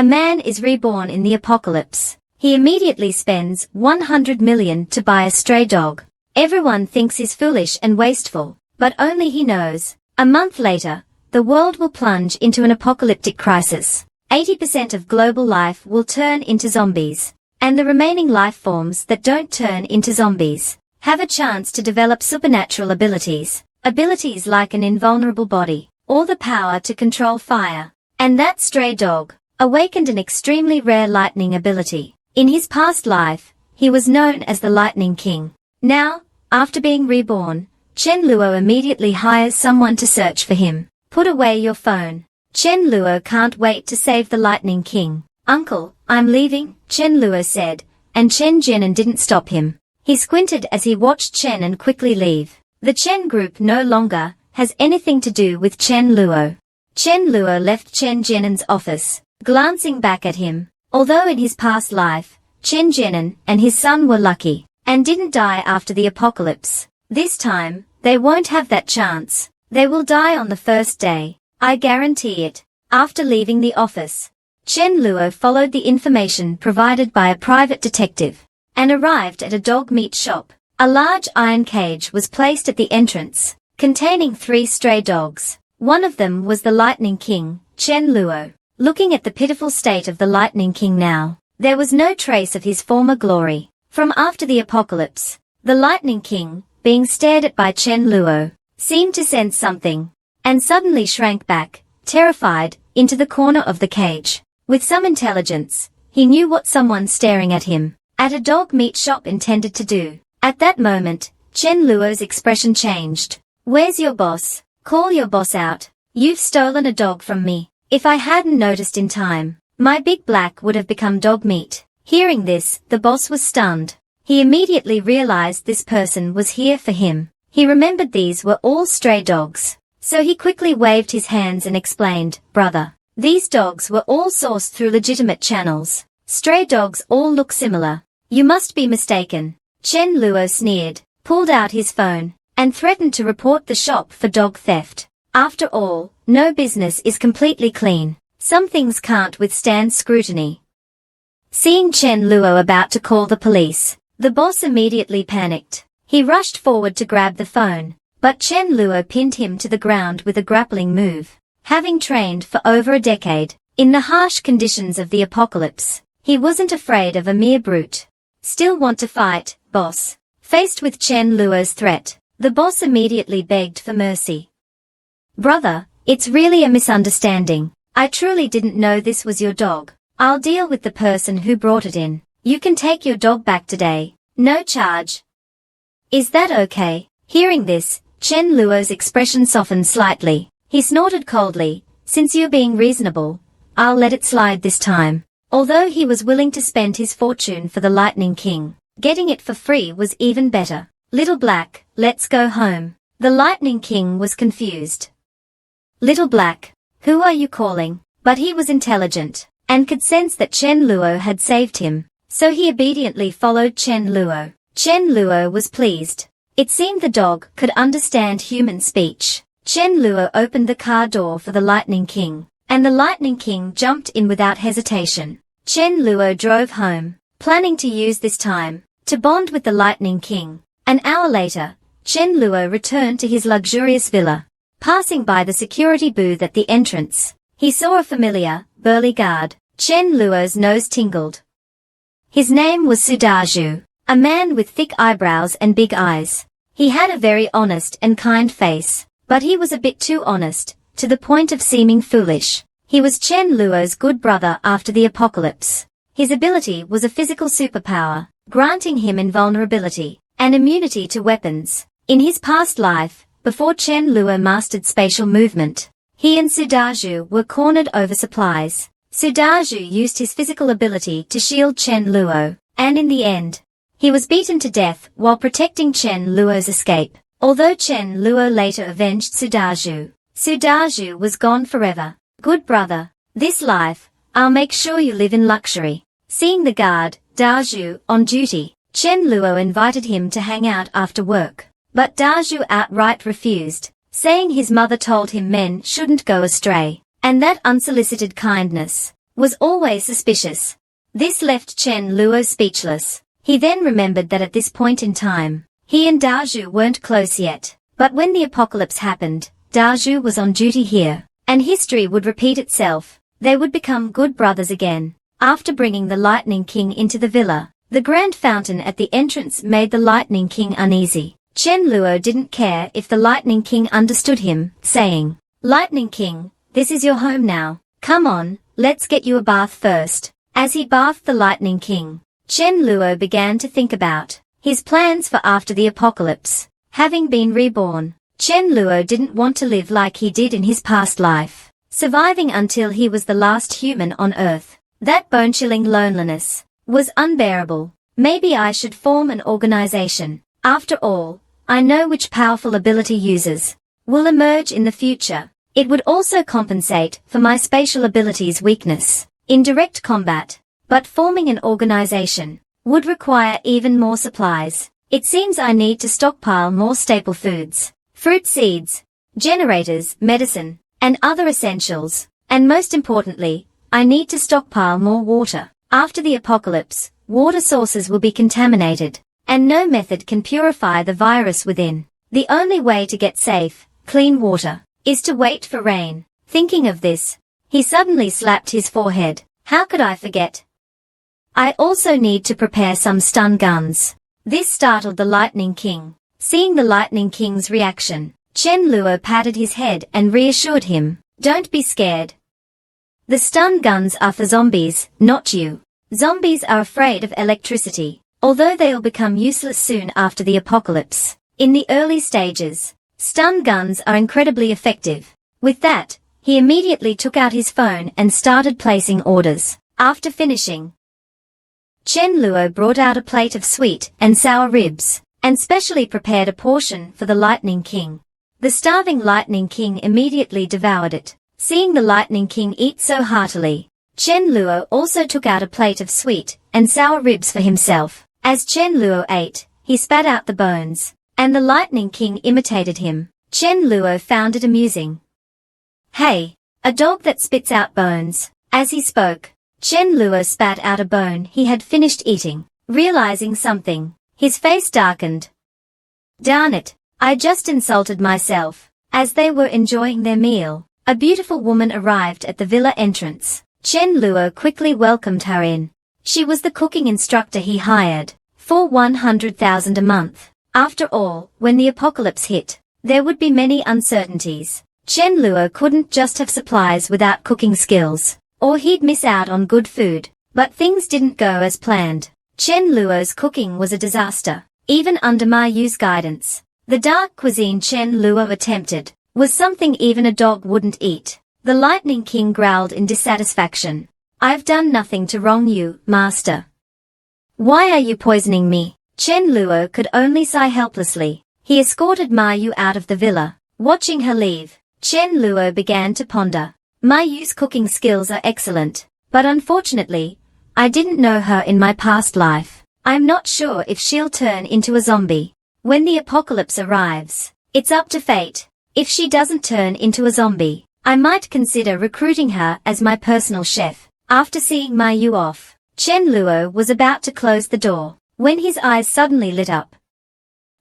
A man is reborn in the apocalypse. He immediately spends 100 million to buy a stray dog. Everyone thinks he's foolish and wasteful, but only he knows. A month later, the world will plunge into an apocalyptic crisis. 80% of global life will turn into zombies. And the remaining life forms that don't turn into zombies have a chance to develop supernatural abilities. Abilities like an invulnerable body, or the power to control fire. And that stray dog awakened an extremely rare lightning ability. In his past life, he was known as the Lightning King. Now, after being reborn, Chen Luo immediately hires someone to search for him. Put away your phone. Chen Luo can't wait to save the Lightning King. Uncle, I'm leaving, Chen Luo said, and Chen Jinan didn't stop him. He squinted as he watched Chen and quickly leave. The Chen group no longer has anything to do with Chen Luo. Chen Luo left Chen Jinan's office, glancing back at him. Although in his past life, Chen Jinan and his son were lucky, and didn't die after the apocalypse. This time, they won't have that chance. They will die on the first day. I guarantee it. After leaving the office, Chen Luo followed the information provided by a private detective, and arrived at a dog meat shop. A large iron cage was placed at the entrance, containing 3 stray dogs. One of them was the Lightning King, Chen Luo. Looking at the pitiful state of the Lightning King now, there was no trace of his former glory. From after the apocalypse, the Lightning King, being stared at by Chen Luo, seemed to sense something, and suddenly shrank back, terrified, into the corner of the cage. With some intelligence, he knew what someone staring at him at a dog meat shop intended to do. At that moment, Chen Luo's expression changed. Where's your boss? Call your boss out. You've stolen a dog from me. If I hadn't noticed in time, my big black would have become dog meat. Hearing this, the boss was stunned. He immediately realized this person was here for him. He remembered these were all stray dogs. So he quickly waved his hands and explained, brother, these dogs were all sourced through legitimate channels. Stray dogs all look similar. You must be mistaken. Chen Luo sneered, pulled out his phone, and threatened to report the shop for dog theft. After all, no business is completely clean. Some things can't withstand scrutiny. Seeing Chen Luo about to call the police, the boss immediately panicked. He rushed forward to grab the phone, but Chen Luo pinned him to the ground with a grappling move. Having trained for over a decade, in the harsh conditions of the apocalypse, he wasn't afraid of a mere brute. Still want to fight, boss? Faced with Chen Luo's threat, the boss immediately begged for mercy. Brother, it's really a misunderstanding. I truly didn't know this was your dog. I'll deal with the person who brought it in. You can take your dog back today. No charge. Is that okay? Hearing this, Chen Luo's expression softened slightly. He snorted coldly, since you're being reasonable, I'll let it slide this time. Although he was willing to spend his fortune for the Lightning King, getting it for free was even better. Little Black, let's go home. The Lightning King was confused. Little Black, who are you calling? But he was intelligent, and could sense that Chen Luo had saved him, so he obediently followed Chen Luo. Chen Luo was pleased. It seemed the dog could understand human speech. Chen Luo opened the car door for the Lightning King, and the Lightning King jumped in without hesitation. Chen Luo drove home, planning to use this time to bond with the Lightning King. An hour later, Chen Luo returned to his luxurious villa. Passing by the security booth at the entrance, he saw a familiar, burly guard. Chen Luo's nose tingled. His name was Sudaju, a man with thick eyebrows and big eyes. He had a very honest and kind face, but he was a bit too honest, to the point of seeming foolish. He was Chen Luo's good brother after the apocalypse. His ability was a physical superpower, granting him invulnerability and immunity to weapons. In his past life, before Chen Luo mastered spatial movement, he and Sudaju were cornered over supplies. Sudaju used his physical ability to shield Chen Luo, and in the end, he was beaten to death while protecting Chen Luo's escape. Although Chen Luo later avenged Sudaju, Sudaju was gone forever. Good brother, this life, I'll make sure you live in luxury. Seeing the guard, Daju, on duty, Chen Luo invited him to hang out after work. But Daju outright refused, saying his mother told him men shouldn't go astray, and that unsolicited kindness was always suspicious. This left Chen Luo speechless. He then remembered that at this point in time, he and Dazhu weren't close yet. But when the apocalypse happened, Dazhu was on duty here, and history would repeat itself. They would become good brothers again. After bringing the Lightning King into the villa, the grand fountain at the entrance made the Lightning King uneasy. Chen Luo didn't care if the Lightning King understood him, saying, "Lightning King, this is your home now. Come on, let's get you a bath first." As he bathed the Lightning King, Chen Luo began to think about his plans for after the apocalypse. Having been reborn, Chen Luo didn't want to live like he did in his past life, surviving until he was the last human on Earth. That bone-chilling loneliness was unbearable. Maybe I should form an organization. After all, I know which powerful ability users will emerge in the future. It would also compensate for my spatial abilities' weakness in direct combat. But forming an organization would require even more supplies. It seems I need to stockpile more staple foods, fruit seeds, generators, medicine, and other essentials. And most importantly, I need to stockpile more water. After the apocalypse, water sources will be contaminated, and no method can purify the virus within. The only way to get safe, clean water is to wait for rain. Thinking of this, he suddenly slapped his forehead. How could I forget? I also need to prepare some stun guns. This startled the Lightning King. Seeing the Lightning King's reaction, Chen Luo patted his head and reassured him, "Don't be scared. The stun guns are for zombies, not you. Zombies are afraid of electricity, although they'll become useless soon after the apocalypse. In the early stages, stun guns are incredibly effective." With that, he immediately took out his phone and started placing orders. After finishing, Chen Luo brought out a plate of sweet and sour ribs, and specially prepared a portion for the Lightning King. The starving Lightning King immediately devoured it. Seeing the Lightning King eat so heartily, Chen Luo also took out a plate of sweet and sour ribs for himself. As Chen Luo ate, he spat out the bones, and the Lightning King imitated him. Chen Luo found it amusing. "Hey, a dog that spits out bones." As he spoke, Chen Luo spat out a bone he had finished eating. Realizing something, his face darkened. "Darn it, I just insulted myself." As they were enjoying their meal, a beautiful woman arrived at the villa entrance. Chen Luo quickly welcomed her in. She was the cooking instructor he hired, for 100,000 a month. After all, when the apocalypse hit, there would be many uncertainties. Chen Luo couldn't just have supplies without cooking skills, or he'd miss out on good food. But things didn't go as planned. Chen Luo's cooking was a disaster, even under Ma Yu's guidance. The dark cuisine Chen Luo attempted was something even a dog wouldn't eat. The Lightning King growled in dissatisfaction. "I've done nothing to wrong you, master. Why are you poisoning me?" Chen Luo could only sigh helplessly. He escorted Ma Yu out of the villa. Watching her leave, Chen Luo began to ponder. Ma Yu's cooking skills are excellent, but unfortunately, I didn't know her in my past life. I'm not sure if she'll turn into a zombie. When the apocalypse arrives, it's up to fate. If she doesn't turn into a zombie, I might consider recruiting her as my personal chef. After seeing Ma Yu off, Chen Luo was about to close the door, when his eyes suddenly lit up.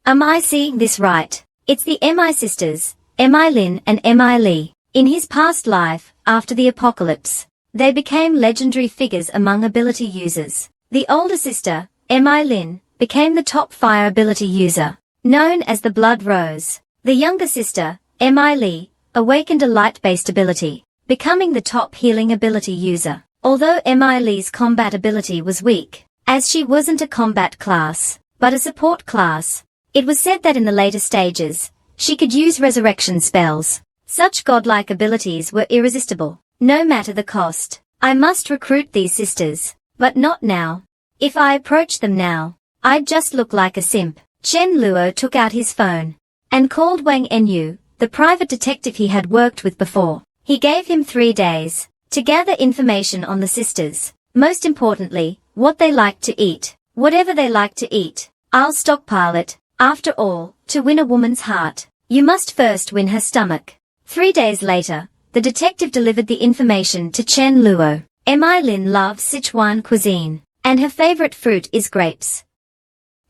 Am I seeing this right? It's the Mi sisters, Mi Lin and Mi Li. In his past life, after the apocalypse, they became legendary figures among ability users. The older sister, Mi Lin, became the top fire ability user, known as the Blood Rose. The younger sister, Mi Li, awakened a light-based ability, becoming the top healing ability user. Although Mi Li's combat ability was weak, as she wasn't a combat class, but a support class, it was said that in the later stages, she could use resurrection spells. Such godlike abilities were irresistible, no matter the cost. I must recruit these sisters, but not now. If I approach them now, I'd just look like a simp. Chen Luo took out his phone and called Wang Enyu, the private detective he had worked with before. He gave him 3 days to gather information on the sisters. Most importantly, what they like to eat. Whatever they like to eat, I'll stockpile it. After all, to win a woman's heart, you must first win her stomach. 3 days later, the detective delivered the information to Chen Luo. Mi Lin loves Sichuan cuisine, and her favorite fruit is grapes.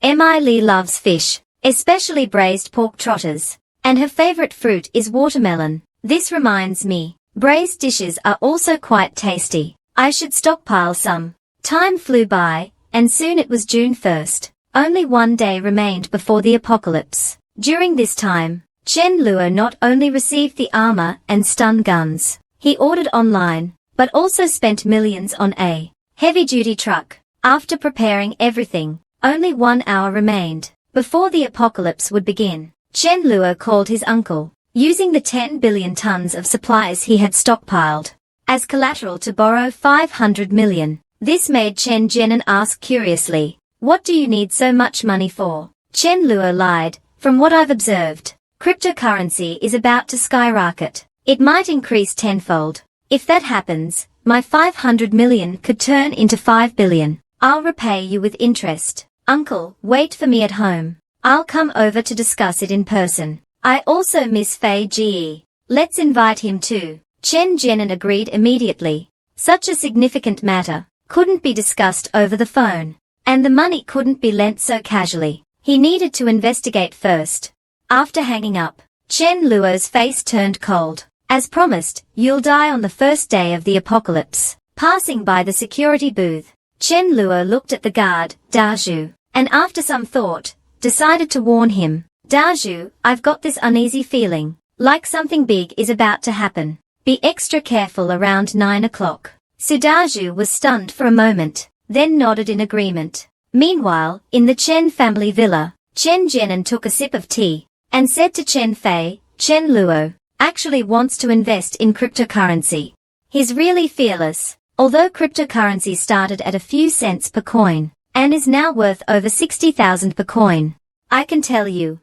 Mi Li loves fish, especially braised pork trotters, and her favorite fruit is watermelon. This reminds me, braised dishes are also quite tasty. I should stockpile some. Time flew by, and soon it was June 1st. Only one day remained before the apocalypse. During this time, Chen Luo not only received the armor and stun guns he ordered online, but also spent millions on a heavy-duty truck. After preparing everything, only 1 hour remained before the apocalypse would begin. Chen Luo called his uncle, using the 10 billion tons of supplies he had stockpiled as collateral to borrow 500 million. This made Chen Jianan ask curiously, "What do you need so much money for?" Chen Luo lied, "From what I've observed, cryptocurrency is about to skyrocket. It might increase tenfold. If that happens, my 500 million could turn into 5 billion. I'll repay you with interest. Uncle, wait for me at home. I'll come over to discuss it in person. I also miss Fei Jie. Let's invite him too." Chen Jianan agreed immediately. Such a significant matter couldn't be discussed over the phone, and the money couldn't be lent so casually. He needed to investigate first. After hanging up, Chen Luo's face turned cold. "As promised, you'll die on the first day of the apocalypse." Passing by the security booth, Chen Luo looked at the guard, Dazhu, and after some thought, decided to warn him. "Dazhu, I've got this uneasy feeling, like something big is about to happen. Be extra careful around 9 o'clock. Dazhu was stunned for a moment, then nodded in agreement. Meanwhile, in the Chen family villa, Chen Jianan took a sip of tea, and said to Chen Fei, "Chen Luo actually wants to invest in cryptocurrency. He's really fearless. Although cryptocurrency started at a few cents per coin, and is now worth over 60,000 per coin, I can tell you,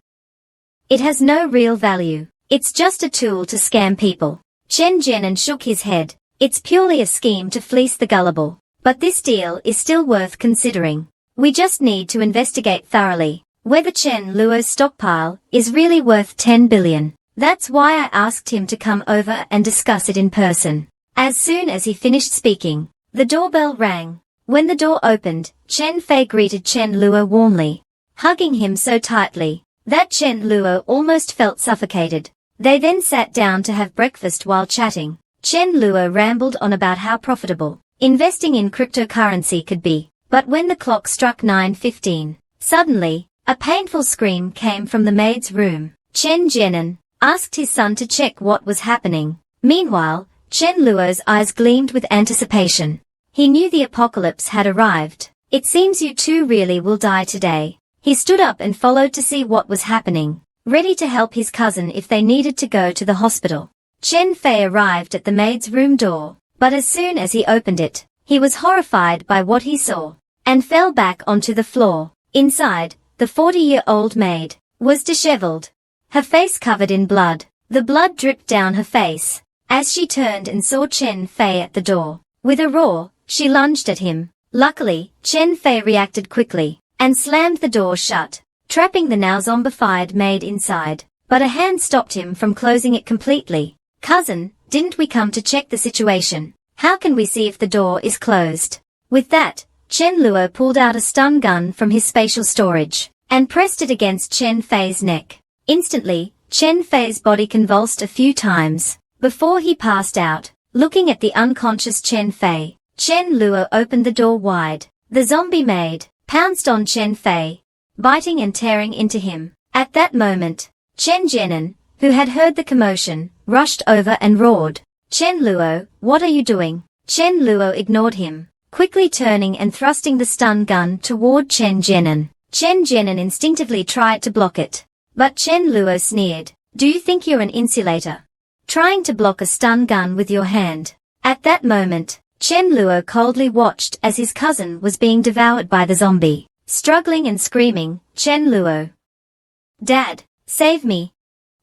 it has no real value. It's just a tool to scam people." Chen Jianan shook his head. "It's purely a scheme to fleece the gullible. But this deal is still worth considering. We just need to investigate thoroughly whether Chen Luo's stockpile is really worth 10 billion. That's why I asked him to come over and discuss it in person." As soon as he finished speaking, the doorbell rang. When the door opened, Chen Fei greeted Chen Luo warmly, hugging him so tightly that Chen Luo almost felt suffocated. They then sat down to have breakfast while chatting. Chen Luo rambled on about how profitable investing in cryptocurrency could be. But when the clock struck 9:15, suddenly, a painful scream came from the maid's room. Chen Jianan asked his son to check what was happening. Meanwhile, Chen Luo's eyes gleamed with anticipation. He knew the apocalypse had arrived. "It seems you two really will die today." He stood up and followed to see what was happening, ready to help his cousin if they needed to go to the hospital. Chen Fei arrived at the maid's room door, but as soon as he opened it, he was horrified by what he saw, and fell back onto the floor. Inside, the 40-year-old maid was disheveled, her face covered in blood. The blood dripped down her face as she turned and saw Chen Fei at the door. With a roar, she lunged at him. Luckily, Chen Fei reacted quickly and slammed the door shut, trapping the now zombified maid inside. But a hand stopped him from closing it completely. "Cousin, didn't we come to check the situation? How can we see if the door is closed?" With that, Chen Luo pulled out a stun gun from his spatial storage and pressed it against Chen Fei's neck. Instantly, Chen Fei's body convulsed a few times before he passed out. Looking at the unconscious Chen Fei, Chen Luo opened the door wide. The zombie maid pounced on Chen Fei, biting and tearing into him. At that moment, Chen Jianan, who had heard the commotion, rushed over and roared, "Chen Luo, what are you doing?" Chen Luo ignored him, quickly turning and thrusting the stun gun toward Chen Jianan. Chen Jianan instinctively tried to block it, but Chen Luo sneered, "Do you think you're an insulator, trying to block a stun gun with your hand?" At that moment, Chen Luo coldly watched as his cousin was being devoured by the zombie. Struggling and screaming, "Chen Luo! Dad, save me!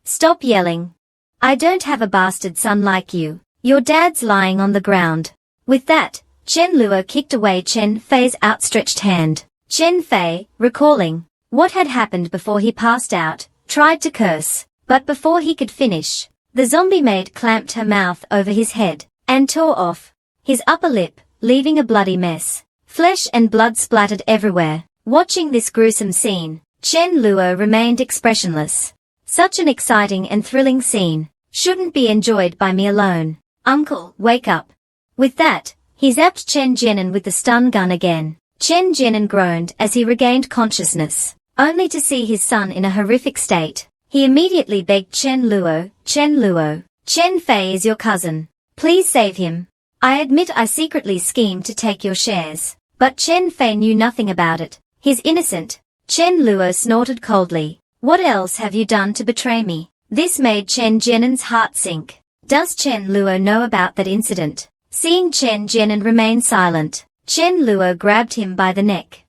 Stop yelling! I don't have a bastard son like you. Your dad's lying on the ground." With that, Chen Luo kicked away Chen Fei's outstretched hand. Chen Fei, recalling what had happened before he passed out, tried to curse, but before he could finish, the zombie maid clamped her mouth over his head and tore off his upper lip, leaving a bloody mess. Flesh and blood splattered everywhere. Watching this gruesome scene, Chen Luo remained expressionless. Such an exciting and thrilling scene shouldn't be enjoyed by me alone. Uncle, wake up. With that, he zapped Chen Jianan with the stun gun again. Chen Jianan groaned as he regained consciousness, only to see his son in a horrific state. He immediately begged Chen Luo, Chen Fei is your cousin. Please save him. I admit I secretly schemed to take your shares, but Chen Fei knew nothing about it. He's innocent. Chen Luo snorted coldly. What else have you done to betray me? This made Chen Jianan's heart sink. Does Chen Luo know about that incident? Seeing Chen Jianan remain silent, Chen Luo grabbed him by the neck.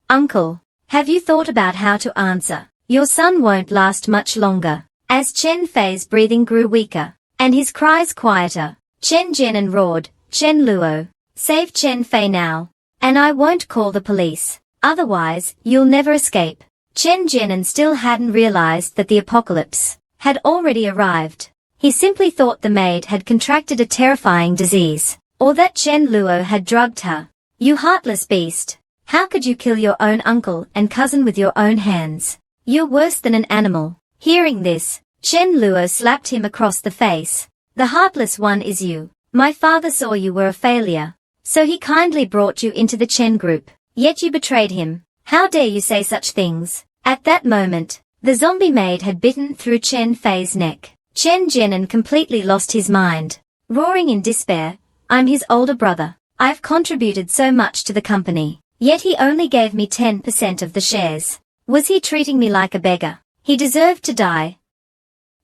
Uncle, have you thought about how to answer? Your son won't last much longer. As Chen Fei's breathing grew weaker, and his cries quieter, Chen Jianan roared, Chen Luo, save Chen Fei now, and I won't call the police. Otherwise, you'll never escape. Chen Jianan still hadn't realized that the apocalypse had already arrived. He simply thought the maid had contracted a terrifying disease, or that Chen Luo had drugged her. You heartless beast. How could you kill your own uncle and cousin with your own hands? You're worse than an animal. Hearing this, Chen Luo slapped him across the face. The heartless one is you. My father saw you were a failure, so he kindly brought you into the Chen group. Yet you betrayed him. How dare you say such things? At that moment, the zombie maid had bitten through Chen Fei's neck. Chen Jianan completely lost his mind. Roaring in despair, I'm his older brother. I've contributed so much to the company, yet he only gave me 10% of the shares. Was he treating me like a beggar? He deserved to die.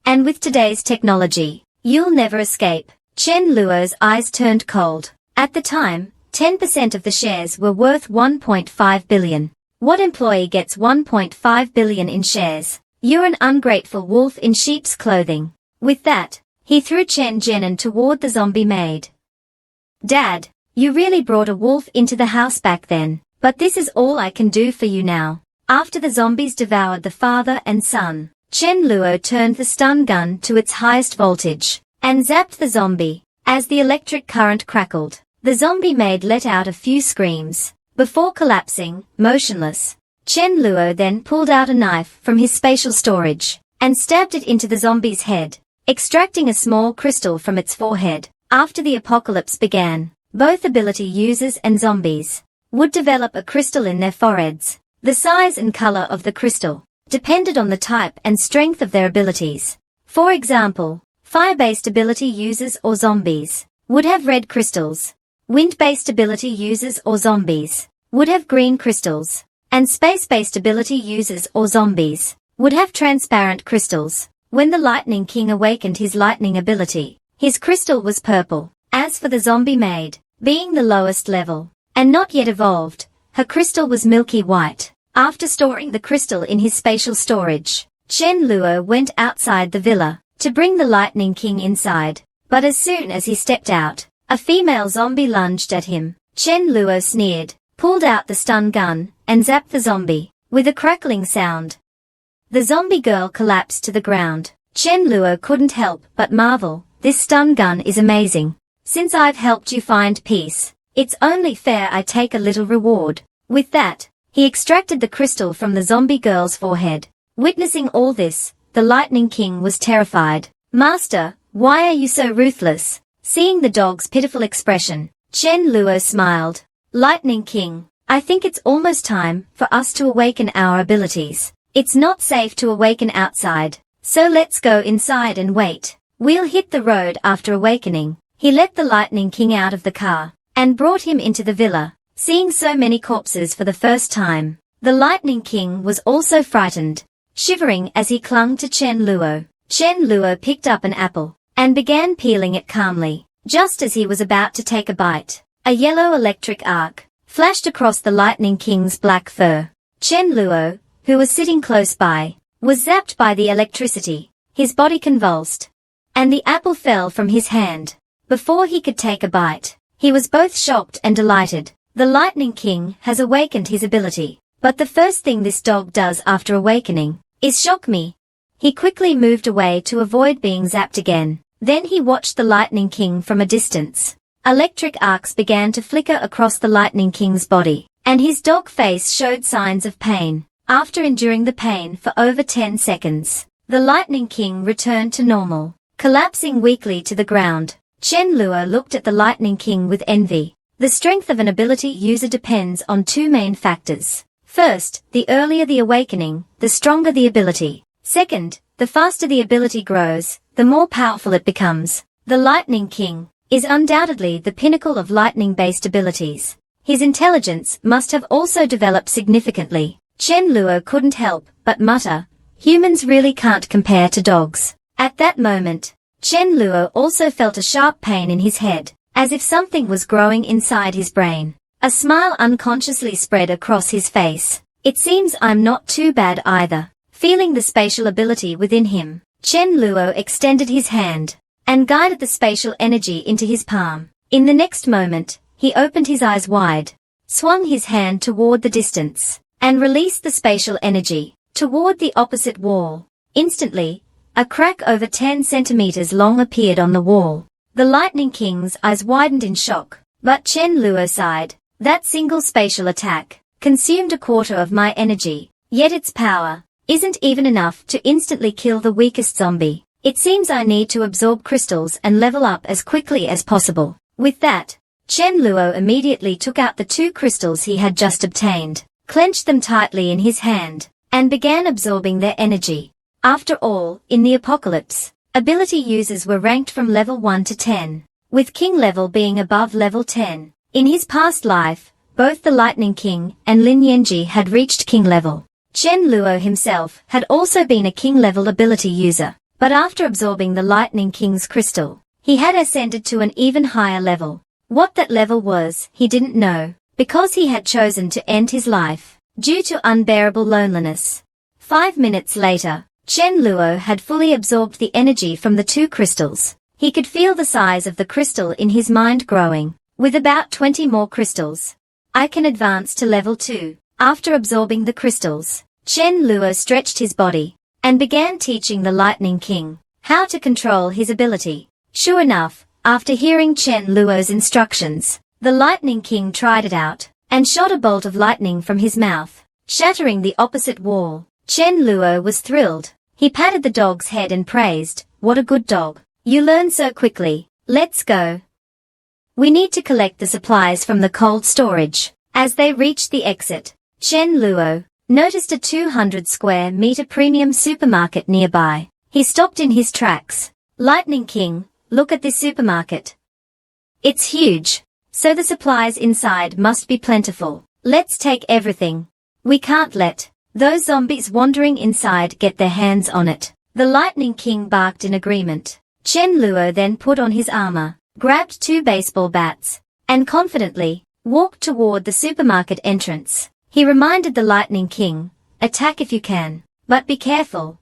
And with today's technology, you'll never escape. Chen Luo's eyes turned cold. At the time, 10% of the shares were worth 1.5 billion. What employee gets 1.5 billion in shares? You're an ungrateful wolf in sheep's clothing. With that, he threw Chen Jianan toward the zombie maid. Dad, you really brought a wolf into the house back then, but this is all I can do for you now. After the zombies devoured the father and son, Chen Luo turned the stun gun to its highest voltage, and zapped the zombie. As the electric current crackled, the zombie maid let out a few screams. Before collapsing, motionless, Chen Luo then pulled out a knife from his spatial storage, and stabbed it into the zombie's head, extracting a small crystal from its forehead. After the apocalypse began, both ability users and zombies would develop a crystal in their foreheads. The size and color of the crystal depended on the type and strength of their abilities. For example, fire-based ability users or zombies would have red crystals. Wind-based ability users or zombies would have green crystals, and space-based ability users or zombies would have transparent crystals. When the Lightning King awakened his lightning ability, his crystal was purple. As for the zombie maid, being the lowest level, and not yet evolved, her crystal was milky white. After storing the crystal in his spatial storage, Chen Luo went outside the villa to bring the Lightning King inside. But as soon as he stepped out, a female zombie lunged at him. Chen Luo sneered, pulled out the stun gun, and zapped the zombie, with a crackling sound. The zombie girl collapsed to the ground. Chen Luo couldn't help but marvel. This stun gun is amazing. Since I've helped you find peace, it's only fair I take a little reward. With that, he extracted the crystal from the zombie girl's forehead. Witnessing all this, the Lightning King was terrified. Master, why are you so ruthless? Seeing the dog's pitiful expression, Chen Luo smiled. Lightning King, I think it's almost time for us to awaken our abilities. It's not safe to awaken outside, so let's go inside and wait. We'll hit the road after awakening. He let the Lightning King out of the car, and brought him into the villa. Seeing so many corpses for the first time, the Lightning King was also frightened, shivering as he clung to Chen Luo. Chen Luo picked up an apple, and began peeling it calmly. Just as he was about to take a bite, a yellow electric arc flashed across the Lightning King's black fur. Chen Luo, who was sitting close by, was zapped by the electricity. His body convulsed, and the apple fell from his hand. Before he could take a bite, he was both shocked and delighted. The Lightning King has awakened his ability, but the first thing this dog does after awakening is shock me. He quickly moved away to avoid being zapped again. Then he watched the Lightning King from a distance. Electric arcs began to flicker across the Lightning King's body, and his dog face showed signs of pain. After enduring the pain for over 10 seconds, the Lightning King returned to normal, collapsing weakly to the ground. Chen Luo looked at the Lightning King with envy. The strength of an ability user depends on two main factors. First, the earlier the awakening, the stronger the ability. Second, the faster the ability grows, the more powerful it becomes. The Lightning King is undoubtedly the pinnacle of lightning-based abilities. His intelligence must have also developed significantly. Chen Luo couldn't help but mutter, "Humans really can't compare to dogs." At that moment, Chen Luo also felt a sharp pain in his head, as if something was growing inside his brain. A smile unconsciously spread across his face. "It seems I'm not too bad either." Feeling the spatial ability within him, Chen Luo extended his hand and guided the spatial energy into his palm. In the next moment, he opened his eyes wide, swung his hand toward the distance, and released the spatial energy toward the opposite wall. Instantly, a crack over 10 centimeters long appeared on the wall. The Lightning King's eyes widened in shock, but Chen Luo sighed. "That single spatial attack consumed a quarter of my energy, yet its power isn't even enough to instantly kill the weakest zombie. It seems I need to absorb crystals and level up as quickly as possible." With that, Chen Luo immediately took out the 2 crystals he had just obtained, clenched them tightly in his hand, and began absorbing their energy. After all, in the apocalypse, ability users were ranked from level 1 to 10, with King level being above level 10. In his past life, both the Lightning King and Lin Yanji had reached King level. Chen Luo himself had also been a King level ability user, but after absorbing the Lightning King's crystal, he had ascended to an even higher level. What that level was, he didn't know, because he had chosen to end his life due to unbearable loneliness. 5 minutes later, Chen Luo had fully absorbed the energy from the 2 crystals. He could feel the size of the crystal in his mind growing. With about 20 more crystals, I can advance to level 2. After absorbing the crystals, Chen Luo stretched his body and began teaching the Lightning King how to control his ability. Sure enough, after hearing Chen Luo's instructions, the Lightning King tried it out and shot a bolt of lightning from his mouth, shattering the opposite wall. Chen Luo was thrilled. He patted the dog's head and praised, "What a good dog. You learn so quickly. Let's go. We need to collect the supplies from the cold storage." As they reached the exit, Chen Luo noticed a 200 square meter premium supermarket nearby. He stopped in his tracks. "Lightning King, look at this supermarket. It's huge, so the supplies inside must be plentiful. Let's take everything. We can't let those zombies wandering inside get their hands on it." The Lightning King barked in agreement. Chen Luo then put on his armor, grabbed 2 baseball bats, and confidently walked toward the supermarket entrance. He reminded the Lightning King, "Attack if you can, but be careful.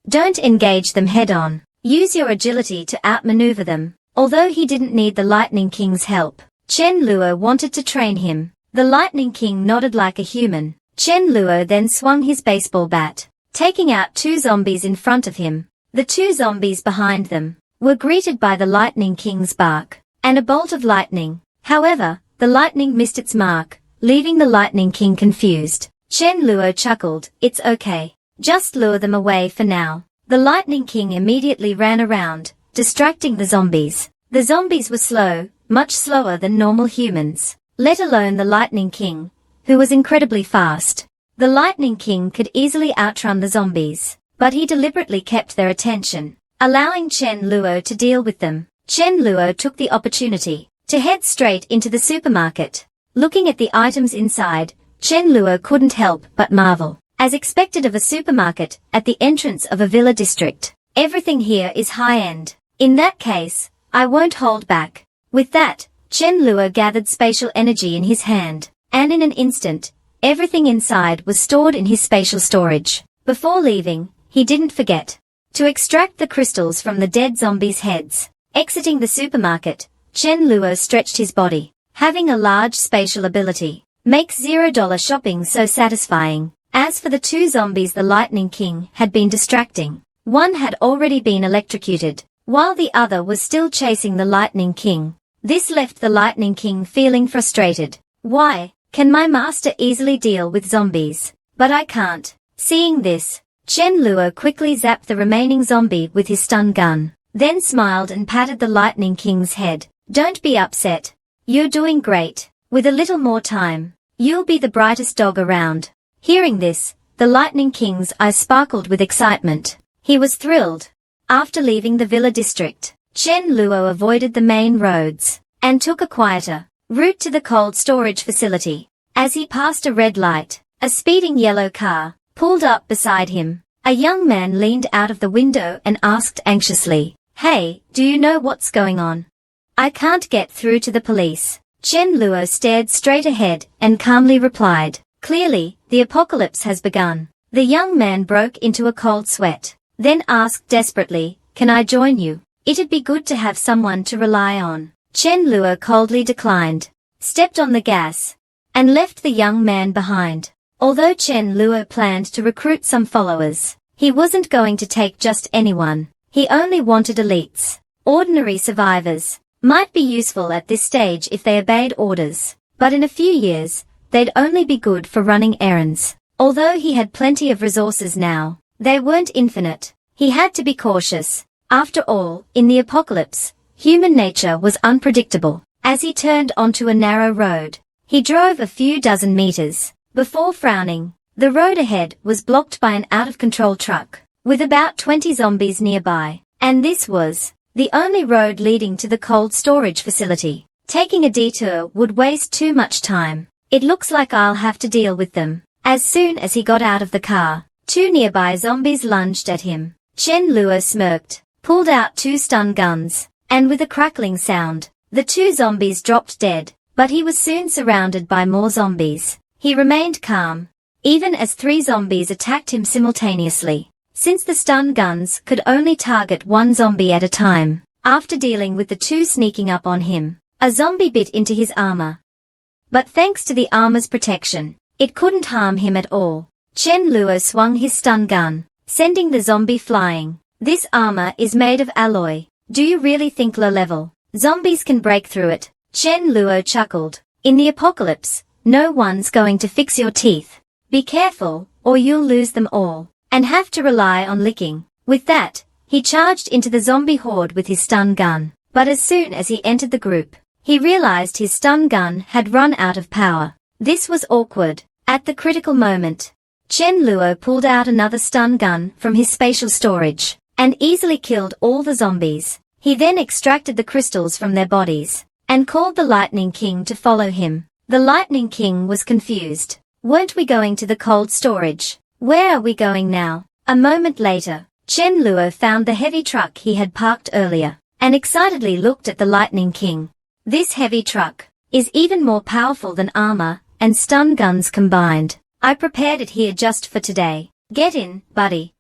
Don't engage them head-on. Use your agility to outmaneuver them." Although he didn't need the Lightning King's help, Chen Luo wanted to train him. The Lightning King nodded like a human. Chen Luo then swung his baseball bat, taking out 2 zombies in front of him. The 2 zombies behind them were greeted by the Lightning King's bark and a bolt of lightning. However, the lightning missed its mark, leaving the Lightning King confused. Chen Luo chuckled, "It's okay. Just lure them away for now." The Lightning King immediately ran around, distracting the zombies. The zombies were slow, much slower than normal humans, let alone the Lightning King, who was incredibly fast. The Lightning King could easily outrun the zombies, but he deliberately kept their attention, allowing Chen Luo to deal with them. Chen Luo took the opportunity to head straight into the supermarket. Looking at the items inside, Chen Luo couldn't help but marvel. As expected of a supermarket at the entrance of a villa district, everything here is high-end. In that case, I won't hold back. With that, Chen Luo gathered spatial energy in his hand, and in an instant, everything inside was stored in his spatial storage. Before leaving, he didn't forget to extract the crystals from the dead zombies' heads. Exiting the supermarket, Chen Luo stretched his body. Having a large spatial ability makes $0 shopping so satisfying. As for the 2 zombies the Lightning King had been distracting, one had already been electrocuted, while the other was still chasing the Lightning King. This left the Lightning King feeling frustrated. Why can my master easily deal with zombies, but I can't? Seeing this, Chen Luo quickly zapped the remaining zombie with his stun gun, then smiled and patted the Lightning King's head. Don't be upset. You're doing great. With a little more time, you'll be the brightest dog around. Hearing this, the Lightning King's eyes sparkled with excitement. He was thrilled. After leaving the villa district, Chen Luo avoided the main roads and took a quieter route to the cold storage facility. As he passed a red light, a speeding yellow car pulled up beside him. A young man leaned out of the window and asked anxiously, "Hey, do you know what's going on?" "I can't get through to the police." Chen Luo stared straight ahead and calmly replied, "Clearly, the apocalypse has begun." The young man broke into a cold sweat, then asked desperately, "Can I join you? It'd be good to have someone to rely on." Chen Luo coldly declined, stepped on the gas, and left the young man behind. Although Chen Luo planned to recruit some followers, he wasn't going to take just anyone. He only wanted elites. Ordinary survivors might be useful at this stage if they obeyed orders, but in a few years, they'd only be good for running errands. Although he had plenty of resources now, they weren't infinite. He had to be cautious. After all, in the apocalypse, human nature was unpredictable. As he turned onto a narrow road, he drove a few dozen meters before frowning. The road ahead was blocked by an out-of-control truck, with about 20 zombies nearby, and this was the only road leading to the cold storage facility. Taking a detour would waste too much time. "It looks like I'll have to deal with them." As soon as he got out of the car, 2 nearby zombies lunged at him. Chen Luo smirked, pulled out 2 stun guns, and with a crackling sound, the 2 zombies dropped dead, but he was soon surrounded by more zombies. He remained calm, even as 3 zombies attacked him simultaneously. Since the stun guns could only target 1 zombie at a time, after dealing with the 2 sneaking up on him, a zombie bit into his armor. But thanks to the armor's protection, it couldn't harm him at all. Chen Luo swung his stun gun, sending the zombie flying. "This armor is made of alloy. Do you really think low-level zombies can break through it?" Chen Luo chuckled. "In the apocalypse, no one's going to fix your teeth. Be careful, or you'll lose them all, and have to rely on licking." With that, he charged into the zombie horde with his stun gun. But as soon as he entered the group, he realized his stun gun had run out of power. This was awkward. At the critical moment, Chen Luo pulled out another stun gun from his spatial storage, and easily killed all the zombies. He then extracted the crystals from their bodies, and called the Lightning King to follow him. The Lightning King was confused. "Weren't we going to the cold storage? Where are we going now?" A moment later, Chen Luo found the heavy truck he had parked earlier, and excitedly looked at the Lightning King. "This heavy truck is even more powerful than armor and stun guns combined. I prepared it here just for today. Get in, buddy.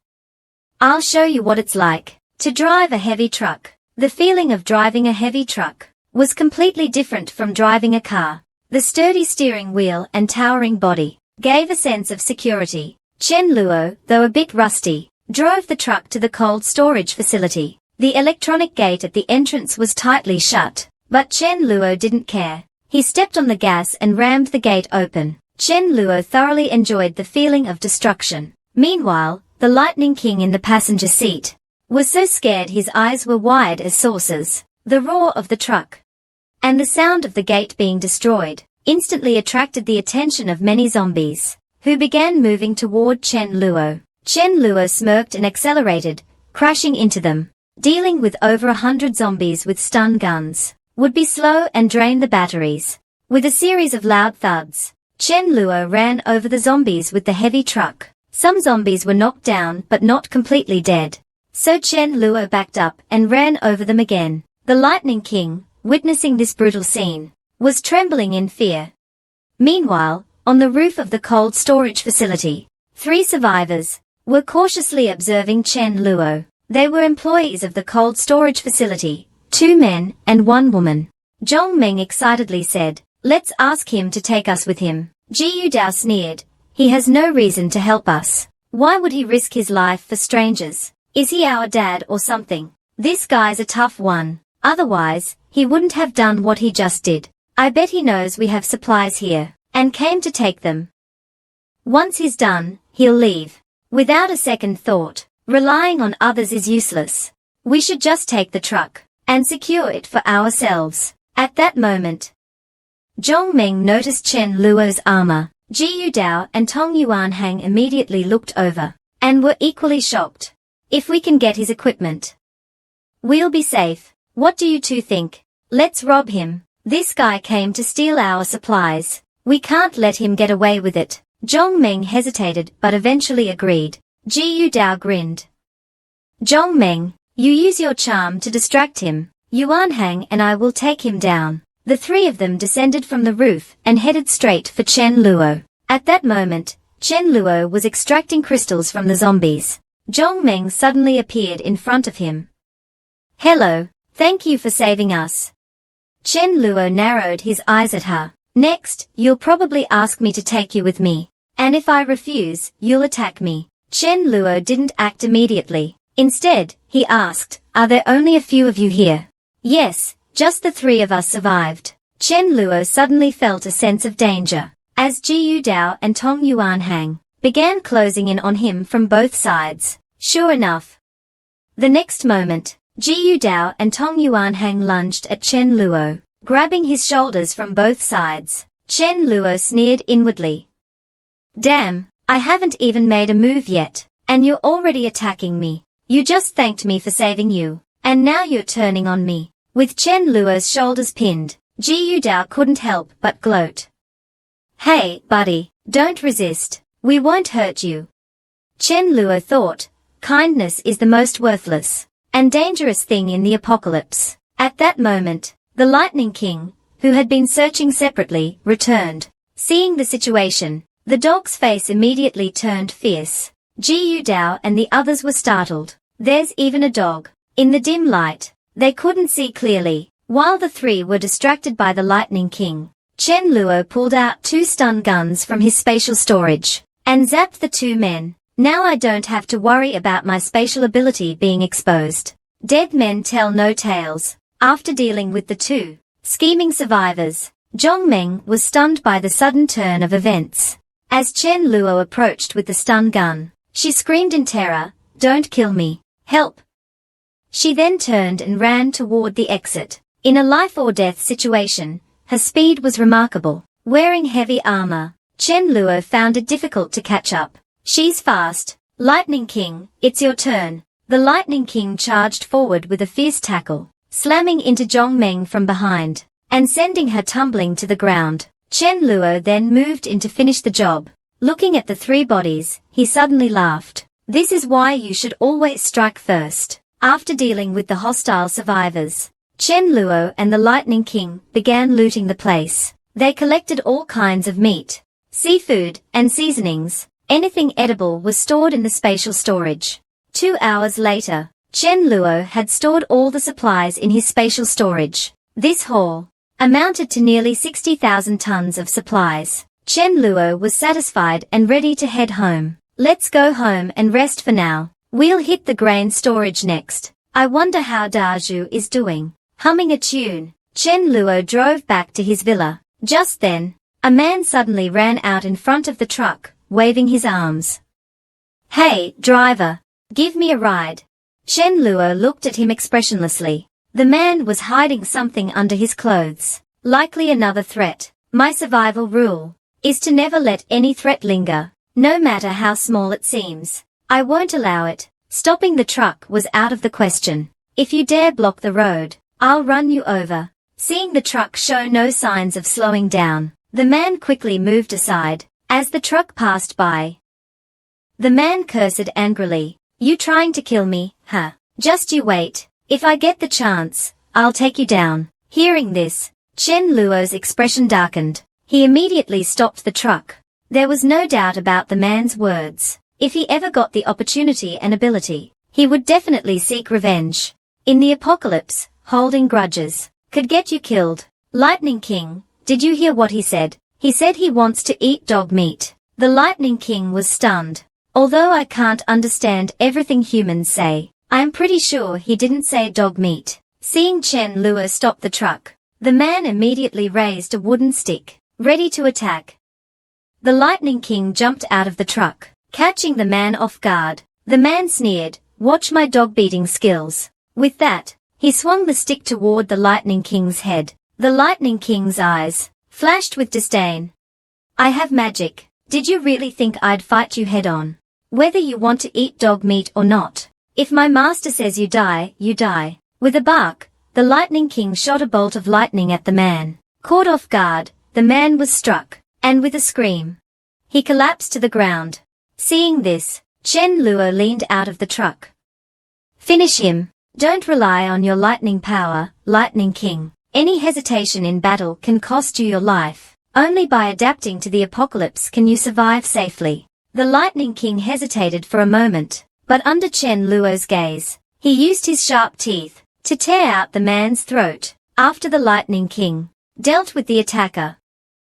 I'll show you what it's like to drive a heavy truck." The feeling of driving a heavy truck was completely different from driving a car. The sturdy steering wheel and towering body gave a sense of security. Chen Luo, though a bit rusty, drove the truck to the cold storage facility. The electronic gate at the entrance was tightly shut, but Chen Luo didn't care. He stepped on the gas and rammed the gate open. Chen Luo thoroughly enjoyed the feeling of destruction. Meanwhile, the Lightning King in the passenger seat was so scared his eyes were wide as saucers. The roar of the truck and the sound of the gate being destroyed instantly attracted the attention of many zombies, who began moving toward Chen Luo. Chen Luo smirked and accelerated, crashing into them. Dealing with over 100 zombies with stun guns would be slow and drain the batteries. With a series of loud thuds, Chen Luo ran over the zombies with the heavy truck. Some zombies were knocked down but not completely dead, so Chen Luo backed up and ran over them again. The Lightning King, witnessing this brutal scene, was trembling in fear. Meanwhile, on the roof of the cold storage facility, 3 survivors were cautiously observing Chen Luo. They were employees of the cold storage facility, 2 men and 1 woman. Zhong Meng excitedly said, "Let's ask him to take us with him." Ji Yudao sneered, "He has no reason to help us. Why would he risk his life for strangers? Is he our dad or something? This guy's a tough one." Otherwise, he wouldn't have done what he just did. I bet he knows we have supplies here, and came to take them. Once he's done, he'll leave. Without a second thought, relying on others is useless. We should just take the truck, and secure it for ourselves. At that moment, Zhong Meng noticed Chen Luo's armor. Ji Yudao and Tong Yuanhang immediately looked over, and were equally shocked. If we can get his equipment, we'll be safe. What do you two think? Let's rob him. This guy came to steal our supplies. We can't let him get away with it. Zhong Meng hesitated but eventually agreed. Ji Yudao grinned. Zhong Meng, you use your charm to distract him. Yuanhang and I will take him down. The three of them descended from the roof and headed straight for Chen Luo. At that moment, Chen Luo was extracting crystals from the zombies. Zhong Meng suddenly appeared in front of him. Hello, thank you for saving us. Chen Luo narrowed his eyes at her. Next, you'll probably ask me to take you with me. And if I refuse, you'll attack me. Chen Luo didn't act immediately. Instead, he asked, are there only a few of you here? Yes. Just the three of us survived. Chen Luo suddenly felt a sense of danger, as Ji Yudao and Tong Yuanhang began closing in on him from both sides. Sure enough, the next moment, Ji Yudao and Tong Yuanhang lunged at Chen Luo, grabbing his shoulders from both sides. Chen Luo sneered inwardly. Damn, I haven't even made a move yet, and you're already attacking me. You just thanked me for saving you, and now you're turning on me. With Chen Luo's shoulders pinned, Ji Yudao couldn't help but gloat. Hey, buddy, don't resist. We won't hurt you. Chen Luo thought, kindness is the most worthless and dangerous thing in the apocalypse. At that moment, the Lightning King, who had been searching separately, returned. Seeing the situation, the dog's face immediately turned fierce. Ji Yudao and the others were startled. There's even a dog. In the dim light, they couldn't see clearly. While the three were distracted by the Lightning King, Chen Luo pulled out 2 stun guns from his spatial storage and zapped the 2 men. Now I don't have to worry about my spatial ability being exposed. Dead men tell no tales. After dealing with the 2 scheming survivors, Zhong Meng was stunned by the sudden turn of events. As Chen Luo approached with the stun gun, she screamed in terror, "Don't kill me. Help!" She then turned and ran toward the exit. In a life-or-death situation, her speed was remarkable. Wearing heavy armor, Chen Luo found it difficult to catch up. She's fast. Lightning King, it's your turn. The Lightning King charged forward with a fierce tackle, slamming into Zhong Meng from behind, and sending her tumbling to the ground. Chen Luo then moved in to finish the job. Looking at the 3 bodies, he suddenly laughed. This is why you should always strike first. After dealing with the hostile survivors, Chen Luo and the Lightning King began looting the place. They collected all kinds of meat, seafood, and seasonings. Anything edible was stored in the spatial storage. 2 hours later, Chen Luo had stored all the supplies in his spatial storage. This haul amounted to nearly 60,000 tons of supplies. Chen Luo was satisfied and ready to head home. Let's go home and rest for now. We'll hit the grain storage next. I wonder how Dazhu is doing. Humming a tune, Chen Luo drove back to his villa. Just then, a man suddenly ran out in front of the truck, waving his arms. Hey, driver, give me a ride. Chen Luo looked at him expressionlessly. The man was hiding something under his clothes, likely another threat. My survival rule is to never let any threat linger, no matter how small it seems. I won't allow it. Stopping the truck was out of the question. If you dare block the road, I'll run you over. Seeing the truck show no signs of slowing down, the man quickly moved aside. As the truck passed by, the man cursed angrily. You trying to kill me, huh? Just you wait. If I get the chance, I'll take you down. Hearing this, Chen Luo's expression darkened. He immediately stopped the truck. There was no doubt about the man's words. If he ever got the opportunity and ability, he would definitely seek revenge. In the apocalypse, holding grudges could get you killed. Lightning King, did you hear what he said? He said he wants to eat dog meat. The Lightning King was stunned. Although I can't understand everything humans say, I'm pretty sure he didn't say dog meat. Seeing Chen Luo stop the truck, the man immediately raised a wooden stick, ready to attack. The Lightning King jumped out of the truck, catching the man off guard. The man sneered, "Watch my dog-beating skills." With that, he swung the stick toward the Lightning King's head. The Lightning King's eyes flashed with disdain. "I have magic. Did you really think I'd fight you head-on? Whether you want to eat dog meat or not. If my master says you die, you die." With a bark, the Lightning King shot a bolt of lightning at the man. Caught off guard, the man was struck, and with a scream, he collapsed to the ground. Seeing this, Chen Luo leaned out of the truck. "Finish him. Don't rely on your lightning power, Lightning King. Any hesitation in battle can cost you your life. Only by adapting to the apocalypse can you survive safely." The Lightning King hesitated for a moment, but under Chen Luo's gaze, he used his sharp teeth to tear out the man's throat. After the Lightning King dealt with the attacker,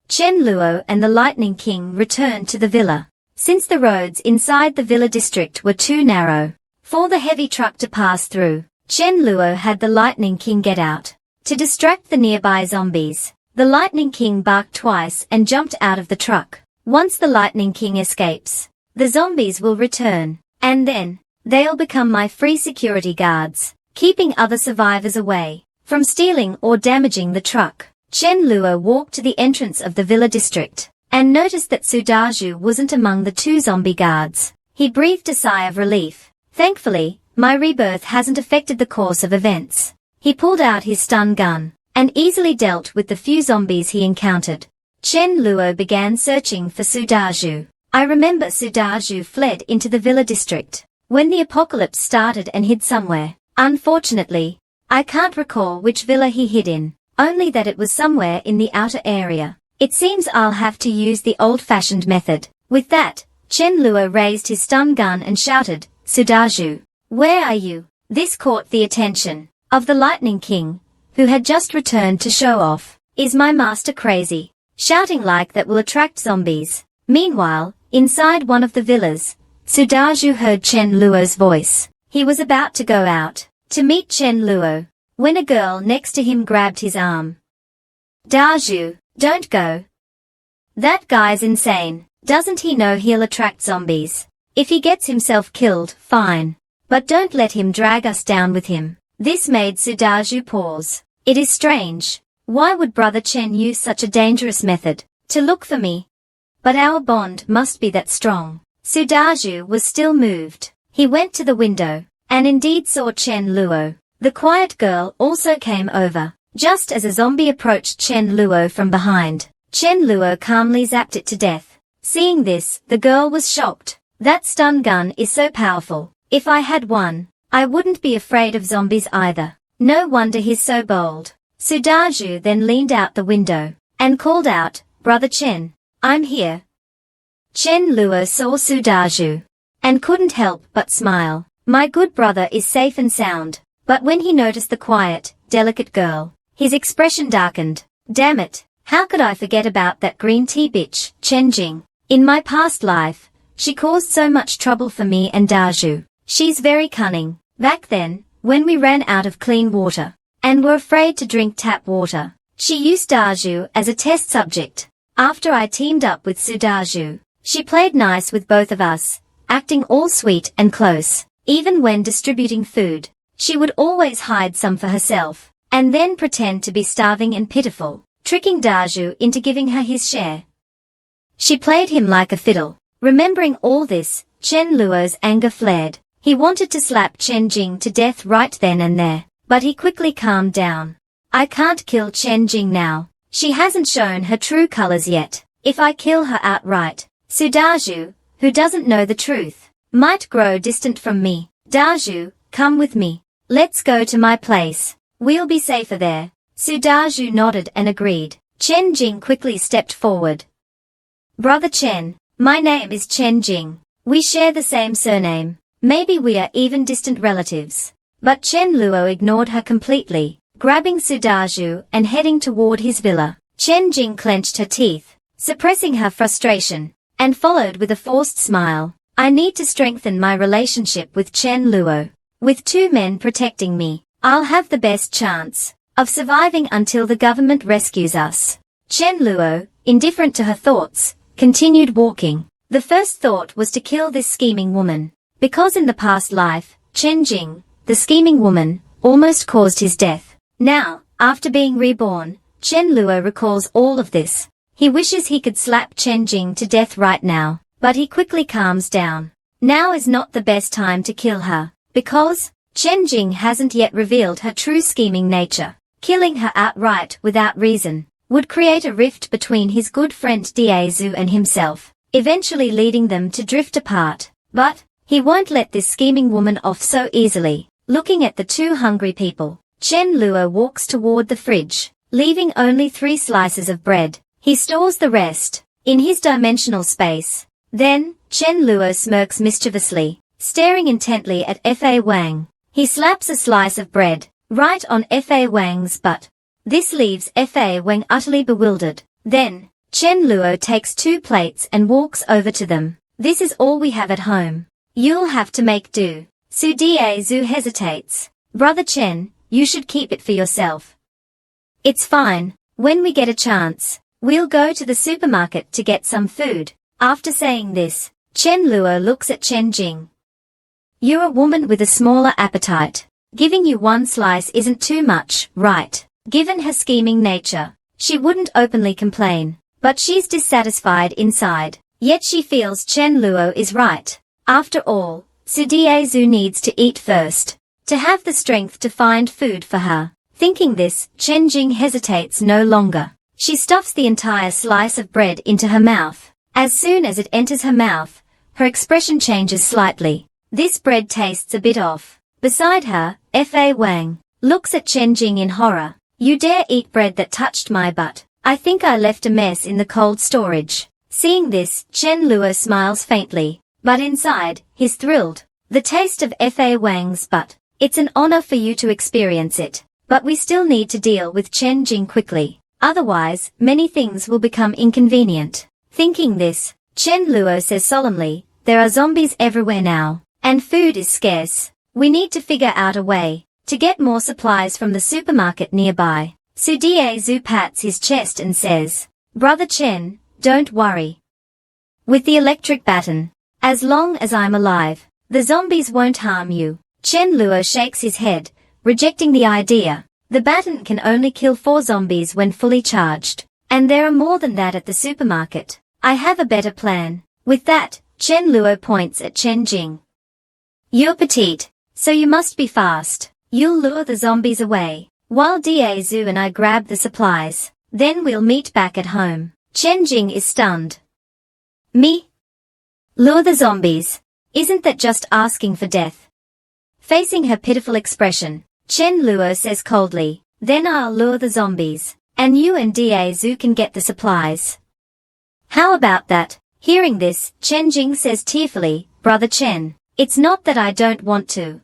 Chen Luo and the Lightning King returned to the villa. Since the roads inside the villa district were too narrow for the heavy truck to pass through, Chen Luo had the Lightning King get out. To distract the nearby zombies, the Lightning King barked twice and jumped out of the truck. Once the Lightning King escapes, the zombies will return, and then they'll become my free security guards, keeping other survivors away from stealing or damaging the truck. Chen Luo walked to the entrance of the villa district and noticed that Sudaju wasn't among the two zombie guards. He breathed a sigh of relief. "Thankfully, my rebirth hasn't affected the course of events." He pulled out his stun gun and easily dealt with the few zombies he encountered. Chen Luo began searching for Sudaju. "I remember Sudaju fled into the villa district when the apocalypse started and hid somewhere. Unfortunately, I can't recall which villa he hid in, only that it was somewhere in the outer area. It seems I'll have to use the old-fashioned method." With that, Chen Luo raised his stun gun and shouted, "Sudaju, where are you?" This caught the attention of the Lightning King, who had just returned to show off. "Is my master crazy? Shouting like that will attract zombies." Meanwhile, inside one of the villas, Sudaju heard Chen Luo's voice. He was about to go out to meet Chen Luo when a girl next to him grabbed his arm. "Daju, don't go. That guy's insane. Doesn't he know he'll attract zombies? If he gets himself killed, fine. But don't let him drag us down with him." This made Sudaju pause. "It is strange. Why would Brother Chen use such a dangerous method to look for me? But our bond must be that strong." Sudaju was still moved. He went to the window and indeed saw Chen Luo. The quiet girl also came over, just as a zombie approached Chen Luo from behind. Chen Luo calmly zapped it to death. Seeing this, the girl was shocked. "That stun gun is so powerful. If I had one, I wouldn't be afraid of zombies either. No wonder he's so bold." Sudaju then leaned out the window and called out, "Brother Chen, I'm here." Chen Luo saw Sudaju and couldn't help but smile. "My good brother is safe and sound." But when he noticed the quiet, delicate girl, his expression darkened. "Damn it, how could I forget about that green tea bitch, Chen Jing? In my past life, she caused so much trouble for me and Daju. She's very cunning. Back then, when we ran out of clean water and were afraid to drink tap water, she used Daju as a test subject. After I teamed up with Sudaju, she played nice with both of us, acting all sweet and close. Even when distributing food, she would always hide some for herself, and then pretend to be starving and pitiful, tricking Daju into giving her his share. She played him like a fiddle." Remembering all this, Chen Luo's anger flared. He wanted to slap Chen Jing to death right then and there, but he quickly calmed down. "I can't kill Chen Jing now. She hasn't shown her true colors yet. If I kill her outright, Sudaju, who doesn't know the truth, might grow distant from me. Daju, come with me. Let's go to my place. We'll be safer there." Sudaju nodded and agreed. Chen Jing quickly stepped forward. "Brother Chen, my name is Chen Jing. We share the same surname. Maybe we are even distant relatives." But Chen Luo ignored her completely, grabbing Sudaju and heading toward his villa. Chen Jing clenched her teeth, suppressing her frustration, and followed with a forced smile. "I need to strengthen my relationship with Chen Luo. With two men protecting me, I'll have the best chance of surviving until the government rescues us. Chen Luo, indifferent to her thoughts, continued walking. The first thought was to kill this scheming woman, because in the past life, Chen Jing, the scheming woman, almost caused his death. Now, after being reborn, Chen Luo recalls all of this. He wishes he could slap Chen Jing to death right now, but he quickly calms down. Now is not the best time to kill her, because Chen Jing hasn't yet revealed her true scheming nature. Killing her outright without reason would create a rift between his good friend Diazu and himself, eventually leading them to drift apart. But he won't let this scheming woman off so easily. Looking at the two hungry people, Chen Luo walks toward the fridge, leaving only 3 slices of bread. He stores the rest in his dimensional space. Then, Chen Luo smirks mischievously, staring intently at Fa Wang. He slaps a slice of bread right on Fa Wang's butt. This leaves Fa Wang utterly bewildered. Then, Chen Luo takes 2 plates and walks over to them. This is all we have at home. You'll have to make do. Su Diazu hesitates. Brother Chen, you should keep it for yourself. It's fine. When we get a chance, we'll go to the supermarket to get some food. After saying this, Chen Luo looks at Chen Jing. You're a woman with a smaller appetite. Giving you 1 slice isn't too much, right? Given her scheming nature, she wouldn't openly complain, but she's dissatisfied inside. Yet she feels Chen Luo is right. After all, Su Diazu needs to eat first, to have the strength to find food for her. Thinking this, Chen Jing hesitates no longer. She stuffs the entire slice of bread into her mouth. As soon as it enters her mouth, her expression changes slightly. This bread tastes a bit off. Beside her, Fa Wang looks at Chen Jing in horror. You dare eat bread that touched my butt? I think I left a mess in the cold storage. Seeing this, Chen Luo smiles faintly, but inside, he's thrilled. The taste of Fa Wang's butt. It's an honor for you to experience it, but we still need to deal with Chen Jing quickly. Otherwise, many things will become inconvenient. Thinking this, Chen Luo says solemnly, there are zombies everywhere now, and food is scarce. We need to figure out a way to get more supplies from the supermarket nearby. Su Diazu pats his chest and says, Brother Chen, don't worry. With the electric baton, as long as I'm alive, the zombies won't harm you. Chen Luo shakes his head, rejecting the idea. The baton can only kill 4 zombies when fully charged, and there are more than that at the supermarket. I have a better plan. With that, Chen Luo points at Chen Jing. You're petite, so you must be fast. You'll lure the zombies away, while Diazu and I grab the supplies. Then we'll meet back at home. Chen Jing is stunned. Me? Lure the zombies? Isn't that just asking for death? Facing her pitiful expression, Chen Luo says coldly, then I'll lure the zombies, and you and Diazu can get the supplies. How about that? Hearing this, Chen Jing says tearfully, Brother Chen, it's not that I don't want to.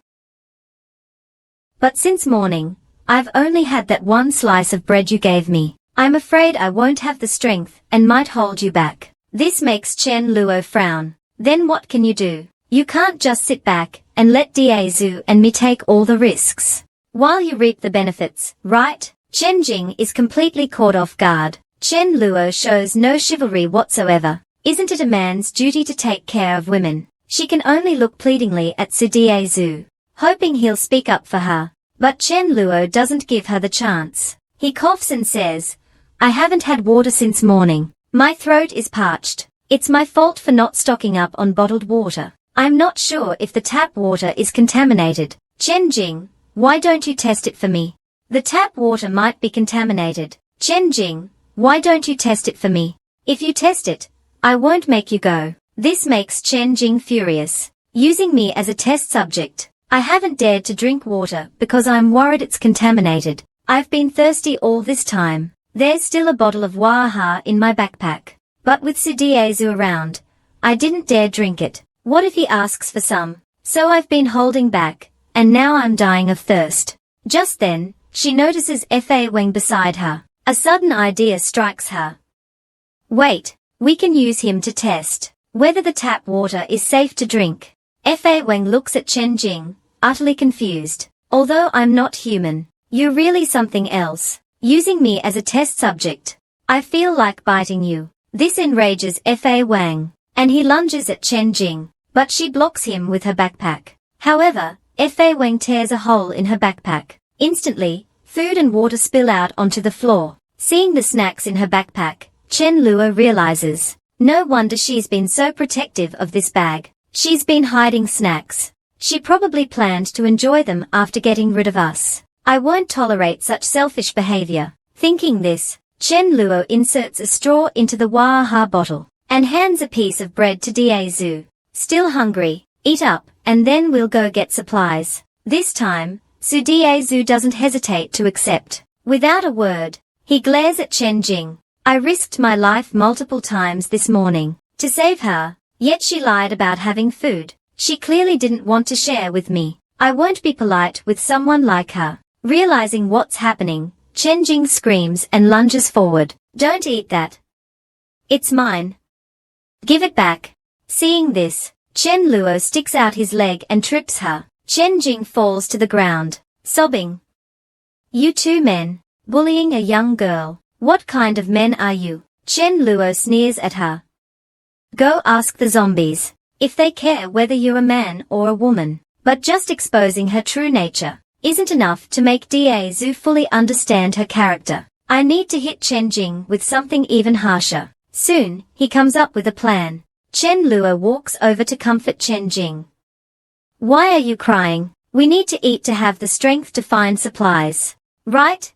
But since morning, I've only had that 1 slice of bread you gave me. I'm afraid I won't have the strength and might hold you back. This makes Chen Luo frown. Then what can you do? You can't just sit back and let Diazu and me take all the risks, while you reap the benefits, right? Chen Jing is completely caught off guard. Chen Luo shows no chivalry whatsoever. Isn't it a man's duty to take care of women? She can only look pleadingly at Su Diazu, hoping he'll speak up for her. But Chen Luo doesn't give her the chance. He coughs and says, I haven't had water since morning. My throat is parched. It's my fault for not stocking up on bottled water. I'm not sure if the tap water is contaminated. Chen Jing, why don't you test it for me? The tap water might be contaminated. Chen Jing, why don't you test it for me? If you test it, I won't make you go. This makes Chen Jing furious. Using me as a test subject. I haven't dared to drink water because I'm worried it's contaminated. I've been thirsty all this time. There's still a bottle of Waha in my backpack. But with Su Diazu around, I didn't dare drink it. What if he asks for some? So I've been holding back, and now I'm dying of thirst. Just then, she notices Fa Wang beside her. A sudden idea strikes her. Wait, we can use him to test whether the tap water is safe to drink. Fa Wang looks at Chen Jing, utterly confused. Although I'm not human, you're really something else, using me as a test subject. I feel like biting you. This enrages Fa Wang, and he lunges at Chen Jing, but she blocks him with her backpack. However, Fa Wang tears a hole in her backpack. Instantly, food and water spill out onto the floor. Seeing the snacks in her backpack, Chen Luo realizes, no wonder she's been so protective of this bag. She's been hiding snacks. She probably planned to enjoy them after getting rid of us. I won't tolerate such selfish behavior. Thinking this, Chen Luo inserts a straw into the Waha bottle and hands a piece of bread to Diazu. Still hungry? Eat up, and then we'll go get supplies. This time, Su Diazu doesn't hesitate to accept. Without a word, he glares at Chen Jing. I risked my life multiple times this morning to save her, yet she lied about having food. She clearly didn't want to share with me. I won't be polite with someone like her. Realizing what's happening, Chen Jing screams and lunges forward. Don't eat that. It's mine. Give it back. Seeing this, Chen Luo sticks out his leg and trips her. Chen Jing falls to the ground, sobbing. You two men, bullying a young girl. What kind of men are you? Chen Luo sneers at her. Go ask the zombies if they care whether you're a man or a woman. But just exposing her true nature isn't enough to make Diazu fully understand her character. I need to hit Chen Jing with something even harsher. Soon, he comes up with a plan. Chen Luo walks over to comfort Chen Jing. Why are you crying? We need to eat to have the strength to find supplies. Right?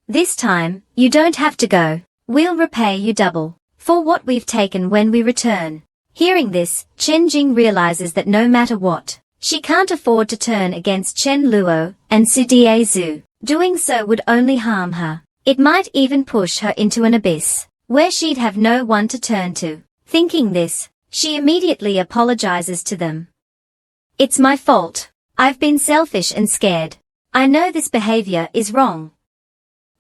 This time, you don't have to go. We'll repay you double for what we've taken when we return. Hearing this, Chen Jing realizes that no matter what, she can't afford to turn against Chen Luo and Su Diazu. Doing so would only harm her. It might even push her into an abyss, where she'd have no one to turn to. Thinking this, she immediately apologizes to them. It's my fault. I've been selfish and scared. I know this behavior is wrong.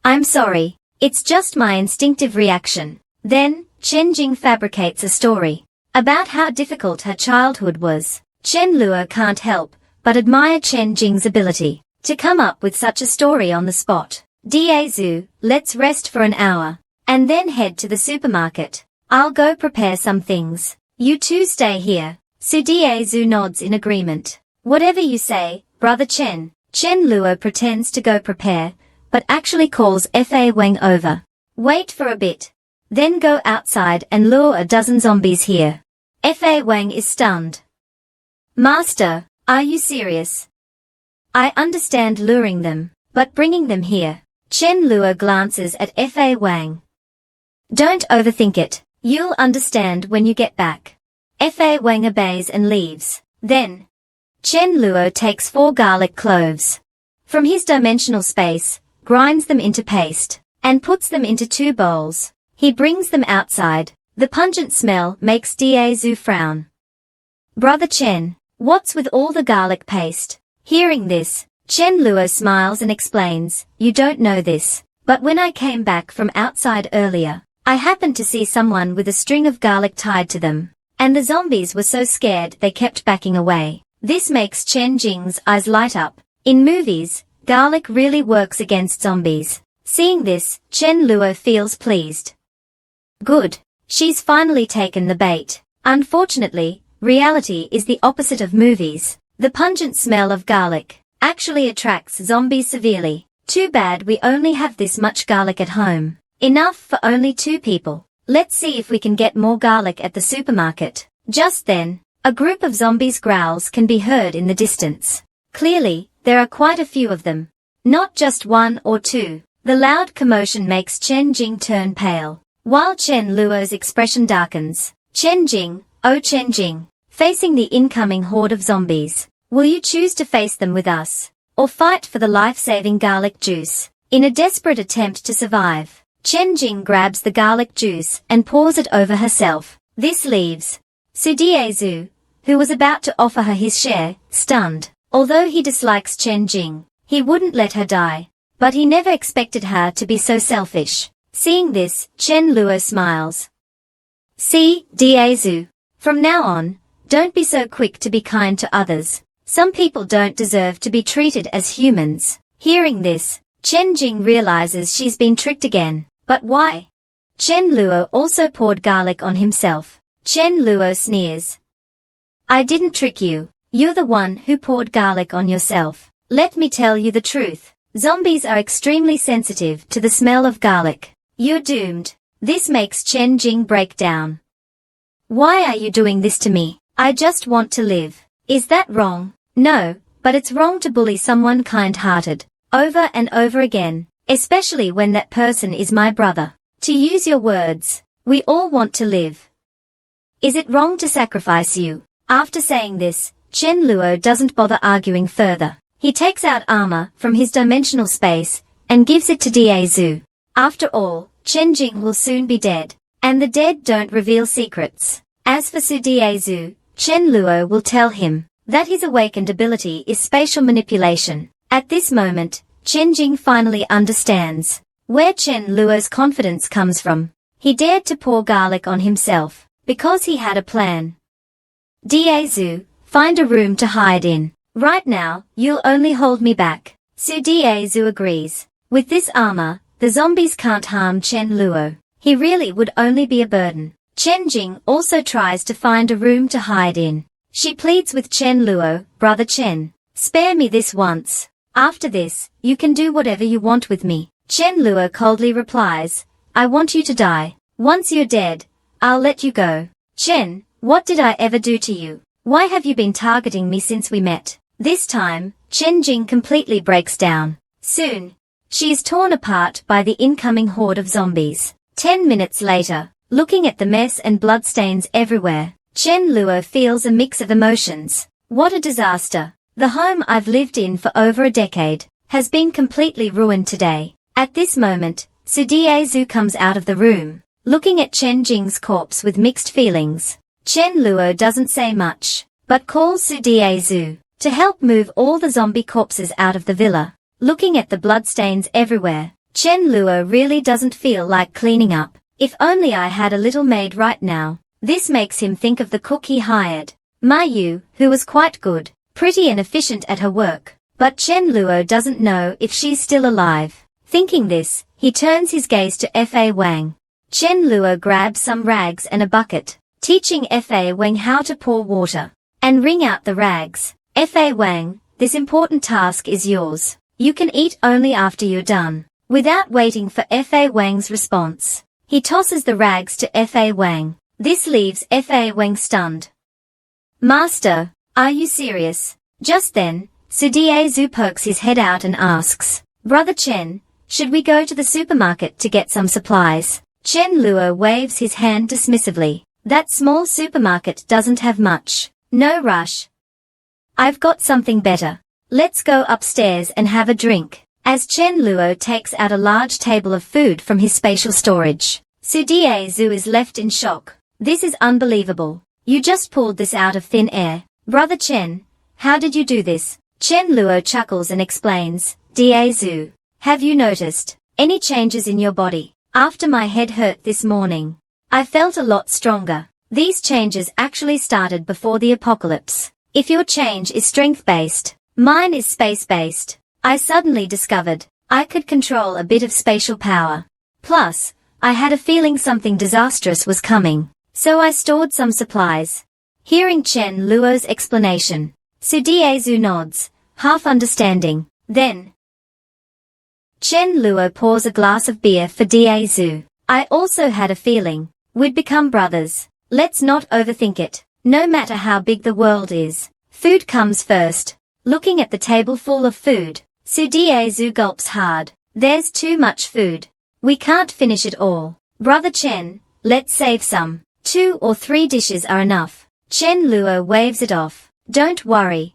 I'm sorry. It's just my instinctive reaction. Then, Chen Jing fabricates a story about how difficult her childhood was. Chen Luo can't help but admire Chen Jing's ability to come up with such a story on the spot. Diazu, let's rest for an hour, and then head to the supermarket. I'll go prepare some things. You two stay here. Su Diazu nods in agreement. Whatever you say, Brother Chen. Chen Luo pretends to go prepare, but actually calls Fa Wang over. Wait for a bit. Then go outside and lure a dozen zombies here. Fa Wang is stunned. Master, are you serious? I understand luring them, but bringing them here. Chen Luo glances at Fa Wang. Don't overthink it. You'll understand when you get back. Fa Wang obeys and leaves. Then, Chen Luo takes 4 garlic cloves from his dimensional space, grinds them into paste, and puts them into 2 bowls. He brings them outside. The pungent smell makes Diazu frown. Brother Chen, what's with all the garlic paste? Hearing this, Chen Luo smiles and explains, you don't know this, but when I came back from outside earlier, I happened to see someone with a string of garlic tied to them, and the zombies were so scared they kept backing away. This makes Chen Jing's eyes light up. In movies, garlic really works against zombies. Seeing this, Chen Luo feels pleased. Good. She's finally taken the bait. Unfortunately, reality is the opposite of movies. The pungent smell of garlic actually attracts zombies severely. Too bad we only have this much garlic at home. Enough for only 2 people. Let's see if we can get more garlic at the supermarket. Just then, a group of zombies' growls can be heard in the distance. Clearly, there are quite a few of them. Not just 1 or 2. The loud commotion makes Chen Jing turn pale, while Chen Luo's expression darkens. Chen Jing, oh Chen Jing, facing the incoming horde of zombies. Will you choose to face them with us, or fight for the life-saving garlic juice? In a desperate attempt to survive, Chen Jing grabs the garlic juice and pours it over herself. This leaves Su Diazu, who was about to offer her his share, stunned. Although he dislikes Chen Jing, he wouldn't let her die. But he never expected her to be so selfish. Seeing this, Chen Luo smiles. See, Diazu, from now on, don't be so quick to be kind to others. Some people don't deserve to be treated as humans. Hearing this, Chen Jing realizes she's been tricked again. But why? Chen Luo also poured garlic on himself. Chen Luo sneers. I didn't trick you. You're the one who poured garlic on yourself. Let me tell you the truth. Zombies are extremely sensitive to the smell of garlic. You're doomed. This makes Chen Jing break down. Why are you doing this to me? I just want to live. Is that wrong? No, but it's wrong to bully someone kind-hearted, over and over again, especially when that person is my brother. To use your words, we all want to live. Is it wrong to sacrifice you? After saying this, Chen Luo doesn't bother arguing further. He takes out armor from his dimensional space and gives it to Daezu. After all, Chen Jing will soon be dead, and the dead don't reveal secrets. As for Su Daezu, Chen Luo will tell him that his awakened ability is spatial manipulation. At this moment, Chen Jing finally understands where Chen Luo's confidence comes from. He dared to pour garlic on himself because he had a plan. Daezu, find a room to hide in. Right now, you'll only hold me back. Su Daezu agrees. With this armor, the zombies can't harm Chen Luo. He really would only be a burden. Chen Jing also tries to find a room to hide in. She pleads with Chen Luo, Brother Chen, spare me this once. After this, you can do whatever you want with me. Chen Luo coldly replies, I want you to die. Once you're dead, I'll let you go. Chen, what did I ever do to you? Why have you been targeting me since we met? This time, Chen Jing completely breaks down. Soon, she is torn apart by the incoming horde of zombies. 10 minutes later, looking at the mess and bloodstains everywhere, Chen Luo feels a mix of emotions. What a disaster. The home I've lived in for over a decade has been completely ruined today. At this moment, Su Daezu comes out of the room, looking at Chen Jing's corpse with mixed feelings. Chen Luo doesn't say much, but calls Su Daezu to help move all the zombie corpses out of the villa. Looking at the bloodstains everywhere, Chen Luo really doesn't feel like cleaning up. If only I had a little maid right now. This makes him think of the cook he hired, Ma Yu, who was quite good, pretty and efficient at her work. But Chen Luo doesn't know if she's still alive. Thinking this, he turns his gaze to Fa Wang. Chen Luo grabs some rags and a bucket, teaching Fa Wang how to pour water and wring out the rags. Fa Wang, this important task is yours. You can eat only after you're done. Without waiting for Fa Wang's response, he tosses the rags to Fa Wang. This leaves Fa Wang stunned. Master, are you serious? Just then, Su Daezu pokes his head out and asks, Brother Chen, should we go to the supermarket to get some supplies? Chen Luo waves his hand dismissively. That small supermarket doesn't have much. No rush. I've got something better. Let's go upstairs and have a drink. As Chen Luo takes out a large table of food from his spatial storage, Su Daezu is left in shock. This is unbelievable. You just pulled this out of thin air. Brother Chen, how did you do this? Chen Luo chuckles and explains, Daezu, have you noticed any changes in your body? After my head hurt this morning, I felt a lot stronger. These changes actually started before the apocalypse. If your change is strength-based, mine is space-based. I suddenly discovered I could control a bit of spatial power. Plus, I had a feeling something disastrous was coming, so I stored some supplies. Hearing Chen Luo's explanation, Su Daezu nods, half understanding. Then, Chen Luo pours a glass of beer for Daezu. I also had a feeling we'd become brothers. Let's not overthink it. No matter how big the world is, food comes first. Looking at the table full of food, Su Daezu gulps hard. There's too much food. We can't finish it all. Brother Chen, let's save some. 2 or 3 dishes are enough. Chen Luo waves it off. Don't worry.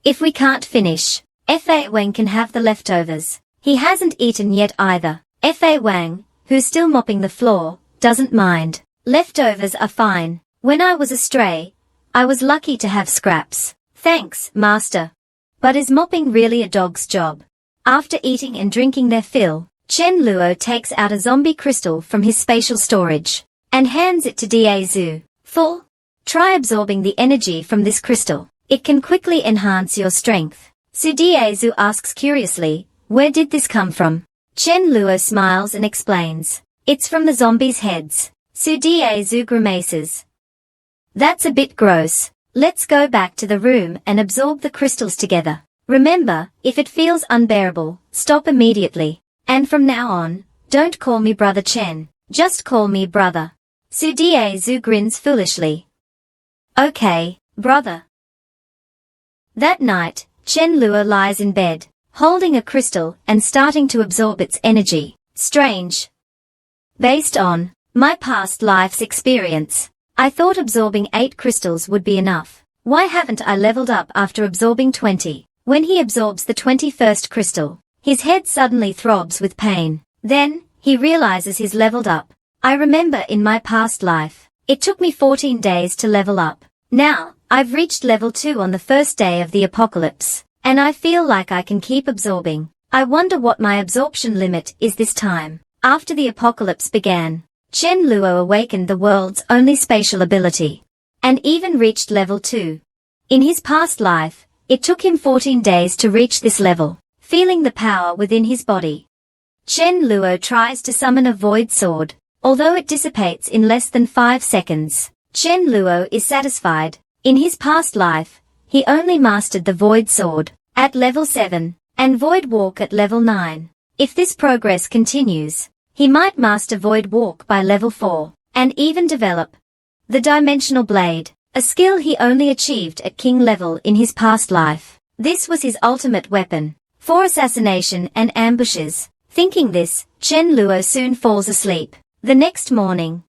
If we can't finish, Fa Wang can have the leftovers. He hasn't eaten yet either. Fa Wang, who's still mopping the floor, doesn't mind. Leftovers are fine. When I was a stray, I was lucky to have scraps. Thanks, master. But is mopping really a dog's job? After eating and drinking their fill, Chen Luo takes out a zombie crystal from his spatial storage and hands it to Daezu. Full. Try absorbing the energy from this crystal. It can quickly enhance your strength. Su Diezu asks curiously, where did this come from? Chen Luo smiles and explains. It's from the zombies' heads. Su Diezu grimaces. That's a bit gross. Let's go back to the room and absorb the crystals together. Remember, if it feels unbearable, stop immediately. And from now on, don't call me Brother Chen, just call me brother. Su Diezu grins foolishly. Okay, brother. That night, Chen Luo lies in bed, holding a crystal and starting to absorb its energy. Strange. Based on my past life's experience, I thought absorbing 8 crystals would be enough. Why haven't I leveled up after absorbing 20? When he absorbs the 21st crystal, his head suddenly throbs with pain. Then, he realizes he's leveled up. I remember in my past life, it took me 14 days to level up. Now, I've reached level 2 on the first day of the apocalypse, and I feel like I can keep absorbing. I wonder what my absorption limit is this time. After the apocalypse began, Chen Luo awakened the world's only spatial ability, and even reached level 2. In his past life, it took him 14 days to reach this level, feeling the power within his body. Chen Luo tries to summon a void sword, although it dissipates in less than 5 seconds. Chen Luo is satisfied. In his past life, he only mastered the void sword at level 7, and void walk at level 9. If this progress continues, he might master void walk by level 4, and even develop the dimensional blade, a skill he only achieved at king level in his past life. This was his ultimate weapon for assassination and ambushes. Thinking this, Chen Luo soon falls asleep. The next morning,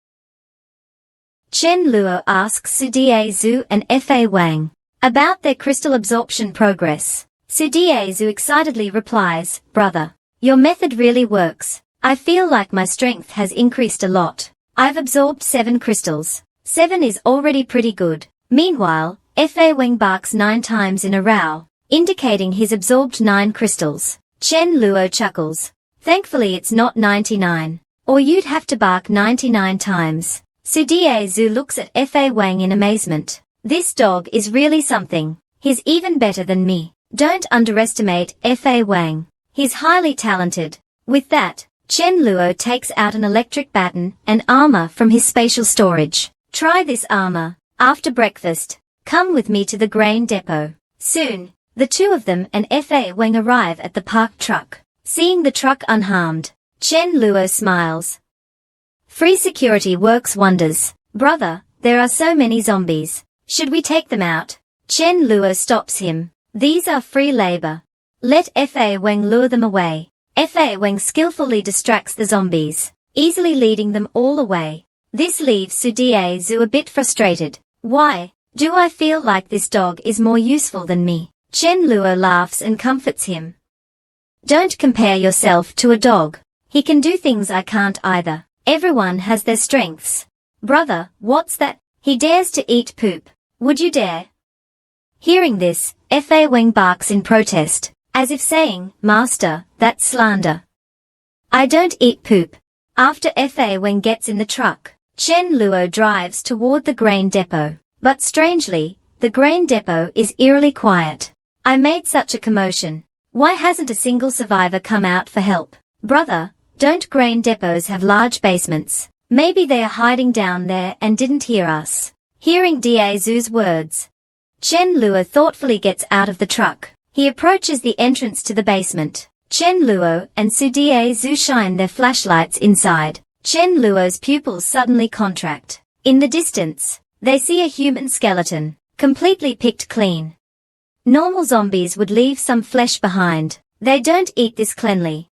Chen Luo asks Su Diezu and Fa Wang about their crystal absorption progress. Su Diezu excitedly replies, brother, your method really works. I feel like my strength has increased a lot. I've absorbed 7 crystals. 7 is already pretty good. Meanwhile, Fa Wang barks 9 times in a row, indicating he's absorbed 9 crystals. Chen Luo chuckles. Thankfully it's not 99, or you'd have to bark 99 times. Su Diezu looks at Fa Wang in amazement. This dog is really something. He's even better than me. Don't underestimate Fa Wang. He's highly talented. With that, Chen Luo takes out an electric baton and armor from his spatial storage. Try this armor. After breakfast, come with me to the grain depot. Soon, the two of them and Fa Wang arrive at the parked truck. Seeing the truck unharmed, Chen Luo smiles. Free security works wonders. Brother, there are so many zombies. Should we take them out? Chen Luo stops him. These are free labor. Let Fa Wang lure them away. Fa Wang skillfully distracts the zombies, easily leading them all away. This leaves Su Diezu a bit frustrated. Why do I feel like this dog is more useful than me? Chen Luo laughs and comforts him. Don't compare yourself to a dog. He can do things I can't either. Everyone has their strengths. Brother, what's that? He dares to eat poop. Would you dare? Hearing this, Fa Wang barks in protest, as if saying, Master, that's slander. I don't eat poop. After Fa Wang gets in the truck, Chen Luo drives toward the grain depot. But strangely, the grain depot is eerily quiet. I made such a commotion. Why hasn't a single survivor come out for help? Brother, don't grain depots have large basements? Maybe they are hiding down there and didn't hear us. Hearing Diezu's words, Chen Luo thoughtfully gets out of the truck. He approaches the entrance to the basement. Chen Luo and Su Diezu shine their flashlights inside. Chen Luo's pupils suddenly contract. In the distance, they see a human skeleton, completely picked clean. Normal zombies would leave some flesh behind. They don't eat this cleanly.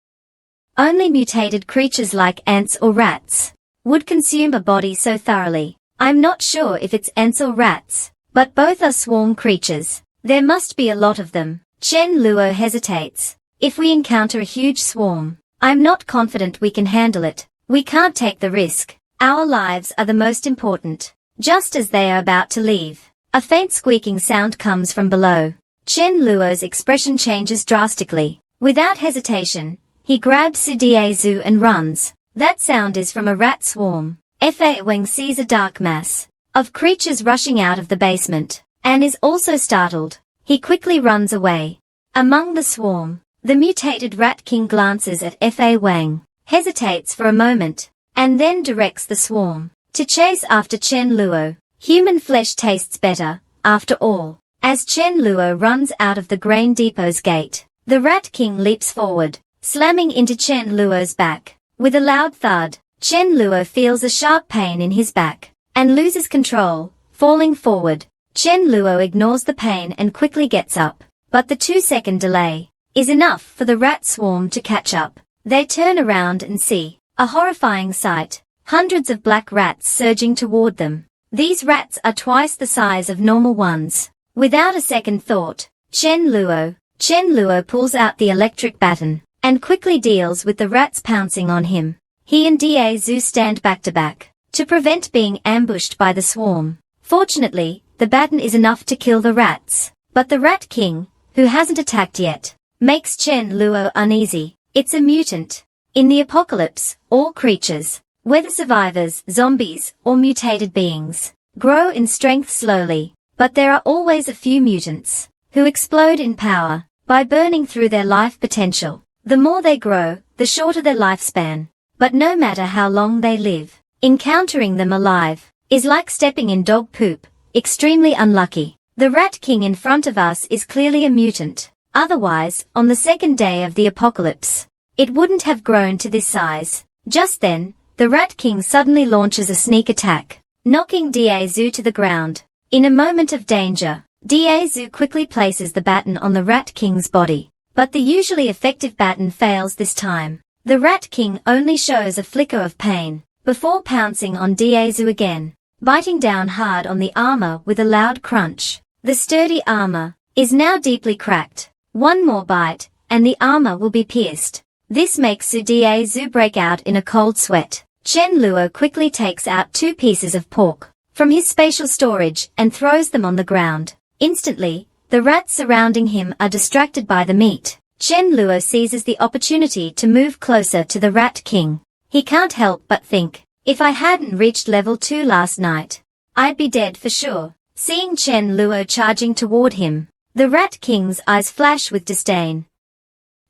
Only mutated creatures like ants or rats would consume a body so thoroughly. I'm not sure if it's ants or rats, but both are swarm creatures. There must be a lot of them. Chen Luo hesitates. If we encounter a huge swarm, I'm not confident we can handle it. We can't take the risk. Our lives are the most important. Just as they are about to leave, a faint squeaking sound comes from below. Chen Luo's expression changes drastically. Without hesitation, he grabs Su Diezu and runs. That sound is from a rat swarm. Fa Wang sees a dark mass of creatures rushing out of the basement. and is also startled. He quickly runs away. Among the swarm, the mutated Rat King glances at Fa Wang, hesitates for a moment, and then directs the swarm to chase after Chen Luo. Human flesh tastes better, after all. As Chen Luo runs out of the grain depot's gate, the Rat King leaps forward, slamming into Chen Luo's back. With a loud thud, Chen Luo feels a sharp pain in his back, and loses control, falling forward. Chen Luo ignores the pain and quickly gets up, but the 2-second delay is enough for the rat swarm to catch up. They turn around and see a horrifying sight, hundreds of black rats surging toward them. These rats are twice the size of normal ones. Without a second thought, Chen Luo pulls out the electric baton, and quickly deals with the rats pouncing on him. He and Da Zhu stand back to back, to prevent being ambushed by the swarm. Fortunately, the baton is enough to kill the rats, but the Rat King, who hasn't attacked yet, makes Chen Luo uneasy. It's a mutant. In the apocalypse, all creatures, whether survivors, zombies, or mutated beings, grow in strength slowly, but there are always a few mutants, who explode in power, by burning through their life potential. The more they grow, the shorter their lifespan. But no matter how long they live, encountering them alive is like stepping in dog poop, extremely unlucky. The Rat King in front of us is clearly a mutant. Otherwise, on the second day of the apocalypse, it wouldn't have grown to this size. Just then, the Rat King suddenly launches a sneak attack, knocking Da Zhu to the ground. In a moment of danger, Da Zhu quickly places the baton on the Rat King's body, but the usually effective baton fails this time. The Rat King only shows a flicker of pain, before pouncing on Da Zhu again, biting down hard on the armor with a loud crunch. The sturdy armor is now deeply cracked. One more bite, and the armor will be pierced. This makes Da Zhu break out in a cold sweat. Chen Luo quickly takes out 2 pieces of pork from his spatial storage and throws them on the ground. Instantly, the rats surrounding him are distracted by the meat. Chen Luo seizes the opportunity to move closer to the Rat King. He can't help but think, if I hadn't reached level 2 last night, I'd be dead for sure. Seeing Chen Luo charging toward him, the Rat King's eyes flash with disdain.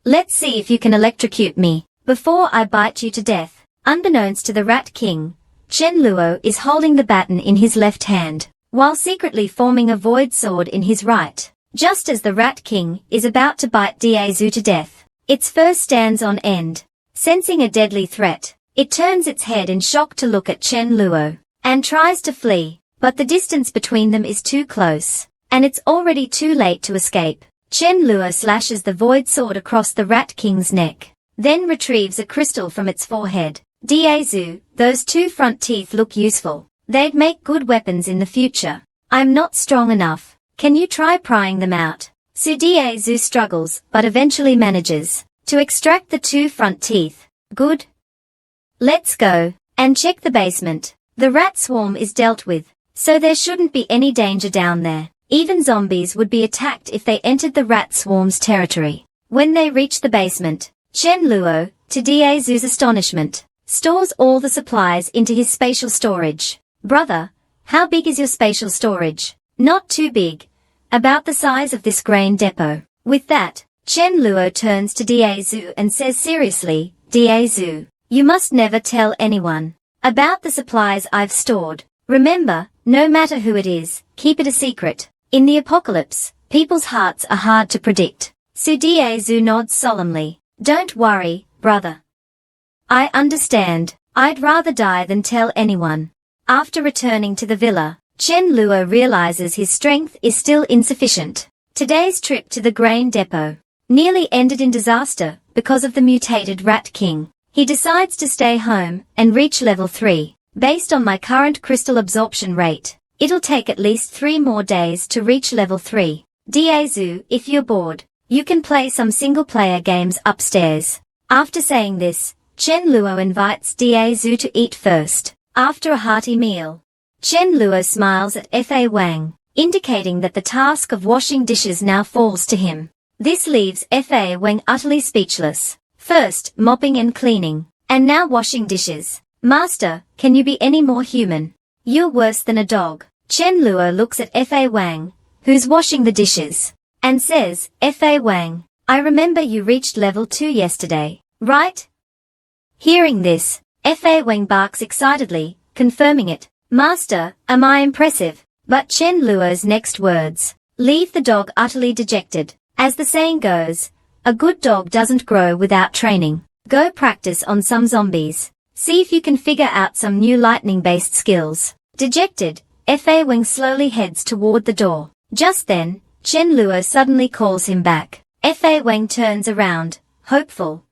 Let's see if you can electrocute me, before I bite you to death. Unbeknownst to the Rat King, Chen Luo is holding the baton in his left hand, while secretly forming a void sword in his right. Just as the Rat King is about to bite Da Zhu to death, its fur stands on end. Sensing a deadly threat, it turns its head in shock to look at Chen Luo, and tries to flee, but the distance between them is too close, and it's already too late to escape. Chen Luo slashes the void sword across the Rat King's neck, then retrieves a crystal from its forehead. Da Zhu, those 2 front teeth look useful. They'd make good weapons in the future. I'm not strong enough. Can you try prying them out? Da Zhu struggles, but eventually manages to extract the 2 front teeth. Good. Let's go and check the basement. The rat swarm is dealt with, so there shouldn't be any danger down there. Even zombies would be attacked if they entered the rat swarm's territory. When they reach the basement, Chen Luo, to Da Zhu's astonishment, stores all the supplies into his spatial storage. Brother, how big is your spatial storage? Not too big. About the size of this grain depot. With that, Chen Luo turns to Da Zhu and says seriously, Da Zhu, you must never tell anyone about the supplies I've stored. Remember, no matter who it is, keep it a secret. In the apocalypse, people's hearts are hard to predict. So Da Zhu nods solemnly. Don't worry, brother. I understand. I'd rather die than tell anyone. After returning to the villa, Chen Luo realizes his strength is still insufficient. Today's trip to the grain depot nearly ended in disaster because of the mutated Rat King. He decides to stay home and reach level 3. Based on my current crystal absorption rate, it'll take at least 3 more days to reach level 3. Da Zhu, if you're bored, you can play some single-player games upstairs. After saying this, Chen Luo invites Da Zhu to eat first. After a hearty meal, Chen Luo smiles at Fa Wang, indicating that the task of washing dishes now falls to him. This leaves Fa Wang utterly speechless. First, mopping and cleaning, and now washing dishes. Master, can you be any more human? You're worse than a dog. Chen Luo looks at Fa Wang, who's washing the dishes, and says, Fa Wang, I remember you reached level 2 yesterday, right? Hearing this, Fa Wang barks excitedly, confirming it. Master, am I impressive? But Chen Luo's next words leave the dog utterly dejected. As the saying goes, a good dog doesn't grow without training. Go practice on some zombies. See if you can figure out some new lightning-based skills. Dejected, Fa Wang slowly heads toward the door. Just then, Chen Luo suddenly calls him back. Fa Wang turns around, hopeful.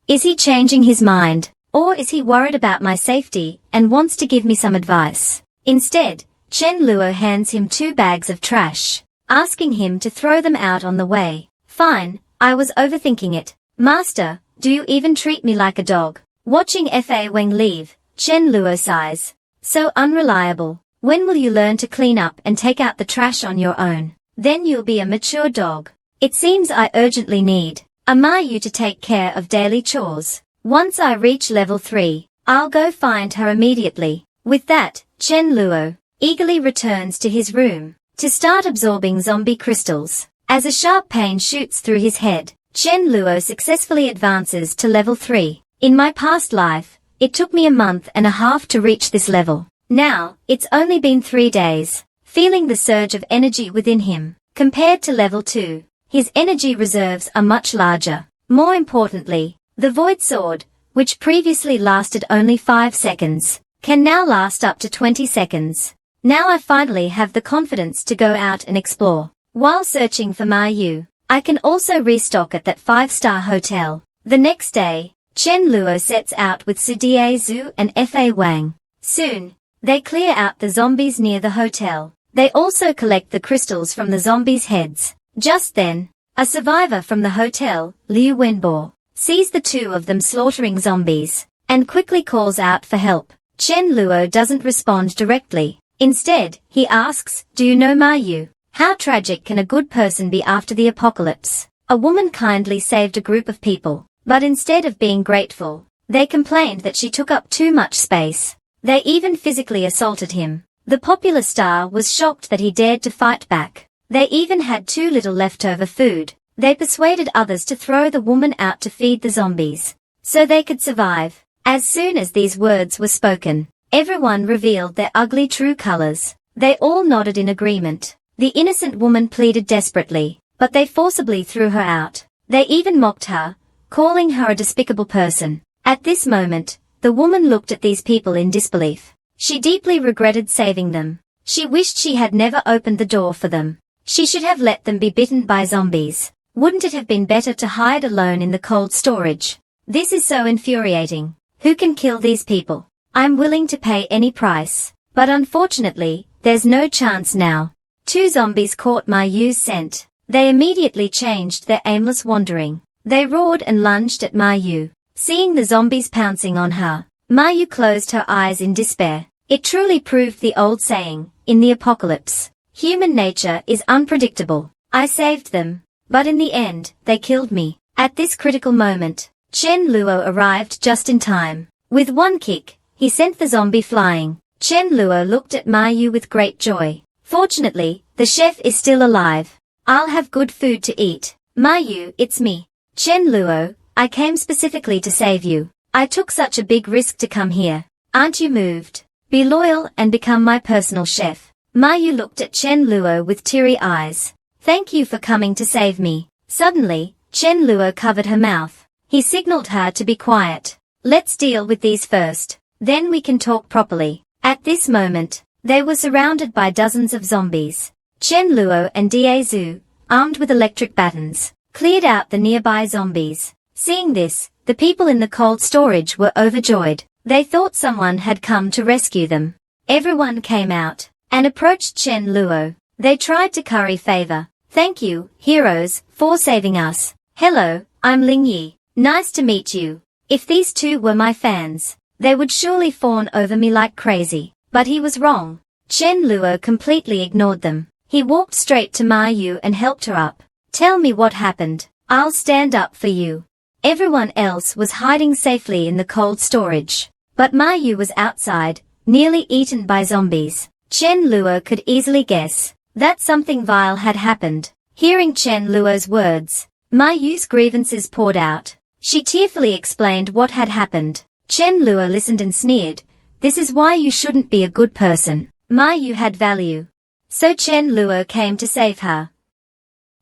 Is he changing his mind, or is he worried about my safety and wants to give me some advice? Instead, Chen Luo hands him 2 bags of trash, asking him to throw them out on the way. Fine, I was overthinking it. Master, do you even treat me like a dog? Watching Fa Wang leave, Chen Luo sighs. So unreliable. When will you learn to clean up and take out the trash on your own? Then you'll be a mature dog. It seems I urgently need a Mayu to take care of daily chores. Once I reach level 3, I'll go find her immediately. With that, Chen Luo eagerly returns to his room to start absorbing zombie crystals. As a sharp pain shoots through his head, Chen Luo successfully advances to level 3. In my past life, it took me a month and a half to reach this level. Now, it's only been 3 days. Feeling the surge of energy within him, compared to level 2, his energy reserves are much larger. More importantly, the Void Sword, which previously lasted only 5 seconds, can now last up to 20 seconds. Now I finally have the confidence to go out and explore. While searching for Mayu, I can also restock at that 5-star hotel. The next day, Chen Luo sets out with Su Zhu and Fa Wang. Soon, they clear out the zombies near the hotel. They also collect the crystals from the zombies' heads. Just then, a survivor from the hotel, Liu Wenbo, sees the 2 of them slaughtering zombies, and quickly calls out for help. Chen Luo doesn't respond directly. Instead, he asks, do you know Mayu? How tragic can a good person be after the apocalypse? A woman kindly saved a group of people, but instead of being grateful, they complained that she took up too much space. They even physically assaulted him. The popular star was shocked that he dared to fight back. They even had too little leftover food. They persuaded others to throw the woman out to feed the zombies, so they could survive. As soon as these words were spoken, everyone revealed their ugly true colors. They all nodded in agreement. The innocent woman pleaded desperately, but they forcibly threw her out. They even mocked her, calling her a despicable person. At this moment, the woman looked at these people in disbelief. She deeply regretted saving them. She wished she had never opened the door for them. She should have let them be bitten by zombies. Wouldn't it have been better to hide alone in the cold storage? This is so infuriating. Who can kill these people? I'm willing to pay any price. But unfortunately, there's no chance now. 2 zombies caught Mayu's scent. They immediately changed their aimless wandering. They roared and lunged at Mayu. Seeing the zombies pouncing on her, Mayu closed her eyes in despair. It truly proved the old saying, in the apocalypse, human nature is unpredictable. I saved them, but in the end, they killed me. At this critical moment, Chen Luo arrived just in time. With one kick, he sent the zombie flying. Chen Luo looked at Mayu with great joy. Fortunately, the chef is still alive. I'll have good food to eat. Mayu, it's me. Chen Luo, I came specifically to save you. I took such a big risk to come here. Aren't you moved? Be loyal and become my personal chef. Mayu looked at Chen Luo with teary eyes. Thank you for coming to save me. Suddenly, Chen Luo covered her mouth. He signaled her to be quiet. Let's deal with these first. Then we can talk properly. At this moment, they were surrounded by dozens of zombies. Chen Luo and Zhu, armed with electric batons, cleared out the nearby zombies. Seeing this, the people in the cold storage were overjoyed. They thought someone had come to rescue them. Everyone came out and approached Chen Luo. They tried to curry favor. Thank you, heroes, for saving us. Hello, I'm Ling Yi. Nice to meet you. If these 2 were my fans, they would surely fawn over me like crazy. But he was wrong. Chen Luo completely ignored them. He walked straight to Mayu and helped her up. Tell me what happened. I'll stand up for you. Everyone else was hiding safely in the cold storage. But Mayu was outside, nearly eaten by zombies. Chen Luo could easily guess. that something vile had happened. Hearing Chen Luo's words, Ma Yu's grievances poured out. She tearfully explained what had happened. Chen Luo listened and sneered. This is why you shouldn't be a good person. Ma Yu had value. So Chen Luo came to save her.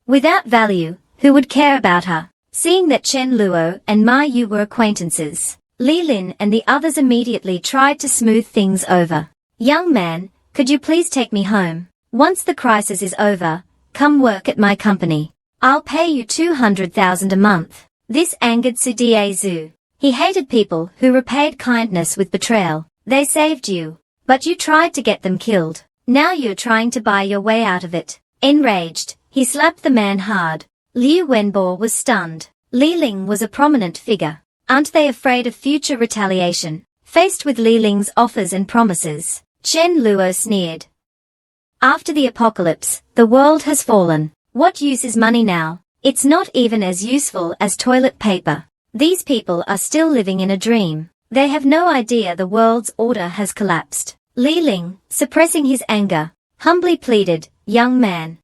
Without value, who would care about her? Seeing that Chen Luo and Ma Yu were acquaintances, Li Lin and the others immediately tried to smooth things over. Young man, could you please take me home? Once the crisis is over, come work at my company. I'll pay you 200,000 a month. This angered Su Diezu. He hated people who repaid kindness with betrayal. They saved you, but you tried to get them killed. Now you're trying to buy your way out of it. Enraged, he slapped the man hard. Liu Wenbo was stunned. Li Ling was a prominent figure. Aren't they afraid of future retaliation? Faced with Li Ling's offers and promises, Chen Luo sneered. After the apocalypse, the world has fallen. What use is money now? It's not even as useful as toilet paper. These people are still living in a dream. They have no idea the world's order has collapsed. Li Ling, suppressing his anger, humbly pleaded, young man.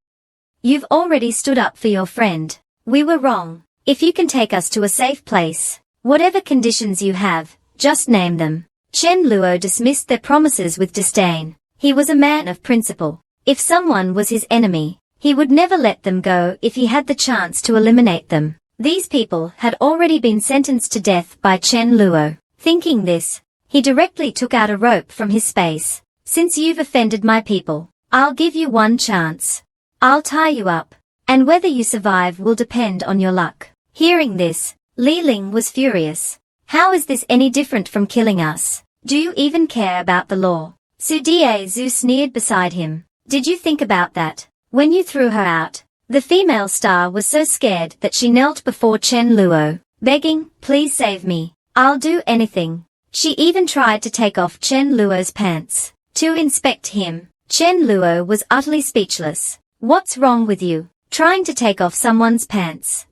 You've already stood up for your friend. We were wrong. If you can take us to a safe place, whatever conditions you have, just name them. Chen Luo dismissed their promises with disdain. He was a man of principle. If someone was his enemy, he would never let them go if he had the chance to eliminate them. These people had already been sentenced to death by Chen Luo. Thinking this, he directly took out a rope from his space. Since you've offended my people, I'll give you one chance. I'll tie you up, and whether you survive will depend on your luck. Hearing this, Li Ling was furious. How is this any different from killing us? Do you even care about the law? Su Diezu sneered beside him. Did you think about that? When you threw her out, the female star was so scared that she knelt before Chen Luo, begging, please save me. I'll do anything. She even tried to take off Chen Luo's pants. To inspect him, Chen Luo was utterly speechless. What's wrong with you? Trying to take off someone's pants?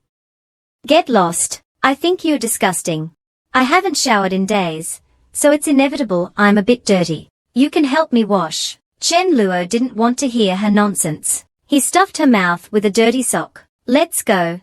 Get lost. I think you're disgusting. I haven't showered in days, so it's inevitable I'm a bit dirty. You can help me wash. Chen Luo didn't want to hear her nonsense. He stuffed her mouth with a dirty sock. Let's go.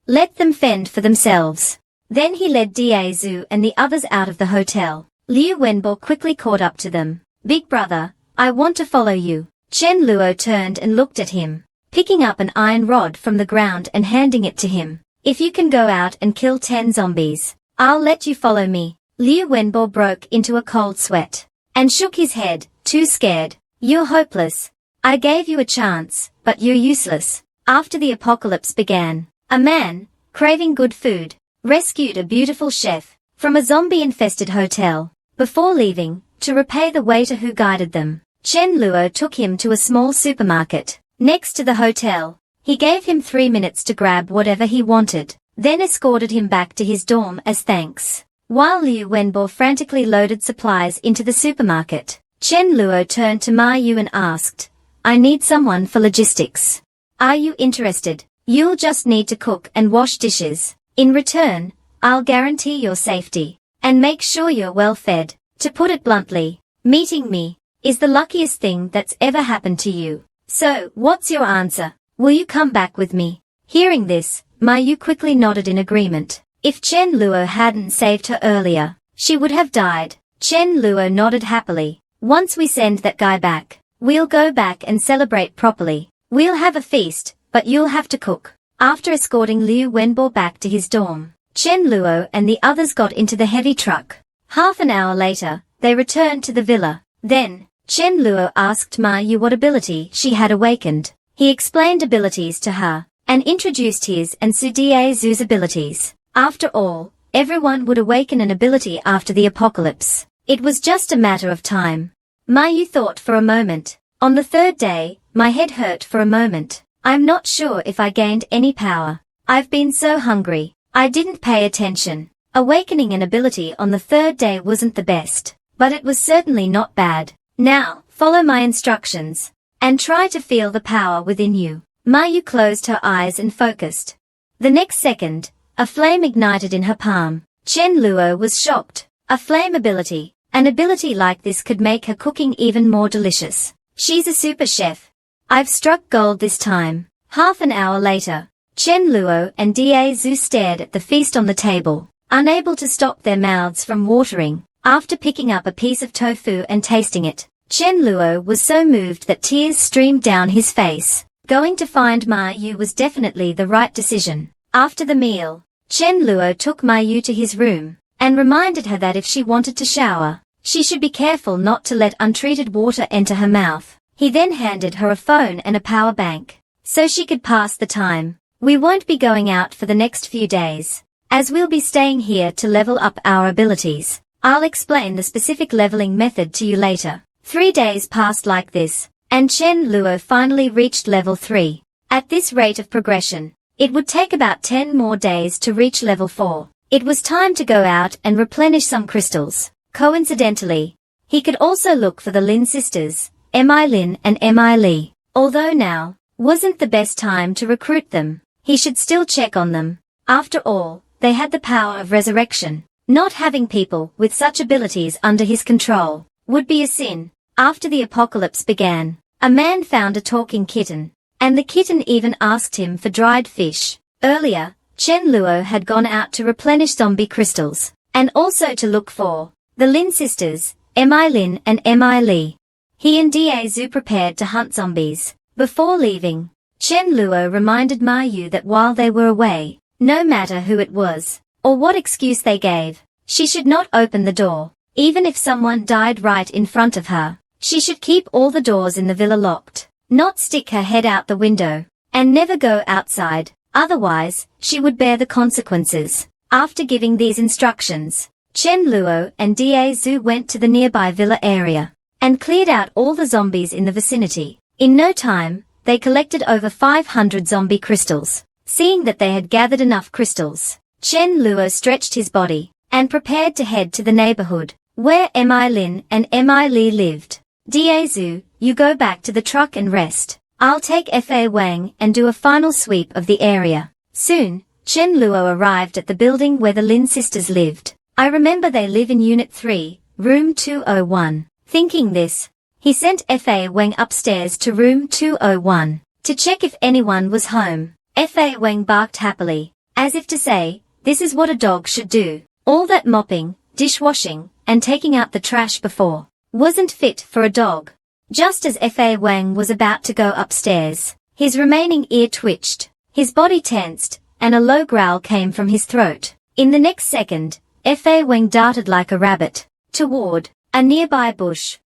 Let them fend for themselves. Then he led Diezu and the others out of the hotel. Liu Wenbo quickly caught up to them. Big brother, I want to follow you. Chen Luo turned and looked at him, picking up an iron rod from the ground and handing it to him. If you can go out and kill 10 zombies, I'll let you follow me. Liu Wenbo broke into a cold sweat and shook his head, too scared. You're hopeless. I gave you a chance, but you're useless. After the apocalypse began, a man, craving good food, rescued a beautiful chef from a zombie-infested hotel. Before leaving, to repay the waiter who guided them, Chen Luo took him to a small supermarket next to the hotel. He gave him 3 minutes to grab whatever he wanted, then escorted him back to his dorm as thanks. While Liu Wenbo frantically loaded supplies into the supermarket, Chen Luo turned to Ma Yu and asked, I need someone for logistics. Are you interested? You'll just need to cook and wash dishes. In return, I'll guarantee your safety and make sure you're well fed. To put it bluntly, meeting me is the luckiest thing that's ever happened to you. So, what's your answer? Will you come back with me? Hearing this, Ma Yu quickly nodded in agreement. If Chen Luo hadn't saved her earlier, she would have died. Chen Luo nodded happily. Once we send that guy back, we'll go back and celebrate properly. We'll have a feast, but you'll have to cook. After escorting Liu Wenbo back to his dorm, Chen Luo and the others got into the heavy truck. Half an hour later, they returned to the villa. Then, Chen Luo asked Ma Yu what ability she had awakened. He explained abilities to her, and introduced his and Su Diezu's abilities. After all, everyone would awaken an ability after the apocalypse. It was just a matter of time. Ma Yu thought for a moment. On the third day, my head hurt for a moment. I'm not sure if I gained any power. I've been so hungry. I didn't pay attention. Awakening an ability on the third day wasn't the best, but it was certainly not bad. Now, follow my instructions, and try to feel the power within you. Ma Yu closed her eyes and focused. The next second, a flame ignited in her palm. Chen Luo was shocked. A flame ability. An ability like this could make her cooking even more delicious. She's a super chef. I've struck gold this time. Half an hour later, Chen Luo and Da Zhu stared at the feast on the table, unable to stop their mouths from watering. After picking up a piece of tofu and tasting it, Chen Luo was so moved that tears streamed down his face. Going to find Ma Yu was definitely the right decision. After the meal, Chen Luo took Ma Yu to his room, and reminded her that if she wanted to shower, she should be careful not to let untreated water enter her mouth. He then handed her a phone and a power bank, so she could pass the time. We won't be going out for the next few days, as we'll be staying here to level up our abilities. I'll explain the specific leveling method to you later. 3 days passed like this, and Chen Luo finally reached level 3. At this rate of progression, it would take about 10 more days to reach level 4. It was time to go out and replenish some crystals. Coincidentally, he could also look for the Lin sisters, Mi Lin and Mi Li. Although now wasn't the best time to recruit them, he should still check on them. After all, they had the power of resurrection. Not having people with such abilities under his control would be a sin. After the apocalypse began, a man found a talking kitten, and the kitten even asked him for dried fish. Earlier, Chen Luo had gone out to replenish zombie crystals, and also to look for the Lin sisters, Mi Lin and Mi Li. He and Da Zhu prepared to hunt zombies. Before leaving, Chen Luo reminded Ma Yu that while they were away, no matter who it was, or what excuse they gave, she should not open the door. Even if someone died right in front of her, she should keep all the doors in the villa locked, not stick her head out the window, and never go outside, otherwise, she would bear the consequences. After giving these instructions, Chen Luo and Da Zhu went to the nearby villa area, and cleared out all the zombies in the vicinity. In no time, they collected over 500 zombie crystals. Seeing that they had gathered enough crystals, Chen Luo stretched his body, and prepared to head to the neighborhood, where Mi Lin and Mi Li lived. Da Zhu, you go back to the truck and rest. I'll take Fa Wang and do a final sweep of the area. Soon, Chen Luo arrived at the building where the Lin sisters lived. I remember they live in Unit 3, Room 201. Thinking this, he sent Fa Wang upstairs to Room 201, to check if anyone was home. Fa Wang barked happily, as if to say, this is what a dog should do. All that mopping, dishwashing, and taking out the trash before wasn't fit for a dog. Just as Fa Wang was about to go upstairs, his remaining ear twitched, his body tensed, and a low growl came from his throat. In the next second, Fa Wang darted like a rabbit toward a nearby bush.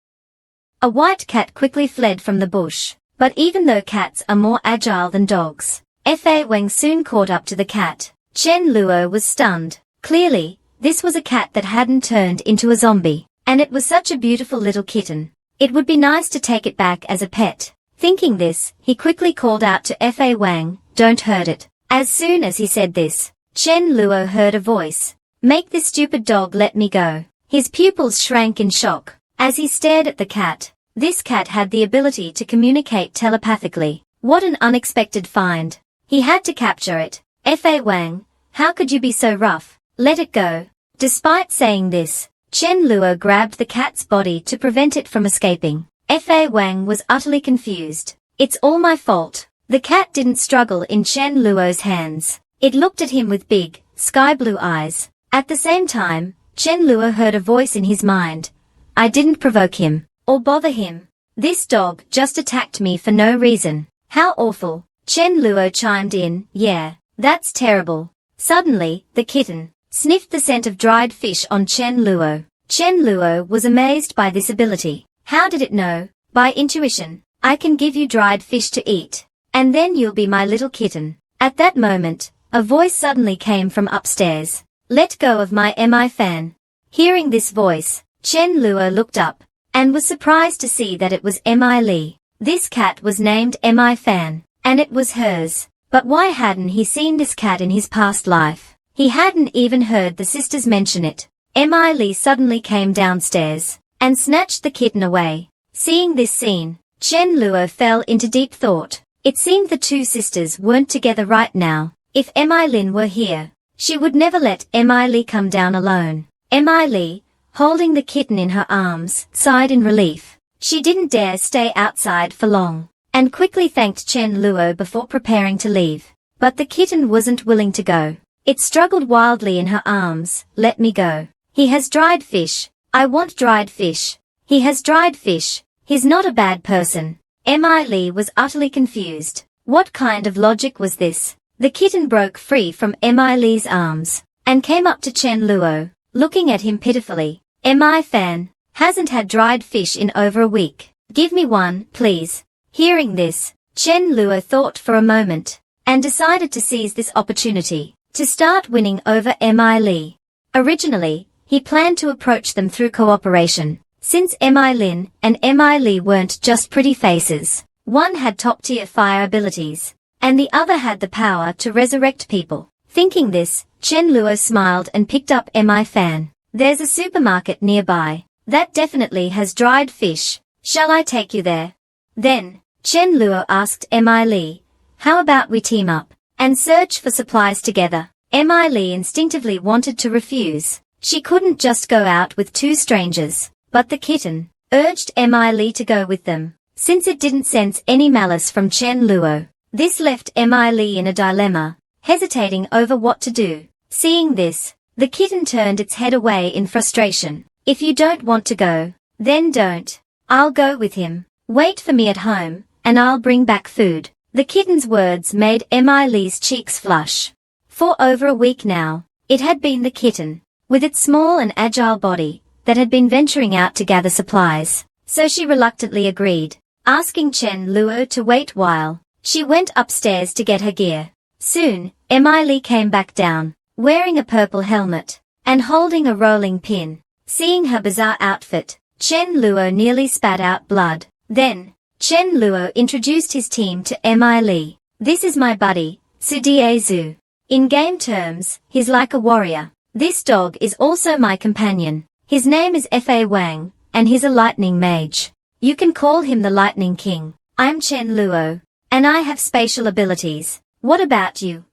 A white cat quickly fled from the bush, but even though cats are more agile than dogs, Fa Wang soon caught up to the cat. Chen Luo was stunned. Clearly, this was a cat that hadn't turned into a zombie, and it was such a beautiful little kitten. It would be nice to take it back as a pet. Thinking this, he quickly called out to Fa Wang, don't hurt it. As soon as he said this, Chen Luo heard a voice. Make this stupid dog let me go. His pupils shrank in shock, as he stared at the cat. This cat had the ability to communicate telepathically. What an unexpected find. He had to capture it. Fa Wang, how could you be so rough? Let it go. Despite saying this, Chen Luo grabbed the cat's body to prevent it from escaping. Fa Wang was utterly confused. It's all my fault. The cat didn't struggle in Chen Luo's hands. It looked at him with big, sky blue eyes. At the same time, Chen Luo heard a voice in his mind. I didn't provoke him, or bother him. This dog just attacked me for no reason. How awful. Chen Luo chimed in, yeah, that's terrible. Suddenly, the kitten sniffed the scent of dried fish on Chen Luo. Chen Luo was amazed by this ability. How did it know? By intuition. I can give you dried fish to eat, and then you'll be my little kitten. At that moment, a voice suddenly came from upstairs. Let go of my Mi fan. Hearing this voice, Chen Luo looked up, and was surprised to see that it was Mi Li. This cat was named Mi Fan, and it was hers. But why hadn't he seen this cat in his past life? He hadn't even heard the sisters mention it. Mi Li suddenly came downstairs, and snatched the kitten away. Seeing this scene, Chen Luo fell into deep thought. It seemed the two sisters weren't together right now. If Mi Lin were here, she would never let Mi Li come down alone. Mi Li, holding the kitten in her arms, sighed in relief. She didn't dare stay outside for long, and quickly thanked Chen Luo before preparing to leave. But the kitten wasn't willing to go. It struggled wildly in her arms. Let me go. He has dried fish. I want dried fish. He has dried fish. He's not a bad person. Mi Li was utterly confused. What kind of logic was this? The kitten broke free from Mi Li's arms and came up to Chen Luo, looking at him pitifully. Mi Fan hasn't had dried fish in over a week. Give me one, please. Hearing this, Chen Luo thought for a moment and decided to seize this opportunity to start winning over Mi Li. Originally, he planned to approach them through cooperation, since Mi Lin and Mi Li weren't just pretty faces. One had top-tier fire abilities, and the other had the power to resurrect people. Thinking this, Chen Luo smiled and picked up Mi Fan. There's a supermarket nearby that definitely has dried fish. Shall I take you there? Then, Chen Luo asked Mi Li, how about we team up and search for supplies together? Mi Li instinctively wanted to refuse. She couldn't just go out with two strangers, but the kitten urged Mi Li to go with them, since it didn't sense any malice from Chen Luo. This left Mi Li in a dilemma, hesitating over what to do. Seeing this, the kitten turned its head away in frustration. If you don't want to go, then don't. I'll go with him. Wait for me at home, and I'll bring back food. The kitten's words made Mi Li's cheeks flush. For over a week now, it had been the kitten, with its small and agile body, that had been venturing out to gather supplies. So she reluctantly agreed, asking Chen Luo to wait while she went upstairs to get her gear. Soon, Mi Li came back down, wearing a purple helmet and holding a rolling pin. Seeing her bizarre outfit, Chen Luo nearly spat out blood. Then, Chen Luo introduced his team to Mi Li. This is my buddy, Su Zhu. In game terms, he's like a warrior. This dog is also my companion. His name is Fa Wang, and he's a lightning mage. You can call him the Lightning King. I'm Chen Luo, and I have spatial abilities. What about you?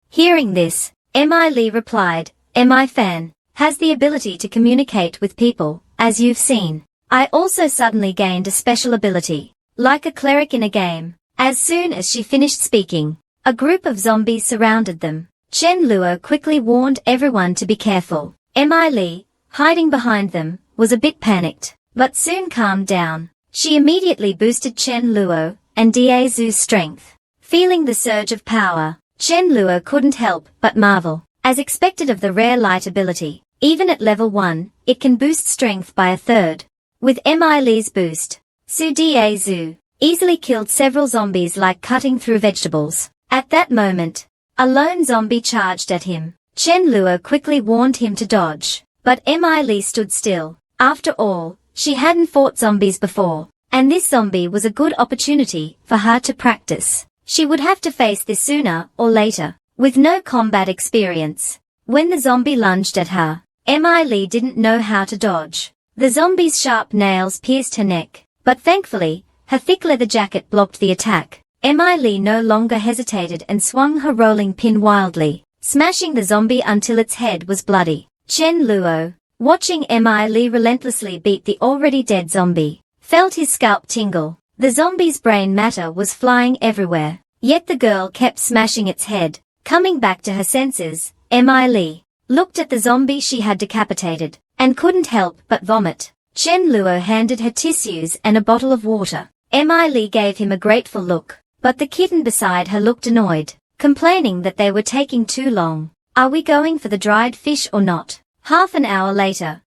Hearing this, Mi Li replied, Mi Fan has the ability to communicate with people, as you've seen. I also suddenly gained a special ability, like a cleric in a game. As soon as she finished speaking, a group of zombies surrounded them. Chen Luo quickly warned everyone to be careful. Mi Li, hiding behind them, was a bit panicked, but soon calmed down. She immediately boosted Chen Luo and Zhu's strength. Feeling the surge of power, Chen Luo couldn't help but marvel. As expected of the rare light ability, even at level 1, it can boost strength by a third. With Mi Li's boost, Su Zhu easily killed several zombies like cutting through vegetables. At that moment, a lone zombie charged at him. Chen Luo quickly warned him to dodge, but Mi Li stood still. After all, she hadn't fought zombies before, and this zombie was a good opportunity for her to practice. She would have to face this sooner or later, with no combat experience. When the zombie lunged at her, Mi Li didn't know how to dodge. The zombie's sharp nails pierced her neck, but thankfully, her thick leather jacket blocked the attack. Mi Li no longer hesitated and swung her rolling pin wildly, smashing the zombie until its head was bloody. Chen Luo, watching Mi Li relentlessly beat the already dead zombie, felt his scalp tingle. The zombie's brain matter was flying everywhere, yet the girl kept smashing its head. Coming back to her senses, Mi Li looked at the zombie she had decapitated, and couldn't help but vomit. Chen Luo handed her tissues and a bottle of water. Mi Li gave him a grateful look, but the kitten beside her looked annoyed, complaining that they were taking too long. Are we going for the dried fish or not? Half an hour later,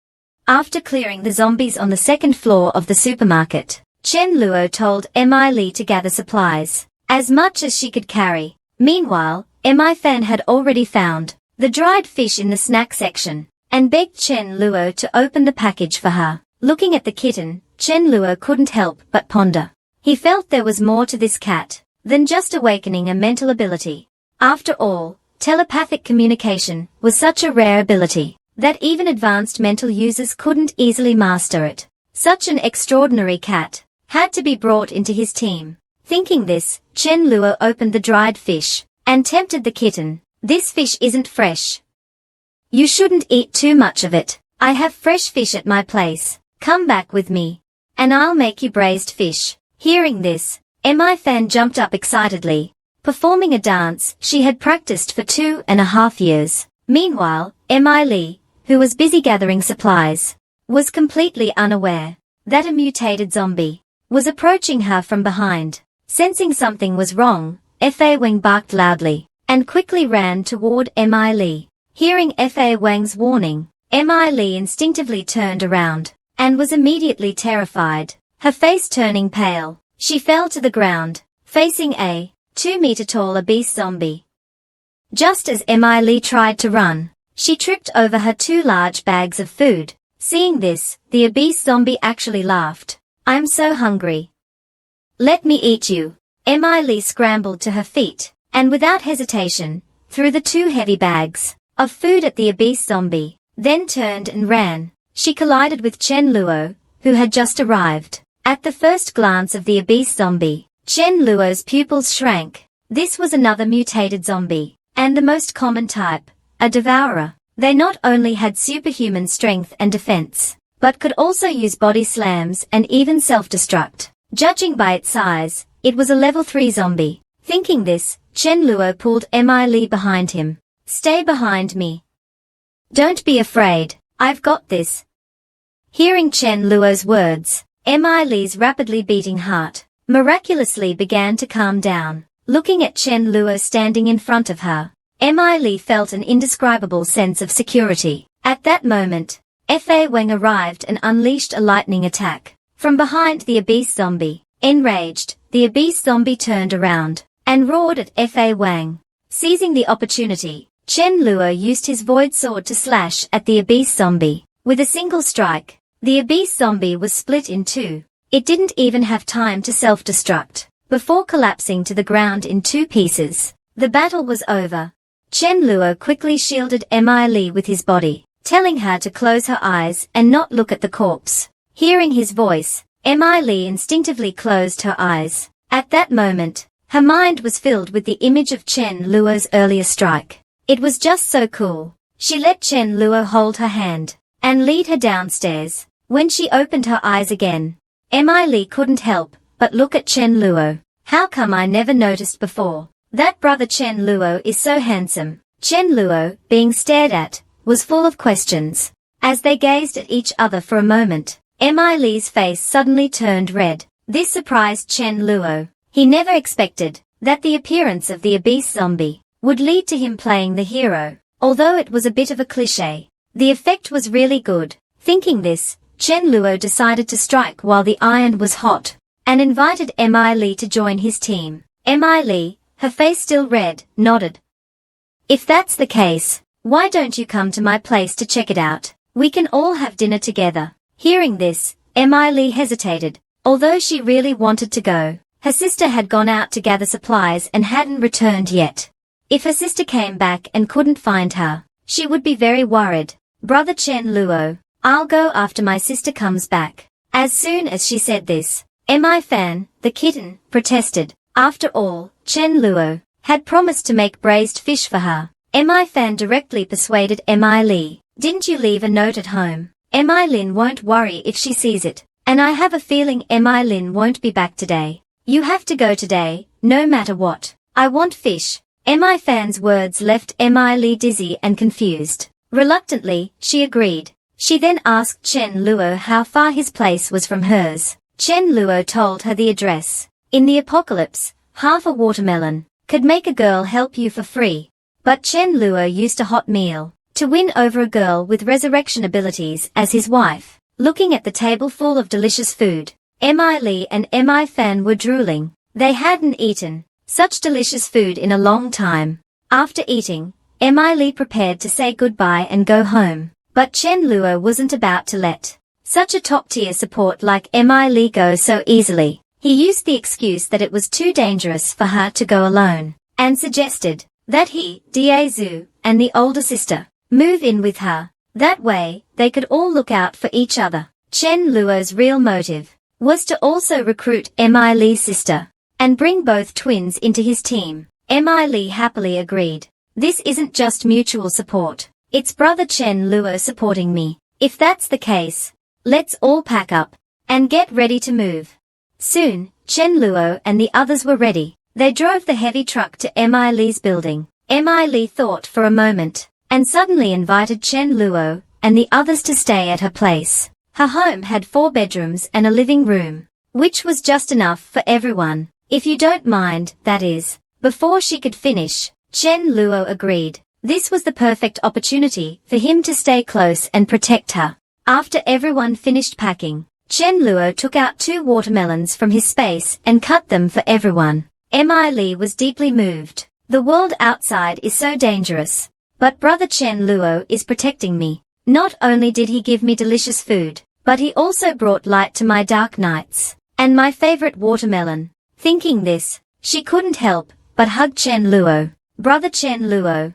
after clearing the zombies on the second floor of the supermarket, Chen Luo told Mi Li to gather supplies, as much as she could carry. Meanwhile, Mi Fan had already found the dried fish in the snack section, and begged Chen Luo to open the package for her. Looking at the kitten, Chen Luo couldn't help but ponder. He felt there was more to this cat than just awakening a mental ability. After all, telepathic communication was such a rare ability that even advanced mental users couldn't easily master it. Such an extraordinary cat had to be brought into his team. Thinking this, Chen Luo opened the dried fish and tempted the kitten. This fish isn't fresh. You shouldn't eat too much of it. I have fresh fish at my place. Come back with me, and I'll make you braised fish. Hearing this, Mi Fan jumped up excitedly, performing a dance she had practiced for 2.5 years. Meanwhile, Mi Lee, who was busy gathering supplies, was completely unaware that a mutated zombie was approaching her from behind. Sensing something was wrong, Fa Wang barked loudly and quickly ran toward Mi Lee. Hearing Fa Wang's warning, Mi Lee instinctively turned around and was immediately terrified, her face turning pale. She fell to the ground, facing a 2-meter-tall obese zombie. Just as Mi Lee tried to run, she tripped over her 2 large bags of food. Seeing this, the obese zombie actually laughed. "I'm so hungry. Let me eat you." Mi Lee scrambled to her feet, and without hesitation, threw the 2 heavy bags of food at the obese zombie, then turned and ran. She collided with Chen Luo, who had just arrived. At the first glance of the obese zombie, Chen Luo's pupils shrank. This was another mutated zombie, and the most common type, a devourer. They not only had superhuman strength and defense, but could also use body slams and even self-destruct. Judging by its size, it was a level 3 zombie. Thinking this, Chen Luo pulled Mi Lee behind him. "Stay behind me. Don't be afraid, I've got this." Hearing Chen Luo's words, Mi Lee's rapidly beating heart miraculously began to calm down. Looking at Chen Luo standing in front of her, Mi Lee felt an indescribable sense of security. At that moment, Fa Wang arrived and unleashed a lightning attack from behind the obese zombie. Enraged, the obese zombie turned around and roared at Fa Wang. Seizing the opportunity, Chen Luo used his void sword to slash at the obese zombie. With a single strike, the obese zombie was split in 2. It didn't even have time to self-destruct before collapsing to the ground in 2 pieces. The battle was over. Chen Luo quickly shielded Mi Lee with his body, telling her to close her eyes and not look at the corpse. Hearing his voice, Mi Lee instinctively closed her eyes. At that moment, her mind was filled with the image of Chen Luo's earlier strike. It was just so cool. She let Chen Luo hold her hand and lead her downstairs. When she opened her eyes again, Mi Lee couldn't help but look at Chen Luo. "How come I never noticed before? That brother Chen Luo is so handsome." Chen Luo, being stared at, was full of questions. As they gazed at each other for a moment, Mi Lee's face suddenly turned red. This surprised Chen Luo. He never expected that the appearance of the obese zombie would lead to him playing the hero. Although it was a bit of a cliché, the effect was really good. Thinking this, Chen Luo decided to strike while the iron was hot, and invited Mi Lee to join his team. Mi Lee, her face still red, nodded. "If that's the case, why don't you come to my place to check it out? We can all have dinner together." Hearing this, Mi Lee hesitated. Although she really wanted to go, her sister had gone out to gather supplies and hadn't returned yet. If her sister came back and couldn't find her, she would be very worried. "Brother Chen Luo, I'll go after my sister comes back." As soon as she said this, Mi Fan, the kitten, protested. After all, Chen Luo had promised to make braised fish for her. Mi Fan directly persuaded Mi Lee. "Didn't you leave a note at home? Mi Lin won't worry if she sees it, and I have a feeling Mi Lin won't be back today. You have to go today, no matter what. I want fish." Mi Fan's words left Mi Lee dizzy and confused. Reluctantly, she agreed. She then asked Chen Luo how far his place was from hers. Chen Luo told her the address. In the apocalypse, half a watermelon could make a girl help you for free. But Chen Luo used a hot meal to win over a girl with resurrection abilities as his wife. Looking at the table full of delicious food, Mi Lee and Mi Fan were drooling. They hadn't eaten such delicious food in a long time. After eating, Mi Lee prepared to say goodbye and go home. But Chen Luo wasn't about to let such a top-tier support like Mi Lee go so easily. He used the excuse that it was too dangerous for her to go alone, and suggested that he, Diazu, and the older sister move in with her. That way, they could all look out for each other. Chen Luo's real motive was to also recruit Mi Lee's sister and bring both twins into his team. Mi Lee happily agreed. "This isn't just mutual support. It's brother Chen Luo supporting me. If that's the case, let's all pack up and get ready to move." Soon, Chen Luo and the others were ready. They drove the heavy truck to Mi Li's building. Mi Li thought for a moment, and suddenly invited Chen Luo and the others to stay at her place. Her home had 4 bedrooms and a living room, which was just enough for everyone. If you don't mind, that is. Before she could finish, Chen Luo agreed. This was the perfect opportunity for him to stay close and protect her. After everyone finished packing, Chen Luo took out 2 watermelons from his space and cut them for everyone. Mi Li was deeply moved. The world outside is so dangerous, but brother Chen Luo is protecting me. Not only did he give me delicious food, but he also brought light to my dark nights, and my favorite watermelon. Thinking this, she couldn't help but hug Chen Luo. Brother Chen Luo,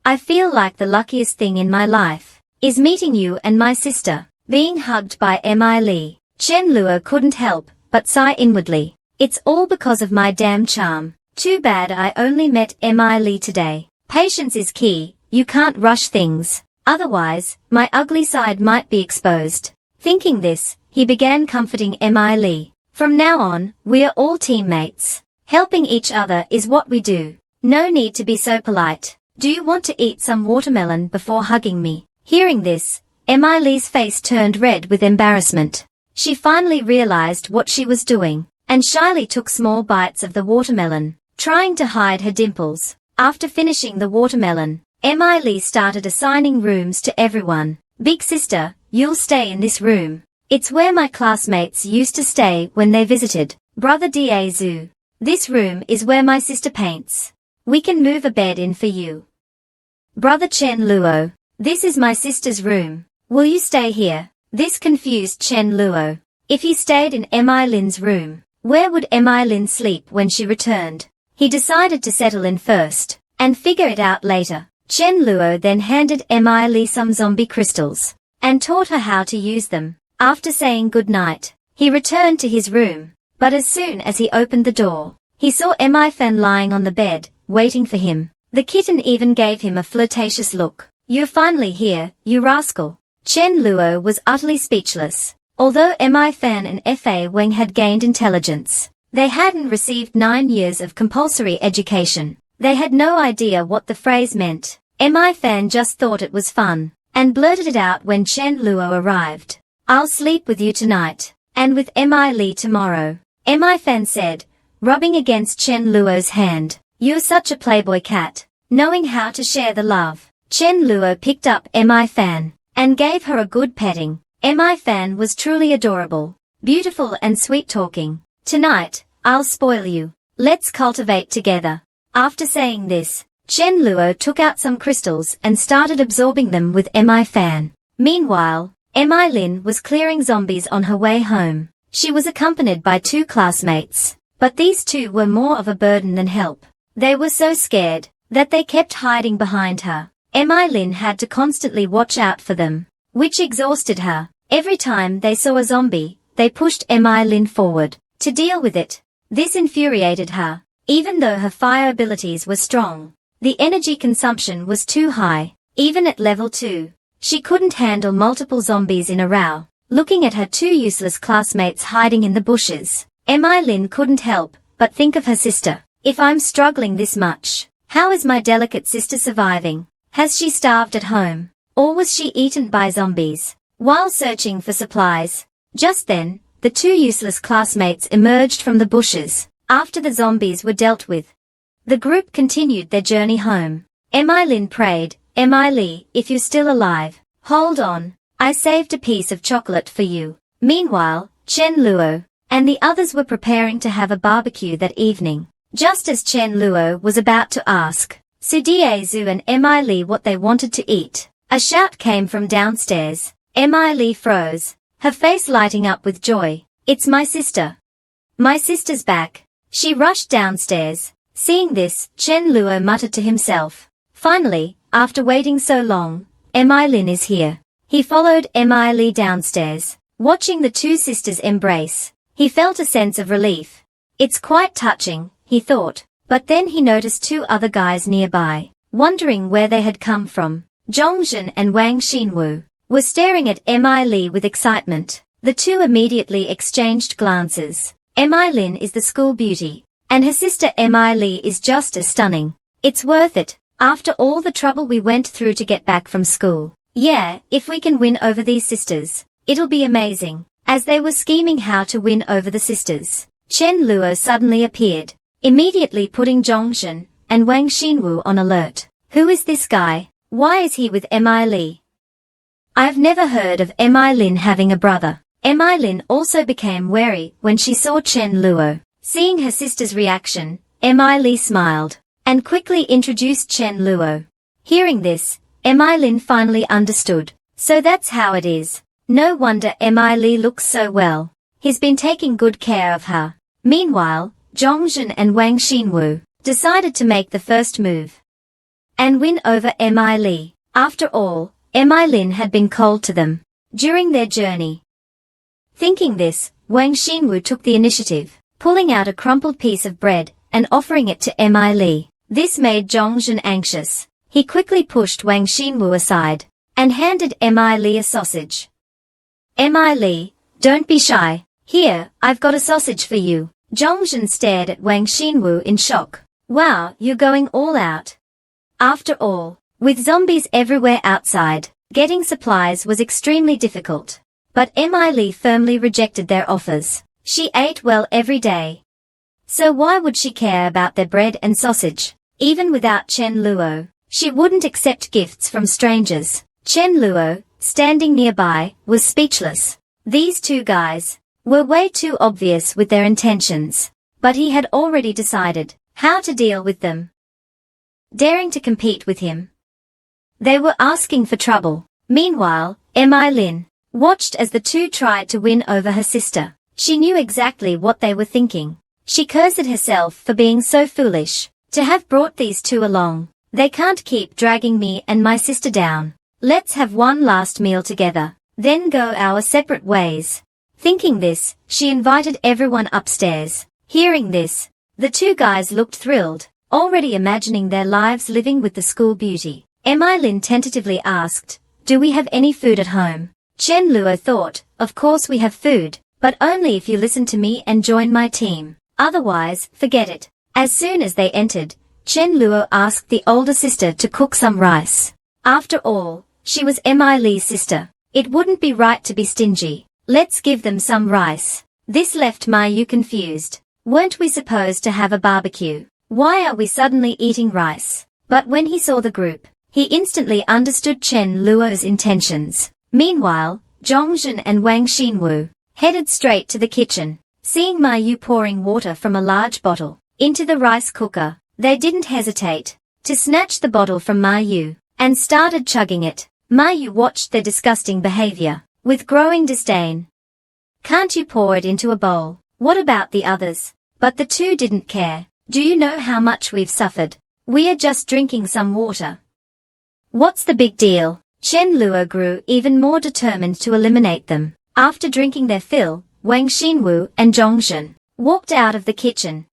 I feel like the luckiest thing in my life is meeting you and my sister. Being hugged by Mi Li, Chen Luo couldn't help but sigh inwardly. It's all because of my damn charm. Too bad I only met Mi Li today. Patience is key, you can't rush things. Otherwise, my ugly side might be exposed. Thinking this, he began comforting Mi Li. From now on, we are all teammates. Helping each other is what we do. No need to be so polite. Do you want to eat some watermelon before hugging me? Hearing this, Mi Li's face turned red with embarrassment. She finally realized what she was doing, and shyly took small bites of the watermelon, trying to hide her dimples. After finishing the watermelon, Mi Li started assigning rooms to everyone. Big sister, you'll stay in this room. It's where my classmates used to stay when they visited. Brother Da Zhu, this room is where my sister paints. We can move a bed in for you. Brother Chen Luo, this is my sister's room. Will you stay here? This confused Chen Luo. If he stayed in Mi Lin's room, where would Mi Lin sleep when she returned? He decided to settle in first, and figure it out later. Chen Luo then handed Mi Li some zombie crystals, and taught her how to use them. After saying goodnight, he returned to his room, but as soon as he opened the door, he saw Mi Fan lying on the bed, waiting for him. The kitten even gave him a flirtatious look. You're finally here, you rascal. Chen Luo was utterly speechless. Although Mi Fan and Fa Weng had gained intelligence, they hadn't received 9 years of compulsory education. They had no idea what the phrase meant. Mi Fan just thought it was fun, and blurted it out when Chen Luo arrived. I'll sleep with you tonight, and with Mi Li tomorrow, Mi Fan said, rubbing against Chen Luo's hand. You're such a playboy cat, knowing how to share the love. Chen Luo picked up Mi Fan, and gave her a good petting. Mi Fan was truly adorable, beautiful and sweet-talking. Tonight, I'll spoil you. Let's cultivate together. After saying this, Chen Luo took out some crystals and started absorbing them with Mi Fan. Meanwhile, Mi Lin was clearing zombies on her way home. She was accompanied by 2 classmates, but these 2 were more of a burden than help. They were so scared that they kept hiding behind her. Mi Lin had to constantly watch out for them, which exhausted her. Every time they saw a zombie, they pushed Mi Lin forward to deal with it. This infuriated her. Even though her fire abilities were strong, the energy consumption was too high. Even at level 2, she couldn't handle multiple zombies in a row. Looking at her 2 useless classmates hiding in the bushes, Mi Lin couldn't help but think of her sister. If I'm struggling this much, how is my delicate sister surviving? Has she starved at home? Or was she eaten by zombies while searching for supplies? Just then, the 2 useless classmates emerged from the bushes. After the zombies were dealt with, the group continued their journey home. Mi Lin prayed, Mi Li, if you're still alive, hold on, I saved a piece of chocolate for you. Meanwhile, Chen Luo and the others were preparing to have a barbecue that evening. Just as Chen Luo was about to ask Su Daezu and Mi Li what they wanted to eat, a shout came from downstairs. Mi Li froze, her face lighting up with joy. It's my sister. My sister's back. She rushed downstairs. Seeing this, Chen Luo muttered to himself. Finally, after waiting so long, Mi Lin is here. He followed Mi Li downstairs. Watching the 2 sisters embrace, he felt a sense of relief. It's quite touching, he thought, but then he noticed 2 other guys nearby, wondering where they had come from. Zhongzhen and Wang Xinwu were staring at Mi Li with excitement. The two immediately exchanged glances. Mi Lin is the school beauty, and her sister Mi Lee is just as stunning. It's worth it, after all the trouble we went through to get back from school. Yeah, if we can win over these sisters, it'll be amazing. As they were scheming how to win over the sisters, Chen Luo suddenly appeared, immediately putting Zhongshan and Wang Xinwu on alert. Who is this guy? Why is he with Mi Lee? I've never heard of Mi Lin having a brother. Mi Lin also became wary when she saw Chen Luo. Seeing her sister's reaction, Mi Lee smiled and quickly introduced Chen Luo. Hearing this, Mi Lin finally understood. So that's how it is. No wonder Mi Lee looks so well. He's been taking good care of her. Meanwhile, Zhongshan and Wang Xinwu decided to make the first move and win over Mi Lee. After all, Mi Lin had been cold to them during their journey. Thinking this, Wang Xinwu took the initiative, pulling out a crumpled piece of bread and offering it to Mi Lee. This made Zhongshan anxious. He quickly pushed Wang Xinwu aside and handed Mi Lee a sausage. Mi Lee, don't be shy. Here, I've got a sausage for you. Zhongshan stared at Wang Xinwu in shock. Wow, you're going all out. After all, with zombies everywhere outside, getting supplies was extremely difficult. But Mi Lee firmly rejected their offers. She ate well every day. So why would she care about their bread and sausage? Even without Chen Luo, she wouldn't accept gifts from strangers. Chen Luo, standing nearby, was speechless. These two guys were way too obvious with their intentions, but he had already decided how to deal with them. Daring to compete with him, they were asking for trouble. Meanwhile, Mi Lin watched as the two tried to win over her sister. She knew exactly what they were thinking. She cursed herself for being so foolish to have brought these two along. They can't keep dragging me and my sister down. Let's have one last meal together, then go our separate ways. Thinking this, she invited everyone upstairs. Hearing this, the two guys looked thrilled, already imagining their lives living with the school beauty. Mi Lin tentatively asked, "Do we have any food at home?" Chen Luo thought, "Of course we have food, but only if you listen to me and join my team. Otherwise, forget it." As soon as they entered, Chen Luo asked the older sister to cook some rice. After all, she was Mi Lee's sister. It wouldn't be right to be stingy. Let's give them some rice. This left Mayu confused. Weren't we supposed to have a barbecue? Why are we suddenly eating rice? But when he saw the group, he instantly understood Chen Luo's intentions. Meanwhile, Zhongshan and Wang Xinwu headed straight to the kitchen. Seeing Mayu pouring water from a large bottle into the rice cooker, they didn't hesitate to snatch the bottle from Mayu and started chugging it. Mayu watched their disgusting behavior with growing disdain. "Can't you pour it into a bowl? What about the others?" But the two didn't care. "Do you know how much we've suffered? We are just drinking some water. What's the big deal?" Chen Luo grew even more determined to eliminate them. After drinking their fill, Wang Xinwu and Zhongshan walked out of the kitchen,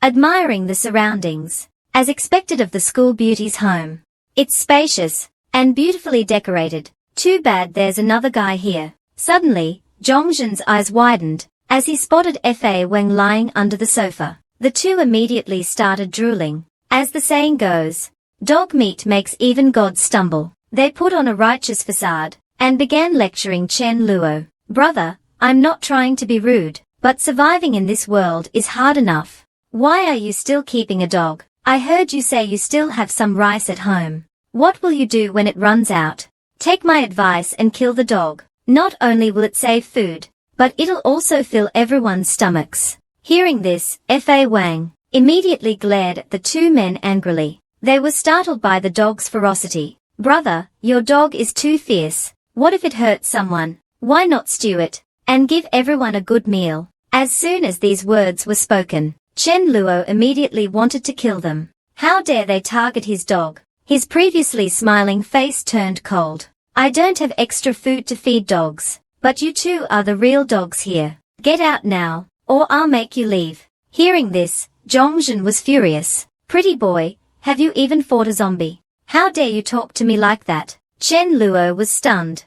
admiring the surroundings, as expected of the school beauty's home. It's spacious and beautifully decorated. Too bad there's another guy here. Suddenly, Zhongshan's eyes widened as he spotted Fa Wang lying under the sofa. The two immediately started drooling. As the saying goes, dog meat makes even gods stumble. They put on a righteous facade and began lecturing Chen Luo. "Brother, I'm not trying to be rude, but surviving in this world is hard enough. Why are you still keeping a dog? I heard you say you still have some rice at home. What will you do when it runs out? Take my advice and kill the dog. Not only will it save food, but it'll also fill everyone's stomachs." Hearing this, Fa Wang immediately glared at the two men angrily. They were startled by the dog's ferocity. "Brother, your dog is too fierce. What if it hurts someone? Why not stew it and give everyone a good meal?" As soon as these words were spoken, Chen Luo immediately wanted to kill them. How dare they target his dog? His previously smiling face turned cold. "I don't have extra food to feed dogs, but you two are the real dogs here. Get out now, or I'll make you leave." Hearing this, Zhongshan was furious. "Pretty boy, have you even fought a zombie? How dare you talk to me like that?" Chen Luo was stunned.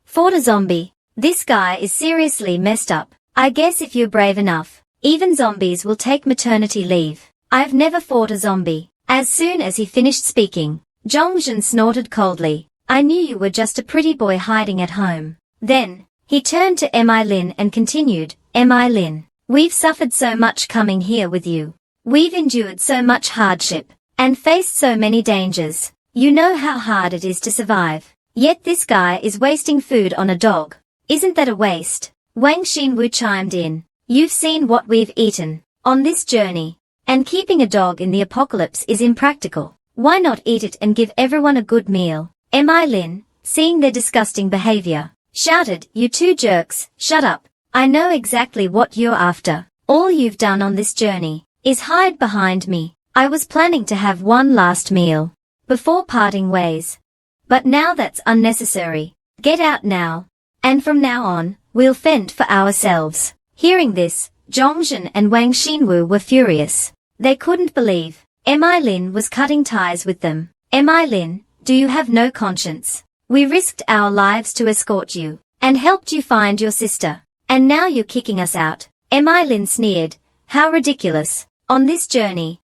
"Fought a zombie? This guy is seriously messed up. I guess if you're brave enough, even zombies will take maternity leave. I've never fought a zombie. As soon as he finished speaking, Zhongjun snorted coldly. I knew you were just a pretty boy hiding at home. Then, he turned to Mi Lin and continued, Mi Lin, we've suffered so much coming here with you. We've endured so much hardship, and faced so many dangers. You know how hard it is to survive. Yet this guy is wasting food on a dog. Isn't that a waste? Wang Xinwu chimed in. You've seen what we've eaten on this journey, and keeping a dog in the apocalypse is impractical. Why not eat it and give everyone a good meal? Mi Lin, seeing their disgusting behavior, shouted, you two jerks, shut up. I know exactly what you're after. All you've done on this journey is hide behind me. I was planning to have one last meal before parting ways. But now that's unnecessary. Get out now. And from now on, we'll fend for ourselves. Hearing this, Zhongjun and Wang Xinwu were furious. They couldn't believe Mi Lin was cutting ties with them. Mi Lin, do you have no conscience? We risked our lives to escort you, and helped you find your sister. And now you're kicking us out. Mi Lin sneered. How ridiculous. On this journey,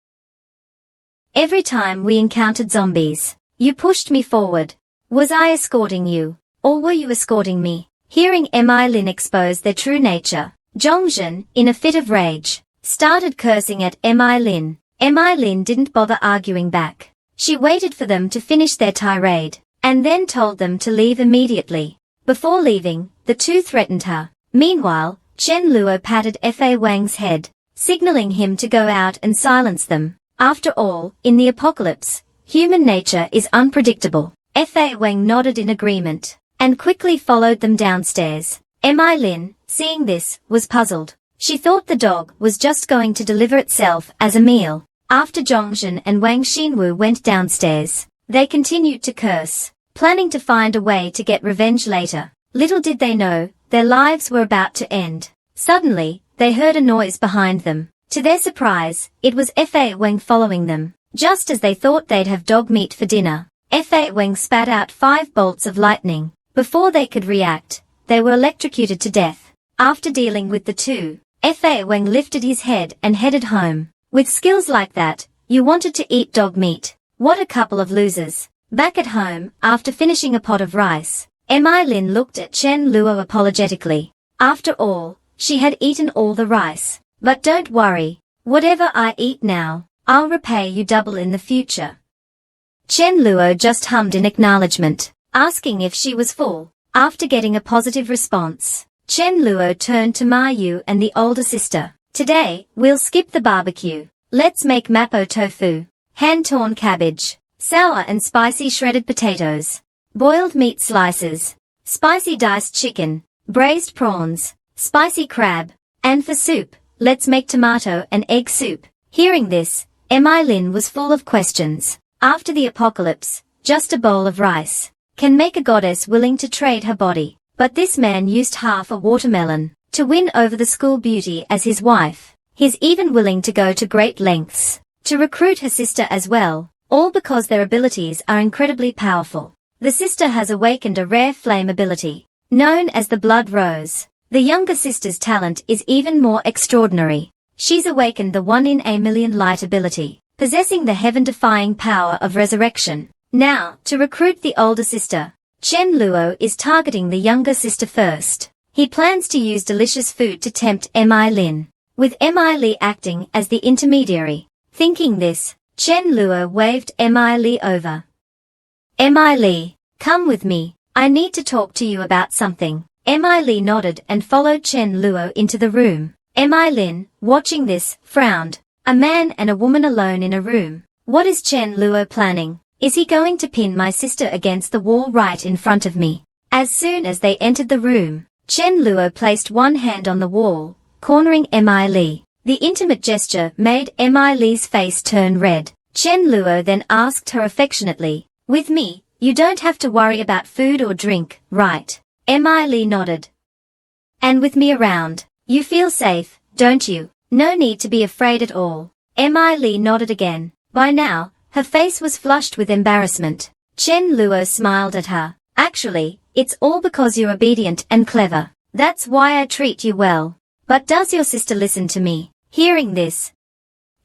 every time we encountered zombies, you pushed me forward. Was I escorting you, or were you escorting me? Hearing Mi Lin expose their true nature, Zhongjun, in a fit of rage, started cursing at Mi Lin. Mi Lin didn't bother arguing back. She waited for them to finish their tirade, and then told them to leave immediately. Before leaving, the two threatened her. Meanwhile, Chen Luo patted Fa Wang's head, signaling him to go out and silence them. After all, in the apocalypse, human nature is unpredictable. Fa Wang nodded in agreement, and quickly followed them downstairs. Mi Lin, seeing this, was puzzled. She thought the dog was just going to deliver itself as a meal. After Zhongjun and Wang Xinwu went downstairs, they continued to curse, planning to find a way to get revenge later. Little did they know, their lives were about to end. Suddenly, they heard a noise behind them. To their surprise, it was Fa Wang following them. Just as they thought they'd have dog meat for dinner, Fa Wang spat out 5 bolts of lightning. Before they could react, they were electrocuted to death. After dealing with the two, Fa Wang lifted his head and headed home. With skills like that, you wanted to eat dog meat. What a couple of losers. Back at home, after finishing a pot of rice, Mi Lin looked at Chen Luo apologetically. After all, she had eaten all the rice. But don't worry, whatever I eat now, I'll repay you double in the future. Chen Luo just hummed in acknowledgement, asking if she was full. After getting a positive response, Chen Luo turned to Ma Yu and the older sister. Today, we'll skip the barbecue. Let's make mapo tofu, hand-torn cabbage, sour and spicy shredded potatoes, boiled meat slices, spicy diced chicken, braised prawns, spicy crab, and for soup, let's make tomato and egg soup. Hearing this, Mi Lin was full of questions. After the apocalypse, just a bowl of rice can make a goddess willing to trade her body. But this man used half a watermelon to win over the school beauty as his wife. He's even willing to go to great lengths to recruit her sister as well, all because their abilities are incredibly powerful. The sister has awakened a rare flame ability, known as the Blood Rose. The younger sister's talent is even more extraordinary. She's awakened the 1 in a million light ability, possessing the heaven-defying power of resurrection. Now, to recruit the older sister, Chen Luo is targeting the younger sister first. He plans to use delicious food to tempt Mi Lin, with Mi Li acting as the intermediary. Thinking this, Chen Luo waved Mi Li over. Mi Li, come with me. I need to talk to you about something. Mi Li nodded and followed Chen Luo into the room. Mi Lin, watching this, frowned. A man and a woman alone in a room. What is Chen Luo planning? Is he going to pin my sister against the wall right in front of me? As soon as they entered the room, Chen Luo placed one hand on the wall, cornering Mi Li. The intimate gesture made Mi Li's face turn red. Chen Luo then asked her affectionately, with me, you don't have to worry about food or drink, right? Mi Li nodded. And with me around, you feel safe, don't you? No need to be afraid at all. Mi Li nodded again. By now, her face was flushed with embarrassment. Chen Luo smiled at her. Actually, It's all because you're obedient and clever. That's why I treat you well. But does your sister listen to me? Hearing this,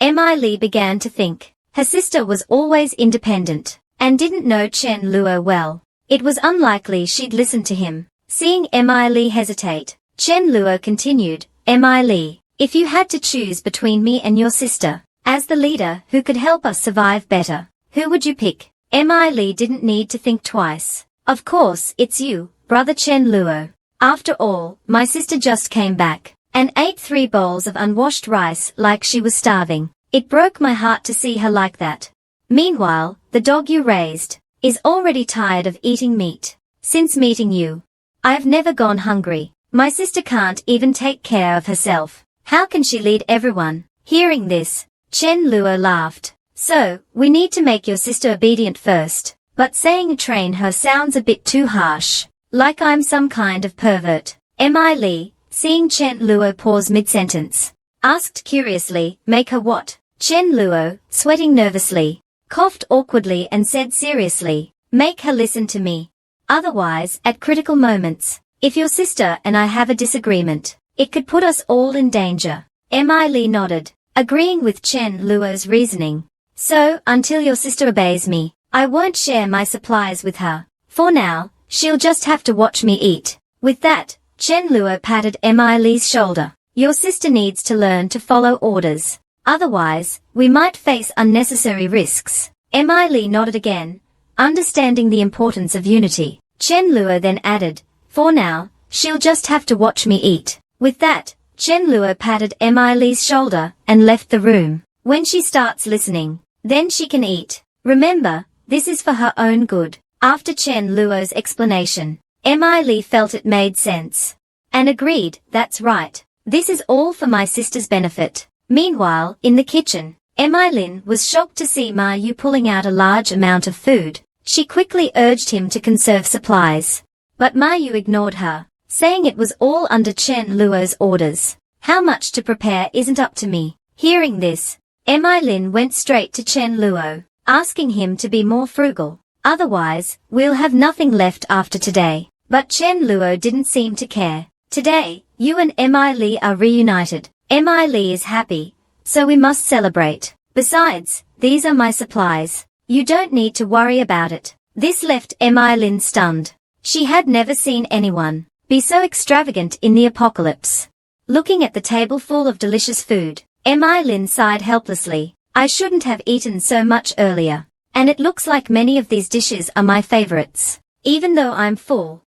Mi Li began to think. Her sister was always independent, and didn't know Chen Luo well. It was unlikely she'd listen to him. Seeing Mi Li hesitate, Chen Luo continued, Mi Li, if you had to choose between me and your sister, as the leader who could help us survive better, who would you pick? Mi Li didn't need to think twice. Of course, it's you, brother Chen Luo. After all, my sister just came back, and ate 3 bowls of unwashed rice like she was starving. It broke my heart to see her like that. Meanwhile, the dog you raised is already tired of eating meat. Since meeting you, I've never gone hungry. My sister can't even take care of herself. How can she lead everyone? Hearing this, Chen Luo laughed. So, we need to make your sister obedient first. But saying train her sounds a bit too harsh. Like I'm some kind of pervert. Mi Li, seeing Chen Luo pause mid-sentence, asked curiously, make her what? Chen Luo, sweating nervously, coughed awkwardly and said seriously, make her listen to me. Otherwise, at critical moments, if your sister and I have a disagreement, it could put us all in danger. Mi Li nodded, agreeing with Chen Luo's reasoning. So, until your sister obeys me, I won't share my supplies with her. For now, she'll just have to watch me eat. With that, Chen Luo patted Mi Li's shoulder. Your sister needs to learn to follow orders. Otherwise, we might face unnecessary risks. Mi Li nodded again, understanding the importance of unity. Chen Luo then added, for now, she'll just have to watch me eat. With that, Chen Luo patted Mi Li's shoulder and left the room. When she starts listening, then she can eat. Remember, this is for her own good. After Chen Luo's explanation, Mi Li felt it made sense. And agreed, that's right. This is all for my sister's benefit. Meanwhile, in the kitchen, Mi Lin was shocked to see Ma Yu pulling out a large amount of food. She quickly urged him to conserve supplies. But Ma Yu ignored her, saying it was all under Chen Luo's orders. How much to prepare isn't up to me. Hearing this, Mi Lin went straight to Chen Luo, asking him to be more frugal. Otherwise, we'll have nothing left after today. But Chen Luo didn't seem to care. Today, you and Mi Li are reunited. Mi Li is happy, so we must celebrate. Besides, these are my supplies. You don't need to worry about it. This left Mi Lin stunned. She had never seen anyone be so extravagant in the apocalypse. Looking at the table full of delicious food, Mi Lin sighed helplessly. I shouldn't have eaten so much earlier. And it looks like many of these dishes are my favorites. Even though I'm full,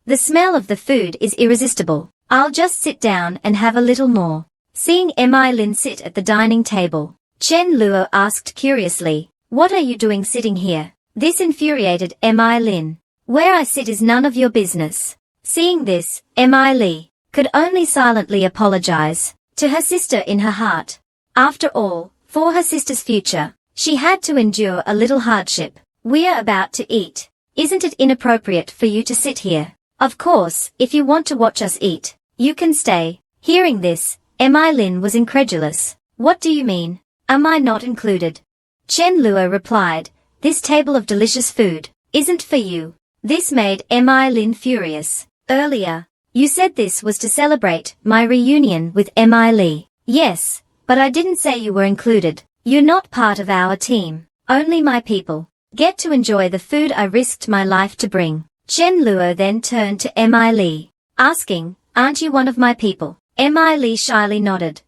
the smell of the food is irresistible. I'll just sit down and have a little more. Seeing Mi Lin sit at the dining table, Chen Luo asked curiously, what are you doing sitting here? This infuriated Mi Lin. Where I sit is none of your business. Seeing this, Mi Li could only silently apologize to her sister in her heart. After all, for her sister's future, she had to endure a little hardship. We're about to eat. Isn't it inappropriate for you to sit here? Of course, if you want to watch us eat, you can stay. Hearing this, Mi Lin was incredulous. What do you mean? Am I not included? Chen Luo replied, this table of delicious food isn't for you. This made Mi Lin furious. Earlier, you said this was to celebrate my reunion with Mi Li. Yes, but I didn't say you were included. You're not part of our team. Only my people get to enjoy the food I risked my life to bring. Chen Luo then turned to Mi Li, asking, aren't you one of my people? Mi Li shyly nodded.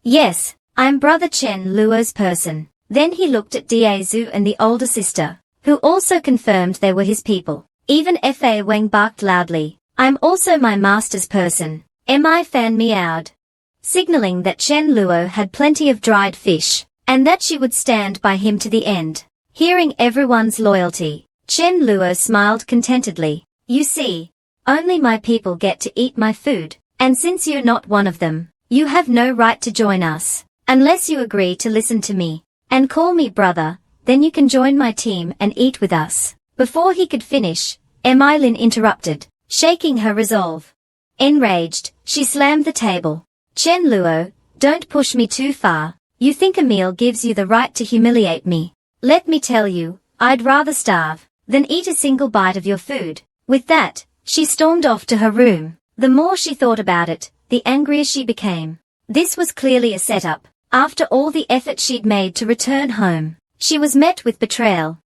Yes, I'm brother Chen Luo's person. Then he looked at Da Zhu and the older sister, who also confirmed they were his people. Even Fa Wang barked loudly. I'm also my master's person. Mi Fan meowed, signaling that Chen Luo had plenty of dried fish, and that she would stand by him to the end. Hearing everyone's loyalty, Chen Luo smiled contentedly. You see, only my people get to eat my food, and since you're not one of them, you have no right to join us. Unless you agree to listen to me, and call me brother, then you can join my team and eat with us. Before he could finish, Mi Lin interrupted, shaking her resolve. Enraged, she slammed the table. Chen Luo, don't push me too far. You think a meal gives you the right to humiliate me. Let me tell you, I'd rather starve than eat a single bite of your food. With that, she stormed off to her room. The more she thought about it, the angrier she became. This was clearly a setup. After all the effort she'd made to return home, she was met with betrayal.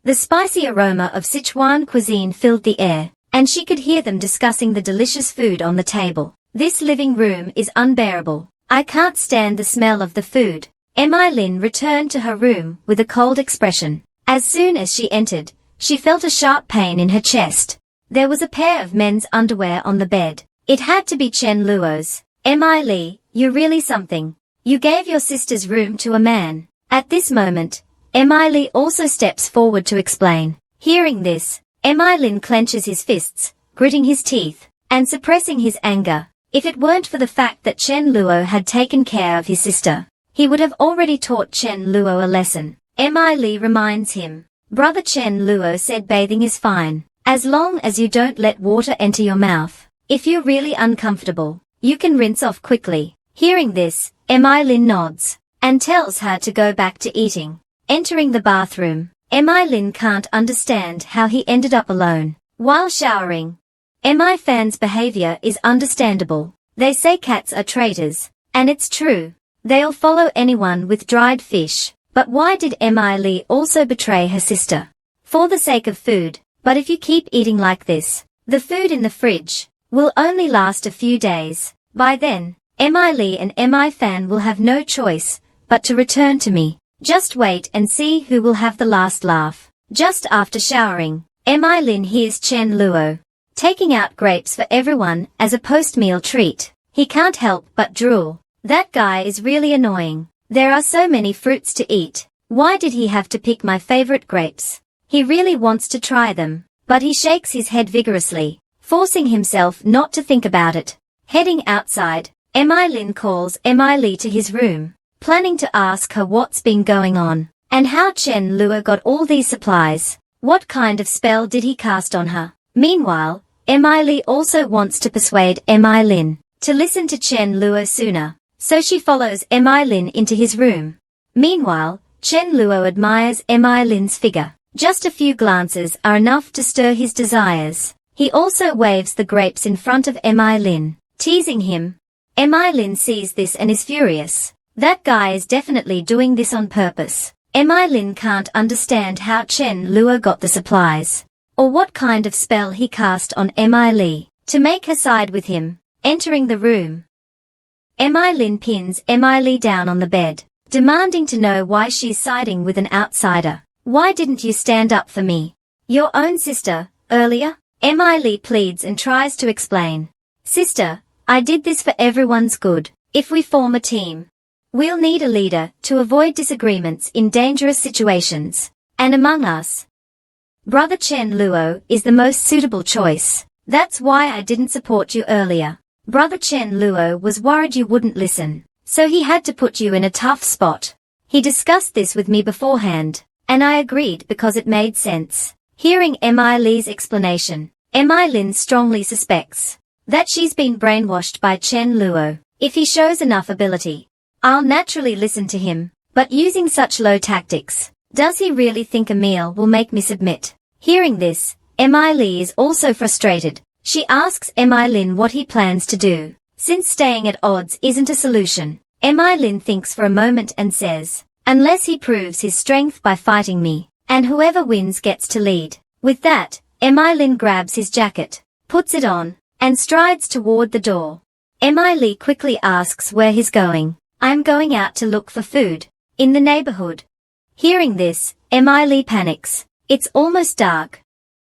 The spicy aroma of Sichuan cuisine filled the air, and she could hear them discussing the delicious food on the table. This living room is unbearable. I can't stand the smell of the food. Lin returned to her room with a cold expression. As soon as she entered, she felt a sharp pain in her chest. There was a pair of men's underwear on the bed. It had to be Chen Luo's. Li, you're really something. You gave your sister's room to a man. At this moment, Li also steps forward to explain. Hearing this, Lin clenches his fists, gritting his teeth, and suppressing his anger. If it weren't for the fact that Chen Luo had taken care of his sister, he would have already taught Chen Luo a lesson. Li reminds him. Brother Chen Luo said bathing is fine, as long as you don't let water enter your mouth. If you're really uncomfortable, you can rinse off quickly. Hearing this, Lin nods, and tells her to go back to eating. Entering the bathroom, Lin can't understand how he ended up alone. While showering, Fan's behavior is understandable. They say cats are traitors, and it's true. They'll follow anyone with dried fish. But why did Li also betray her sister? For the sake of food. But if you keep eating like this, the food in the fridge will only last a few days. By then, Li and Fan will have no choice but to return to me. Just wait and see who will have the last laugh. Just after showering, Lin hears Chen Luo taking out grapes for everyone as a post-meal treat. He can't help but drool. That guy is really annoying. There are so many fruits to eat. Why did he have to pick my favorite grapes? He really wants to try them, but he shakes his head vigorously, forcing himself not to think about it. Heading outside, Lin calls Li to his room, planning to ask her what's been going on, and how Chen Luo got all these supplies. What kind of spell did he cast on her? Meanwhile, Li also wants to persuade Lin to listen to Chen Luo sooner, so she follows Lin into his room. Meanwhile, Chen Luo admires Lin's figure. Just a few glances are enough to stir his desires. He also waves the grapes in front of Lin, teasing him. Lin sees this and is furious. That guy is definitely doing this on purpose. Lin can't understand how Chen Luo got the supplies, or what kind of spell he cast on Li to make her side with him. Entering the room, Lin pins Li down on the bed, demanding to know why she's siding with an outsider. Why didn't you stand up for me? Your own sister, earlier? Li pleads and tries to explain. Sister, I did this for everyone's good. If we form a team, we'll need a leader to avoid disagreements in dangerous situations. And among us, Brother Chen Luo is the most suitable choice. That's why I didn't support you earlier. Brother Chen Luo was worried you wouldn't listen, so he had to put you in a tough spot. He discussed this with me beforehand, and I agreed because it made sense. Hearing Li's explanation, Lin strongly suspects that she's been brainwashed by Chen Luo. If he shows enough ability, I'll naturally listen to him, but using such low tactics, does he really think a meal will make me submit? Hearing this, Li is also frustrated. She asks Lin what he plans to do. Since staying at odds isn't a solution, Lin thinks for a moment and says, unless he proves his strength by fighting me, and whoever wins gets to lead. With that, Lin grabs his jacket, puts it on, and strides toward the door. Li quickly asks where he's going. I'm going out to look for food in the neighborhood. Hearing this, Li panics. It's almost dark.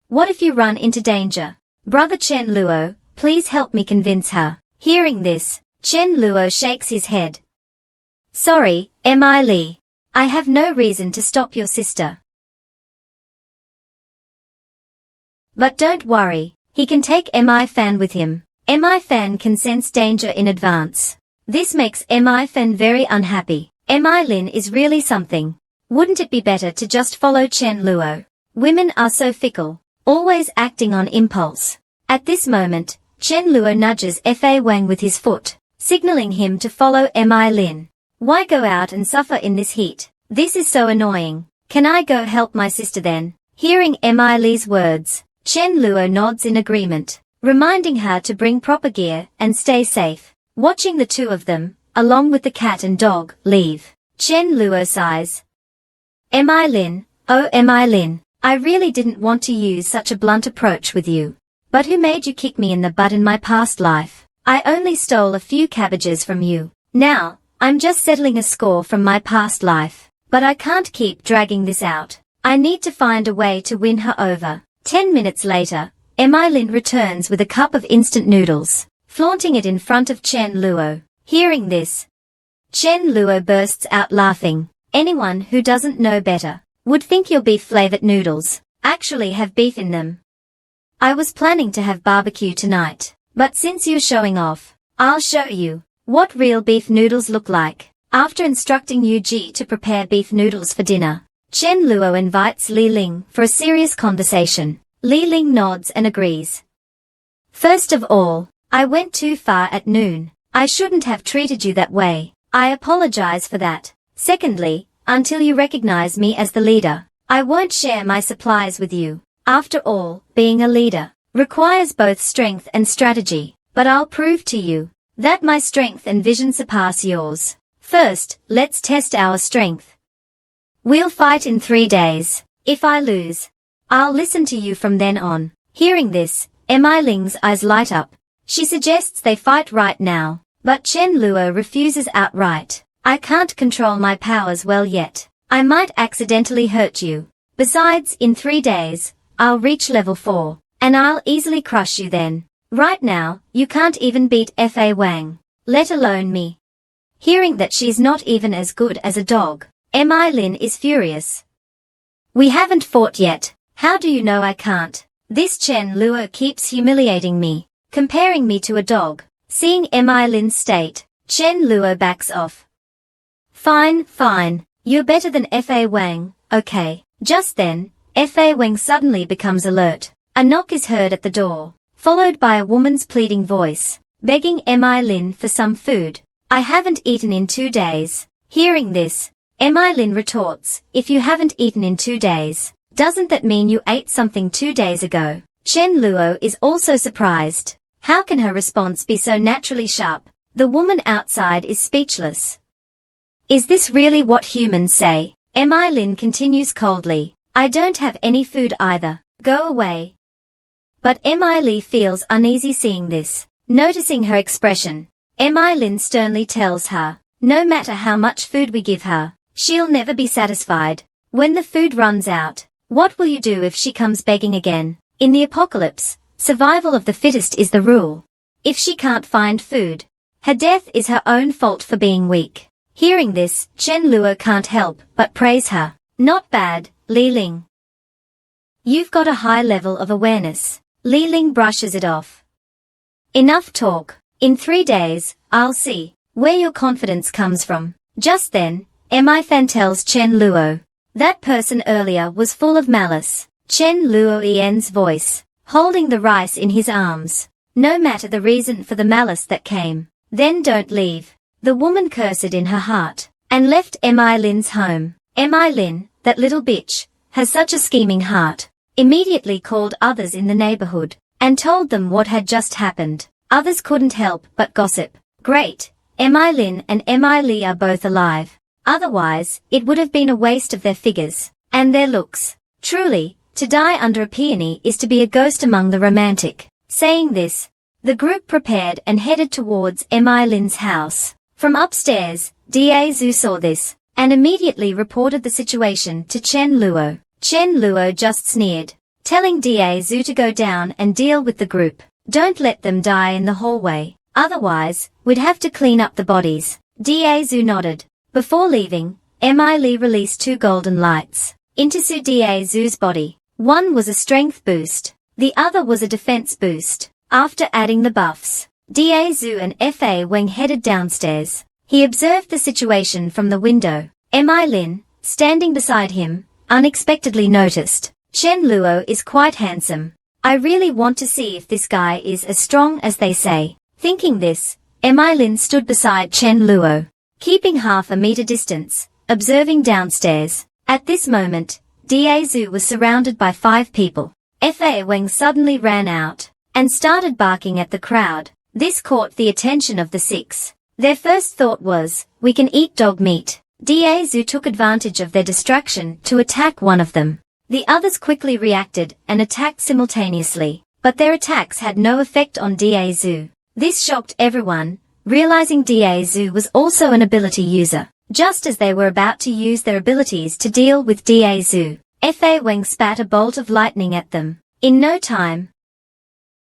What if you run into danger? Brother Chen Luo, please help me convince her. Hearing this, Chen Luo shakes his head. Sorry, Li. I have no reason to stop your sister. But don't worry, he can take Fan with him. Fan can sense danger in advance. This makes Fan very unhappy. Lin is really something. Wouldn't it be better to just follow Chen Luo? Women are so fickle, always acting on impulse. At this moment, Chen Luo nudges Fa Wang with his foot, signaling him to follow Lin. Why go out and suffer in this heat? This is so annoying. Can I go help my sister then? Hearing Li's words, Chen Luo nods in agreement, reminding her to bring proper gear and stay safe. Watching the two of them, along with the cat and dog, leave, Chen Luo sighs. Mi Lin, oh Mi Lin, I really didn't want to use such a blunt approach with you. But who made you kick me in the butt in my past life? I only stole a few cabbages from you. Now, I'm just settling a score from my past life. But I can't keep dragging this out. I need to find a way to win her over. 10 minutes later, Mi Lin returns with a cup of instant noodles, flaunting it in front of Chen Luo. Hearing this, Chen Luo bursts out laughing. Anyone who doesn't know better would think your beef-flavored noodles actually have beef in them. I was planning to have barbecue tonight, but since you're showing off, I'll show you what real beef noodles look like. After instructing Yu Ji to prepare beef noodles for dinner, Chen Luo invites Li Ling for a serious conversation. Li Ling nods and agrees. First of all, I went too far at noon. I shouldn't have treated you that way. I apologize for that. Secondly, until you recognize me as the leader, I won't share my supplies with you. After all, being a leader requires both strength and strategy, but I'll prove to you that my strength and vision surpass yours. First, let's test our strength. We'll fight in 3 days. If I lose, I'll listen to you from then on. Hearing this, Mi Ling's eyes light up. She suggests they fight right now, but Chen Luo refuses outright. I can't control my powers well yet. I might accidentally hurt you. Besides, in 3 days, I'll reach level 4, and I'll easily crush you then. Right now, you can't even beat Fa Wang, let alone me. Hearing that she's not even as good as a dog, Mi Lin is furious. We haven't fought yet. How do you know I can't? This Chen Luo keeps humiliating me, comparing me to a dog. Seeing Mi Lin's state, Chen Luo backs off. Fine. You're better than Fa Wang, okay. Just then, Fa Wang suddenly becomes alert. A knock is heard at the door, followed by a woman's pleading voice, begging Mi Lin for some food. I haven't eaten in 2 days. Hearing this, Mi Lin retorts, if you haven't eaten in 2 days, doesn't that mean you ate something 2 days ago? Chen Luo is also surprised. How can her response be so naturally sharp? The woman outside is speechless. Is this really what humans say? Mi Lin continues coldly. I don't have any food either. Go away. But Mi Li feels uneasy seeing this. Noticing her expression, Mi Lin sternly tells her, no matter how much food we give her, she'll never be satisfied. When the food runs out, what will you do if she comes begging again? In the apocalypse, survival of the fittest is the rule. If she can't find food, her death is her own fault for being weak. Hearing this, Chen Luo can't help but praise her. Not bad, Li Ling. You've got a high level of awareness. Li Ling brushes it off. Enough talk. In 3 days, I'll see where your confidence comes from. Just then, Mi Fan tells Chen Luo. That person earlier was full of malice. Chen Luo Ian's voice, holding the rice in his arms. No matter the reason for the malice that came, then don't leave. The woman cursed in her heart, and left Mi Lin's home. Mi Lin, that little bitch, has such a scheming heart. Immediately called others in the neighborhood, and told them what had just happened. Others couldn't help but gossip. Great, Mi Lin and Mi Li are both alive. Otherwise, it would have been a waste of their figures, and their looks. Truly, to die under a peony is to be a ghost among the romantic. Saying this, the group prepared and headed towards Mi Lin's house. From upstairs, Da Zhu saw this, and immediately reported the situation to Chen Luo. Chen Luo just sneered, telling Da Zhu to go down and deal with the group. Don't let them die in the hallway, otherwise, we'd have to clean up the bodies. Da Zhu nodded. Before leaving, Mi Li released 2 golden lights into Da Zhu's body. One was a strength boost, the other was a defense boost. After adding the buffs, Da Zhu and Fa Wang headed downstairs. He observed the situation from the window. Mi Lin, standing beside him, unexpectedly noticed. Chen Luo is quite handsome. I really want to see if this guy is as strong as they say. Thinking this, Mi Lin stood beside Chen Luo, keeping half a meter distance, observing downstairs. At this moment, Da Zhu was surrounded by 5 people. Fa Wang suddenly ran out and started barking at the crowd. This caught the attention of the six. Their first thought was, we can eat dog meat. Da Zhu took advantage of their distraction to attack one of them. The others quickly reacted and attacked simultaneously, but their attacks had no effect on Da Zhu. This shocked everyone, realizing Da Zhu was also an ability user. Just as they were about to use their abilities to deal with Da Zhu, Fa Wang spat a bolt of lightning at them. In no time,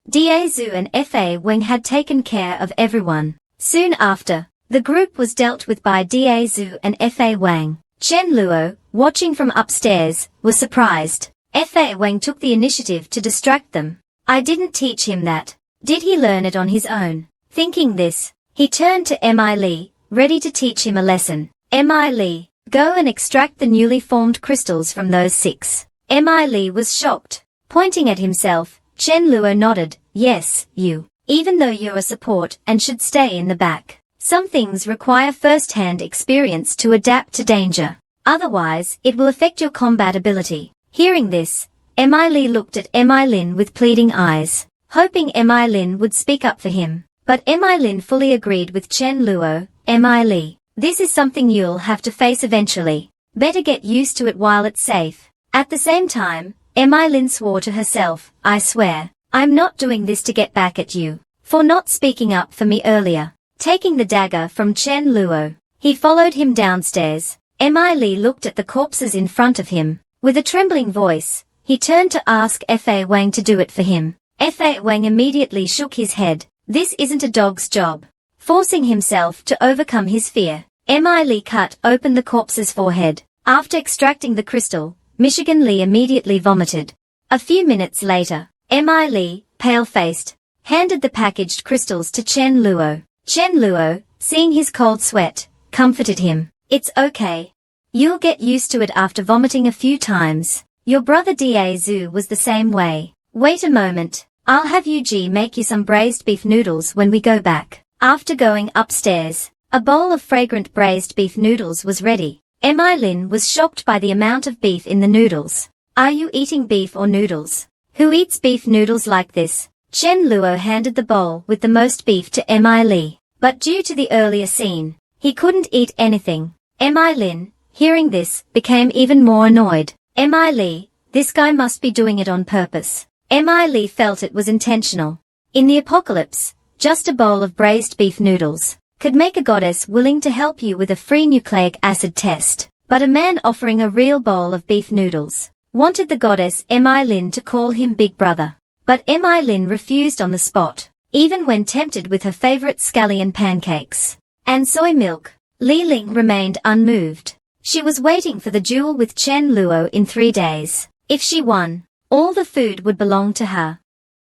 Da Zhu and Fa Wang had taken care of everyone. Soon after, the group was dealt with by Da Zhu and Fa Wang. Chen Luo, watching from upstairs, was surprised. Fa Wang took the initiative to distract them. I didn't teach him that. Did he learn it on his own? Thinking this, he turned to Mi Li, ready to teach him a lesson. Mi Li, go and extract the newly formed crystals from those six. Mi Li was shocked. Pointing at himself, Chen Luo nodded, yes, you. Even though you're a support and should stay in the back. Some things require first-hand experience to adapt to danger. Otherwise, it will affect your combat ability. Hearing this, Mi Li looked at Mi Lin with pleading eyes, hoping Mi Lin would speak up for him. But Mi Lin fully agreed with Chen Luo. Mi Li, this is something you'll have to face eventually. Better get used to it while it's safe. At the same time, Mi Lin swore to herself, I swear, I'm not doing this to get back at you, for not speaking up for me earlier. Taking the dagger from Chen Luo, he followed him downstairs. Mi Li looked at the corpses in front of him. With a trembling voice, he turned to ask Fa Wang to do it for him. Fa Wang immediately shook his head. This isn't a dog's job. Forcing himself to overcome his fear, Mi Li cut open the corpse's forehead. After extracting the crystal, Michigan Li immediately vomited. A few minutes later, Mi Li, pale-faced, handed the packaged crystals to Chen Luo. Chen Luo, seeing his cold sweat, comforted him. It's okay. You'll get used to it after vomiting a few times. Your brother Da Zhu was the same way. Wait a moment. I'll have Yuji make you some braised beef noodles when we go back. After going upstairs, a bowl of fragrant braised beef noodles was ready. Mi Lin was shocked by the amount of beef in the noodles. Are you eating beef or noodles? Who eats beef noodles like this? Chen Luo handed the bowl with the most beef to Mi Li, but due to the earlier scene, he couldn't eat anything. Mi Lin, hearing this, became even more annoyed. Mi Li, this guy must be doing it on purpose. Mi Li felt it was intentional. In the apocalypse, just a bowl of braised beef noodles could make a goddess willing to help you with a free nucleic acid test, but a man offering a real bowl of beef noodles wanted the goddess Mi Lin to call him Big Brother. But Mi Lin refused on the spot, even when tempted with her favorite scallion pancakes and soy milk. Li Ling remained unmoved. She was waiting for the duel with Chen Luo in 3 days. If she won, all the food would belong to her.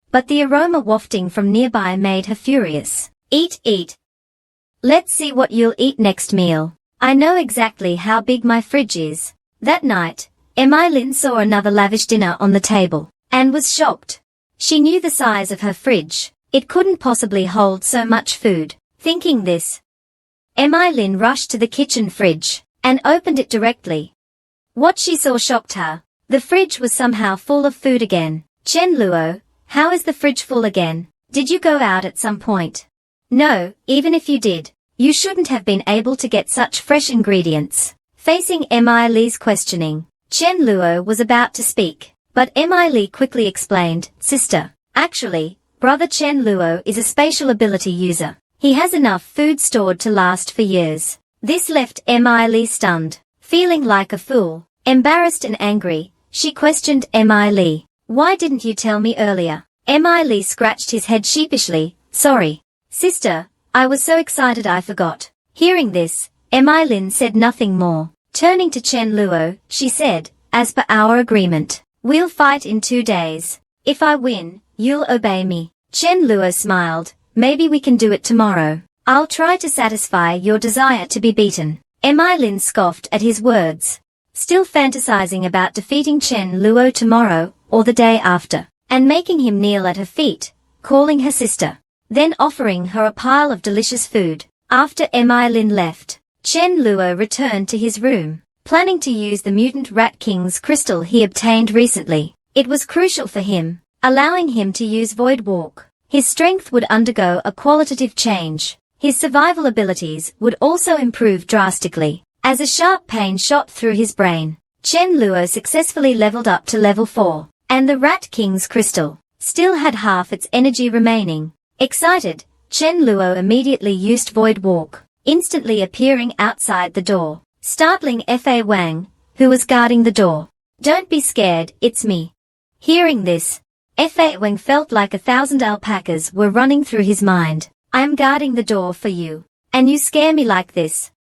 But the aroma wafting from nearby made her furious. Eat, eat. Let's see what you'll eat next meal. I know exactly how big my fridge is. That night, Mi Lin saw another lavish dinner on the table, and was shocked. She knew the size of her fridge. It couldn't possibly hold so much food. Thinking this, Mi Lin rushed to the kitchen fridge, and opened it directly. What she saw shocked her. The fridge was somehow full of food again. Chen Luo, how is the fridge full again? Did you go out at some point? No, even if you did, you shouldn't have been able to get such fresh ingredients. Facing Mi Li's questioning, Chen Luo was about to speak. But Mi Li quickly explained, Sister, actually, Brother Chen Luo is a spatial ability user. He has enough food stored to last for years. This left Mi Li stunned. Feeling like a fool, embarrassed and angry, she questioned Mi Li. Why didn't you tell me earlier? Mi Li scratched his head sheepishly. Sorry. Sister, I was so excited I forgot. Hearing this, Mi Lin said nothing more. Turning to Chen Luo, she said, as per our agreement, we'll fight in 2 days. If I win, you'll obey me. Chen Luo smiled. Maybe we can do it tomorrow. I'll try to satisfy your desire to be beaten. Mi Lin scoffed at his words, still fantasizing about defeating Chen Luo tomorrow, or the day after, and making him kneel at her feet, calling her sister, then offering her a pile of delicious food. After Mi Lin left, Chen Luo returned to his room, planning to use the Mutant Rat King's crystal he obtained recently. It was crucial for him, allowing him to use Void Walk. His strength would undergo a qualitative change. His survival abilities would also improve drastically. As a sharp pain shot through his brain, Chen Luo successfully leveled up to level 4, and the Rat King's crystal still had half its energy remaining. Excited, Chen Luo immediately used Void Walk, instantly appearing outside the door, startling Fa Wang, who was guarding the door. "Don't be scared, it's me." Hearing this, Fa Wang felt like 1,000 alpacas were running through his mind. "I am guarding the door for you, and you scare me like this?"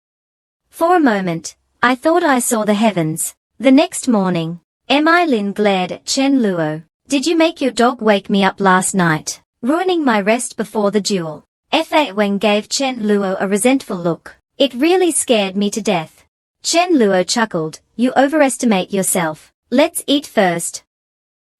For a moment, I thought I saw the heavens. The next morning, Mi Lin glared at Chen Luo. "Did you make your dog wake me up last night, ruining my rest before the duel?" Fa Wang gave Chen Luo a resentful look. "It really scared me to death." Chen Luo chuckled. "You overestimate yourself. Let's eat first.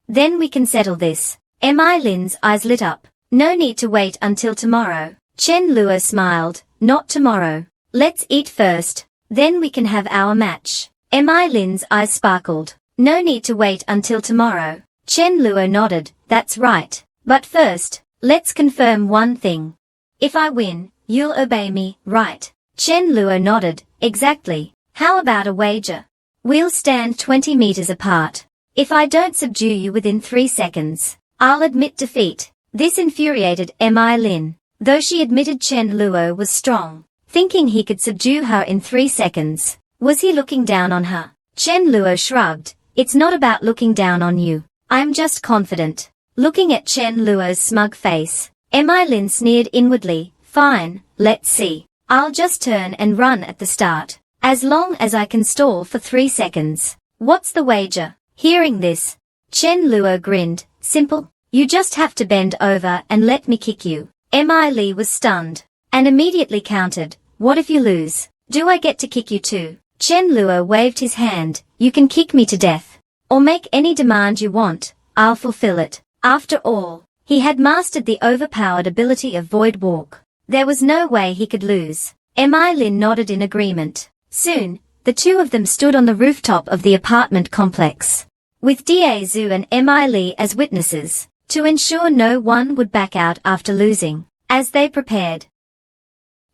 Then we can settle this." Mi Lin's eyes lit up. "No need to wait until tomorrow." Chen Luo smiled. "Not tomorrow. Let's eat first. Then we can have our match." Mi Lin's eyes sparkled. "No need to wait until tomorrow." Chen Luo nodded. "That's right. But first, let's confirm one thing. If I win, you'll obey me, right?" Chen Luo nodded. "Exactly. How about a wager? We'll stand 20 meters apart. If I don't subdue you within 3 seconds, I'll admit defeat." This infuriated Mi Lin, though she admitted Chen Luo was strong, thinking he could subdue her in 3 seconds. Was he looking down on her? Chen Luo shrugged. "It's not about looking down on you. I'm just confident." Looking at Chen Luo's smug face, Mi Lin sneered inwardly. "Fine, let's see. I'll just turn and run at the start, as long as I can stall for 3 seconds. What's the wager?" Hearing this, Chen Luo grinned. "Simple. You just have to bend over and let me kick you." Mi Li was stunned, and immediately countered. "What if you lose? Do I get to kick you too?" Chen Luo waved his hand. "You can kick me to death, or make any demand you want. I'll fulfill it." After all, he had mastered the overpowered ability of Void Walk. There was no way he could lose. Mi Lin nodded in agreement. Soon, the two of them stood on the rooftop of the apartment complex, with Da Zhu and Mi Li as witnesses, to ensure no one would back out after losing. As they prepared,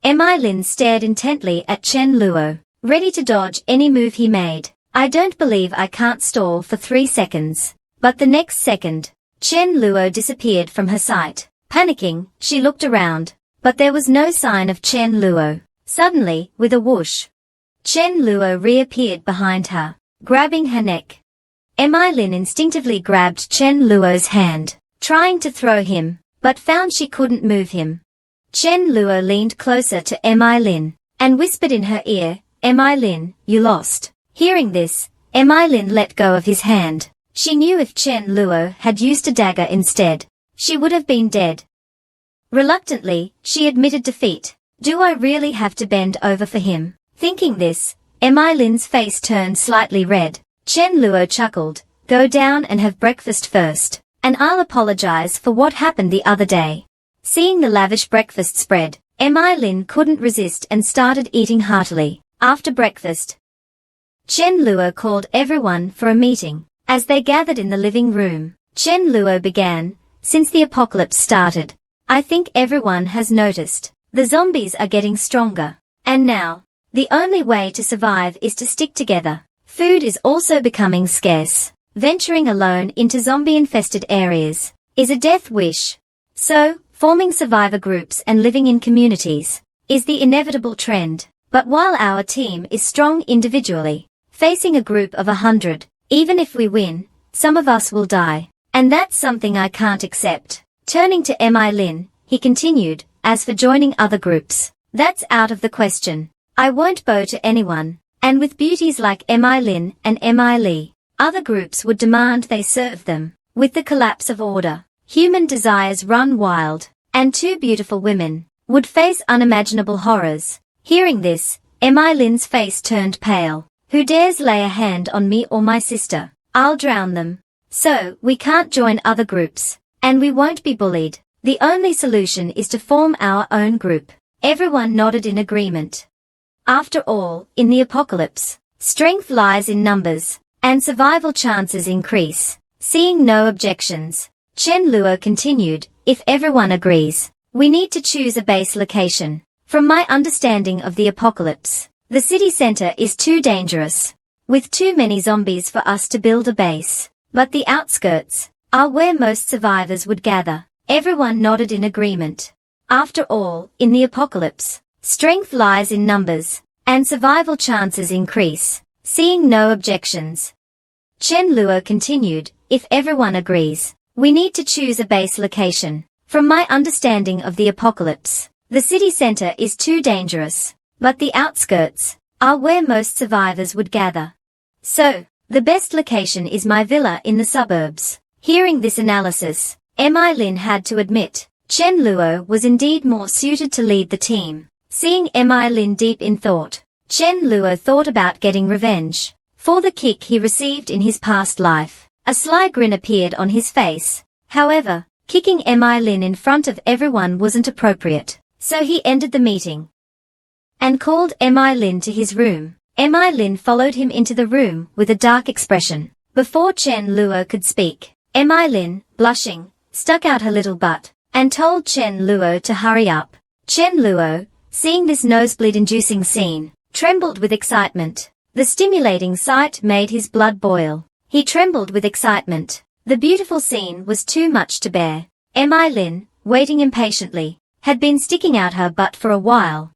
Mi Lin stared intently at Chen Luo, ready to dodge any move he made. "I don't believe I can't stall for 3 seconds." But the next second, Chen Luo disappeared from her sight. Panicking, she looked around, but there was no sign of Chen Luo. Suddenly, with a whoosh, Chen Luo reappeared behind her, grabbing her neck. Mi Lin instinctively grabbed Chen Luo's hand, trying to throw him, but found she couldn't move him. Chen Luo leaned closer to Mi Lin, and whispered in her ear, "Mi Lin, you lost." Hearing this, Mi Lin let go of his hand. She knew if Chen Luo had used a dagger instead, she would have been dead. Reluctantly, she admitted defeat. "Do I really have to bend over for him?" Thinking this, Mi Lin's face turned slightly red. Chen Luo chuckled. "Go down and have breakfast first, and I'll apologize for what happened the other day." Seeing the lavish breakfast spread, Mi Lin couldn't resist and started eating heartily. After breakfast, Chen Luo called everyone for a meeting. As they gathered in the living room, Chen Luo began, "Since the apocalypse started, I think everyone has noticed. The zombies are getting stronger. And now, the only way to survive is to stick together. Food is also becoming scarce. Venturing alone into zombie-infested areas is a death wish. So, forming survivor groups and living in communities is the inevitable trend. But while our team is strong individually, facing a group of 100, even if we win, some of us will die. And that's something I can't accept." Turning to Mi Lin, he continued, "As for joining other groups, that's out of the question. I won't bow to anyone." And with beauties like Mi Lin and Mi Li, other groups would demand they serve them. With the collapse of order, human desires run wild, and 2 beautiful women would face unimaginable horrors. Hearing this, Mi Lin's face turned pale. "Who dares lay a hand on me or my sister? I'll drown them. So, we can't join other groups, and we won't be bullied. The only solution is to form our own group." Everyone nodded in agreement. After all, in the apocalypse, strength lies in numbers, and survival chances increase. Seeing no objections, Chen Luo continued, if everyone agrees, we need to choose a base location. From my understanding of the apocalypse, the city center is too dangerous, with too many zombies for us to build a base. But the outskirts are where most survivors would gather. Everyone nodded in agreement. After all, in the apocalypse, strength lies in numbers, and survival chances increase. Seeing no objections, Chen Luo continued, if everyone agrees, we need to choose a base location. From my understanding of the apocalypse, the city center is too dangerous, but the outskirts are where most survivors would gather. So, the best location is my villa in the suburbs. Hearing this analysis, Mi-Lin had to admit, Chen Luo was indeed more suited to lead the team. Seeing Mi-Lin deep in thought, Chen Luo thought about getting revenge for the kick he received in his past life. A sly grin appeared on his face. However, kicking Mi-Lin in front of everyone wasn't appropriate, so he ended the meeting and called Mi-Lin to his room. Mi-Lin followed him into the room with a dark expression. Before Chen Luo could speak, Mi-Lin, blushing, stuck out her little butt and told Chen Luo to hurry up. Chen Luo, seeing this nosebleed-inducing scene, trembled with excitement. The stimulating sight made his blood boil. He trembled with excitement. The beautiful scene was too much to bear. Mi-Lin, waiting impatiently, had been sticking out her butt for a while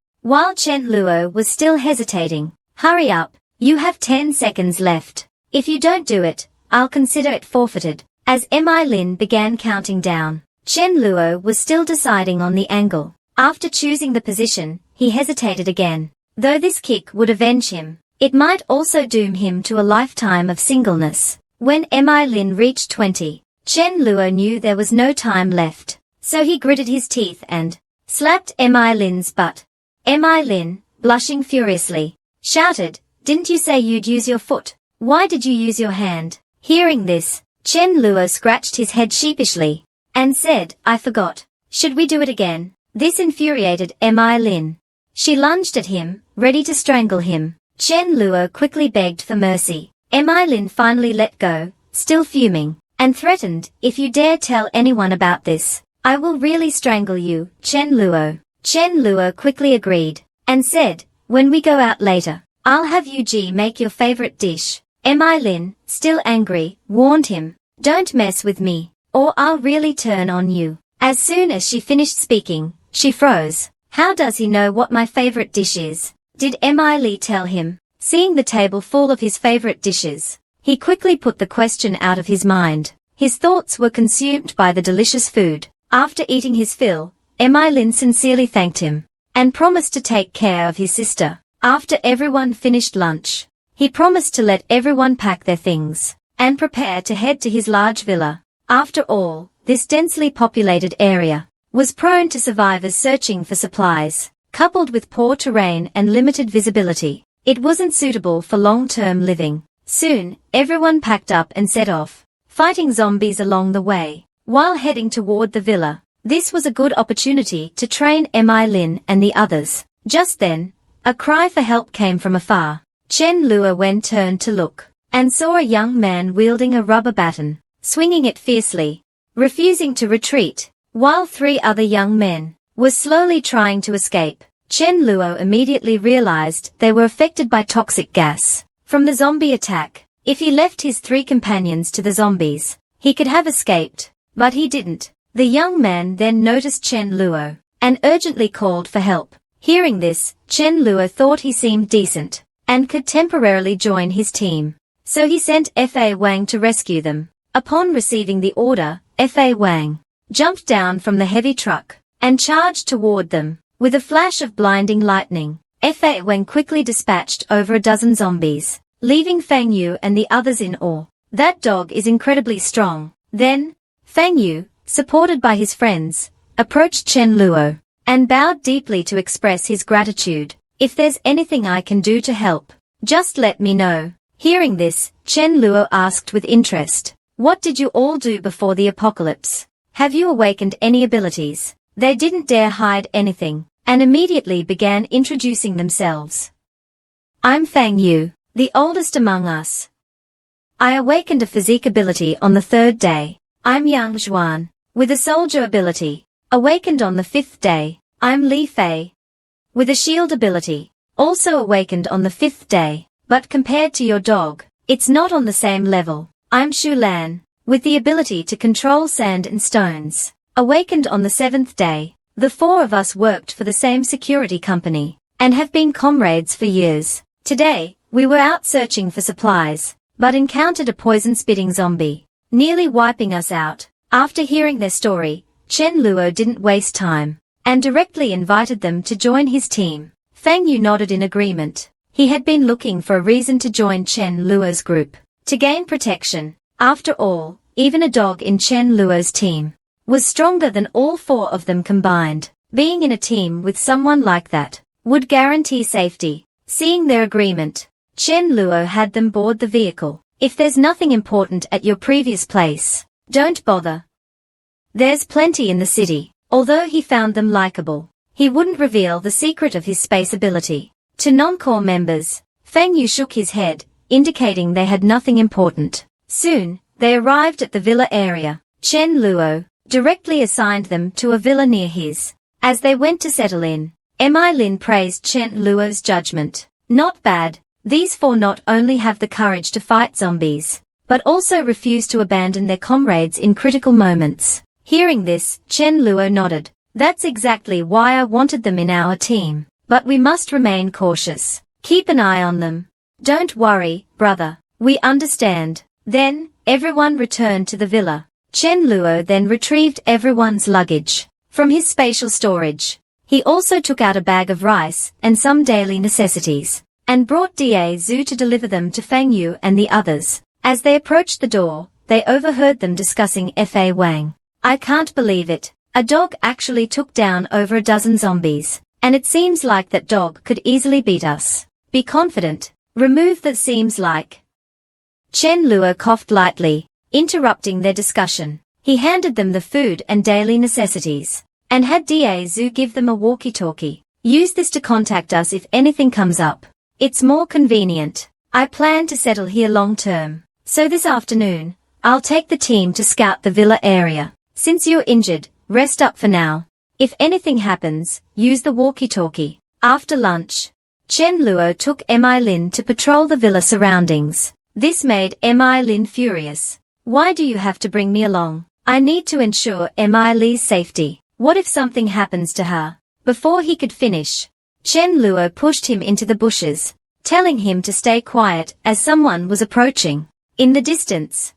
Chen Luo was still hesitating. Hurry up, you have 10 seconds left. If you don't do it, I'll consider it forfeited. As Mi-Lin began counting down, Chen Luo was still deciding on the angle. After choosing the position, he hesitated again. Though this kick would avenge him, it might also doom him to a lifetime of singleness. When Mi-Lin reached 20, Chen Luo knew there was no time left, so he gritted his teeth and slapped Mi-Lin's butt. Mi-Lin, blushing furiously, shouted, didn't you say you'd use your foot? Why did you use your hand? Hearing this, Chen Luo scratched his head sheepishly and said, I forgot. Should we do it again? This infuriated Mi-Lin. She lunged at him, ready to strangle him. Chen Luo quickly begged for mercy. Mi-Lin finally let go, still fuming, and threatened, if you dare tell anyone about this, I will really strangle you, Chen Luo. Chen Luo quickly agreed, and said, when we go out later, I'll have Yu make your favorite dish. Mi-Lin, still angry, warned him, don't mess with me, or I'll really turn on you. As soon as she finished speaking, she froze. How does he know what my favorite dish is? Did Mi-Li tell him? Seeing the table full of his favorite dishes, he quickly put the question out of his mind. His thoughts were consumed by the delicious food. After eating his fill, Mi-Lin sincerely thanked him and promised to take care of his sister. After everyone finished lunch, he promised to let everyone pack their things and prepare to head to his large villa. After all, this densely populated area was prone to survivors searching for supplies. Coupled with poor terrain and limited visibility, it wasn't suitable for long-term living. Soon, everyone packed up and set off, fighting zombies along the way. While heading toward the villa, this was a good opportunity to train Mi-Lin and the others. Just then, a cry for help came from afar. Chen Luo turned to look, and saw a young man wielding a rubber baton, swinging it fiercely, refusing to retreat, while 3 other young men were slowly trying to escape. Chen Luo immediately realized they were affected by toxic gas from the zombie attack. If he left his 3 companions to the zombies, he could have escaped, but he didn't. The young man then noticed Chen Luo and urgently called for help. Hearing this, Chen Luo thought he seemed decent and could temporarily join his team, so he sent Fa Wang to rescue them. Upon receiving the order, Fa Wang jumped down from the heavy truck and charged toward them. With a flash of blinding lightning, Fa Wang quickly dispatched over a dozen zombies, leaving Fang Yu and the others in awe. That dog is incredibly strong. Then, Fang Yu, supported by his friends, approached Chen Luo and bowed deeply to express his gratitude. If there's anything I can do to help, just let me know. Hearing this, Chen Luo asked with interest, what did you all do before the apocalypse? Have you awakened any abilities? They didn't dare hide anything, and immediately began introducing themselves. I'm Fang Yu, the oldest among us. I awakened a physique ability on the 3rd day. I'm Yang Zhuan. With a soldier ability. Awakened on the 5th day. I'm Li Fei. With a shield ability. Also awakened on the 5th day. But compared to your dog, it's not on the same level. I'm Shu Lan. With the ability to control sand and stones. Awakened on the 7th day. The 4 of us worked for the same security company. And have been comrades for years. Today, we were out searching for supplies. But encountered a poison-spitting zombie, nearly wiping us out. After hearing their story, Chen Luo didn't waste time, and directly invited them to join his team. Feng Yu nodded in agreement. He had been looking for a reason to join Chen Luo's group, to gain protection. After all, even a dog in Chen Luo's team was stronger than all 4 of them combined. Being in a team with someone like that would guarantee safety. Seeing their agreement, Chen Luo had them board the vehicle. If there's nothing important at your previous place, don't bother. There's plenty in the city. Although he found them likable, he wouldn't reveal the secret of his space ability. To non-core members, Feng Yu shook his head, indicating they had nothing important. Soon, they arrived at the villa area. Chen Luo directly assigned them to a villa near his. As they went to settle in, Mi Lin praised Chen Luo's judgment. Not bad. These 4 not only have the courage to fight zombies, but also refuse to abandon their comrades in critical moments. Hearing this, Chen Luo nodded. That's exactly why I wanted them in our team. But we must remain cautious. Keep an eye on them. Don't worry, brother. We understand. Then, everyone returned to the villa. Chen Luo then retrieved everyone's luggage from his spatial storage. He also took out a bag of rice and some daily necessities, and brought Da Zhu to deliver them to Feng Yu and the others. As they approached the door, they overheard them discussing Fa Wang. I can't believe it. A dog actually took down over a dozen zombies, and it seems like that dog could easily beat us. Be confident. Remove the seems like. Chen Luo coughed lightly, interrupting their discussion. He handed them the food and daily necessities, and had Da Zhu give them a walkie-talkie. Use this to contact us if anything comes up. It's more convenient. I plan to settle here long term, so this afternoon, I'll take the team to scout the villa area. Since you're injured, rest up for now. If anything happens, use the walkie-talkie. After lunch, Chen Luo took Mi Lin to patrol the villa surroundings. This made Mi Lin furious. Why do you have to bring me along? I need to ensure Mi Li's safety. What if something happens to her? Before he could finish, Chen Luo pushed him into the bushes, telling him to stay quiet as someone was approaching. In the distance,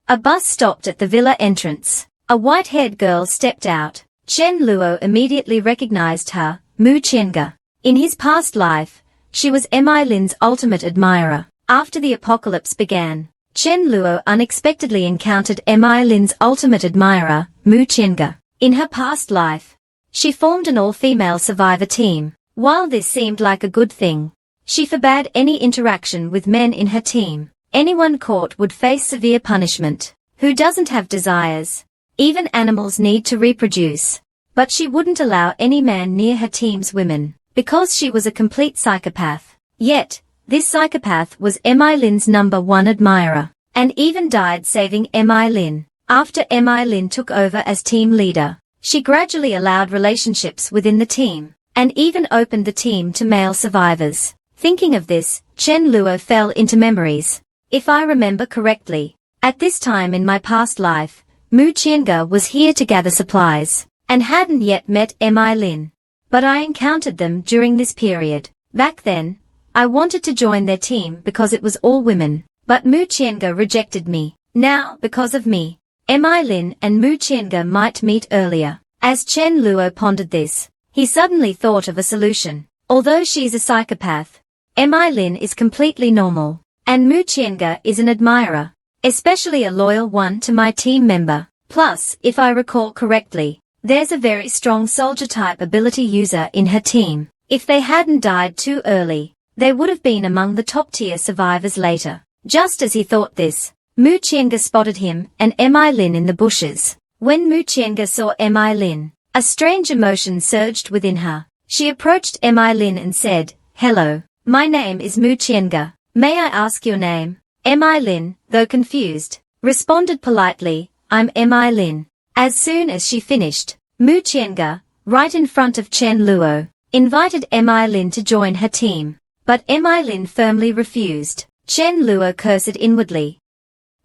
a bus stopped at the villa entrance. A white-haired girl stepped out. Chen Luo immediately recognized her, Mu Qianga. In his past life, she was Mi Lin's ultimate admirer. After the apocalypse began, Chen Luo unexpectedly encountered Mi Lin's ultimate admirer, Mu Qianga. In her past life, she formed an all-female survivor team. While this seemed like a good thing, she forbade any interaction with men in her team. Anyone caught would face severe punishment. Who doesn't have desires? Even animals need to reproduce. But she wouldn't allow any man near her team's women, because she was a complete psychopath. Yet, this psychopath was Mi Lin's #1 admirer, and even died saving Mi Lin. After Mi Lin took over as team leader, she gradually allowed relationships within the team, and even opened the team to male survivors. Thinking of this, Chen Luo fell into memories. If I remember correctly, at this time in my past life, Mu Qianga was here to gather supplies, and hadn't yet met Mi Lin. But I encountered them during this period. Back then, I wanted to join their team because it was all women, but Mu Qianga rejected me. Now, because of me, Mi Lin and Mu Qianga might meet earlier. As Chen Luo pondered this, he suddenly thought of a solution. Although she's a psychopath, Mi Lin is completely normal, and Mu Qianga is an admirer, especially a loyal one to my team member. Plus, if I recall correctly, there's a very strong soldier-type ability user in her team. If they hadn't died too early, they would have been among the top-tier survivors later. Just as he thought this, Mu Qianga spotted him and Mi Lin in the bushes. When Mu Qianga saw Mi Lin, a strange emotion surged within her. She approached Mi Lin and said, "Hello, my name is Mu Qianga. May I ask your name?" Mi Lin, though confused, responded politely, I'm Mi Lin. As soon as she finished, Mu Qianga, right in front of Chen Luo, invited Mi Lin to join her team. But Mi Lin firmly refused. Chen Luo cursed inwardly.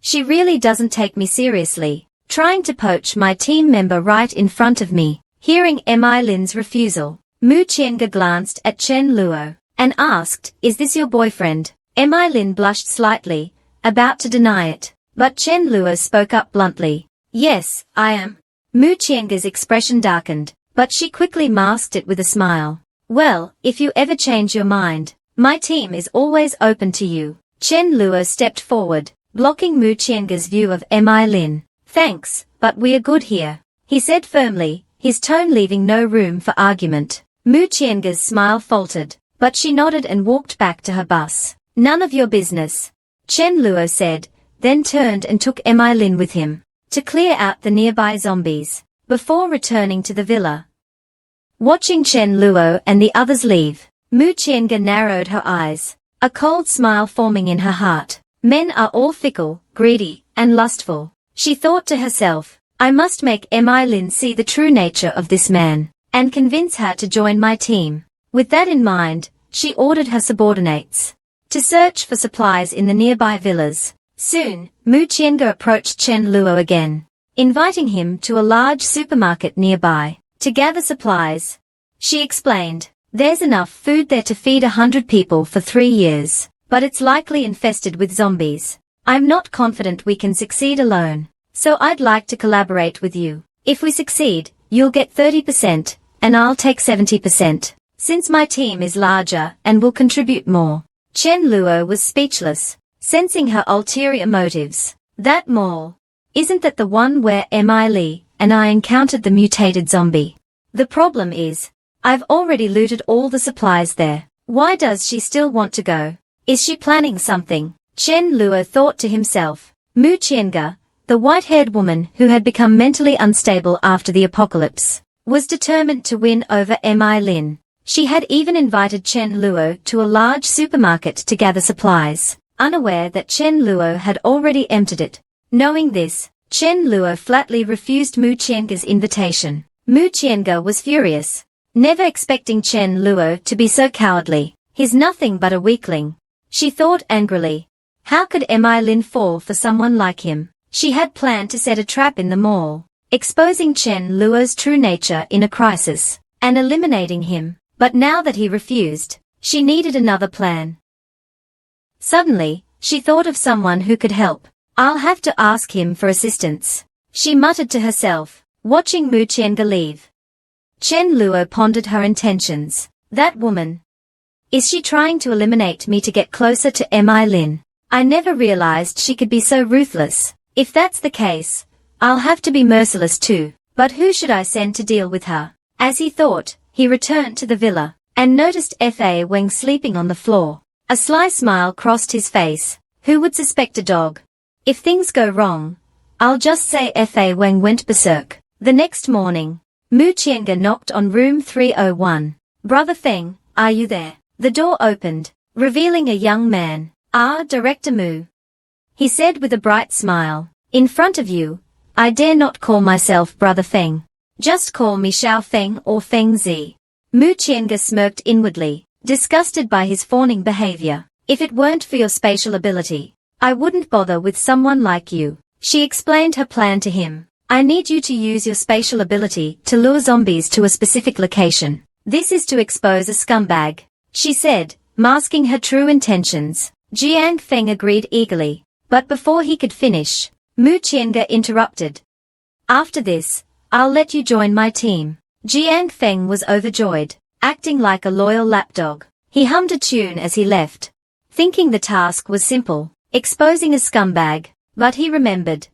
She really doesn't take me seriously, trying to poach my team member right in front of me. Hearing Mi Lin's refusal, Mu Qianga glanced at Chen Luo and asked, is this your boyfriend? Mi Lin blushed slightly, about to deny it, but Chen Luo spoke up bluntly. Yes, I am. Mu Qianga's expression darkened, but she quickly masked it with a smile. Well, if you ever change your mind, my team is always open to you. Chen Luo stepped forward, blocking Mu Qianga's view of Mi Lin. Thanks, but we're good here, he said firmly, his tone leaving no room for argument. Mu Qianga's smile faltered, but she nodded and walked back to her bus. None of your business, Chen Luo said, then turned and took Mi Lin with him to clear out the nearby zombies, before returning to the villa. Watching Chen Luo and the others leave, Mu Qianga narrowed her eyes, a cold smile forming in her heart. Men are all fickle, greedy, and lustful. She thought to herself, I must make Mi Lin see the true nature of this man, and convince her to join my team. With that in mind, she ordered her subordinates to search for supplies in the nearby villas. Soon, Mu Qianga approached Chen Luo again, inviting him to a large supermarket nearby to gather supplies. She explained, there's enough food there to feed 100 people for 3 years, but it's likely infested with zombies. I'm not confident we can succeed alone, so I'd like to collaborate with you. If we succeed, you'll get 30%, and I'll take 70%, since my team is larger and will contribute more. Chen Luo was speechless, sensing her ulterior motives. That mall, isn't that the one where Mi Li and I encountered the mutated zombie? The problem is, I've already looted all the supplies there. Why does she still want to go? Is she planning something? Chen Luo thought to himself. Mu Qianga, the white-haired woman who had become mentally unstable after the apocalypse, was determined to win over Mi Lin. She had even invited Chen Luo to a large supermarket to gather supplies, unaware that Chen Luo had already emptied it. Knowing this, Chen Luo flatly refused Mu Qianga's invitation. Mu Qianga was furious, never expecting Chen Luo to be so cowardly. He's nothing but a weakling. She thought angrily. How could Mi Lin fall for someone like him? She had planned to set a trap in the mall, exposing Chen Luo's true nature in a crisis, and eliminating him. But now that he refused, she needed another plan. Suddenly, she thought of someone who could help. I'll have to ask him for assistance, she muttered to herself, watching Mu Qianga leave. Chen Luo pondered her intentions. That woman. Is she trying to eliminate me to get closer to Mi Lin? I never realized she could be so ruthless. If that's the case, I'll have to be merciless too. But who should I send to deal with her? As he thought, he returned to the villa, and noticed Fa Wang sleeping on the floor. A sly smile crossed his face. Who would suspect a dog? If things go wrong, I'll just say Fa Wang went berserk. The next morning, Mu Qianga knocked on room 301. Brother Feng, are you there? The door opened, revealing a young man. Director Mu, he said with a bright smile. In front of you, I dare not call myself Brother Feng. Just call me Xiao Feng or Feng Zi. Mu Qianga smirked inwardly, disgusted by his fawning behavior. If it weren't for your spatial ability, I wouldn't bother with someone like you. She explained her plan to him. I need you to use your spatial ability to lure zombies to a specific location. This is to expose a scumbag, she said, masking her true intentions. Jiang Feng agreed eagerly, but before he could finish, Mu Qianga interrupted. After this, I'll let you join my team. Jiang Feng was overjoyed, acting like a loyal lapdog. He hummed a tune as he left, thinking the task was simple, exposing a scumbag, but he remembered.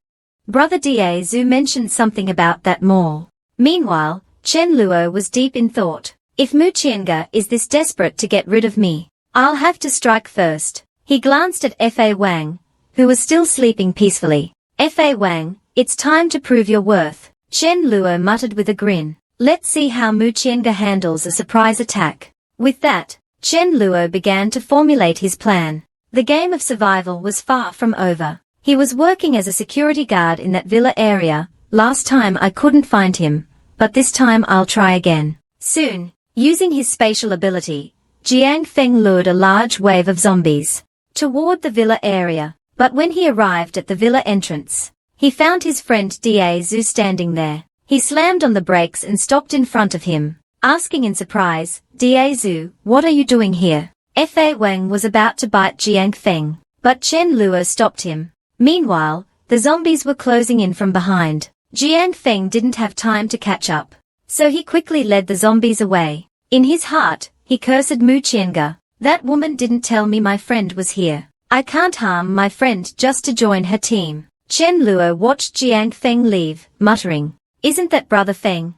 Brother Da Zhu mentioned something about that mall. Meanwhile, Chen Luo was deep in thought. If Mu Qianga is this desperate to get rid of me, I'll have to strike first. He glanced at Fa Wang, who was still sleeping peacefully. Fa Wang, it's time to prove your worth, Chen Luo muttered with a grin. Let's see how Mu Qianga handles a surprise attack. With that, Chen Luo began to formulate his plan. The game of survival was far from over. He was working as a security guard in that villa area. Last time I couldn't find him, but this time I'll try again. Soon, using his spatial ability, Jiang Feng lured a large wave of zombies toward the villa area. But when he arrived at the villa entrance, he found his friend Da Zhu standing there. He slammed on the brakes and stopped in front of him, asking in surprise, Da Zhu, what are you doing here? Fa Wang was about to bite Jiang Feng, but Chen Luo stopped him. Meanwhile, the zombies were closing in from behind. Jiang Feng didn't have time to catch up, so he quickly led the zombies away. In his heart, he cursed Mu Qianga. That woman didn't tell me my friend was here. I can't harm my friend just to join her team. Chen Luo watched Jiang Feng leave, muttering, isn't that Brother Feng?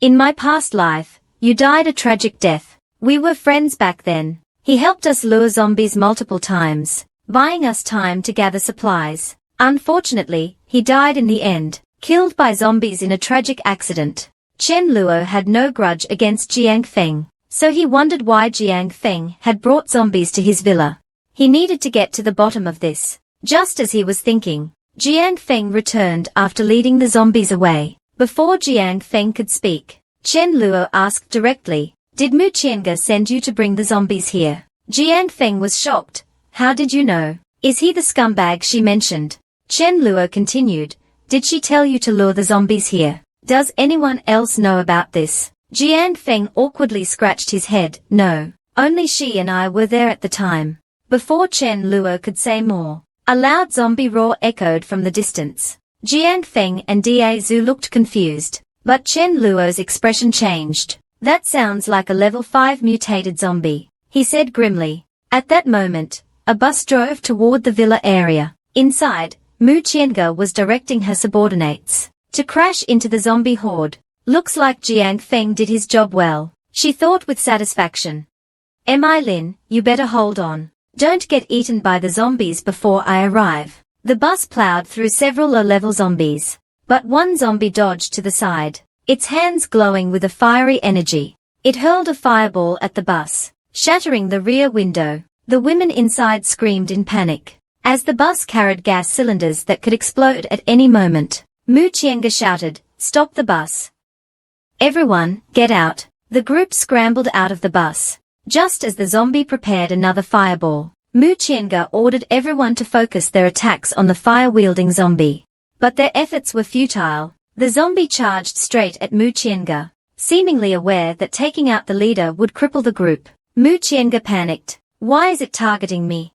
In my past life, you died a tragic death. We were friends back then. He helped us lure zombies multiple times, buying us time to gather supplies. Unfortunately, he died in the end, killed by zombies in a tragic accident. Chen Luo had no grudge against Jiang Feng, so he wondered why Jiang Feng had brought zombies to his villa. He needed to get to the bottom of this. Just as he was thinking, Jiang Feng returned after leading the zombies away. Before Jiang Feng could speak, Chen Luo asked directly, did Mu Qianga send you to bring the zombies here? Jiang Feng was shocked. How did you know? Is he the scumbag she mentioned? Chen Luo continued, did she tell you to lure the zombies here? Does anyone else know about this? Jiang Feng awkwardly scratched his head. No, only she and I were there at the time. Before Chen Luo could say more, a loud zombie roar echoed from the distance. Jiang Feng and Da Zhu looked confused, but Chen Luo's expression changed. That sounds like a level 5 mutated zombie, he said grimly. At that moment, a bus drove toward the villa area. Inside, Mu Qianga was directing her subordinates to crash into the zombie horde. Looks like Jiang Feng did his job well, she thought with satisfaction. Mi Lin, you better hold on. Don't get eaten by the zombies before I arrive. The bus plowed through several low-level zombies, but one zombie dodged to the side, its hands glowing with a fiery energy. It hurled a fireball at the bus, shattering the rear window. The women inside screamed in panic, as the bus carried gas cylinders that could explode at any moment. Mu Qianga shouted, stop the bus. Everyone, get out. The group scrambled out of the bus. Just as the zombie prepared another fireball, Mu Qianga ordered everyone to focus their attacks on the fire-wielding zombie. But their efforts were futile. The zombie charged straight at Mu Qianga, seemingly aware that taking out the leader would cripple the group. Mu Qianga panicked. Why is it targeting me?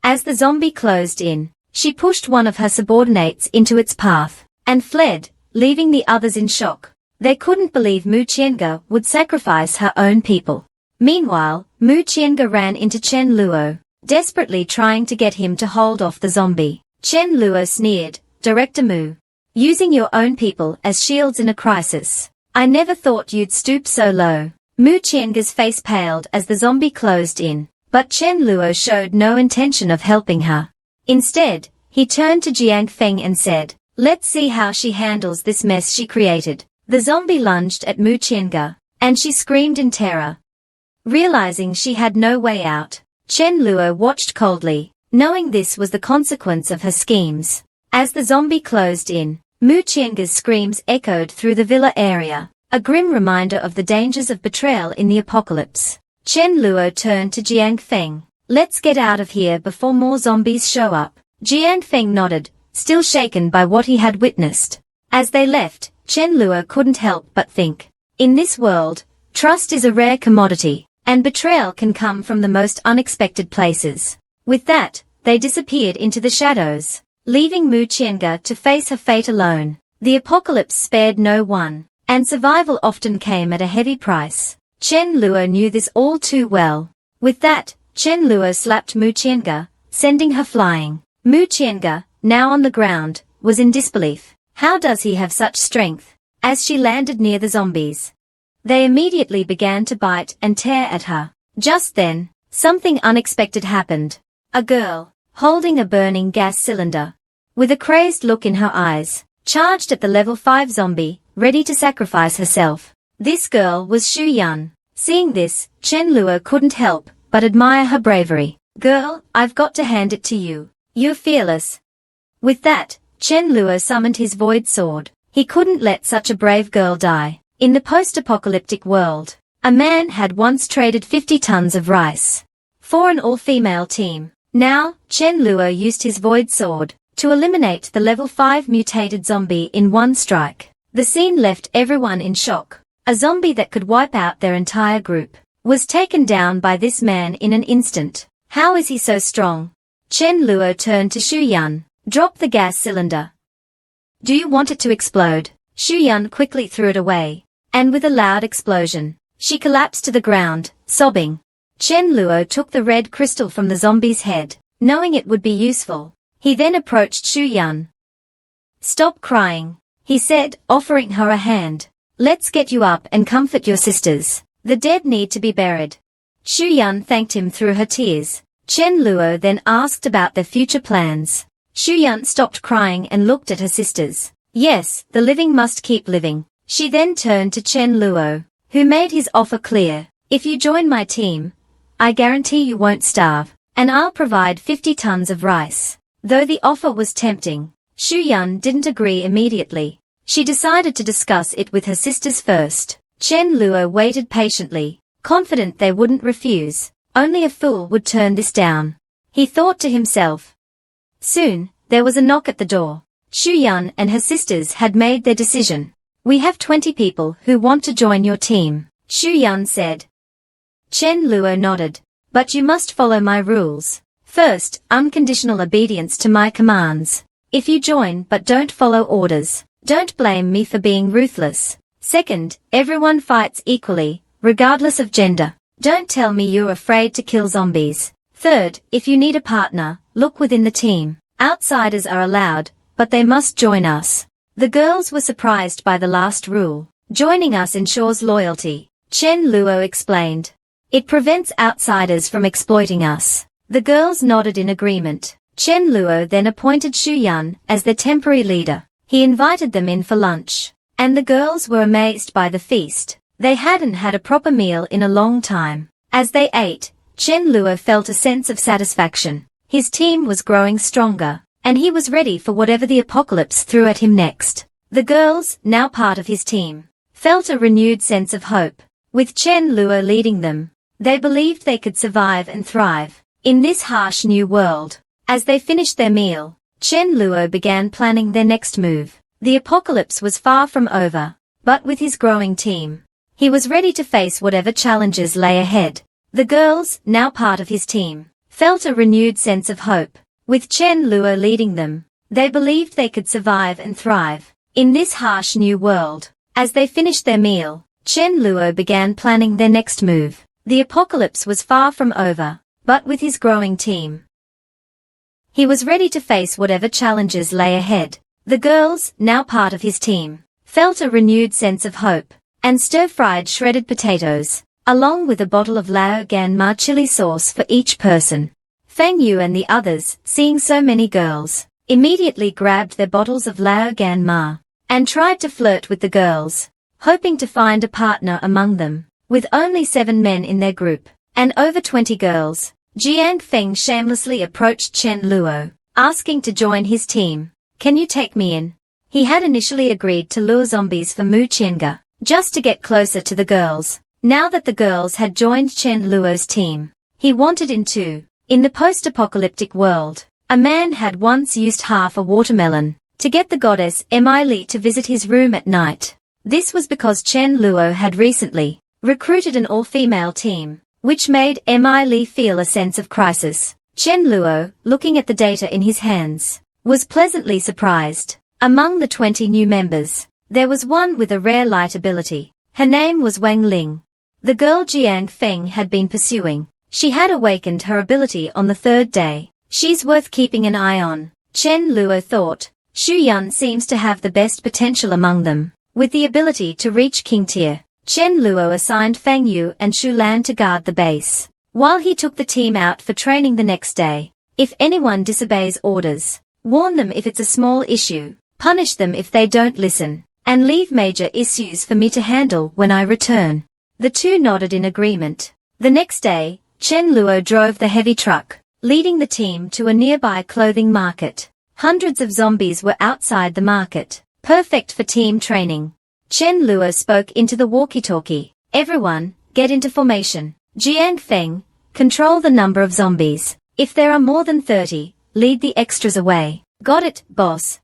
As the zombie closed in, she pushed one of her subordinates into its path and fled, leaving the others in shock. They couldn't believe Mu Qianga would sacrifice her own people. Meanwhile, Mu Qianga ran into Chen Luo, desperately trying to get him to hold off the zombie. Chen Luo sneered, Director Mu. Using your own people as shields in a crisis. I never thought you'd stoop so low. Mu Qianga's face paled as the zombie closed in, but Chen Luo showed no intention of helping her. Instead, he turned to Jiang Feng and said, let's see how she handles this mess she created. The zombie lunged at Mu Qianga, and she screamed in terror. Realizing she had no way out, Chen Luo watched coldly, knowing this was the consequence of her schemes. As the zombie closed in, Mu Qianga's screams echoed through the villa area, a grim reminder of the dangers of betrayal in the apocalypse. Chen Luo turned to Jiang Feng. Let's get out of here before more zombies show up. Jiang Feng nodded, still shaken by what he had witnessed. As they left, Chen Luo couldn't help but think. In this world, trust is a rare commodity, and betrayal can come from the most unexpected places. With that, they disappeared into the shadows, leaving Mu Qianga to face her fate alone. The apocalypse spared no one, and survival often came at a heavy price. Chen Luo knew this all too well. With that, Chen Luo slapped Mu Qianga, sending her flying. Mu Qianga, now on the ground, was in disbelief. How does he have such strength? As she landed near the zombies, they immediately began to bite and tear at her. Just then, something unexpected happened. A girl, holding a burning gas cylinder, with a crazed look in her eyes, charged at the level 5 zombie, ready to sacrifice herself. This girl was Xu Yan. Seeing this, Chen Luo couldn't help but admire her bravery. Girl, I've got to hand it to you. You're fearless. With that, Chen Luo summoned his void sword. He couldn't let such a brave girl die. In the post-apocalyptic world, a man had once traded 50 tons of rice for an all-female team. Now, Chen Luo used his void sword to eliminate the level 5 mutated zombie in one strike. The scene left everyone in shock. A zombie that could wipe out their entire group was taken down by this man in an instant. How is he so strong? Chen Luo turned to Xu Yan. Drop the gas cylinder. Do you want it to explode? Xu Yan quickly threw it away, and with a loud explosion, she collapsed to the ground, sobbing. Chen Luo took the red crystal from the zombie's head, knowing it would be useful. He then approached Xu Yan. Stop crying, he said, offering her a hand. Let's get you up and comfort your sisters. The dead need to be buried. Xu Yan thanked him through her tears. Chen Luo then asked about their future plans. Xu Yan stopped crying and looked at her sisters. Yes, the living must keep living. She then turned to Chen Luo, who made his offer clear. If you join my team, I guarantee you won't starve, and I'll provide 50 tons of rice. Though the offer was tempting, Xu Yan didn't agree immediately. She decided to discuss it with her sisters first. Chen Luo waited patiently, confident they wouldn't refuse. Only a fool would turn this down. He thought to himself. Soon, there was a knock at the door. Xu Yan and her sisters had made their decision. We have 20 people who want to join your team, Xu Yan said. Chen Luo nodded. But you must follow my rules. First, unconditional obedience to my commands. If you join but don't follow orders, don't blame me for being ruthless. Second, everyone fights equally, regardless of gender. Don't tell me you're afraid to kill zombies. Third, if you need a partner, look within the team. Outsiders are allowed, but they must join us. The girls were surprised by the last rule. Joining us ensures loyalty, Chen Luo explained. It prevents outsiders from exploiting us. The girls nodded in agreement. Chen Luo then appointed Xu Yan as their temporary leader. He invited them in for lunch, and the girls were amazed by the feast. They hadn't had a proper meal in a long time. As they ate, Chen Luo felt a sense of satisfaction. His team was growing stronger, and he was ready for whatever the apocalypse threw at him next. The girls, now part of his team, felt a renewed sense of hope. With Chen Luo leading them, they believed they could survive and thrive in this harsh new world. As they finished their meal, Chen Luo began planning their next move. The apocalypse was far from over, but with his growing team, he was ready to face whatever challenges lay ahead. The girls, now part of his team, felt a renewed sense of hope. With Chen Luo leading them, they believed they could survive and thrive in this harsh new world. As they finished their meal, Chen Luo began planning their next move. The apocalypse was far from over, but with his growing team, he was ready to face whatever challenges lay ahead. The girls, now part of his team, felt a renewed sense of hope, and stir-fried shredded potatoes, along with a bottle of Lao Gan Ma chili sauce for each person. Feng Yu and the others, seeing so many girls, immediately grabbed their bottles of Lao Gan Ma, and tried to flirt with the girls, hoping to find a partner among them. With only 7 men in their group, and over 20 girls, Jiang Feng shamelessly approached Chen Luo, asking to join his team. Can you take me in? He had initially agreed to lure zombies for Mu Chenga, just to get closer to the girls. Now that the girls had joined Chen Luo's team, he wanted in too. In the post-apocalyptic world, a man had once used half a watermelon to get the goddess Mi Li to visit his room at night. This was because Chen Luo had recently recruited an all-female team, which made Mi Li feel a sense of crisis. Chen Luo, looking at the data in his hands, was pleasantly surprised. Among the 20 new members, there was one with a rare light ability. Her name was Wang Ling. The girl Jiang Feng had been pursuing. She had awakened her ability on the 3rd day. She's worth keeping an eye on, Chen Luo thought. Xu Yan seems to have the best potential among them, with the ability to reach King Tier. Chen Luo assigned Feng Yu and Shu Lan to guard the base, while he took the team out for training the next day. If anyone disobeys orders, warn them if it's a small issue, punish them if they don't listen, and leave major issues for me to handle when I return. The two nodded in agreement. The next day, Chen Luo drove the heavy truck, leading the team to a nearby clothing market. Hundreds of zombies were outside the market, perfect for team training. Chen Luo spoke into the walkie-talkie. Everyone, get into formation. Jiang Feng, control the number of zombies. If there are more than 30, lead the extras away. Got it, boss.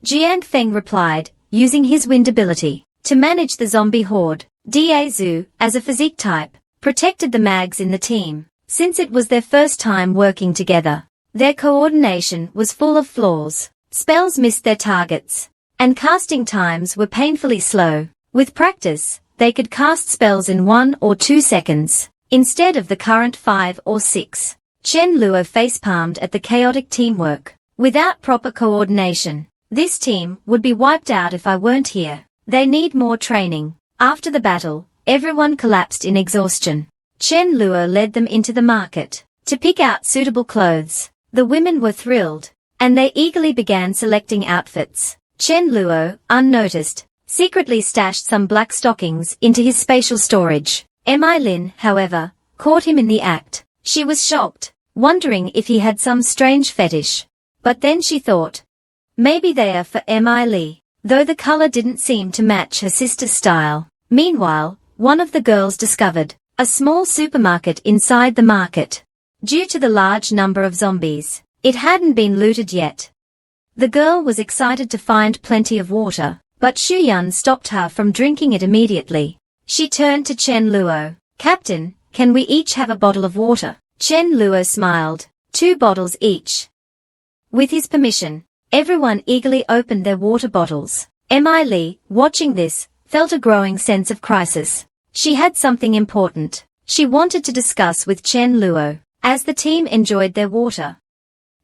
Jiang Feng replied, using his wind ability to manage the zombie horde. Da Zhu, as a physique type, protected the mags in the team. Since it was their first time working together, their coordination was full of flaws. Spells missed their targets, and casting times were painfully slow. With practice, they could cast spells in 1 or 2 seconds, instead of the current 5 or 6. Chen Luo facepalmed at the chaotic teamwork. Without proper coordination, this team would be wiped out if I weren't here. They need more training. After the battle, everyone collapsed in exhaustion. Chen Luo led them into the market to pick out suitable clothes. The women were thrilled, and they eagerly began selecting outfits. Chen Luo, unnoticed, secretly stashed some black stockings into his spatial storage. Mi Lin, however, caught him in the act. She was shocked, wondering if he had some strange fetish. But then she thought, maybe they are for Mi Li, though the color didn't seem to match her sister's style. Meanwhile, one of the girls discovered a small supermarket inside the market. Due to the large number of zombies, it hadn't been looted yet. The girl was excited to find plenty of water, but Xu Yun stopped her from drinking it immediately. She turned to Chen Luo. Captain, can we each have a bottle of water? Chen Luo smiled. 2 bottles each. With his permission, everyone eagerly opened their water bottles. Mi Li, watching this, felt a growing sense of crisis. She had something important she wanted to discuss with Chen Luo. As the team enjoyed their water,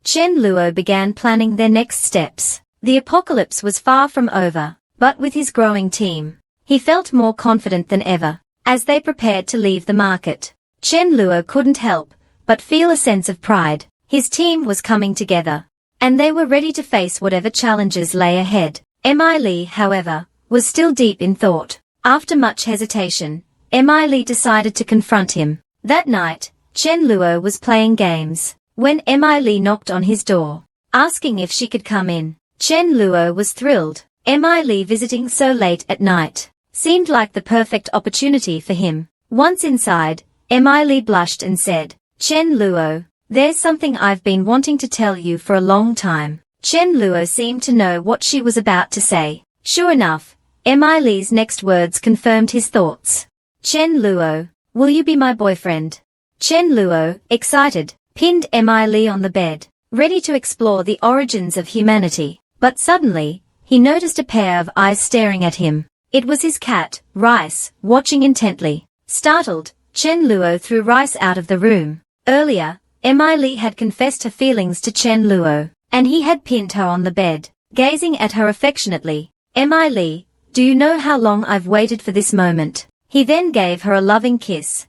Chen Luo began planning their next steps. The apocalypse was far from over, but with his growing team, he felt more confident than ever. As they prepared to leave the market, Chen Luo couldn't help but feel a sense of pride. His team was coming together, and they were ready to face whatever challenges lay ahead. Mi Li, however, was still deep in thought. After much hesitation, Mi Li decided to confront him. That night, Chen Luo was playing games when Mi Li knocked on his door, asking if she could come in. Chen Luo was thrilled. Mi Li visiting so late at night seemed like the perfect opportunity for him. Once inside, Mi Li blushed and said, Chen Luo, there's something I've been wanting to tell you for a long time. Chen Luo seemed to know what she was about to say. Sure enough, Mi Li's next words confirmed his thoughts. Chen Luo, will you be my boyfriend? Chen Luo, excited, pinned Mi Li on the bed, ready to explore the origins of humanity. But suddenly, he noticed a pair of eyes staring at him. It was his cat, Rice, watching intently. Startled, Chen Luo threw Rice out of the room. Earlier, Mi Li had confessed her feelings to Chen Luo, and he had pinned her on the bed, gazing at her affectionately. Mi Li, do you know how long I've waited for this moment? He then gave her a loving kiss.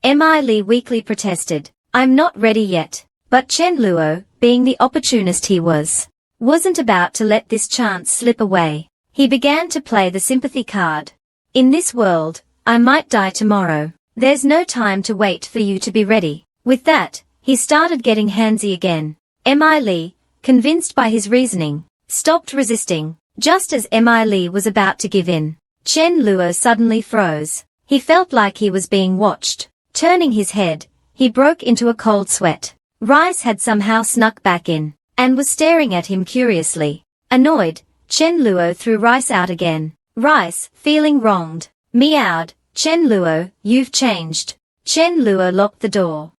Mi Li weakly protested, I'm not ready yet. But Chen Luo, being the opportunist he was, wasn't about to let this chance slip away. He began to play the sympathy card. In this world, I might die tomorrow. There's no time to wait for you to be ready. With that, he started getting handsy again. Mi Li, convinced by his reasoning, stopped resisting. Just as Mi Li was about to give in, Chen Luo suddenly froze. He felt like he was being watched. Turning his head, he broke into a cold sweat. Rice had somehow snuck back in, and was staring at him curiously. Annoyed, Chen Luo threw Rice out again. Rice, feeling wronged, meowed, Chen Luo, you've changed. Chen Luo locked the door,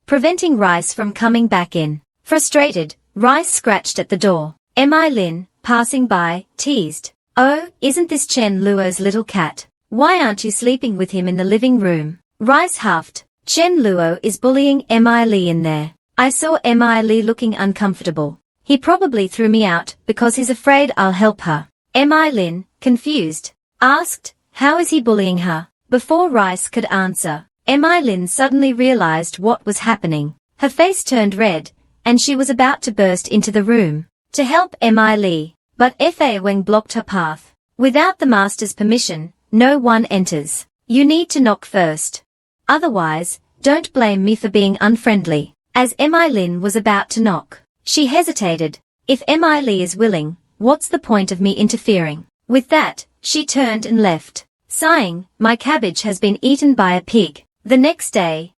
preventing Rice from coming back in. Frustrated, Rice scratched at the door. Mi Lin, passing by, teased, oh, isn't this Chen Luo's little cat? Why aren't you sleeping with him in the living room? Rice huffed, Chen Luo is bullying Mi Li in there. I saw Mi Li looking uncomfortable. He probably threw me out because he's afraid I'll help her. Mi Lin, confused, asked, how is he bullying her? Before Rice could answer, Mi Lin suddenly realized what was happening. Her face turned red, and she was about to burst into the room to help Mi Li, but Fa Weng blocked her path. Without the master's permission, no one enters. You need to knock first. Otherwise, don't blame me for being unfriendly. As Mi Lin was about to knock, she hesitated. If Mi Li is willing, what's the point of me interfering? With that, she turned and left, sighing, my cabbage has been eaten by a pig. The next day,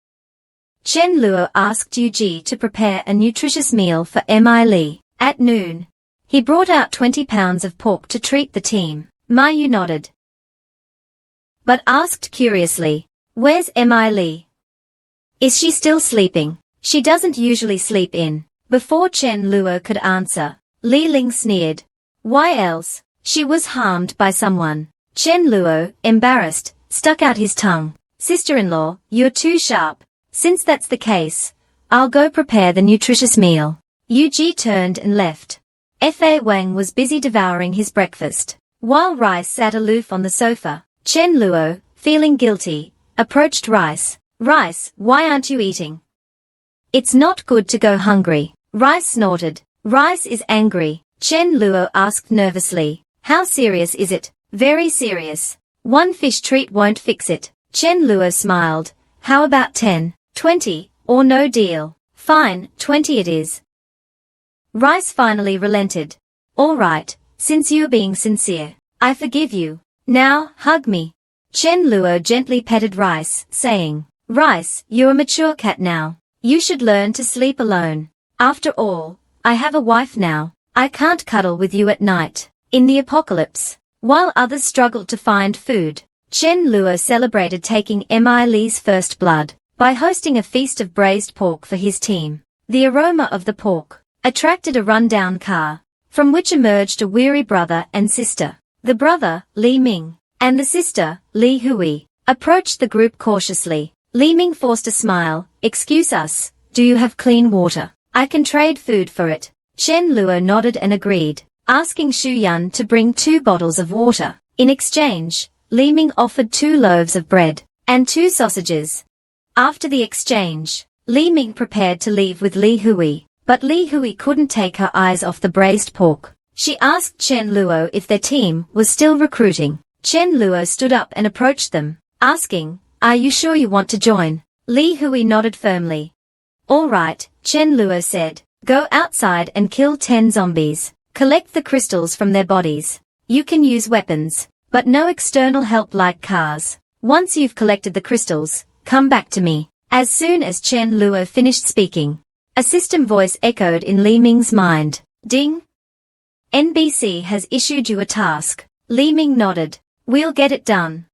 Chen Luo asked Yu Ji to prepare a nutritious meal for Mi Li. At noon, he brought out 20 pounds of pork to treat the team. Ma Yu nodded, but asked curiously, where's Mi Li? Is she still sleeping? She doesn't usually sleep in. Before Chen Luo could answer, Li Ling sneered. Why else? She was harmed by someone. Chen Luo, embarrassed, stuck out his tongue. Sister-in-law, you're too sharp. Since that's the case, I'll go prepare the nutritious meal. Yu Ji turned and left. Fa Wang was busy devouring his breakfast, while Rice sat aloof on the sofa. Chen Luo, feeling guilty, approached Rice. Rice, why aren't you eating? It's not good to go hungry. Rice snorted. Rice is angry. Chen Luo asked nervously. How serious is it? Very serious. One fish treat won't fix it. Chen Luo smiled. How about 10, 20, or no deal? Fine, 20 it is. Rice finally relented. All right, since you're being sincere, I forgive you. Now, hug me. Chen Luo gently petted Rice, saying, Rice, you're a mature cat now. You should learn to sleep alone. After all, I have a wife now. I can't cuddle with you at night. In the apocalypse, while others struggled to find food, Chen Luo celebrated taking Mi Li's first blood by hosting a feast of braised pork for his team. The aroma of the pork attracted a rundown car, from which emerged a weary brother and sister. The brother, Li Ming, and the sister, Li Hui, approached the group cautiously. Li Ming forced a smile. Excuse us, do you have clean water? I can trade food for it. Chen Luo nodded and agreed, asking Xu Yan to bring 2 bottles of water. In exchange, Li Ming offered 2 loaves of bread and 2 sausages. After the exchange, Li Ming prepared to leave with Li Hui, but Li Hui couldn't take her eyes off the braised pork. She asked Chen Luo if their team was still recruiting. Chen Luo stood up and approached them, asking, are you sure you want to join? Li Hui nodded firmly. All right, Chen Luo said. Go outside and kill 10 zombies. Collect the crystals from their bodies. You can use weapons, but no external help like cars. Once you've collected the crystals, come back to me. As soon as Chen Luo finished speaking, a system voice echoed in Li Ming's mind. Ding! NBC has issued you a task. Li Ming nodded. We'll get it done.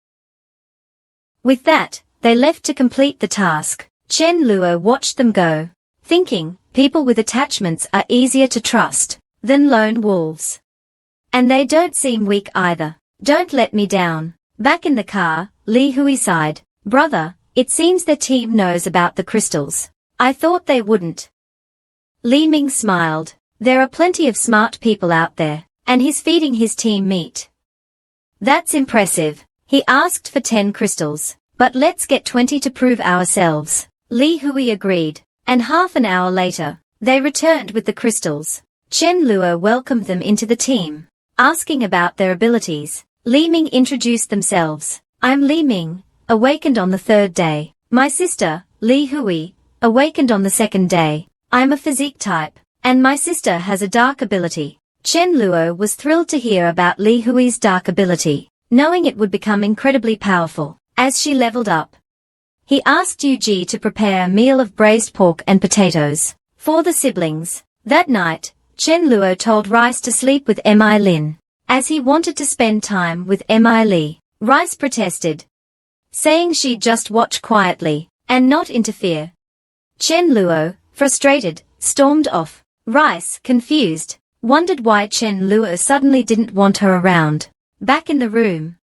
With that, they left to complete the task. Chen Luo watched them go, thinking, people with attachments are easier to trust than lone wolves. And they don't seem weak either. Don't let me down. Back in the car, Li Hui sighed. Brother, it seems their team knows about the crystals. I thought they wouldn't. Li Ming smiled. There are plenty of smart people out there, and he's feeding his team meat. That's impressive. He asked for 10 crystals, but let's get 20 to prove ourselves. Li Hui agreed, and half an hour later, they returned with the crystals. Chen Luo welcomed them into the team, asking about their abilities. Li Ming introduced themselves. I'm Li Ming, awakened on the 3rd day. My sister, Li Hui, awakened on the 2nd day. I'm a physique type, and my sister has a dark ability. Chen Luo was thrilled to hear about Li Hui's dark ability, knowing it would become incredibly powerful as she leveled up. He asked Yu Ji to prepare a meal of braised pork and potatoes for the siblings. That night, Chen Luo told Rice to sleep with Mi Lin, as he wanted to spend time with Mi Li. Rice protested, saying she'd just watch quietly and not interfere. Chen Luo, frustrated, stormed off. Rice, confused, wondered why Chen Luo suddenly didn't want her around. Back in the room,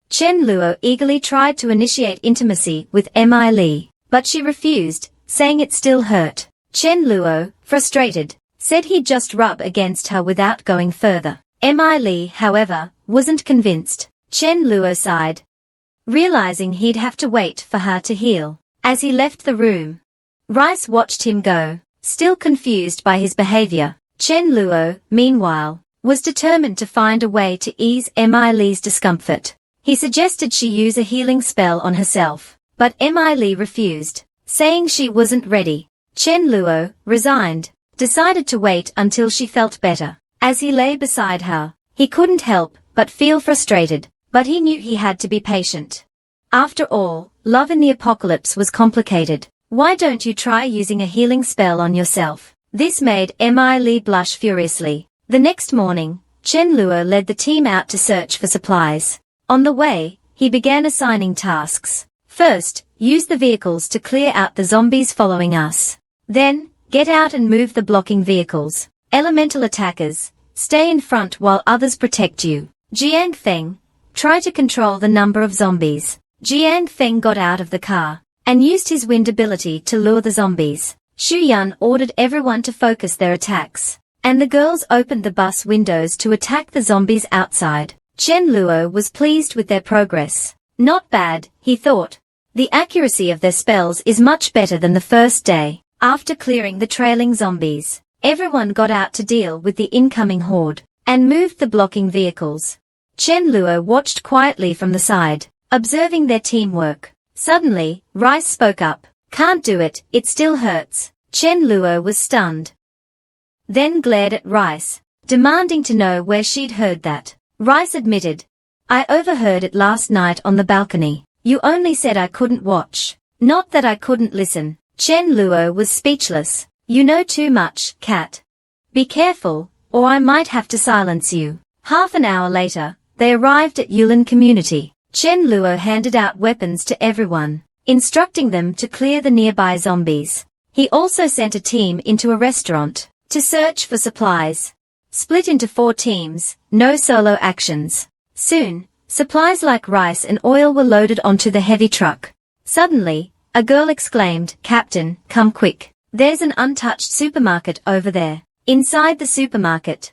Chen Luo eagerly tried to initiate intimacy with Mi Li, but she refused, saying it still hurt. Chen Luo, frustrated, said he'd just rub against her without going further. Mi Li, however, wasn't convinced. Chen Luo sighed, realizing he'd have to wait for her to heal. As he left the room, Rice watched him go, still confused by his behavior. Chen Luo, meanwhile, was determined to find a way to ease Mi Li's discomfort. He suggested she use a healing spell on herself, but Mi Li refused, saying she wasn't ready. Chen Luo, resigned, decided to wait until she felt better. As he lay beside her, he couldn't help but feel frustrated, but he knew he had to be patient. After all, love in the apocalypse was complicated. Why don't you try using a healing spell on yourself? This made Mi Li blush furiously. The next morning, Chen Luo led the team out to search for supplies. On the way, he began assigning tasks. First, use the vehicles to clear out the zombies following us. Then, get out and move the blocking vehicles. Elemental attackers, stay in front while others protect you. Jiang Feng, try to control the number of zombies. Jiang Feng got out of the car and used his wind ability to lure the zombies. Xu Yan ordered everyone to focus their attacks, and the girls opened the bus windows to attack the zombies outside. Chen Luo was pleased with their progress. Not bad, he thought. The accuracy of their spells is much better than the first day. After clearing the trailing zombies, everyone got out to deal with the incoming horde, and moved the blocking vehicles. Chen Luo watched quietly from the side, observing their teamwork. Suddenly, Rice spoke up. Can't do it, it still hurts. Chen Luo was stunned. Then glared at Rice, demanding to know where she'd heard that. Rice admitted. I overheard it last night on the balcony. You only said I couldn't watch. Not that I couldn't listen. Chen Luo was speechless. You know too much, cat. Be careful, or I might have to silence you. Half an hour later, they arrived at Yulin Community. Chen Luo handed out weapons to everyone, instructing them to clear the nearby zombies. He also sent a team into a restaurant to search for supplies. Split into 4 teams, no solo actions. Soon, supplies like rice and oil were loaded onto the heavy truck. Suddenly, a girl exclaimed, Captain, come quick. There's an untouched supermarket over there. Inside the supermarket,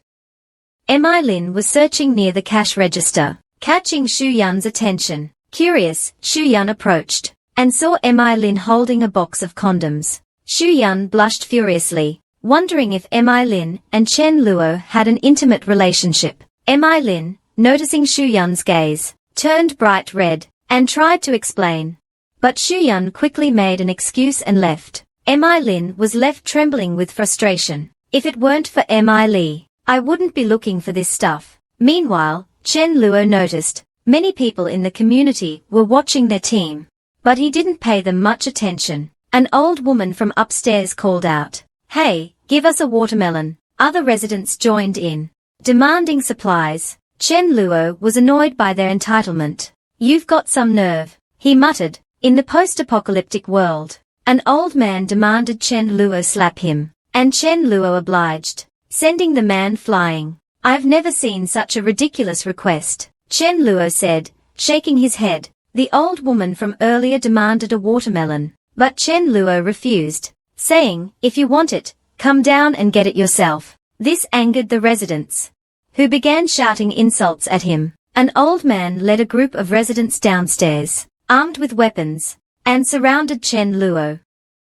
Mi Lin was searching near the cash register, catching Xu Yan's attention. Curious, Xu Yan approached, and saw Mi Lin holding a box of condoms. Xu Yan blushed furiously, wondering if Mi Lin and Chen Luo had an intimate relationship. Mi Lin, noticing Xu Yan's gaze, turned bright red, and tried to explain. But Xu Yan quickly made an excuse and left. Mi Lin was left trembling with frustration. If it weren't for Mi Li, I wouldn't be looking for this stuff. Meanwhile, Chen Luo noticed many people in the community were watching their team, but he didn't pay them much attention. An old woman from upstairs called out, Hey, give us a watermelon. Other residents joined in, demanding supplies. Chen Luo was annoyed by their entitlement. You've got some nerve, he muttered. In the post-apocalyptic world, an old man demanded Chen Luo slap him, and Chen Luo obliged, sending the man flying. I've never seen such a ridiculous request, Chen Luo said, shaking his head. The old woman from earlier demanded a watermelon, but Chen Luo refused, saying, if you want it, come down and get it yourself. This angered the residents, who began shouting insults at him. An old man led a group of residents downstairs, armed with weapons, and surrounded Chen Luo.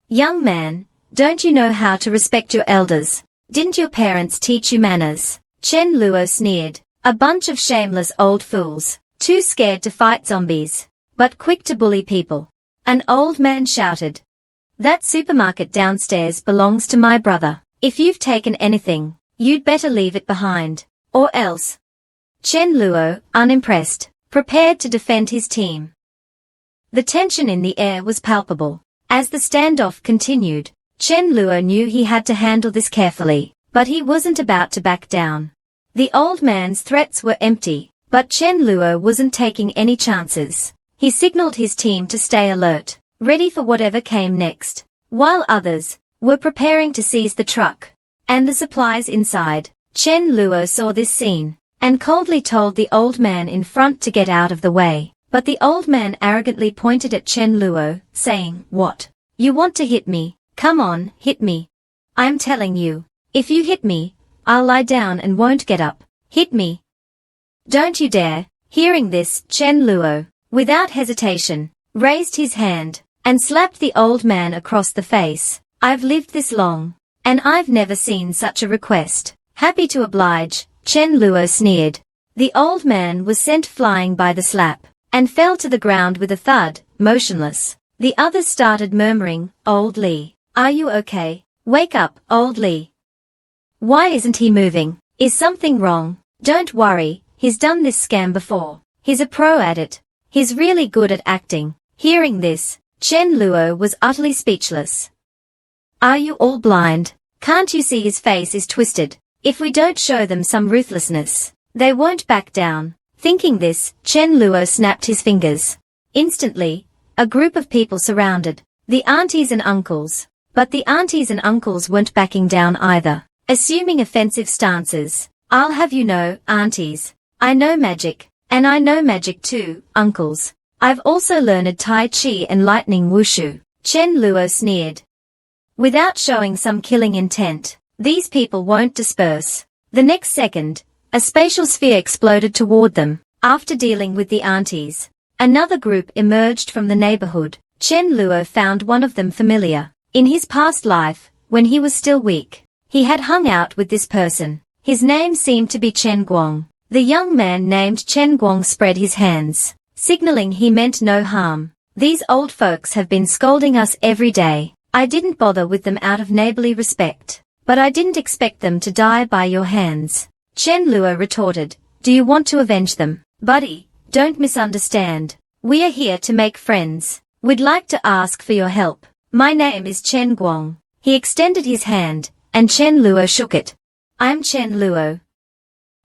Young man, don't you know how to respect your elders? Didn't your parents teach you manners? Chen Luo sneered. A bunch of shameless old fools, too scared to fight zombies, but quick to bully people. An old man shouted. That supermarket downstairs belongs to my brother. If you've taken anything, you'd better leave it behind, or else. Chen Luo, unimpressed, prepared to defend his team. The tension in the air was palpable. As the standoff continued, Chen Luo knew he had to handle this carefully, but he wasn't about to back down. The old man's threats were empty, but Chen Luo wasn't taking any chances. He signaled his team to stay alert, ready for whatever came next, while others were preparing to seize the truck and the supplies inside. Chen Luo saw this scene, and coldly told the old man in front to get out of the way. But the old man arrogantly pointed at Chen Luo, saying, What? You want to hit me? Come on, hit me. I'm telling you, if you hit me, I'll lie down and won't get up. Hit me. Don't you dare. Hearing this, Chen Luo, without hesitation, raised his hand, and slapped the old man across the face. I've lived this long, and I've never seen such a request. Happy to oblige, Chen Luo sneered. The old man was sent flying by the slap, and fell to the ground with a thud, motionless. The others started murmuring, Old Li. Are you okay? Wake up, old Lee. Why isn't he moving? Is something wrong? Don't worry, he's done this scam before. He's a pro at it. He's really good at acting. Hearing this, Chen Luo was utterly speechless. Are you all blind? Can't you see his face is twisted? If we don't show them some ruthlessness, they won't back down. Thinking this, Chen Luo snapped his fingers. Instantly, a group of people surrounded the aunties and uncles. But the aunties and uncles weren't backing down either, assuming offensive stances. I'll have you know, aunties, I know magic, and I know magic too, uncles. I've also learned Tai Chi and lightning wushu. Chen Luo sneered. Without showing some killing intent, these people won't disperse. The next second, a spatial sphere exploded toward them. After dealing with the aunties, another group emerged from the neighborhood. Chen Luo found one of them familiar. In his past life, when he was still weak, he had hung out with this person. His name seemed to be Chen Guang. The young man named Chen Guang spread his hands, signaling he meant no harm. These old folks have been scolding us every day. I didn't bother with them out of neighborly respect, but I didn't expect them to die by your hands. Chen Luo retorted, do you want to avenge them? Buddy, don't misunderstand. We are here to make friends. We'd like to ask for your help. My name is Chen Guang. He extended his hand, and Chen Luo shook it. I'm Chen Luo.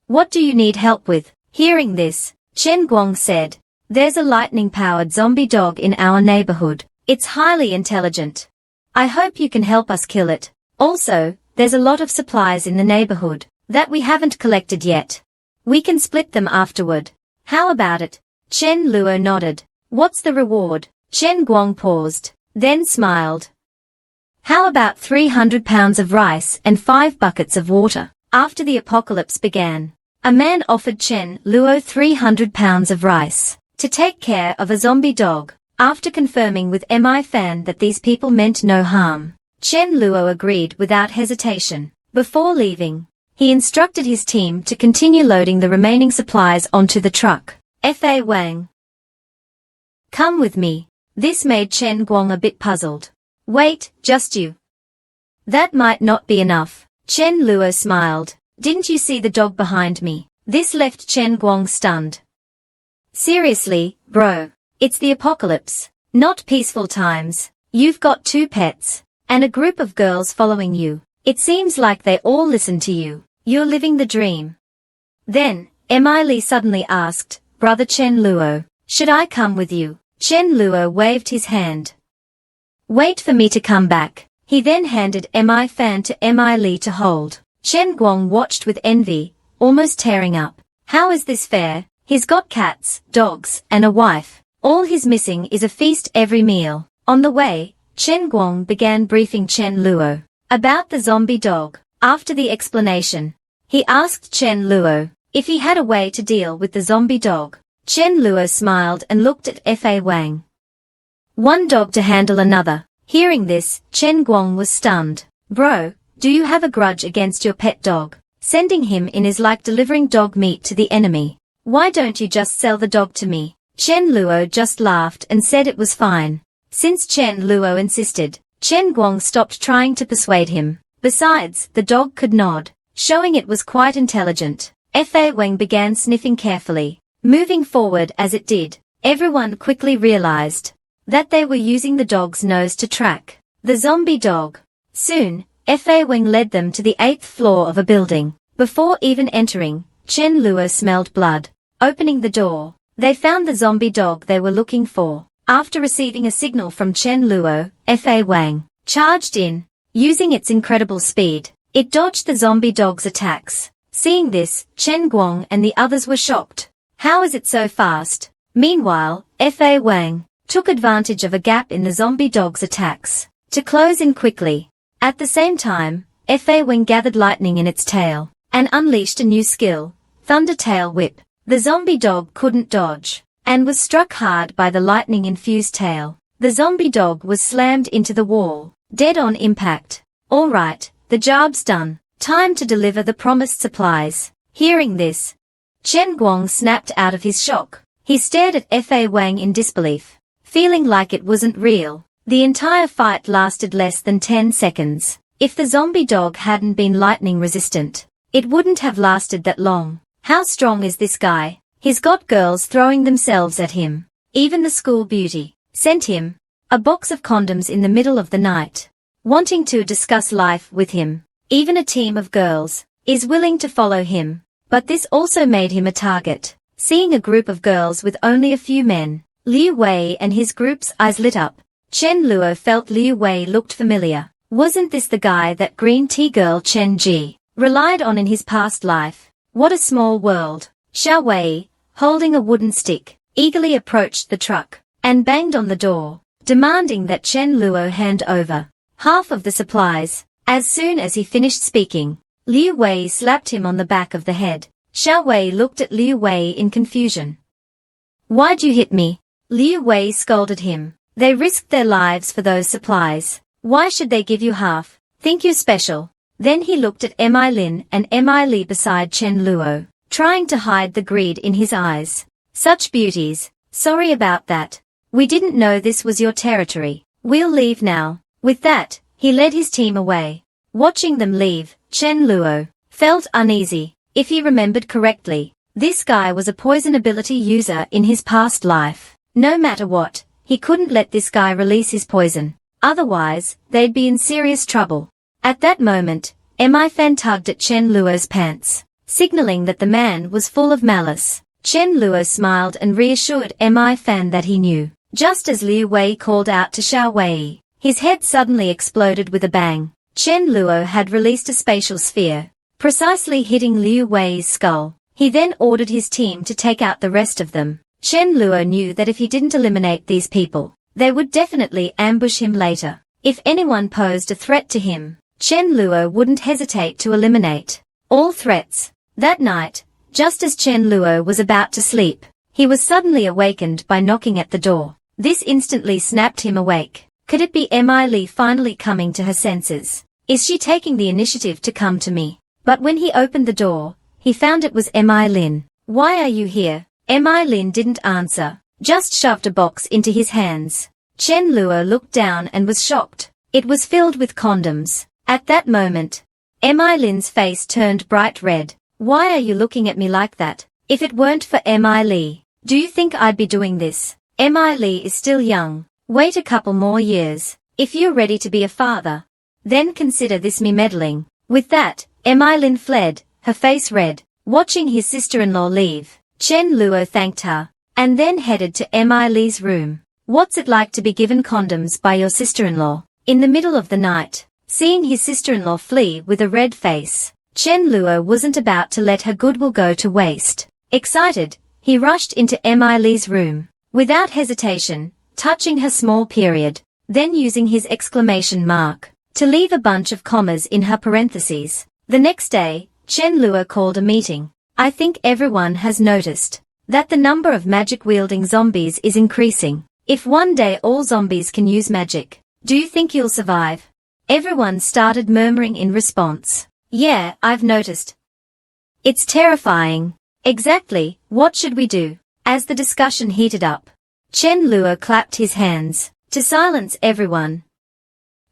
What do you need help with? Hearing this, Chen Guang said, there's a lightning-powered zombie dog in our neighborhood. It's highly intelligent. I hope you can help us kill it. Also, there's a lot of supplies in the neighborhood that we haven't collected yet. We can split them afterward. How about it? Chen Luo nodded. What's the reward? Chen Guang paused, then smiled. How about 300 pounds of rice and 5 buckets of water? After the apocalypse began, a man offered Chen Luo 300 pounds of rice to take care of a zombie dog. After confirming with Mi Fan that these people meant no harm, Chen Luo agreed without hesitation. Before leaving, he instructed his team to continue loading the remaining supplies onto the truck. Fa Wang. Come with me. This made Chen Guang a bit puzzled. Wait, just you. That might not be enough. Chen Luo smiled. Didn't you see the dog behind me? This left Chen Guang stunned. Seriously, bro. It's the apocalypse, not peaceful times. You've got 2 pets, and a group of girls following you. It seems like they all listen to you. You're living the dream. Then, Emily suddenly asked, Brother Chen Luo, should I come with you? Chen Luo waved his hand. Wait for me to come back. He then handed Mi Fan to Emily to hold. Chen Guang watched with envy, almost tearing up. How is this fair? He's got cats, dogs, and a wife. All he's missing is a feast every meal. On the way, Chen Guang began briefing Chen Luo about the zombie dog. After the explanation, he asked Chen Luo if he had a way to deal with the zombie dog. Chen Luo smiled and looked at Fa Wang. One dog to handle another. Hearing this, Chen Guang was stunned. Bro, do you have a grudge against your pet dog? Sending him in is like delivering dog meat to the enemy. Why don't you just sell the dog to me? Chen Luo just laughed and said it was fine. Since Chen Luo insisted, Chen Guang stopped trying to persuade him. Besides, the dog could nod, showing it was quite intelligent. Fa Wang began sniffing carefully. Moving forward as it did, everyone quickly realized that they were using the dog's nose to track the zombie dog. Soon, Fa Wang led them to the 8th floor of a building. Before even entering, Chen Luo smelled blood. Opening the door, they found the zombie dog they were looking for. After receiving a signal from Chen Luo, Fa Wang charged in. Using its incredible speed, it dodged the zombie dog's attacks. Seeing this, Chen Guang and the others were shocked. How is it so fast? Meanwhile, Fa Wang took advantage of a gap in the zombie dog's attacks to close in quickly. At the same time, Fa Wang gathered lightning in its tail and unleashed a new skill, Thunder Tail Whip. The zombie dog couldn't dodge and was struck hard by the lightning-infused tail. The zombie dog was slammed into the wall, dead on impact. All right, the job's done. Time to deliver the promised supplies. Hearing this, Chen Guang snapped out of his shock. He stared at Fa Wang in disbelief, feeling like it wasn't real. The entire fight lasted less than 10 seconds. If the zombie dog hadn't been lightning resistant, it wouldn't have lasted that long. How strong is this guy? He's got girls throwing themselves at him. Even the school beauty sent him a box of condoms in the middle of the night, wanting to discuss life with him. Even a team of girls is willing to follow him. But this also made him a target. Seeing a group of girls with only a few men, Liu Wei and his group's eyes lit up. Chen Luo felt Liu Wei looked familiar. Wasn't this the guy that green tea girl Chen Ji relied on in his past life? What a small world. Xiao Wei, holding a wooden stick, eagerly approached the truck and banged on the door, demanding that Chen Luo hand over half of the supplies. As soon as he finished speaking, Liu Wei slapped him on the back of the head. Xiao Wei looked at Liu Wei in confusion. "Why'd you hit me?" Liu Wei scolded him. "They risked their lives for those supplies. Why should they give you half? Think you're special?" Then he looked at Mi Lin and Mi Li beside Chen Luo, trying to hide the greed in his eyes. "Such beauties. Sorry about that. We didn't know this was your territory. We'll leave now." With that, he led his team away. Watching them leave, Chen Luo felt uneasy. If he remembered correctly, this guy was a poison ability user in his past life. No matter what, he couldn't let this guy release his poison. Otherwise, they'd be in serious trouble. At that moment, Mi Fan tugged at Chen Luo's pants, signaling that the man was full of malice. Chen Luo smiled and reassured Mi Fan that he knew. Just as Liu Wei called out to Xiao Wei, his head suddenly exploded with a bang. Chen Luo had released a spatial sphere, precisely hitting Liu Wei's skull. He then ordered his team to take out the rest of them. Chen Luo knew that if he didn't eliminate these people, they would definitely ambush him later. If anyone posed a threat to him, Chen Luo wouldn't hesitate to eliminate all threats. That night, just as Chen Luo was about to sleep, he was suddenly awakened by knocking at the door. This instantly snapped him awake. Could it be Mi Li finally coming to her senses? Is she taking the initiative to come to me? But when he opened the door, he found it was Mi Lin. "Why are you here?" Mi Lin didn't answer, just shoved a box into his hands. Chen Luo looked down and was shocked. It was filled with condoms. At that moment, Mi Lin's face turned bright red. "Why are you looking at me like that? If it weren't for Mi Li, do you think I'd be doing this? Mi Li is still young. Wait a couple more years. If you're ready to be a father, then consider this me meddling." With that, Mi Lin fled, her face red. Watching his sister-in-law leave, Chen Luo thanked her, and then headed to Mi Li's room. What's it like to be given condoms by your sister-in-law? In the middle of the night, seeing his sister-in-law flee with a red face, Chen Luo wasn't about to let her goodwill go to waste. Excited, he rushed into Mi Li's room, without hesitation, touching her small period, then using his exclamation mark to leave a bunch of commas in her parentheses. The next day, Chen Luo called a meeting. "I think everyone has noticed that the number of magic-wielding zombies is increasing. If one day all zombies can use magic, do you think you'll survive?" Everyone started murmuring in response. "Yeah, I've noticed. It's terrifying." "Exactly, what should we do?" As the discussion heated up, Chen Luo clapped his hands to silence everyone.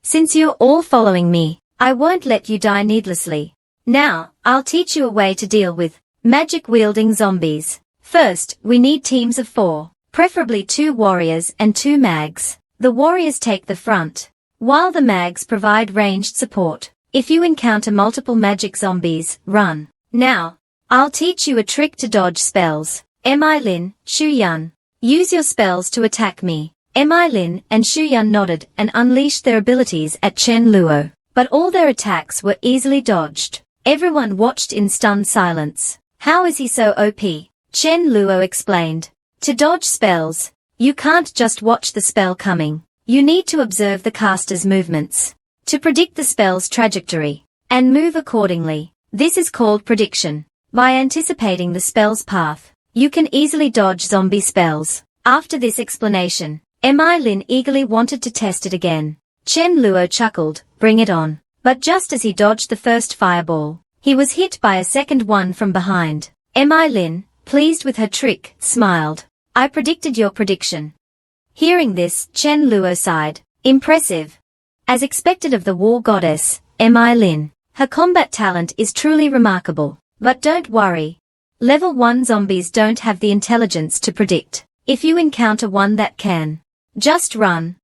"Since you're all following me, I won't let you die needlessly. Now, I'll teach you a way to deal with magic-wielding zombies. First, we need teams of 4, preferably 2 warriors and 2 mags. The warriors take the front, while the mags provide ranged support. If you encounter multiple magic zombies, run. Now, I'll teach you a trick to dodge spells. Mi Lin, Shu Yan, use your spells to attack me." Mi Lin and Shu Yan nodded and unleashed their abilities at Chen Luo, but all their attacks were easily dodged. Everyone watched in stunned silence. "How is he so OP?" Chen Luo explained. "To dodge spells, you can't just watch the spell coming. You need to observe the caster's movements to predict the spell's trajectory and move accordingly. This is called prediction. By anticipating the spell's path, you can easily dodge zombie spells." After this explanation, Mi Lin eagerly wanted to test it again. Chen Luo chuckled, "Bring it on." But just as he dodged the first fireball, he was hit by a second one from behind. Mi Lin, pleased with her trick, smiled. "I predicted your prediction." Hearing this, Chen Luo sighed. Impressive. As expected of the war goddess, Mi Lin, her combat talent is truly remarkable. But don't worry. Level 1 zombies don't have the intelligence to predict if you encounter one that can. Just run.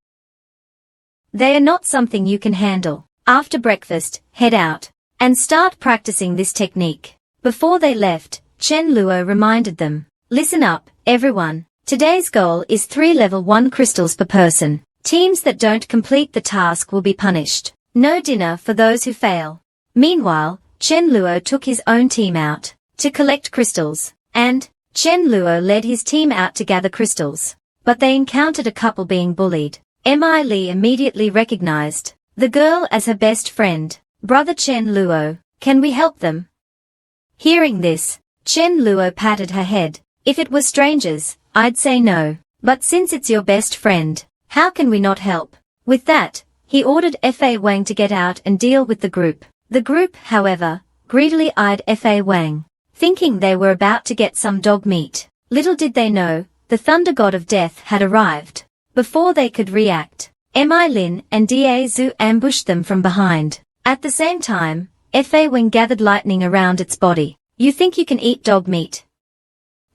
They are not something you can handle. After breakfast, head out and start practicing this technique. Before they left, Chen Luo reminded them, listen up, everyone. Today's goal is 3 level 1 crystals per person. Teams that don't complete the task will be punished. No dinner for those who fail. Meanwhile, Chen Luo took his own team out to collect crystals, and Chen Luo led his team out to gather crystals. But they encountered a couple being bullied. Mi Li immediately recognized the girl as her best friend. Brother Chen Luo, can we help them? Hearing this, Chen Luo patted her head. If it were strangers, I'd say no. But since it's your best friend, how can we not help? With that, he ordered Fa Wang to get out and deal with the group. The group, however, greedily eyed Fa Wang, thinking they were about to get some dog meat. Little did they know, the Thunder God of Death had arrived. Before they could react, Mi Lin and Da Zhu ambushed them from behind. At the same time, Fa Wang gathered lightning around its body. You think you can eat dog meat?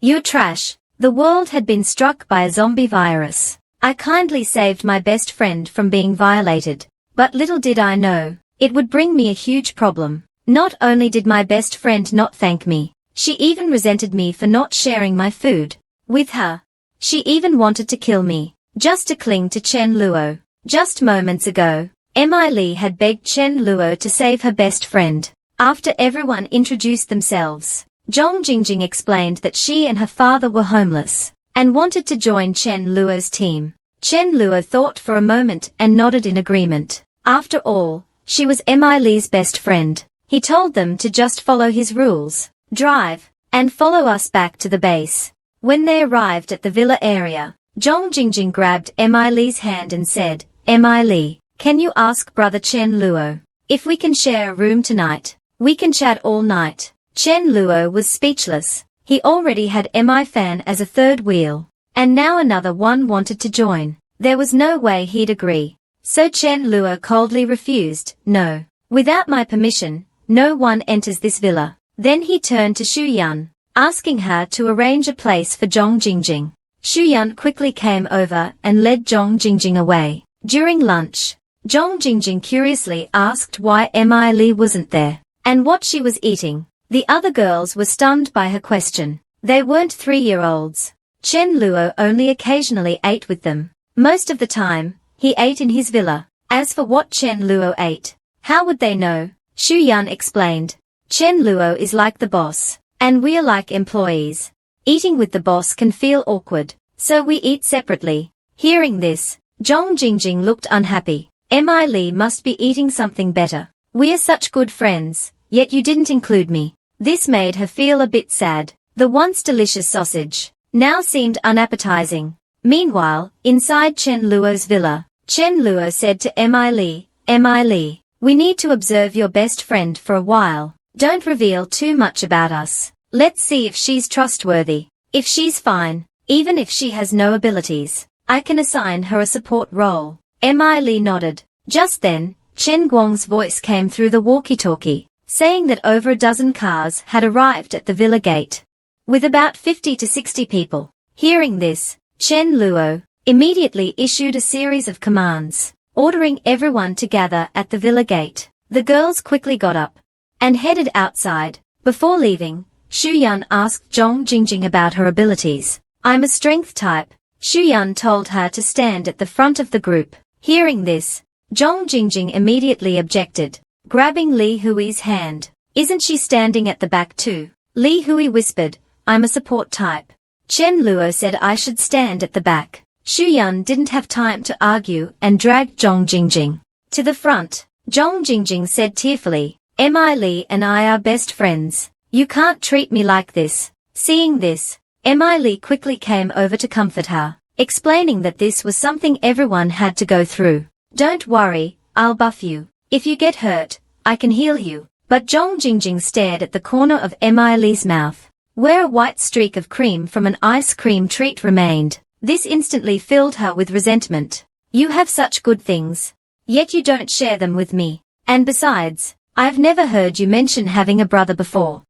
You're trash. The world had been struck by a zombie virus. I kindly saved my best friend from being violated. But little did I know, it would bring me a huge problem. Not only did my best friend not thank me, she even resented me for not sharing my food with her. She even wanted to kill me, just to cling to Chen Luo. Just moments ago, Mi Li had begged Chen Luo to save her best friend. After everyone introduced themselves, Zhong Jingjing explained that she and her father were homeless and wanted to join Chen Luo's team. Chen Luo thought for a moment and nodded in agreement. After all, she was Mi Li's best friend. He told them to just follow his rules, drive, and follow us back to the base. When they arrived at the villa area, Zhong Jingjing grabbed Mi Li's hand and said, Mi Li, can you ask brother Chen Luo if we can share a room tonight? We can chat all night. Chen Luo was speechless. He already had Mi Fan as a third wheel, and now another one wanted to join. There was no way he'd agree. So Chen Luo coldly refused. No. Without my permission, no one enters this villa. Then he turned to Xu Yan, asking her to arrange a place for Zhong Jingjing. Xu Yan quickly came over and led Zhong Jingjing away. During lunch, Zhong Jingjing curiously asked why Mi Li wasn't there, and what she was eating. The other girls were stunned by her question. They weren't 3-year-olds. Chen Luo only occasionally ate with them. Most of the time, he ate in his villa. As for what Chen Luo ate, how would they know? Xu Yan explained. Chen Luo is like the boss, and we're like employees. Eating with the boss can feel awkward, so we eat separately. Hearing this, Zhong Jingjing looked unhappy. Mi Li must be eating something better. We're such good friends, yet you didn't include me. This made her feel a bit sad. The once delicious sausage now seemed unappetizing. Meanwhile, inside Chen Luo's villa, Chen Luo said to Mi Li, we need to observe your best friend for a while. Don't reveal too much about us. Let's see if she's trustworthy. If she's fine, even if she has no abilities, I can assign her a support role. Mi Li nodded. Just then, Chen Guang's voice came through the walkie-talkie, saying that over a dozen cars had arrived at the villa gate, with about 50 to 60 people. Hearing this, Chen Luo immediately issued a series of commands, ordering everyone to gather at the villa gate. The girls quickly got up and headed outside. Before leaving, Xu Yan asked Zhong Jingjing about her abilities. I'm a strength type. Xu Yan told her to stand at the front of the group. Hearing this, Zhong Jingjing immediately objected, grabbing Li Hui's hand. Isn't she standing at the back too? Li Hui whispered, I'm a support type. Chen Luo said I should stand at the back. Xu Yan didn't have time to argue and dragged Zhong Jingjing to the front. Zhong Jingjing said tearfully, Mi Li and I are best friends. You can't treat me like this. Seeing this, Mi Li quickly came over to comfort her, explaining that this was something everyone had to go through. Don't worry, I'll buff you. If you get hurt, I can heal you. But Zhong Jingjing stared at the corner of Mi Li's mouth, where a white streak of cream from an ice cream treat remained. This instantly filled her with resentment. You have such good things. Yet you don't share them with me. And besides, I've never heard you mention having a brother before.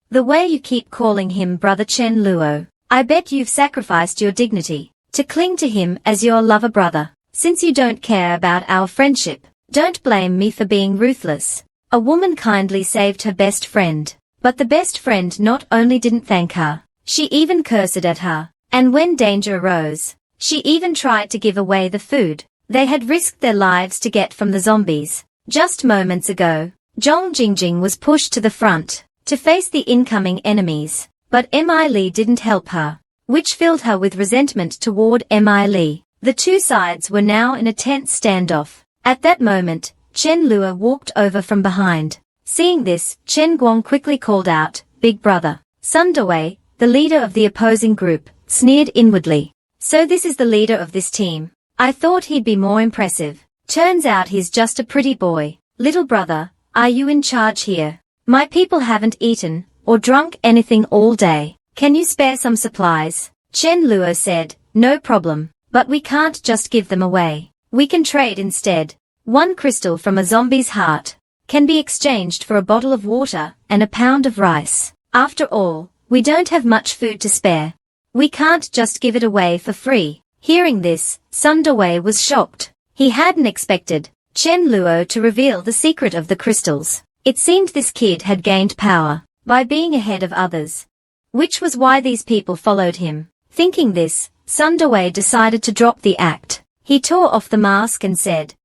The way you keep calling him Brother Chen Luo, I bet you've sacrificed your dignity to cling to him as your lover brother. Since you don't care about our friendship, don't blame me for being ruthless. A woman kindly saved her best friend, but the best friend not only didn't thank her, she even cursed at her, and when danger arose, she even tried to give away the food they had risked their lives to get from the zombies. Just moments ago, Zhong Jingjing was pushed to the front to face the incoming enemies, but Mi Li didn't help her, which filled her with resentment toward Mi Li. The two sides were now in a tense standoff. At that moment, Chen Luo walked over from behind. Seeing this, Chen Guang quickly called out, "Big brother." Sun Dawei, the leader of the opposing group, sneered inwardly. So this is the leader of this team. I thought he'd be more impressive. Turns out he's just a pretty boy. Little brother, are you in charge here? My people haven't eaten or drunk anything all day. Can you spare some supplies? Chen Luo said, "No problem, but we can't just give them away. We can trade instead. One crystal from a zombie's heart can be exchanged for a bottle of water and a pound of rice. After all, we don't have much food to spare. We can't just give it away for free." Hearing this, Sun Dawei was shocked. He hadn't expected Chen Luo to reveal the secret of the crystals. It seemed this kid had gained power by being ahead of others, which was why these people followed him. Thinking this, Sun Dawei decided to drop the act. He tore off the mask and said,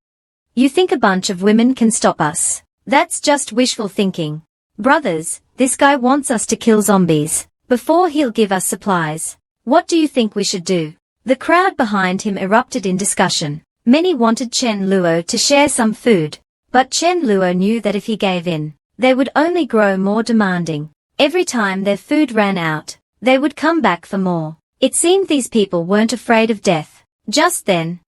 "You think a bunch of women can stop us? That's just wishful thinking. Brothers, this guy wants us to kill zombies before he'll give us supplies. What do you think we should do?" The crowd behind him erupted in discussion. Many wanted Chen Luo to share some food, but Chen Luo knew that if he gave in, they would only grow more demanding. Every time their food ran out, they would come back for more. It seemed these people weren't afraid of death. Just then,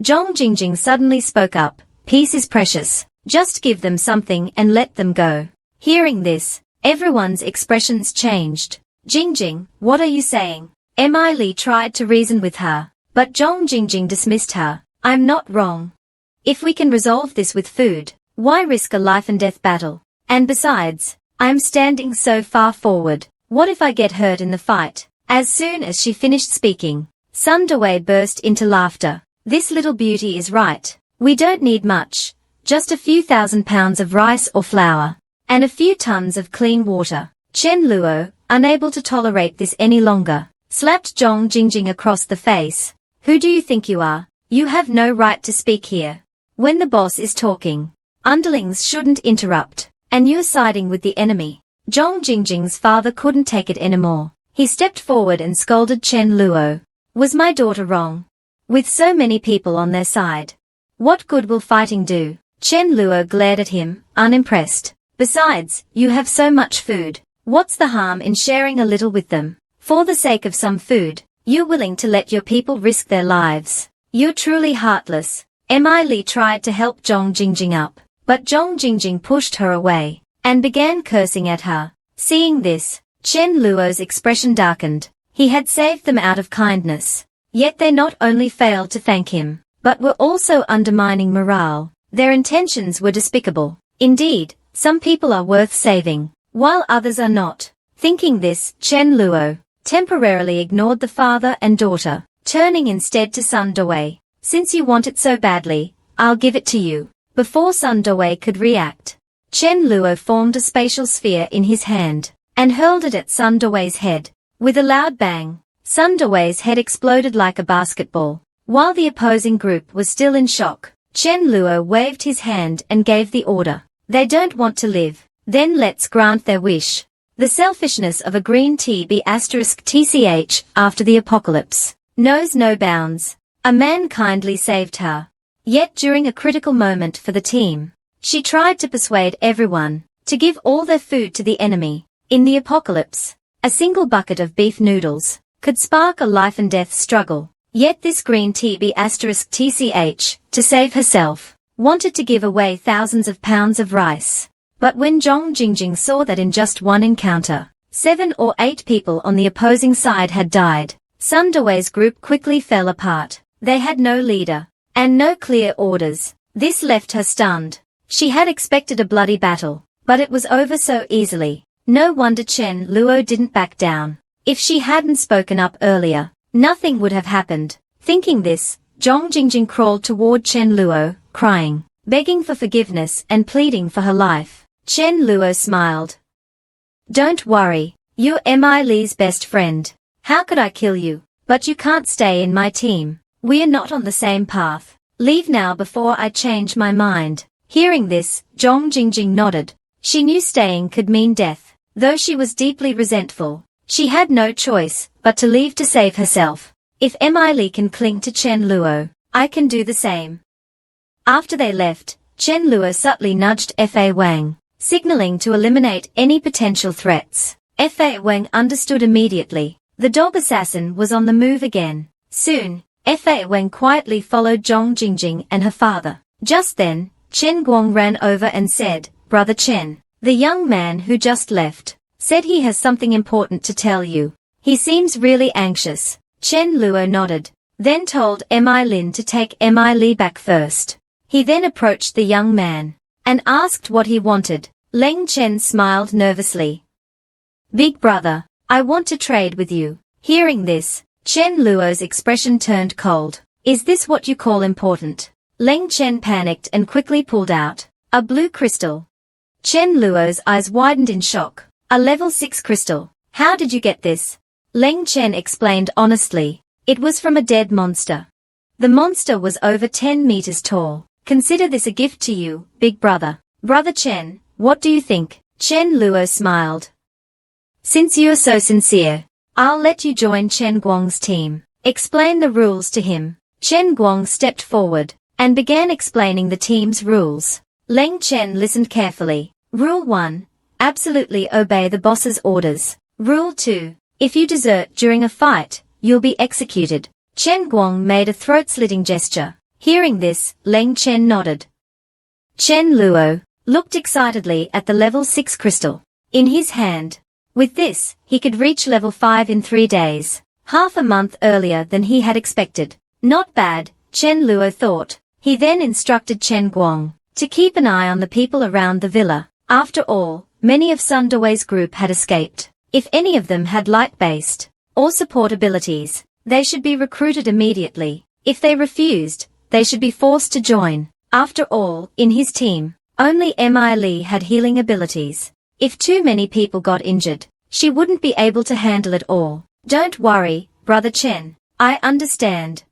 Zhong Jingjing suddenly spoke up, "Peace is precious. Just give them something and let them go." Hearing this, everyone's expressions changed. "Jingjing, what are you saying?" Mi Li tried to reason with her, but Zhong Jingjing dismissed her. "I'm not wrong. If we can resolve this with food, why risk a life and death battle? And besides, I'm standing so far forward. What if I get hurt in the fight?" As soon as she finished speaking, Sun Dawei burst into laughter. "This little beauty is right. We don't need much, just a few thousand pounds of rice or flour, and a few tons of clean water." Chen Luo, unable to tolerate this any longer, slapped Zhong Jingjing across the face. "Who do you think you are? You have no right to speak here. When the boss is talking, underlings shouldn't interrupt, and you're siding with the enemy." Zhong Jingjing's father couldn't take it anymore. He stepped forward and scolded Chen Luo. "Was my daughter wrong? With so many people on their side, what good will fighting do?" Chen Luo glared at him, unimpressed. "Besides, you have so much food. What's the harm in sharing a little with them? For the sake of some food, you're willing to let your people risk their lives. You're truly heartless." Mi Li tried to help Zhong Jingjing up, but Zhong Jingjing pushed her away and began cursing at her. Seeing this, Chen Luo's expression darkened. He had saved them out of kindness, yet they not only failed to thank him, but were also undermining morale. Their intentions were despicable. Indeed, some people are worth saving, while others are not. Thinking this, Chen Luo temporarily ignored the father and daughter, turning instead to Sun Dawei. "Since you want it so badly, I'll give it to you." Before Sun Dawei could react, Chen Luo formed a spatial sphere in his hand and hurled it at Sun Dawei's head. With a loud bang, Sun Dawei's head exploded like a basketball. While the opposing group was still in shock, Chen Luo waved his hand and gave the order. "They don't want to live, then let's grant their wish." The selfishness of a green TB*TCH after the apocalypse knows no bounds. A man kindly saved her. Yet during a critical moment for the team, she tried to persuade everyone to give all their food to the enemy. In the apocalypse, a single bucket of beef noodles could spark a life and death struggle. Yet this green TB*TCH, to save herself, wanted to give away thousands of pounds of rice. But when Zhong Jingjing saw that in just one encounter, 7 or 8 people on the opposing side had died, Sun Dawei's group quickly fell apart. They had no leader, and no clear orders. This left her stunned. She had expected a bloody battle, but it was over so easily. No wonder Chen Luo didn't back down. If she hadn't spoken up earlier, nothing would have happened. Thinking this, Zhong Jingjing crawled toward Chen Luo, crying, begging for forgiveness and pleading for her life. Chen Luo smiled. Don't worry, you're Mi Li's best friend. How could I kill you? But you can't stay in my team. We are not on the same path. Leave now before I change my mind. Hearing this, Zhong Jingjing nodded. She knew staying could mean death. Though she was deeply resentful, she had no choice but to leave to save herself. If Mi Li can cling to Chen Luo, I can do the same. After they left, Chen Luo subtly nudged Fa Wang, signaling to eliminate any potential threats. Fa Wang understood immediately. The dog assassin was on the move again. Soon, Fa Wang quietly followed Zhong Jingjing and her father. Just then, Chen Guang ran over and said, Brother Chen, the young man who just left, said he has something important to tell you. He seems really anxious. Chen Luo nodded, then told Mi Lin to take Mi Li back first. He then approached the young man and asked what he wanted. Leng Chen smiled nervously. Big brother, I want to trade with you. Hearing this, Chen Luo's expression turned cold. Is this what you call important? Leng Chen panicked and quickly pulled out a blue crystal. Chen Luo's eyes widened in shock. A level 6 crystal. How did you get this? Leng Chen explained honestly. It was from a dead monster. The monster was over 10 meters tall. Consider this a gift to you, big brother. Brother Chen, what do you think? Chen Luo smiled. Since you're so sincere, I'll let you join Chen Guang's team. Explain the rules to him. Chen Guang stepped forward and began explaining the team's rules. Leng Chen listened carefully. Rule 1. Absolutely obey the boss's orders. Rule 2. If you desert during a fight, you'll be executed. Chen Guang made a throat-slitting gesture. Hearing this, Leng Chen nodded. Chen Luo looked excitedly at the level 6 crystal in his hand. With this, he could reach level 5 in 3 days, half a month earlier than he had expected. Not bad, Chen Luo thought. He then instructed Chen Guang to keep an eye on the people around the villa. After all, many of Sun Dewey's group had escaped. If any of them had light-based or support abilities, they should be recruited immediately. If they refused, they should be forced to join. After all, in his team, only Mi Li had healing abilities. If too many people got injured, she wouldn't be able to handle it all. Don't worry, Brother Chen, I understand.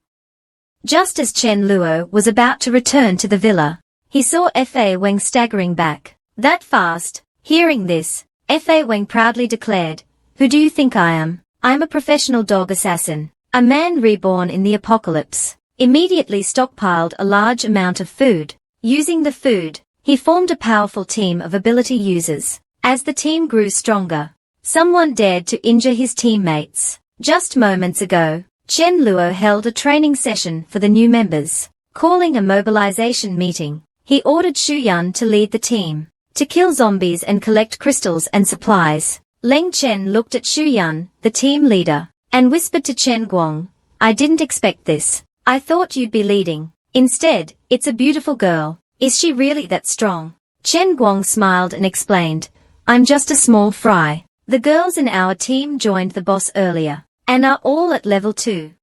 Just as Chen Luo was about to return to the villa, he saw Fa Wang staggering back. That fast. Hearing this, Fa Wang proudly declared, Who do you think I am? I'm a professional dog assassin, a man reborn in the apocalypse. Immediately stockpiled a large amount of food. Using the food, he formed a powerful team of ability users. As the team grew stronger, someone dared to injure his teammates. Just moments ago, Chen Luo held a training session for the new members. Calling a mobilization meeting, he ordered Xu Yan to lead the team to kill zombies and collect crystals and supplies. Leng Chen looked at Xu Yan, the team leader, and whispered to Chen Guang, I didn't expect this. I thought you'd be leading. Instead, it's a beautiful girl. Is she really that strong? Chen Guang smiled and explained, I'm just a small fry. The girls in our team joined the boss earlier, and are all at level 2.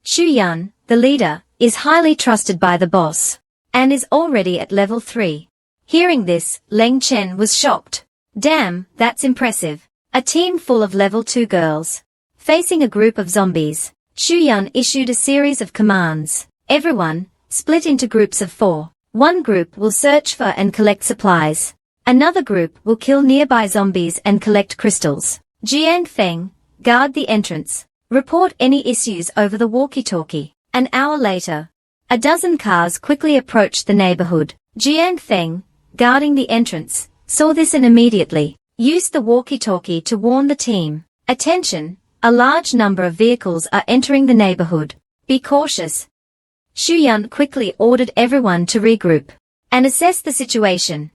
Xu Yan, the leader, is highly trusted by the boss, and is already at level 3. Hearing this, Leng Chen was shocked. Damn, that's impressive. A team full of level 2 girls, facing a group of zombies. Xu Yan issued a series of commands. Everyone, split into groups of 4. One group will search for and collect supplies. Another group will kill nearby zombies and collect crystals. Jiang Feng, guard the entrance. Report any issues over the walkie-talkie. An hour later, a dozen cars quickly approached the neighborhood. Jiang Feng, guarding the entrance, saw this and immediately used the walkie-talkie to warn the team. Attention, a large number of vehicles are entering the neighborhood. Be cautious. Xu Yan quickly ordered everyone to regroup and assess the situation.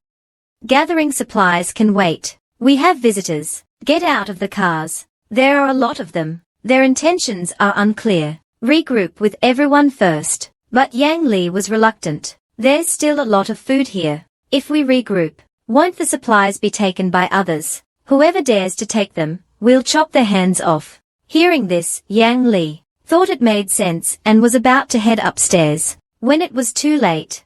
Gathering supplies can wait. We have visitors. Get out of the cars. There are a lot of them. Their intentions are unclear. Regroup with everyone first. But Yang Li was reluctant. There's still a lot of food here. If we regroup, won't the supplies be taken by others? Whoever dares to take them, we'll chop their hands off. Hearing this, Yang Li thought it made sense and was about to head upstairs, when it was too late.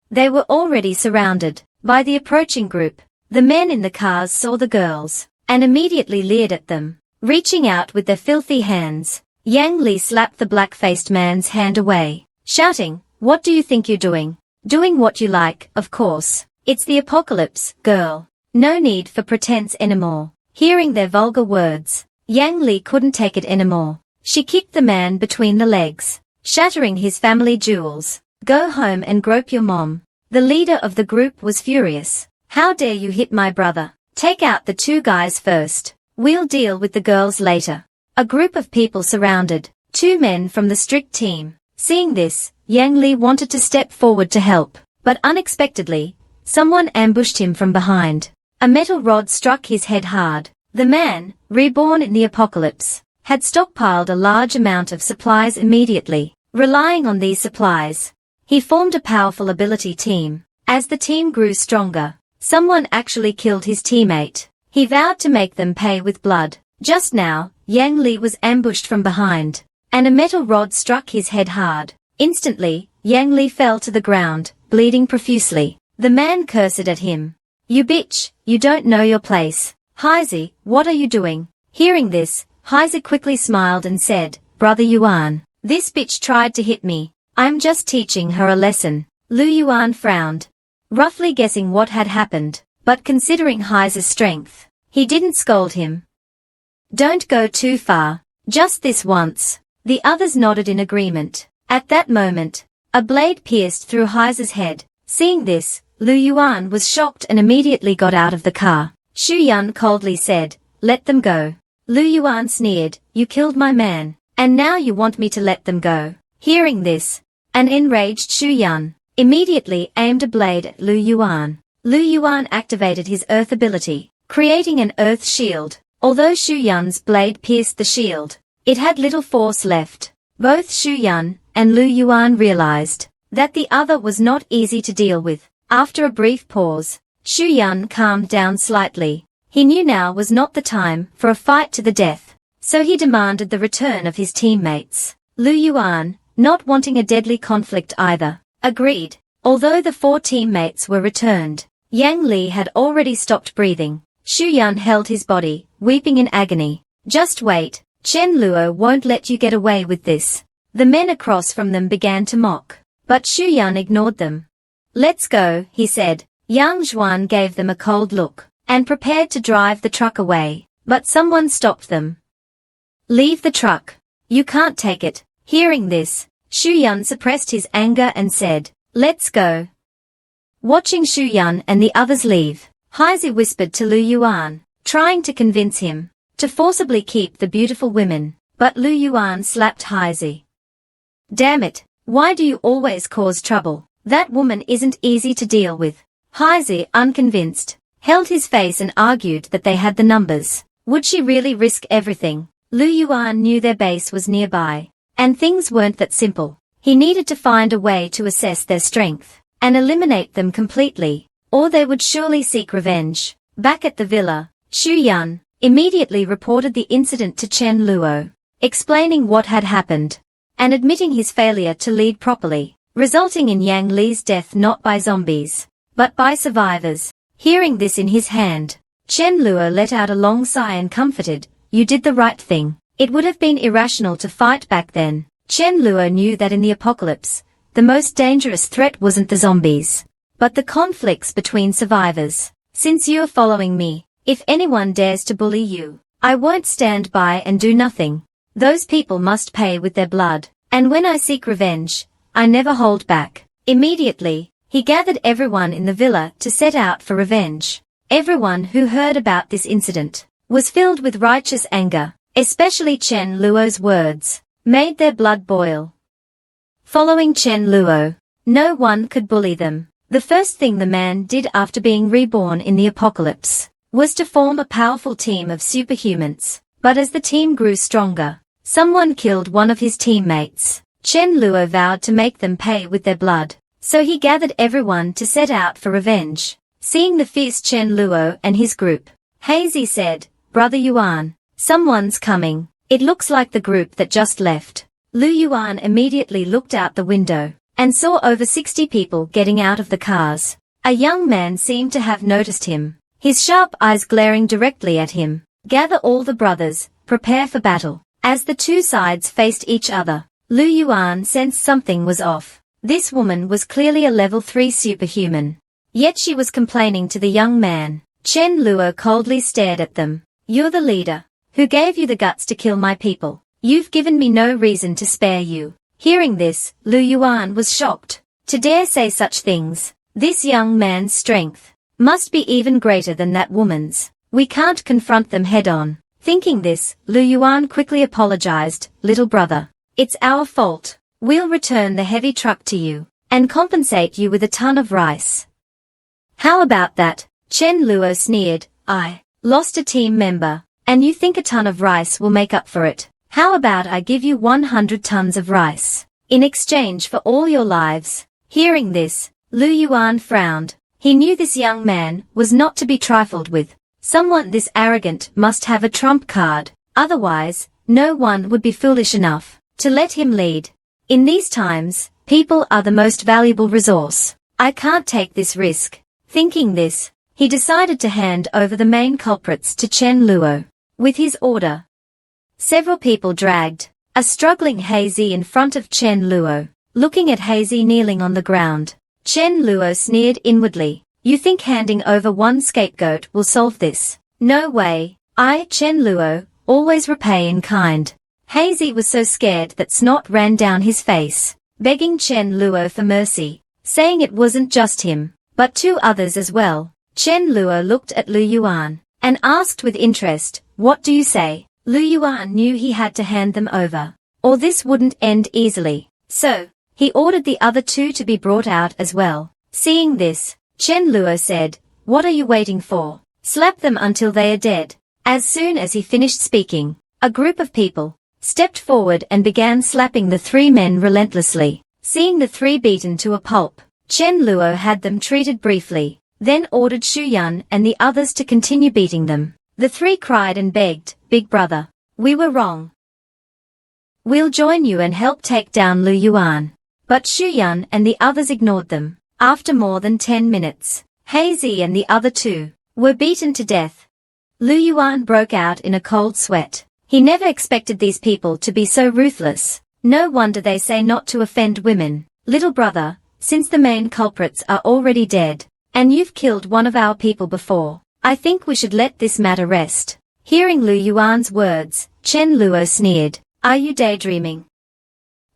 They were already surrounded by the approaching group. The men in the cars saw the girls and immediately leered at them. Reaching out with their filthy hands, Yang Li slapped the black-faced man's hand away, shouting, "What do you think you're doing? Doing what you like, of course. It's the apocalypse, girl. No need for pretense anymore." Hearing their vulgar words, Yang Li couldn't take it anymore. She kicked the man between the legs, shattering his family jewels. "Go home and grope your mom." The leader of the group was furious. "How dare you hit my brother? Take out the two guys first. We'll deal with the girls later." A group of people surrounded two men from the strict team. Seeing this, Yang Li wanted to step forward to help, but unexpectedly, someone ambushed him from behind. A metal rod struck his head hard. The man, reborn in the apocalypse, had stockpiled a large amount of supplies immediately. Relying on these supplies, he formed a powerful ability team. As the team grew stronger, someone actually killed his teammate. He vowed to make them pay with blood. Just now, Yang Li was ambushed from behind, and a metal rod struck his head hard. Instantly, Yang Li fell to the ground, bleeding profusely. The man cursed at him. "You bitch, you don't know your place. Heise, what are you doing?" Hearing this, Heise quickly smiled and said, "Brother Yuan, this bitch tried to hit me. I'm just teaching her a lesson." Lu Yuan frowned, roughly guessing what had happened, but considering Heise's strength, he didn't scold him. "Don't go too far. Just this once." The others nodded in agreement. At that moment, a blade pierced through Heise's head. Seeing this, Lu Yuan was shocked and immediately got out of the car. Xu Yun coldly said, "Let them go." Lu Yuan sneered, "You killed my man, and now you want me to let them go." Hearing this, an enraged Xu Yun immediately aimed a blade at Lu Yuan. Lu Yuan activated his earth ability, creating an earth shield. Although Xu Yun's blade pierced the shield, it had little force left. Both Xu Yun and Lu Yuan realized that the other was not easy to deal with. After a brief pause, Xu Yun calmed down slightly. He knew now was not the time for a fight to the death, so he demanded the return of his teammates. Lu Yuan, not wanting a deadly conflict either, agreed. Although the four teammates were returned, Yang Li had already stopped breathing. Xu Yun held his body, weeping in agony. "Just wait, Chen Luo won't let you get away with this." The men across from them began to mock, but Xu Yun ignored them. "Let's go," he said. Yang Zhuan gave them a cold look, and prepared to drive the truck away, but someone stopped them. "Leave the truck. You can't take it." Hearing this, Xu Yun suppressed his anger and said, "Let's go." Watching Xu Yun and the others leave, Heise whispered to Lu Yuan, trying to convince him to forcibly keep the beautiful women, but Lu Yuan slapped Heise. "Damn it, why do you always cause trouble? That woman isn't easy to deal with." Heise, unconvinced, held his face and argued that they had the numbers. Would she really risk everything? Lu Yuan knew their base was nearby, and things weren't that simple. He needed to find a way to assess their strength and eliminate them completely, or they would surely seek revenge. Back at the villa, Xu Yun immediately reported the incident to Chen Luo, explaining what had happened and admitting his failure to lead properly, resulting in Yang Li's death not by zombies, but by survivors. Hearing this in his hand, Chen Luo let out a long sigh and comforted, "You did the right thing. It would have been irrational to fight back then." Chen Luo knew that in the apocalypse, the most dangerous threat wasn't the zombies, but the conflicts between survivors. "Since you're following me, if anyone dares to bully you, I won't stand by and do nothing. Those people must pay with their blood, and when I seek revenge, I never hold back." Immediately, he gathered everyone in the villa to set out for revenge. Everyone who heard about this incident was filled with righteous anger, especially Chen Luo's words made their blood boil. Following Chen Luo, no one could bully them. The first thing the man did after being reborn in the apocalypse was to form a powerful team of superhumans. But as the team grew stronger, someone killed one of his teammates. Chen Luo vowed to make them pay with their blood. So he gathered everyone to set out for revenge. Seeing the fierce Chen Luo and his group, Hazy said, "Brother Yuan, someone's coming. It looks like the group that just left." Lu Yuan immediately looked out the window and saw over 60 people getting out of the cars. A young man seemed to have noticed him, his sharp eyes glaring directly at him. "Gather all the brothers, prepare for battle." As the two sides faced each other, Lu Yuan sensed something was off. This woman was clearly a level 3 superhuman. Yet she was complaining to the young man. Chen Luo coldly stared at them. "You're the leader. Who gave you the guts to kill my people? You've given me no reason to spare you." Hearing this, Lu Yuan was shocked. To dare say such things, this young man's strength must be even greater than that woman's. We can't confront them head-on. Thinking this, Lu Yuan quickly apologized. "Little brother, it's our fault. We'll return the heavy truck to you and compensate you with a ton of rice." "How about that?" Chen Luo sneered. "I lost a team member, and you think a ton of rice will make up for it? How about I give you 100 tons of rice in exchange for all your lives?" Hearing this, Lu Yuan frowned. He knew this young man was not to be trifled with. Someone this arrogant must have a trump card. Otherwise, no one would be foolish enough to let him lead. In these times, people are the most valuable resource. I can't take this risk. Thinking this, he decided to hand over the main culprits to Chen Luo. With his order, several people dragged a struggling Hazy in front of Chen Luo. Looking at Hazy kneeling on the ground, Chen Luo sneered inwardly. "You think handing over one scapegoat will solve this? No way. I, Chen Luo, always repay in kind." Hazy was so scared that snot ran down his face, begging Chen Luo for mercy, saying it wasn't just him, but 2 others as well. Chen Luo looked at Lu Yuan and asked with interest, "What do you say?" Lu Yuan knew he had to hand them over, or this wouldn't end easily. So, he ordered the other 2 to be brought out as well. Seeing this, Chen Luo said, "What are you waiting for? Slap them until they are dead." As soon as he finished speaking, a group of people stepped forward and began slapping the 3 men relentlessly. Seeing the 3 beaten to a pulp, Chen Luo had them treated briefly, then ordered Shu Yun and the others to continue beating them. The 3 cried and begged, "Big brother, we were wrong. We'll join you and help take down Lu Yuan." But Shu Yun and the others ignored them. After more than 10 minutes, Hazy and the other 2 were beaten to death. Lu Yuan broke out in a cold sweat. He never expected these people to be so ruthless. No wonder they say not to offend women. "Little brother, since the main culprits are already dead, and you've killed one of our people before, I think we should let this matter rest." Hearing Lu Yuan's words, Chen Luo sneered. "Are you daydreaming?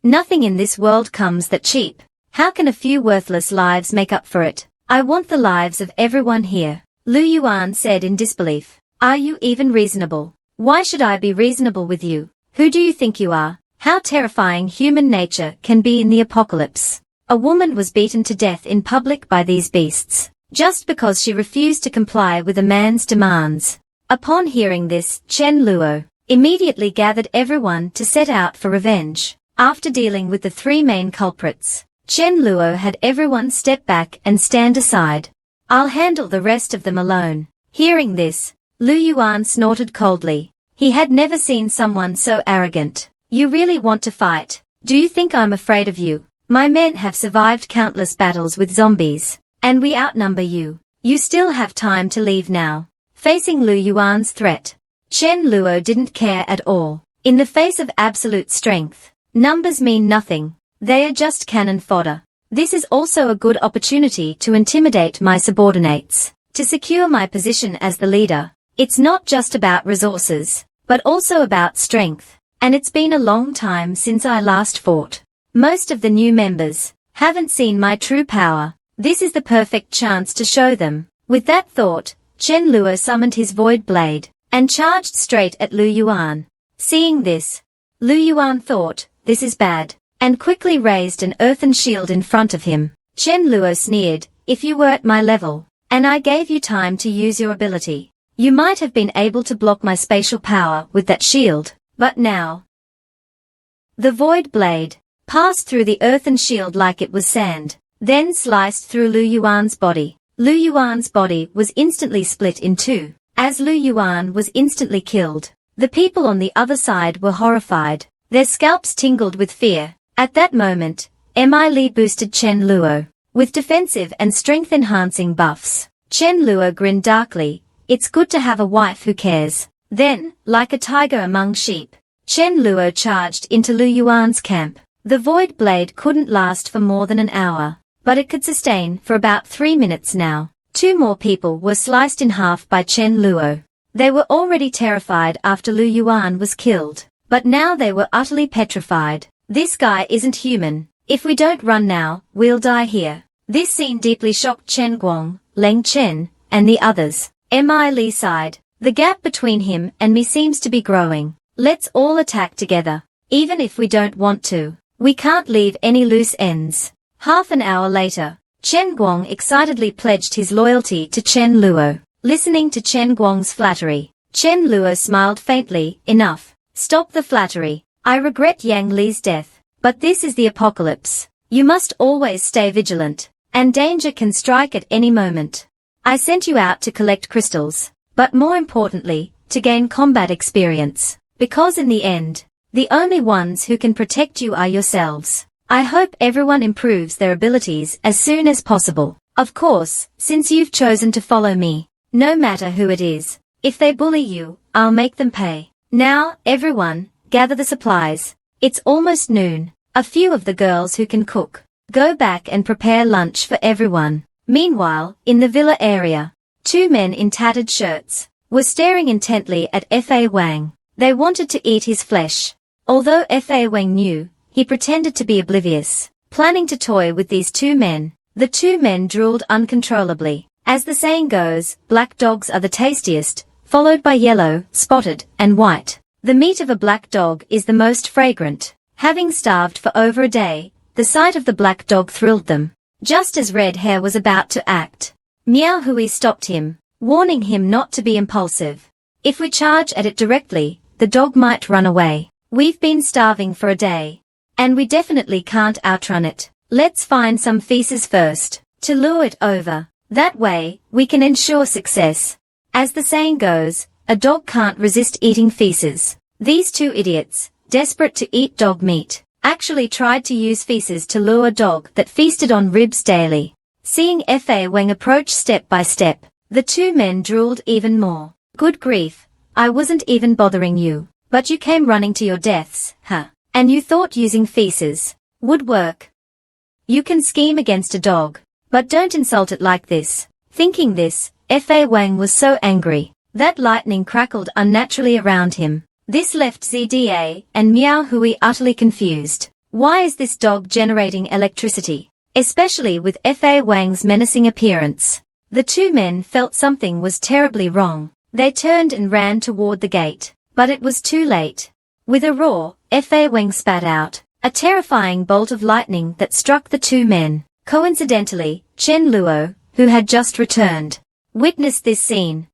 Nothing in this world comes that cheap. How can a few worthless lives make up for it? I want the lives of everyone here." Lu Yuan said in disbelief. "Are you even reasonable? Why should I be reasonable with you? Who do you think you are? How terrifying human nature can be in the apocalypse." A woman was beaten to death in public by these beasts, just because she refused to comply with a man's demands. Upon hearing this, Chen Luo immediately gathered everyone to set out for revenge. After dealing with the 3 main culprits, Chen Luo had everyone step back and stand aside. "I'll handle the rest of them alone." Hearing this, Lu Yuan snorted coldly. He had never seen someone so arrogant. "You really want to fight? Do you think I'm afraid of you? My men have survived countless battles with zombies, and we outnumber you. You still have time to leave now." Facing Lu Yuan's threat, Chen Luo didn't care at all. In the face of absolute strength, numbers mean nothing. They are just cannon fodder. This is also a good opportunity to intimidate my subordinates, to secure my position as the leader. It's not just about resources, but also about strength, and it's been a long time since I last fought. Most of the new members haven't seen my true power. This is the perfect chance to show them. With that thought, Chen Luo summoned his void blade and charged straight at Lu Yuan. Seeing this, Lu Yuan thought, "This is bad," and quickly raised an earthen shield in front of him. Chen Luo sneered, "If you were at my level, and I gave you time to use your ability, you might have been able to block my spatial power with that shield, but now..." The void blade passed through the earthen shield like it was sand, then sliced through Lu Yuan's body. Lu Yuan's body was instantly split in two. As Lu Yuan was instantly killed, the people on the other side were horrified. Their scalps tingled with fear. At that moment, Li boosted Chen Luo with defensive and strength-enhancing buffs. Chen Luo grinned darkly. It's good to have a wife who cares. Then, like a tiger among sheep, Chen Luo charged into Lu Yuan's camp. The Void Blade couldn't last for more than an hour, but it could sustain for about 3 minutes now. 2 more people were sliced in half by Chen Luo. They were already terrified after Lu Yuan was killed, but now they were utterly petrified. This guy isn't human. If we don't run now, we'll die here. This scene deeply shocked Chen Guang, Leng Chen, and the others. Li sighed. The gap between him and me seems to be growing. Let's all attack together. Even if we don't want to, we can't leave any loose ends. Half an hour later, Chen Guang excitedly pledged his loyalty to Chen Luo. Listening to Chen Guang's flattery, Chen Luo smiled faintly. Enough. Stop the flattery. I regret Yang Li's death, but this is the apocalypse. You must always stay vigilant, and danger can strike at any moment. I sent you out to collect crystals, but more importantly, to gain combat experience, because in the end, the only ones who can protect you are yourselves. I hope everyone improves their abilities as soon as possible. Of course, since you've chosen to follow me, no matter who it is, if they bully you, I'll make them pay. Now, everyone, gather the supplies. It's almost noon. A few of the girls who can cook, go back and prepare lunch for everyone. Meanwhile, in the villa area, 2 men in tattered shirts were staring intently at Fa Wang. They wanted to eat his flesh. Although Fa Wang knew, he pretended to be oblivious, planning to toy with these 2 men. The 2 men drooled uncontrollably. As the saying goes, black dogs are the tastiest, followed by yellow, spotted, and white. The meat of a black dog is the most fragrant. Having starved for over a day, the sight of the black dog thrilled them. Just as Red Hair was about to act, Miao Hui stopped him, warning him not to be impulsive. If we charge at it directly, the dog might run away. We've been starving for a day, and we definitely can't outrun it. Let's find some feces first, to lure it over. That way, we can ensure success. As the saying goes, a dog can't resist eating feces. These 2 idiots, desperate to eat dog meat, actually tried to use feces to lure a dog that feasted on ribs daily. Seeing Fa Wang approach step by step, the 2 men drooled even more. Good grief, I wasn't even bothering you, but you came running to your deaths, huh? And you thought using feces would work? You can scheme against a dog, but don't insult it like this. Thinking this, Fa Wang was so angry that lightning crackled unnaturally around him. This left ZDA and Miao Hui utterly confused. Why is this dog generating electricity? Especially with Fa Wang's menacing appearance. The 2 men felt something was terribly wrong. They turned and ran toward the gate, but it was too late. With a roar, Fa Wang spat out a terrifying bolt of lightning that struck the 2 men. Coincidentally, Chen Luo, who had just returned, witnessed this scene.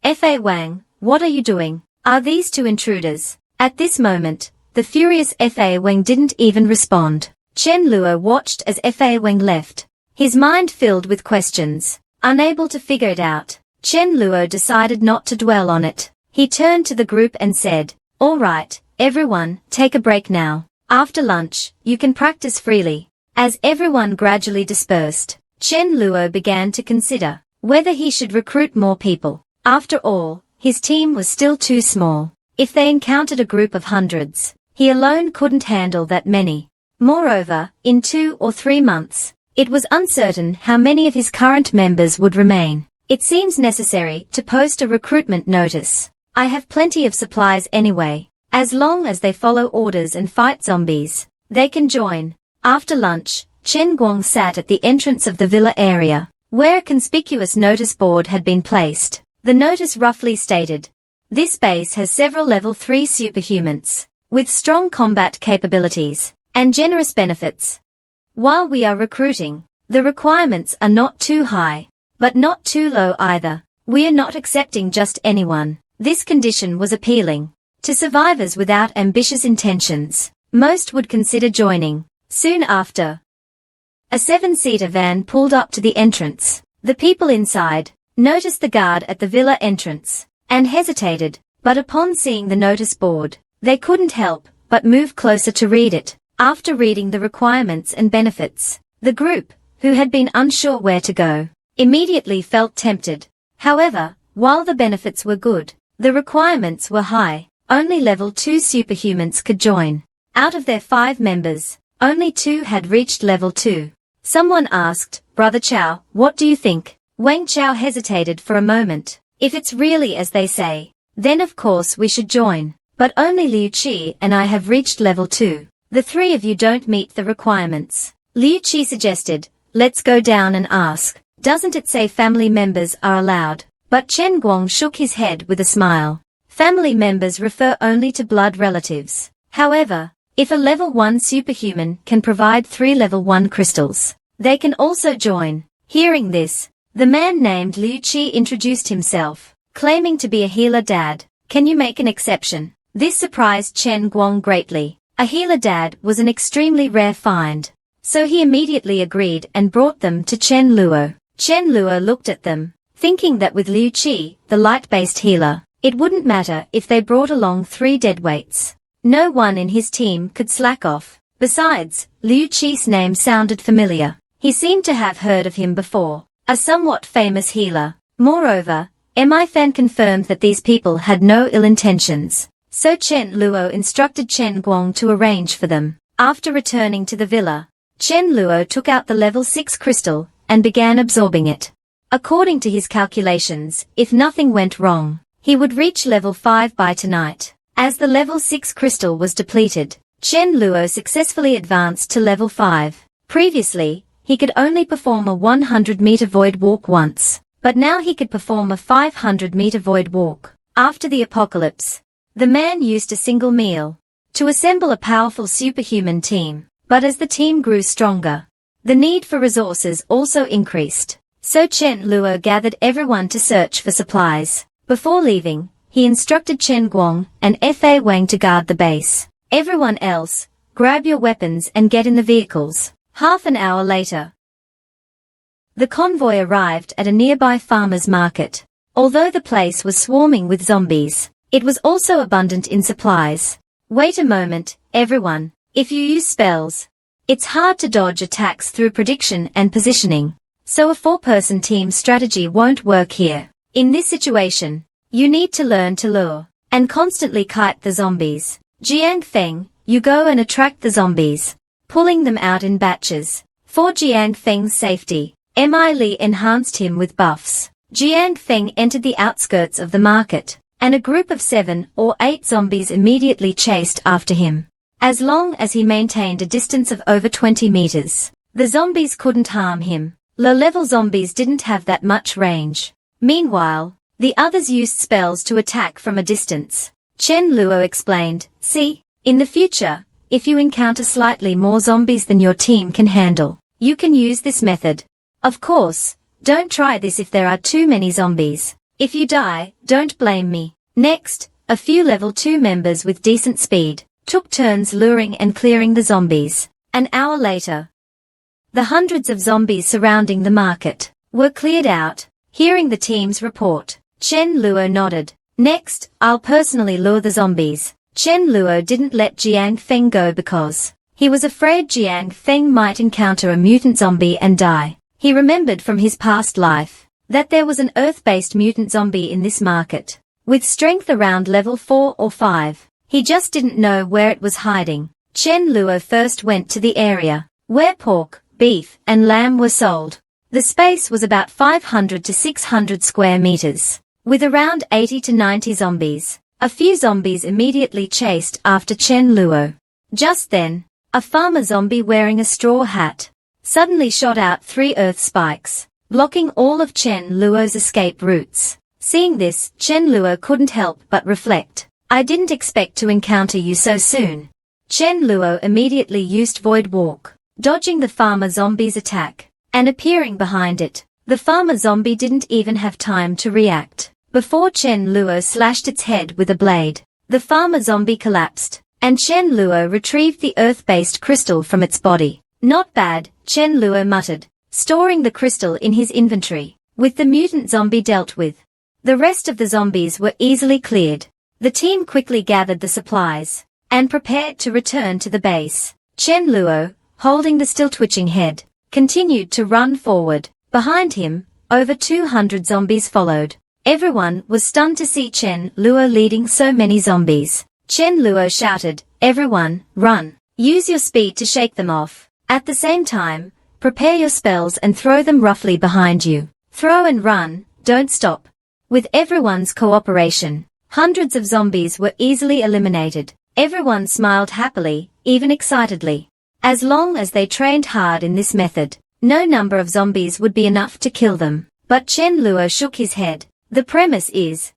Fa Wang, what are you doing? Are these 2 intruders? At this moment, the furious Fa Wang didn't even respond. Chen Luo watched as Fa Wang left, his mind filled with questions. Unable to figure it out, Chen Luo decided not to dwell on it. He turned to the group and said, "All right, everyone, take a break now. After lunch, you can practice freely." As everyone gradually dispersed, Chen Luo began to consider whether he should recruit more people. After all, his team was still too small. If they encountered a group of hundreds, he alone couldn't handle that many. Moreover, in 2 or 3 months, it was uncertain how many of his current members would remain. It seems necessary to post a recruitment notice. I have plenty of supplies anyway. As long as they follow orders and fight zombies, they can join. After lunch, Chen Guang sat at the entrance of the villa area, where a conspicuous notice board had been placed. The notice roughly stated, "This base has several level 3 superhumans, with strong combat capabilities, and generous benefits. While we are recruiting, the requirements are not too high, but not too low either. We are not accepting just anyone." This condition was appealing to survivors without ambitious intentions. most would consider joining. Soon after, a 7-seater van pulled up to the entrance. The people inside noticed the guard at the villa entrance and hesitated, but upon seeing the notice board, they couldn't help but move closer to read it. After reading the requirements and benefits, the group, who had been unsure where to go, immediately felt tempted. However, while the benefits were good, the requirements were high. Only level 2 superhumans could join. Out of their 5 members, only 2 had reached level 2. Someone asked, "Brother Chow, what do you think?" Wang Chow hesitated for a moment. "If it's really as they say, then of course we should join. But only Liu Qi and I have reached level 2. The 3 of you don't meet the requirements." Liu Qi suggested, "Let's go down and ask. Doesn't it say family members are allowed?" But Chen Guang shook his head with a smile. Family members refer only to blood relatives. However, if a level 1 superhuman can provide 3 level 1 crystals, they can also join. Hearing this, the man named Liu Qi introduced himself, claiming to be a healer dad. "Can you make an exception?" This surprised Chen Guang greatly. A healer dad was an extremely rare find. So he immediately agreed and brought them to Chen Luo. Chen Luo looked at them, thinking that with Liu Qi, the light-based healer, it wouldn't matter if they brought along 3 deadweights. No one in his team could slack off. Besides, Liu Qi's name sounded familiar. He seemed to have heard of him before, a somewhat famous healer. Moreover, Mi Fan confirmed that these people had no ill intentions. So Chen Luo instructed Chen Guang to arrange for them. After returning to the villa, Chen Luo took out the level 6 crystal and began absorbing it. According to his calculations, if nothing went wrong, he would reach level 5 by tonight. As the level 6 crystal was depleted, Chen Luo successfully advanced to level 5. Previously, he could only perform a 100-meter void walk once, but now he could perform a 500-meter void walk. After the apocalypse, the man used a single meal to assemble a powerful superhuman team, but as the team grew stronger, the need for resources also increased. So Chen Luo gathered everyone to search for supplies. Before leaving, he instructed Chen Guang and Fa Wang to guard the base. Everyone else, grab your weapons and get in the vehicles. Half an hour later, the convoy arrived at a nearby farmer's market. Although the place was swarming with zombies, it was also abundant in supplies. Wait a moment, everyone. If you use spells, it's hard to dodge attacks through prediction and positioning. So a 4-person team strategy won't work here. In this situation, you need to learn to lure and constantly kite the zombies. Jiang Feng, you go and attract the zombies, pulling them out in batches. For Jiang Feng's safety, Mi Li enhanced him with buffs. Jiang Feng entered the outskirts of the market, and a group of 7 or 8 zombies immediately chased after him. As long as he maintained a distance of over 20 meters, the zombies couldn't harm him. Low-level zombies didn't have that much range. Meanwhile, the others used spells to attack from a distance. Chen Luo explained, "See, in the future, if you encounter slightly more zombies than your team can handle, you can use this method. Of course, don't try this if there are too many zombies. If you die, don't blame me." Next, a few level 2 members with decent speed took turns luring and clearing the zombies. An hour later, the hundreds of zombies surrounding the market were cleared out. Hearing the team's report, Chen Luo nodded. "Next, I'll personally lure the zombies." Chen Luo didn't let Jiang Feng go because he was afraid Jiang Feng might encounter a mutant zombie and die. He remembered from his past life that there was an Earth-based mutant zombie in this market, with strength around level 4 or 5. He just didn't know where it was hiding. Chen Luo first went to the area where pork, beef, and lamb were sold. The space was about 500 to 600 square meters, with around 80 to 90 zombies. A few zombies immediately chased after Chen Luo. Just then, a farmer zombie wearing a straw hat suddenly shot out 3 earth spikes, blocking all of Chen Luo's escape routes. Seeing this, Chen Luo couldn't help but reflect. "I didn't expect to encounter you so soon." Chen Luo immediately used Void Walk, dodging the farmer zombie's attack and appearing behind it. The farmer zombie didn't even have time to react before Chen Luo slashed its head with a blade. The farmer zombie collapsed. and Chen Luo retrieved the earth-based crystal from its body. Not bad, Chen Luo muttered, storing the crystal in his inventory. With the mutant zombie dealt with, the rest of the zombies were easily cleared. The team quickly gathered the supplies and prepared to return to the base. Chen Luo, holding the still twitching head, continued to run forward. Behind him, over 200 zombies followed. Everyone was stunned to see Chen Luo leading so many zombies. Chen Luo shouted, "Everyone, run! Use your speed to shake them off. At the same time, prepare your spells and throw them roughly behind you. Throw and run, don't stop." With everyone's cooperation, hundreds of zombies were easily eliminated. Everyone smiled happily, even excitedly. As long as they trained hard in this method, no number of zombies would be enough to kill them. But Chen Luo shook his head. The premise is,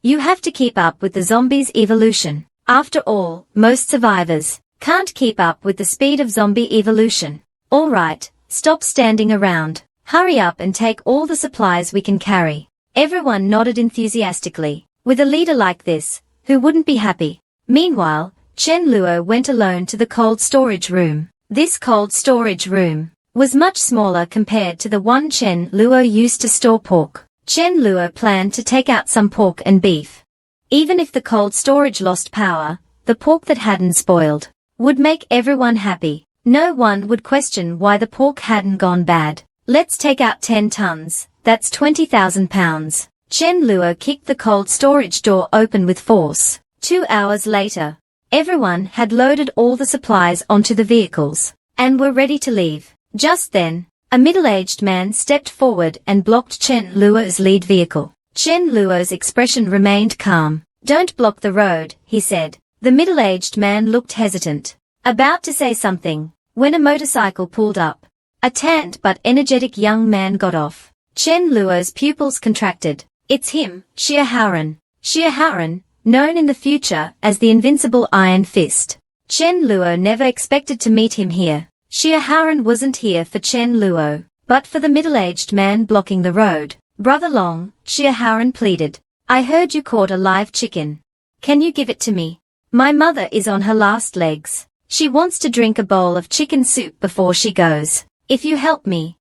you have to keep up with the zombies' evolution. After all, most survivors can't keep up with the speed of zombie evolution. Alright, stop standing around. Hurry up and take all the supplies we can carry. Everyone nodded enthusiastically. With a leader like this, who wouldn't be happy? Meanwhile, Chen Luo went alone to the cold storage room. This cold storage room was much smaller compared to the one Chen Luo used to store pork. Chen Luo planned to take out some pork and beef. Even if the cold storage lost power, the pork that hadn't spoiled would make everyone happy. No one would question why the pork hadn't gone bad. Let's take out 10 tons, that's 20,000 pounds. Chen Luo kicked the cold storage door open with force. 2 hours later, everyone had loaded all the supplies onto the vehicles and were ready to leave. Just then, a middle-aged man stepped forward and blocked Chen Luo's lead vehicle. Chen Luo's expression remained calm. "Don't block the road," he said. The middle-aged man looked hesitant, about to say something, when a motorcycle pulled up. A tanned but energetic young man got off. Chen Luo's pupils contracted. It's him, Xie Haoran. Xie Haoran, known in the future as the Invincible Iron Fist. Chen Luo never expected to meet him here. Xie Haoran wasn't here for Chen Luo, but for the middle-aged man blocking the road. "Brother Long," Xie Haoran pleaded, "I heard you caught a live chicken. Can you give it to me? My mother is on her last legs. She wants to drink a bowl of chicken soup before she goes. If you help me,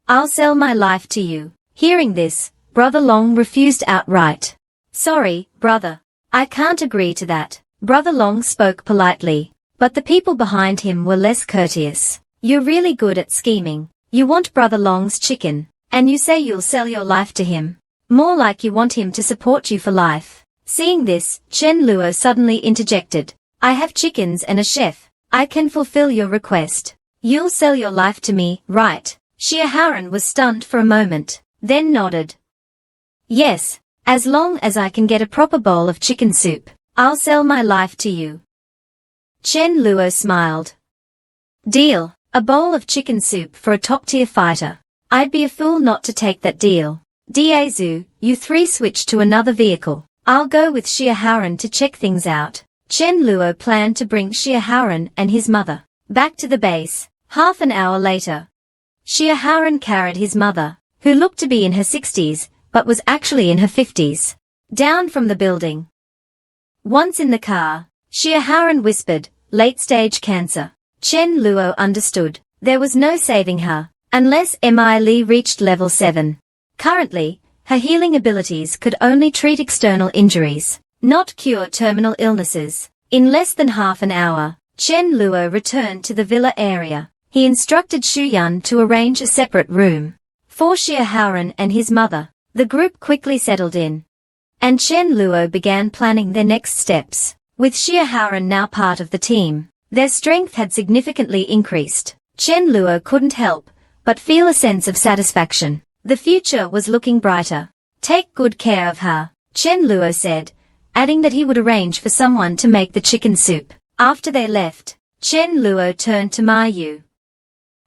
I'll sell my life to you." Hearing this, Brother Long refused outright. "Sorry, brother. I can't agree to that." Brother Long spoke politely, but the people behind him were less courteous. "You're really good at scheming. You want Brother Long's chicken, and you say you'll sell your life to him. More like you want him to support you for life." Seeing this, Chen Luo suddenly interjected. "I have chickens and a chef. I can fulfill your request. You'll sell your life to me, right?" Xie Haoran was stunned for a moment, then nodded. "Yes, as long as I can get a proper bowl of chicken soup, I'll sell my life to you." Chen Luo smiled. "Deal, a bowl of chicken soup for a top-tier fighter. I'd be a fool not to take that deal." "Diazu, you three switch to another vehicle. I'll go with Xie Haoran to check things out." Chen Luo planned to bring Xie Haoran and his mother back to the base. Half an hour later, Xie Haoran carried his mother, who looked to be in her 60s, but was actually in her 50s, down from the building. Once in the car, Xie Haoran whispered, "Late-stage cancer." Chen Luo understood. There was no saving her, unless Mi Li reached level 7. Currently, her healing abilities could only treat external injuries, not cure terminal illnesses. In less than half an hour, Chen Luo returned to the villa area. He instructed Xu Yun to arrange a separate room for Xie Haoran and his mother. The group quickly settled in, and Chen Luo began planning their next steps. With Xie Haoran now part of the team, their strength had significantly increased. Chen Luo couldn't help but feel a sense of satisfaction. The future was looking brighter. "Take good care of her," Chen Luo said, adding that he would arrange for someone to make the chicken soup. After they left, Chen Luo turned to Ma Yu.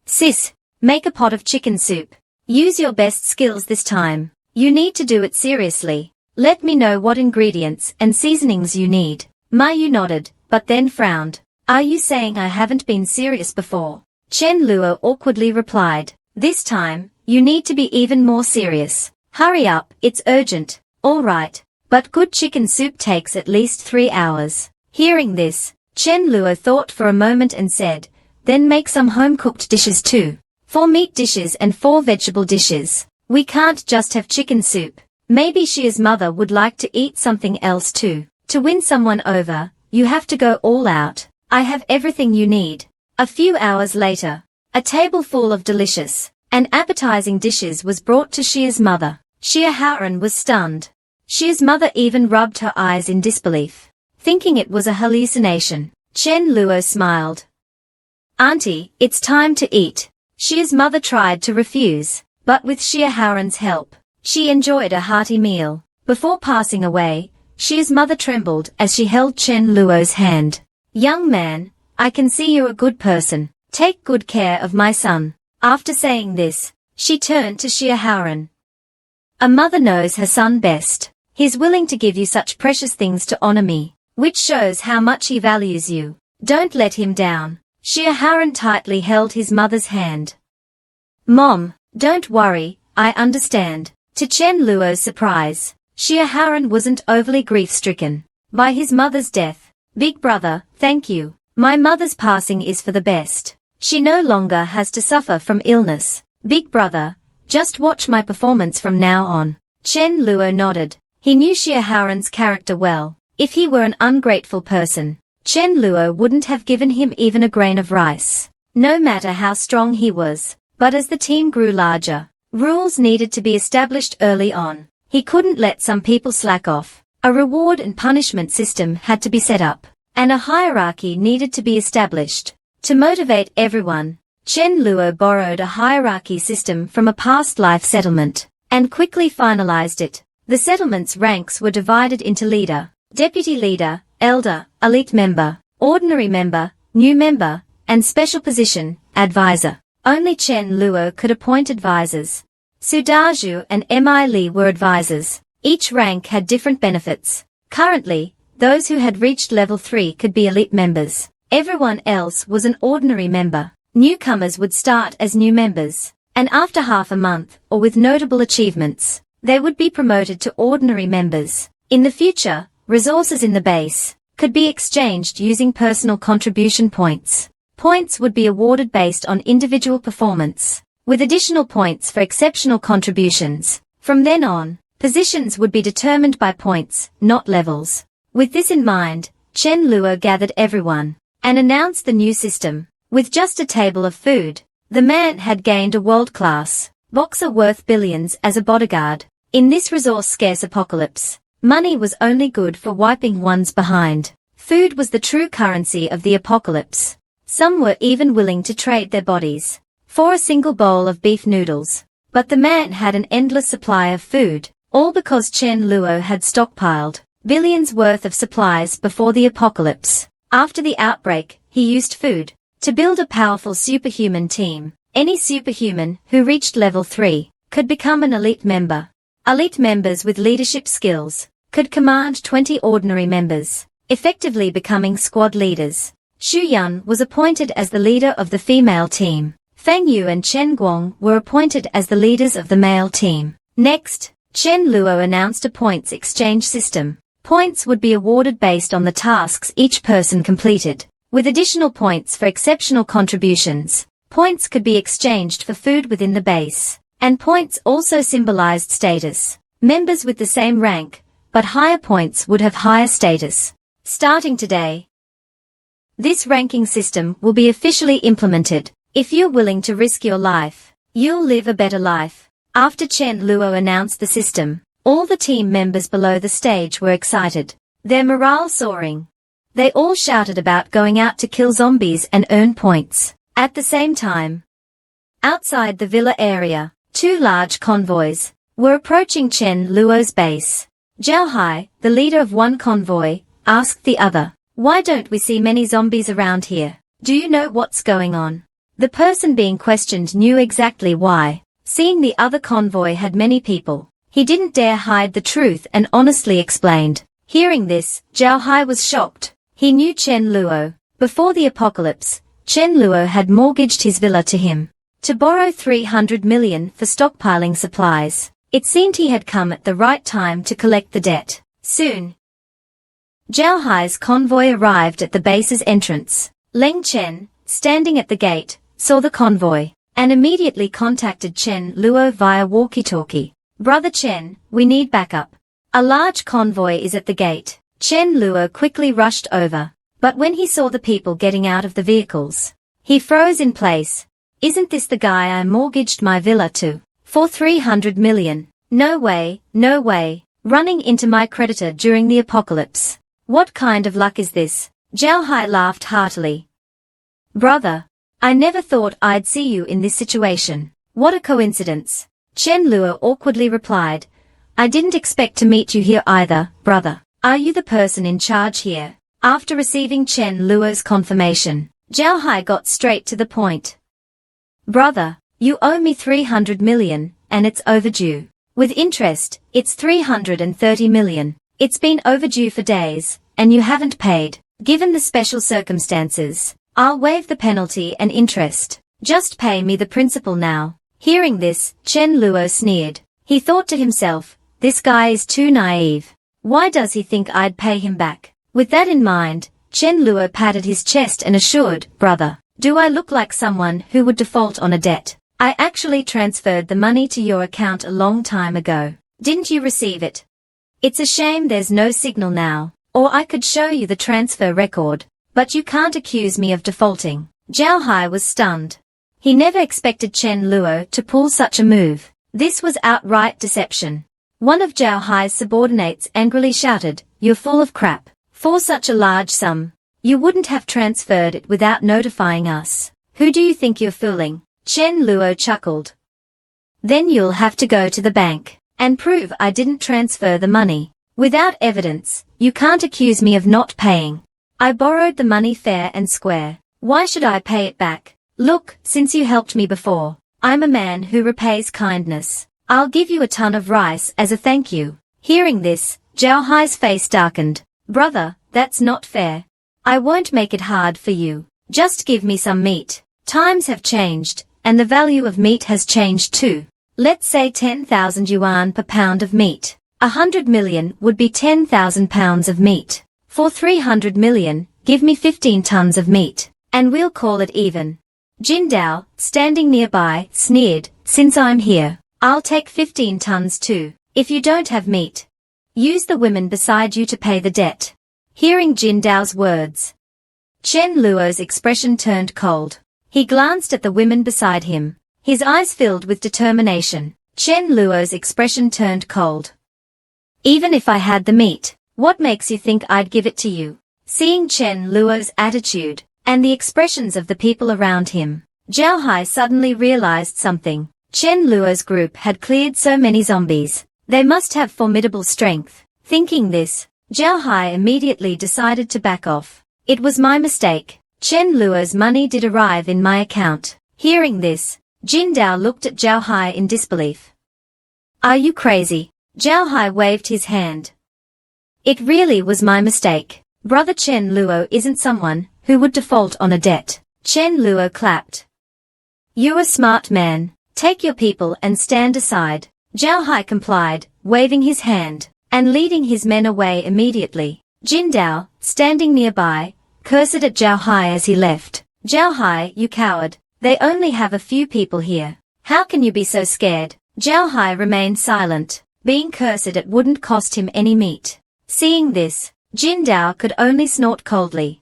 "Sis, make a pot of chicken soup. Use your best skills this time. You need to do it seriously. Let me know what ingredients and seasonings you need." Ma Yu nodded, but then frowned. "Are you saying I haven't been serious before?" Chen Luo awkwardly replied. "This time, you need to be even more serious. Hurry up, it's urgent." "All right, but good chicken soup takes at least 3 hours. Hearing this, Chen Luo thought for a moment and said, "Then make some home-cooked dishes too. 4 meat dishes and 4 vegetable dishes. We can't just have chicken soup. Maybe Shia's mother would like to eat something else too. To win someone over, you have to go all out. I have everything you need." A few hours later, a table full of delicious and appetizing dishes was brought to Shia's mother. Shia Haoran was stunned. Shia's mother even rubbed her eyes in disbelief, thinking it was a hallucination. Chen Luo smiled. "Auntie, it's time to eat." Shia's mother tried to refuse, but with Shia Haoran's help, she enjoyed a hearty meal. Before passing away, Shia's mother trembled as she held Chen Luo's hand. "Young man, I can see you're a good person. Take good care of my son." After saying this, she turned to Shia Haoran. "A mother knows her son best. He's willing to give you such precious things to honor me, which shows how much he values you. Don't let him down." Shia Haoran tightly held his mother's hand. "Mom, don't worry, I understand." To Chen Luo's surprise, Shia Haoran wasn't overly grief-stricken by his mother's death. "Big brother, thank you. My mother's passing is for the best. She no longer has to suffer from illness. Big brother, just watch my performance from now on." Chen Luo nodded. He knew Shia Haoran's character well. If he were an ungrateful person, Chen Luo wouldn't have given him even a grain of rice, no matter how strong he was. But as the team grew larger, rules needed to be established early on. He couldn't let some people slack off. A reward and punishment system had to be set up, and a hierarchy needed to be established. To motivate everyone, Chen Luo borrowed a hierarchy system from a past life settlement, and quickly finalized it. The settlement's ranks were divided into leader, deputy leader, elder, elite member, ordinary member, new member, and special position, advisor. Only Chen Luo could appoint advisors. Su Dazhu and Mi Li were advisors. Each rank had different benefits. Currently, those who had reached level 3 could be elite members. Everyone else was an ordinary member. Newcomers would start as new members, and after half a month, or with notable achievements, they would be promoted to ordinary members. In the future, resources in the base could be exchanged using personal contribution points. Points would be awarded based on individual performance, with additional points for exceptional contributions. From then on, positions would be determined by points, not levels. With this in mind, Chen Luo gathered everyone and announced the new system. With just a table of food, the man had gained a world-class boxer worth billions as a bodyguard. In this resource-scarce apocalypse, money was only good for wiping one's behind. Food was the true currency of the apocalypse. Some were even willing to trade their bodies for a single bowl of beef noodles. But the man had an endless supply of food, all because Chen Luo had stockpiled billions worth of supplies before the apocalypse. After the outbreak, he used food to build a powerful superhuman team. Any superhuman who reached level 3 could become an elite member. Elite members with leadership skills could command 20 ordinary members, effectively becoming squad leaders. Xu Yun was appointed as the leader of the female team. Feng Yu and Chen Guang were appointed as the leaders of the male team. Next, Chen Luo announced a points exchange system. Points would be awarded based on the tasks each person completed, with additional points for exceptional contributions. Points could be exchanged for food within the base, and points also symbolized status. Members with the same rank, but higher points would have higher status. Starting today, this ranking system will be officially implemented. If you're willing to risk your life, you'll live a better life. After Chen Luo announced the system, all the team members below the stage were excited, their morale soaring. They all shouted about going out to kill zombies and earn points. At the same time, outside the villa area, 2 large convoys were approaching Chen Luo's base. Zhao Hai, the leader of one convoy, asked the other, "Why don't we see many zombies around here? Do you know what's going on?" The person being questioned knew exactly why. Seeing the other convoy had many people, he didn't dare hide the truth and honestly explained. Hearing this, Zhao Hai was shocked. He knew Chen Luo. Before the apocalypse, Chen Luo had mortgaged his villa to him to borrow 300 million for stockpiling supplies. It seemed he had come at the right time to collect the debt. Soon, Zhao Hai's convoy arrived at the base's entrance. Leng Chen, standing at the gate, saw the convoy, and immediately contacted Chen Luo via walkie-talkie. Brother Chen, we need backup. A large convoy is at the gate. Chen Luo quickly rushed over, but when he saw the people getting out of the vehicles, he froze in place. Isn't this the guy I mortgaged my villa to? For 300 million. No way, no way. Running into my creditor during the apocalypse. What kind of luck is this? Zhao Hai laughed heartily. Brother, I never thought I'd see you in this situation. What a coincidence. Chen Luo awkwardly replied. I didn't expect to meet you here either, brother. Are you the person in charge here? After receiving Chen Luo's confirmation, Zhao Hai got straight to the point. Brother, you owe me 300 million, and it's overdue. With interest, it's 330 million. It's been overdue for days, and you haven't paid. Given the special circumstances, I'll waive the penalty and interest. Just pay me the principal now. Hearing this, Chen Luo sneered. He thought to himself, this guy is too naive. Why does he think I'd pay him back? With that in mind, Chen Luo patted his chest and assured, brother, do I look like someone who would default on a debt? I actually transferred the money to your account a long time ago. Didn't you receive it? It's a shame there's no signal now, or I could show you the transfer record, but you can't accuse me of defaulting. Zhao Hai was stunned. He never expected Chen Luo to pull such a move. This was outright deception. One of Zhao Hai's subordinates angrily shouted, you're full of crap. For such a large sum, you wouldn't have transferred it without notifying us. Who do you think you're fooling? Chen Luo chuckled. Then you'll have to go to the bank and prove I didn't transfer the money. Without evidence, you can't accuse me of not paying. I borrowed the money fair and square. Why should I pay it back? Look, since you helped me before, I'm a man who repays kindness. I'll give you a ton of rice as a thank you. Hearing this, Zhao Hai's face darkened. Brother, that's not fair. I won't make it hard for you. Just give me some meat. Times have changed, and the value of meat has changed too. Let's say 10,000 yuan per pound of meat. 100 million would be 10,000 pounds of meat. For 300 million, give me 15 tons of meat, and we'll call it even. Jindao, standing nearby, sneered, since I'm here, I'll take 15 tons too. If you don't have meat, use the women beside you to pay the debt. Hearing Jindao's words, Chen Luo's expression turned cold. He glanced at the women beside him. His eyes filled with determination. Chen Luo's expression turned cold. Even if I had the meat, what makes you think I'd give it to you? Seeing Chen Luo's attitude, and the expressions of the people around him, Zhao Hai suddenly realized something. Chen Luo's group had cleared so many zombies. They must have formidable strength. Thinking this, Zhao Hai immediately decided to back off. It was my mistake. Chen Luo's money did arrive in my account. Hearing this, Jindao looked at Zhao Hai in disbelief. Are you crazy? Zhao Hai waved his hand. It really was my mistake. Brother Chen Luo isn't someone who would default on a debt. Chen Luo clapped. You're a smart man. Take your people and stand aside. Zhao Hai complied, waving his hand, and leading his men away immediately. Jindao, standing nearby, cursed at Zhao Hai as he left. Zhao Hai, you coward. They only have a few people here. How can you be so scared? Zhao Hai remained silent. Being cursed at wouldn't cost him any meat. Seeing this, Jindao could only snort coldly.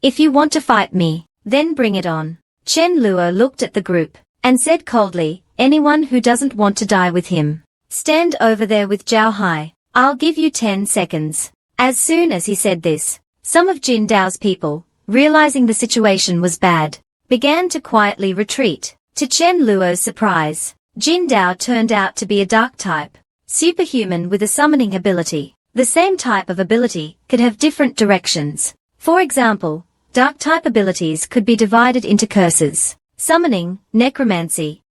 If you want to fight me, then bring it on. Chen Luo looked at the group, and said coldly, anyone who doesn't want to die with him, stand over there with Zhao Hai. I'll give you 10 seconds. As soon as he said this, some of Jindao's people, realizing the situation was bad, began to quietly retreat. To Chen Luo's surprise, Jindao turned out to be a dark type, superhuman with a summoning ability. The same type of ability could have different directions. For example, dark type abilities could be divided into curses, summoning, necromancy,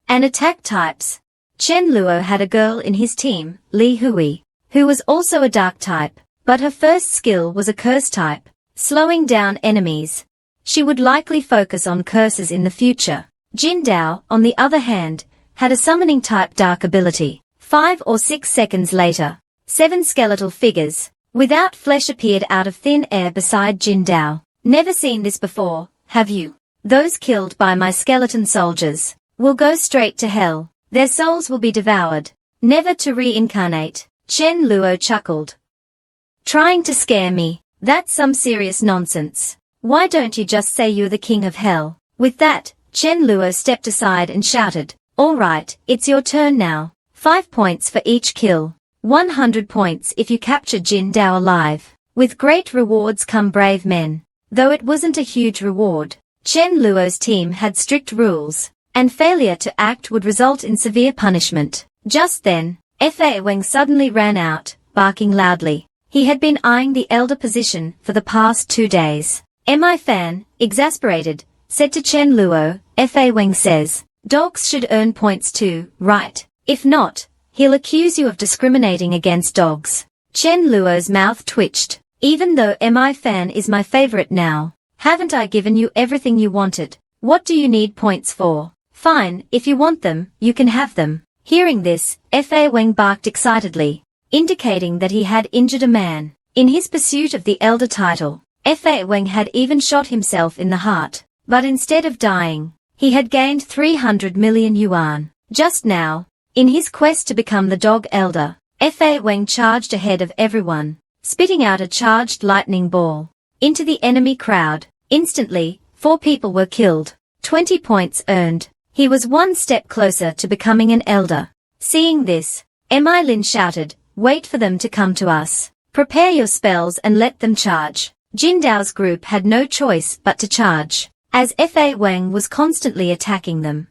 and attack types. Chen Luo had a girl in his team, Li Hui, who was also a dark type, but her first skill was a curse type, slowing down enemies. She would likely focus on curses in the future. Jindao, on the other hand, had a summoning type dark ability. 5 or 6 seconds later, 7 skeletal figures, Without flesh appeared out of thin air beside Jin Dao. Never seen this before, have you? Those killed by my skeleton soldiers will go straight to hell. Their souls will be devoured, never to reincarnate. Chen Luo chuckled. Trying to scare me? That's some serious nonsense. Why don't you just say you're the king of hell? With that, Chen Luo stepped aside and shouted, all right, it's your turn now. 5 points for each kill. 100 points if you capture Jin Dao alive. With great rewards come brave men. Though it wasn't a huge reward, Chen Luo's team had strict rules, and failure to act would result in severe punishment. Just then, Fa Weng suddenly ran out, barking loudly. He had been eyeing the elder position for the past 2 days. Mi Fan, exasperated, said to Chen Luo, Fa Weng says, dogs should earn points too, right? If not, he'll accuse you of discriminating against dogs. Chen Luo's mouth twitched. Even though Mi Fan is my favorite now, haven't I given you everything you wanted? What do you need points for? Fine, if you want them, you can have them. Hearing this, Fa Weng barked excitedly, indicating that he had injured a man. In his pursuit of the elder title, Fa Weng had even shot himself in the heart, but instead of dying, he had gained 300 million yuan. Just now, in his quest to become the dog elder, Fa Weng charged ahead of everyone, spitting out a charged lightning ball into the enemy crowd. Instantly, 4 people were killed. 20 points earned. He was 1 step closer to becoming an elder. Seeing this, Mi Lin shouted, wait for them to come to us. Prepare your spells and let them charge. Jin Dao's group had no choice but to charge, as Fa Weng was constantly attacking them.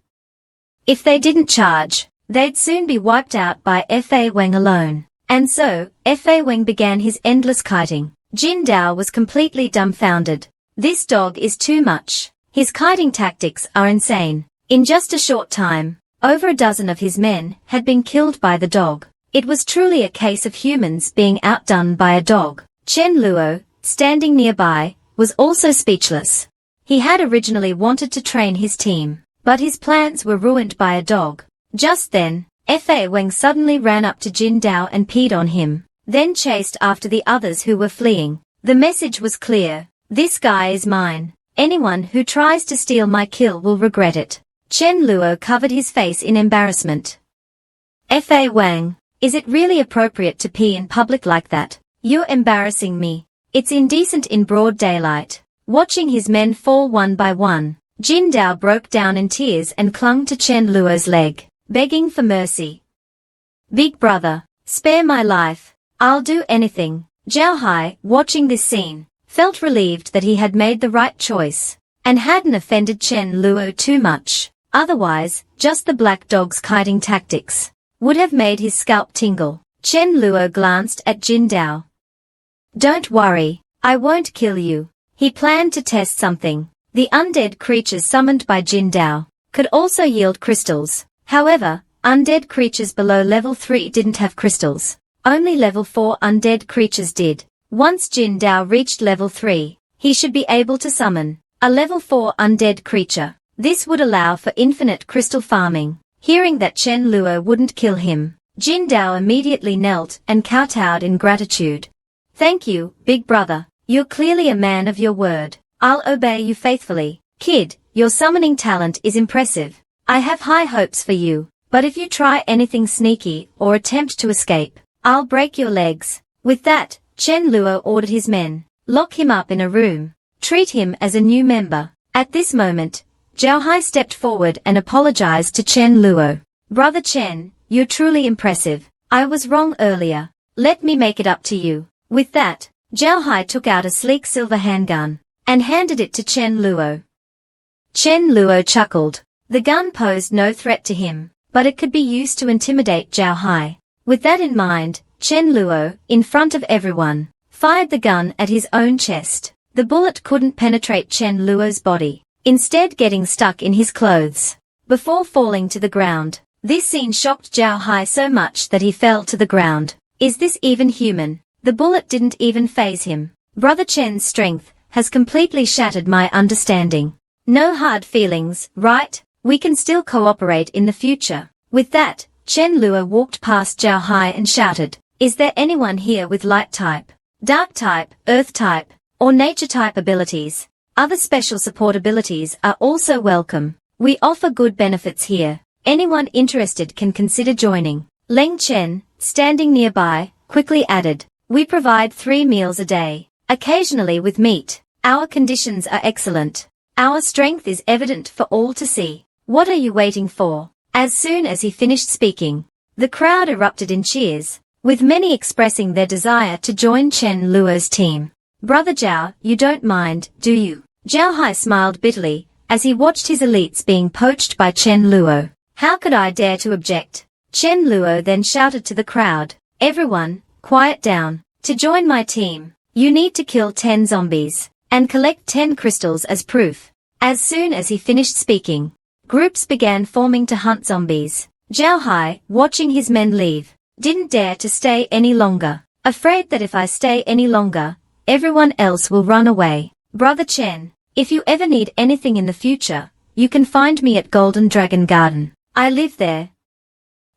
If they didn't charge, they'd soon be wiped out by Fa Weng alone. And so, Fa Weng began his endless kiting. Jin Dao was completely dumbfounded. This dog is too much. His kiting tactics are insane. In just a short time, over a dozen of his men had been killed by the dog. It was truly a case of humans being outdone by a dog. Chen Luo, standing nearby, was also speechless. He had originally wanted to train his team, but his plans were ruined by a dog. Just then, Fa Weng suddenly ran up to Jin Dao and peed on him, then chased after the others who were fleeing. The message was clear. This guy is mine. Anyone who tries to steal my kill will regret it. Chen Luo covered his face in embarrassment. Fa Weng, is it really appropriate to pee in public like that? You're embarrassing me. It's indecent in broad daylight. Watching his men fall one by one, Jin Dao broke down in tears and clung to Chen Luo's leg, begging for mercy. Big brother, spare my life. I'll do anything. Zhao Hai, watching this scene, felt relieved that he had made the right choice, and hadn't offended Chen Luo too much. Otherwise, just the black dog's kiting tactics would have made his scalp tingle. Chen Luo glanced at Jin Dao. Don't worry, I won't kill you. He planned to test something. The undead creatures summoned by Jin Dao could also yield crystals. However, undead creatures below level 3 didn't have crystals. Only level 4 undead creatures did. Once Jin Dao reached level 3, he should be able to summon a level 4 undead creature. This would allow for infinite crystal farming. Hearing that Chen Luo wouldn't kill him, Jin Dao immediately knelt and kowtowed in gratitude. Thank you, big brother. You're clearly a man of your word. I'll obey you faithfully. Kid, your summoning talent is impressive. I have high hopes for you, but if you try anything sneaky or attempt to escape, I'll break your legs. With that, Chen Luo ordered his men, lock him up in a room, treat him as a new member. At this moment, Zhao Hai stepped forward and apologized to Chen Luo. Brother Chen, you're truly impressive. I was wrong earlier. Let me make it up to you. With that, Zhao Hai took out a sleek silver handgun and handed it to Chen Luo. Chen Luo chuckled. The gun posed no threat to him, but it could be used to intimidate Zhao Hai. With that in mind, Chen Luo, in front of everyone, fired the gun at his own chest. The bullet couldn't penetrate Chen Luo's body, instead getting stuck in his clothes before falling to the ground. This scene shocked Zhao Hai so much that he fell to the ground. Is this even human? The bullet didn't even faze him. Brother Chen's strength has completely shattered my understanding. No hard feelings, right? We can still cooperate in the future. With that, Chen Luo walked past Zhao Hai and shouted, is there anyone here with light type? Dark type, Earth type, or Nature type abilities. Other special support abilities are also welcome. We offer good benefits here. Anyone interested can consider joining. Leng Chen, standing nearby, quickly added, "We provide 3 meals a day, occasionally with meat. Our conditions are excellent. Our strength is evident for all to see. What are you waiting for?" As soon as he finished speaking, the crowd erupted in cheers, with many expressing their desire to join Chen Luo's team. "Brother Zhao, you don't mind, do you?" Zhao Hai smiled bitterly, as he watched his elites being poached by Chen Luo. "How could I dare to object?" Chen Luo then shouted to the crowd, "Everyone, quiet down. To join my team, you need to kill 10 zombies, and collect 10 crystals as proof." As soon as he finished speaking, groups began forming to hunt zombies. Zhao Hai, watching his men leave, didn't dare to stay any longer, afraid that if I stay any longer, everyone else will run away. "Brother Chen, if you ever need anything in the future, you can find me at Golden Dragon Garden. I live there.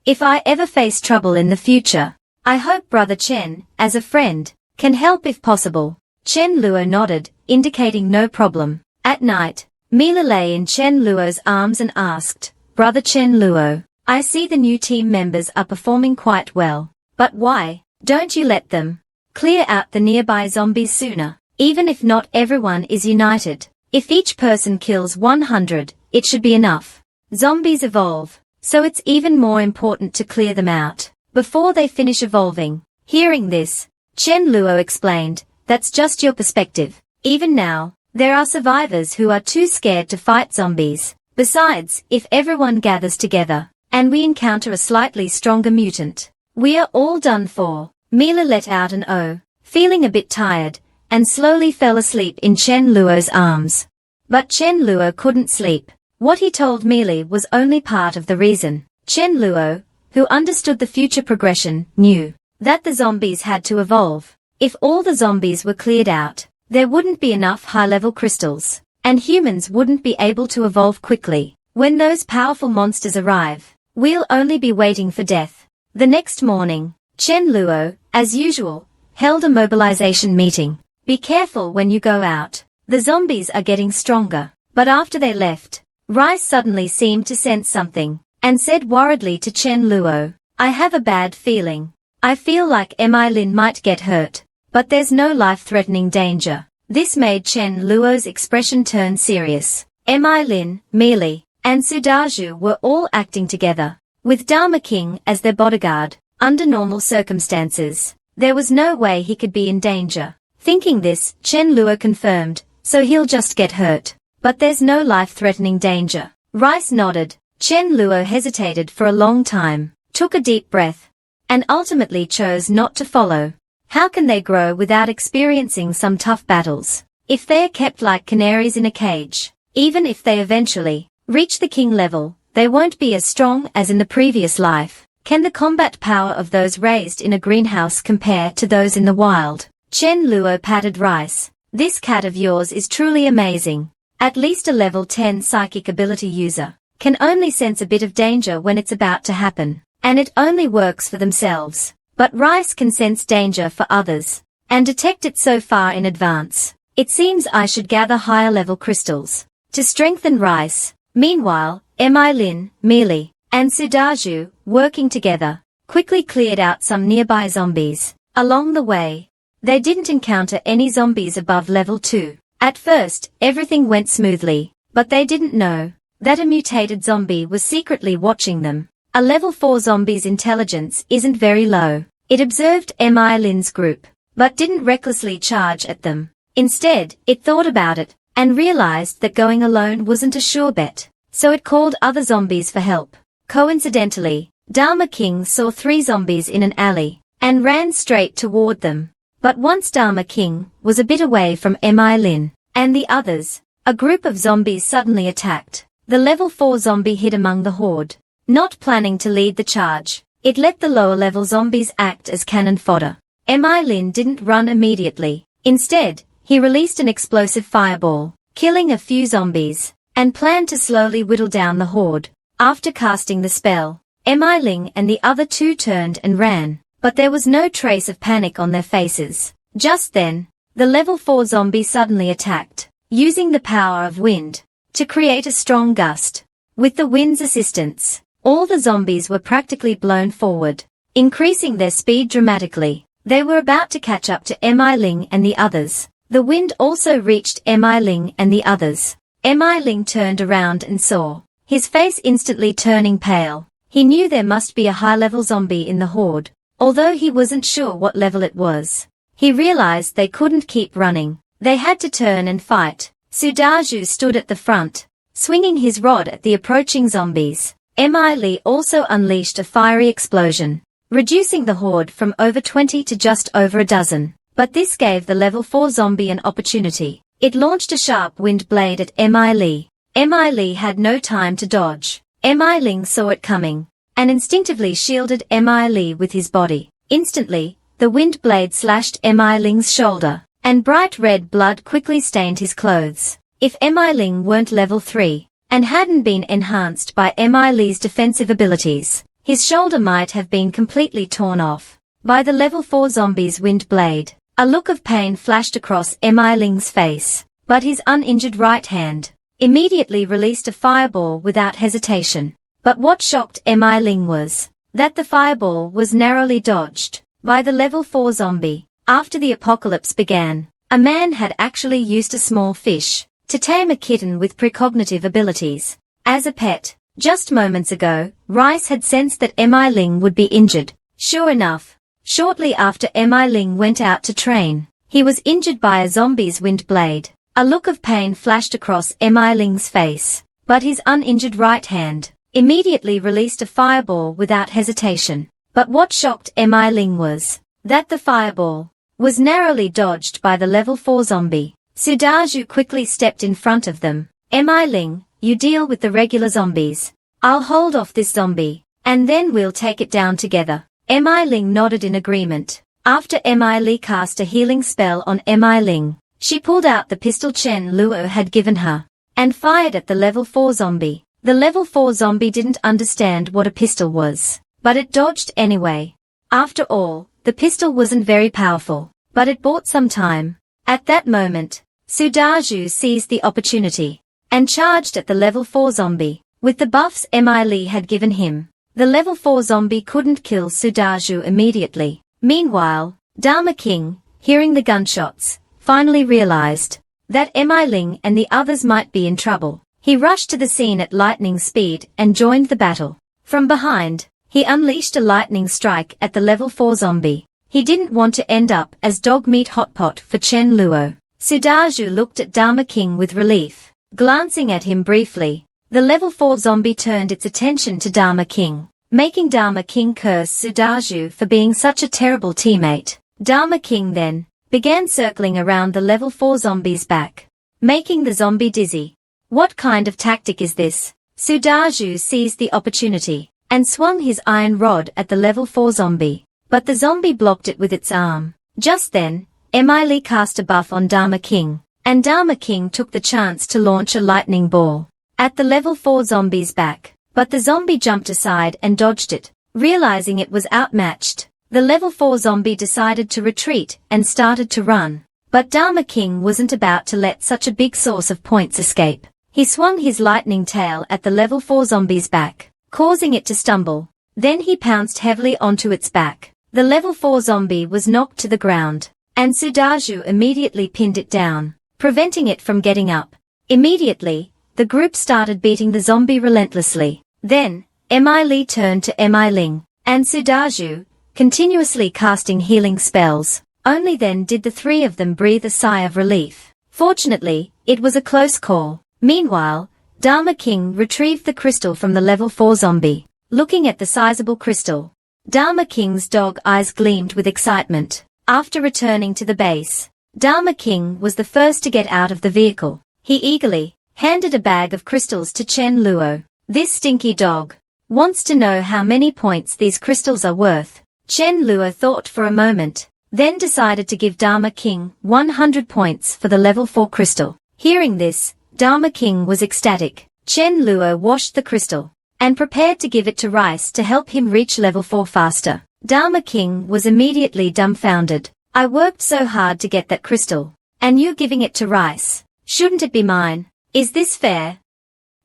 If I ever face trouble in the future, I hope Brother Chen, as a friend, can help if possible." Chen Luo nodded, indicating no problem. At night, Mila lay in Chen Luo's arms and asked, "Brother Chen Luo, I see the new team members are performing quite well, but why don't you let them clear out the nearby zombies sooner? Even if not everyone is united, if each person kills 100, it should be enough. Zombies evolve, so it's even more important to clear them out before they finish evolving." Hearing this, Chen Luo explained, "That's just your perspective. Even now, there are survivors who are too scared to fight zombies. Besides, if everyone gathers together, and we encounter a slightly stronger mutant, we are all done for." Mila let out an "oh," feeling a bit tired, and slowly fell asleep in Chen Luo's arms. But Chen Luo couldn't sleep. What he told Mila was only part of the reason. Chen Luo, who understood the future progression, knew that the zombies had to evolve. If all the zombies were cleared out, there wouldn't be enough high-level crystals, and humans wouldn't be able to evolve quickly. When those powerful monsters arrive, we'll only be waiting for death. The next morning, Chen Luo, as usual, held a mobilization meeting. "Be careful when you go out. The zombies are getting stronger." But after they left, Rice suddenly seemed to sense something, and said worriedly to Chen Luo, "I have a bad feeling. I feel like Mi Lin might get hurt, but there's no life-threatening danger." This made Chen Luo's expression turn serious. Mi Lin, Meili, and Sudaju were all acting together, with Dharma King as their bodyguard. Under normal circumstances, there was no way he could be in danger. Thinking this, Chen Luo confirmed, "So he'll just get hurt, but there's no life-threatening danger." Rice nodded. Chen Luo hesitated for a long time, took a deep breath, and ultimately chose not to follow. How can they grow without experiencing some tough battles? If they are kept like canaries in a cage, even if they eventually reach the king level, they won't be as strong as in the previous life. Can the combat power of those raised in a greenhouse compare to those in the wild? Chen Luo patted Rice. "This cat of yours is truly amazing. At least a level 10 psychic ability user can only sense a bit of danger when it's about to happen, and it only works for themselves. But Rice can sense danger for others, and detect it so far in advance. It seems I should gather higher level crystals to strengthen Rice." Meanwhile, Mi Lin, Meili, and Sudaju, working together, quickly cleared out some nearby zombies. Along the way, they didn't encounter any zombies above level 2. At first, everything went smoothly, but they didn't know that a mutated zombie was secretly watching them. A level 4 zombie's intelligence isn't very low. It observed Mi Lin's group, but didn't recklessly charge at them. Instead, it thought about it, and realized that going alone wasn't a sure bet, so it called other zombies for help. Coincidentally, Dharma King saw 3 zombies in an alley, and ran straight toward them. But once Dharma King was a bit away from Mi Lin and the others, a group of zombies suddenly attacked. The level 4 zombie hid among the horde. Not planning to lead the charge, it let the lower level zombies act as cannon fodder. Mi Lin didn't run immediately. Instead, he released an explosive fireball, killing a few zombies, and planned to slowly whittle down the horde. After casting the spell, Mi Lin and the other 2 turned and ran, but there was no trace of panic on their faces. Just then, the level 4 zombie suddenly attacked, using the power of wind to create a strong gust. With the wind's assistance, all the zombies were practically blown forward, increasing their speed dramatically. They were about to catch up to Mi Ling and the others. The wind also reached Mi Ling and the others. Mi Ling turned around and saw, his face instantly turning pale. He knew there must be a high-level zombie in the horde, although he wasn't sure what level it was. He realized they couldn't keep running. They had to turn and fight. Sudaju stood at the front, swinging his rod at the approaching zombies. Mi Lee also unleashed a fiery explosion, reducing the horde from over 20 to just over a dozen. But this gave the level 4 zombie an opportunity. It launched a sharp wind blade at Mi Lee. Mi Lee had no time to dodge. Mi Ling saw it coming, and instinctively shielded Mi Lee with his body. Instantly, the wind blade slashed Mi Ling's shoulder, and bright red blood quickly stained his clothes. If Mi Ling weren't level 3, and hadn't been enhanced by Mi Lee's defensive abilities, his shoulder might have been completely torn off by the level 4 zombie's wind blade. A look of pain flashed across Mi Ling's face, but his uninjured right hand immediately released a fireball without hesitation. But what shocked Mi Ling was that the fireball was narrowly dodged by the level 4 zombie. After the apocalypse began, a man had actually used a small fish to tame a kitten with precognitive abilities as a pet. Just moments ago, Rice had sensed that Mi Ling would be injured. Sure enough, shortly after Mi Ling went out to train, he was injured by a zombie's wind blade. A look of pain flashed across Mi Ling's face, but his uninjured right hand immediately released a fireball without hesitation. But what shocked Mi Ling was that the fireball was narrowly dodged by the level 4 zombie. Sudaju quickly stepped in front of them. Mi Ling, you deal with the regular zombies. I'll hold off this zombie, and then we'll take it down together. Mi Ling nodded in agreement. After Mi Lee cast a healing spell on Mi Ling, she pulled out the pistol Chen Luo had given her, and fired at the level 4 zombie. The level 4 zombie didn't understand what a pistol was, but it dodged anyway. After all, the pistol wasn't very powerful, but it bought some time. At that moment, Sudaju seized the opportunity and charged at the level 4 zombie. With the buffs Mi Lee had given him, the level 4 zombie couldn't kill Sudaju immediately. Meanwhile, Dharma King, hearing the gunshots, finally realized that Mi Ling and the others might be in trouble. He rushed to the scene at lightning speed and joined the battle. From behind, he unleashed a lightning strike at the level 4 zombie. He didn't want to end up as dog meat hotpot for Chen Luo. Sudaju looked at Dharma King with relief. Glancing at him briefly, the level 4 zombie turned its attention to Dharma King, making Dharma King curse Sudaju for being such a terrible teammate. Dharma King then began circling around the level 4 zombie's back, making the zombie dizzy. What kind of tactic is this? Sudaju seized the opportunity and swung his iron rod at the level 4 zombie, but the zombie blocked it with its arm. Just then, Mi Lee cast a buff on Dharma King, and Dharma King took the chance to launch a lightning ball at the level 4 zombie's back, but the zombie jumped aside and dodged it. Realizing it was outmatched, the level 4 zombie decided to retreat and started to run. But Dharma King wasn't about to let such a big source of points escape. He swung his lightning tail at the level 4 zombie's back, causing it to stumble. Then he pounced heavily onto its back. The level 4 zombie was knocked to the ground, and Sudaju immediately pinned it down, preventing it from getting up. Immediately, the group started beating the zombie relentlessly. Then, Mi Lee turned to Mi Ling and Sudaju, continuously casting healing spells. Only then did the three of them breathe a sigh of relief. Fortunately, it was a close call. Meanwhile, Dharma King retrieved the crystal from the level 4 zombie. Looking at the sizable crystal, Dharma King's dog eyes gleamed with excitement. After returning to the base, Dharma King was the first to get out of the vehicle. He eagerly handed a bag of crystals to Chen Luo. This stinky dog wants to know how many points these crystals are worth. Chen Luo thought for a moment, then decided to give Dharma King 100 points for the level 4 crystal. Hearing this, Dharma King was ecstatic. Chen Luo washed the crystal and prepared to give it to Rice to help him reach level 4 faster. Dharma King was immediately dumbfounded. I worked so hard to get that crystal. And you're giving it to Rice. Shouldn't it be mine? Is this fair?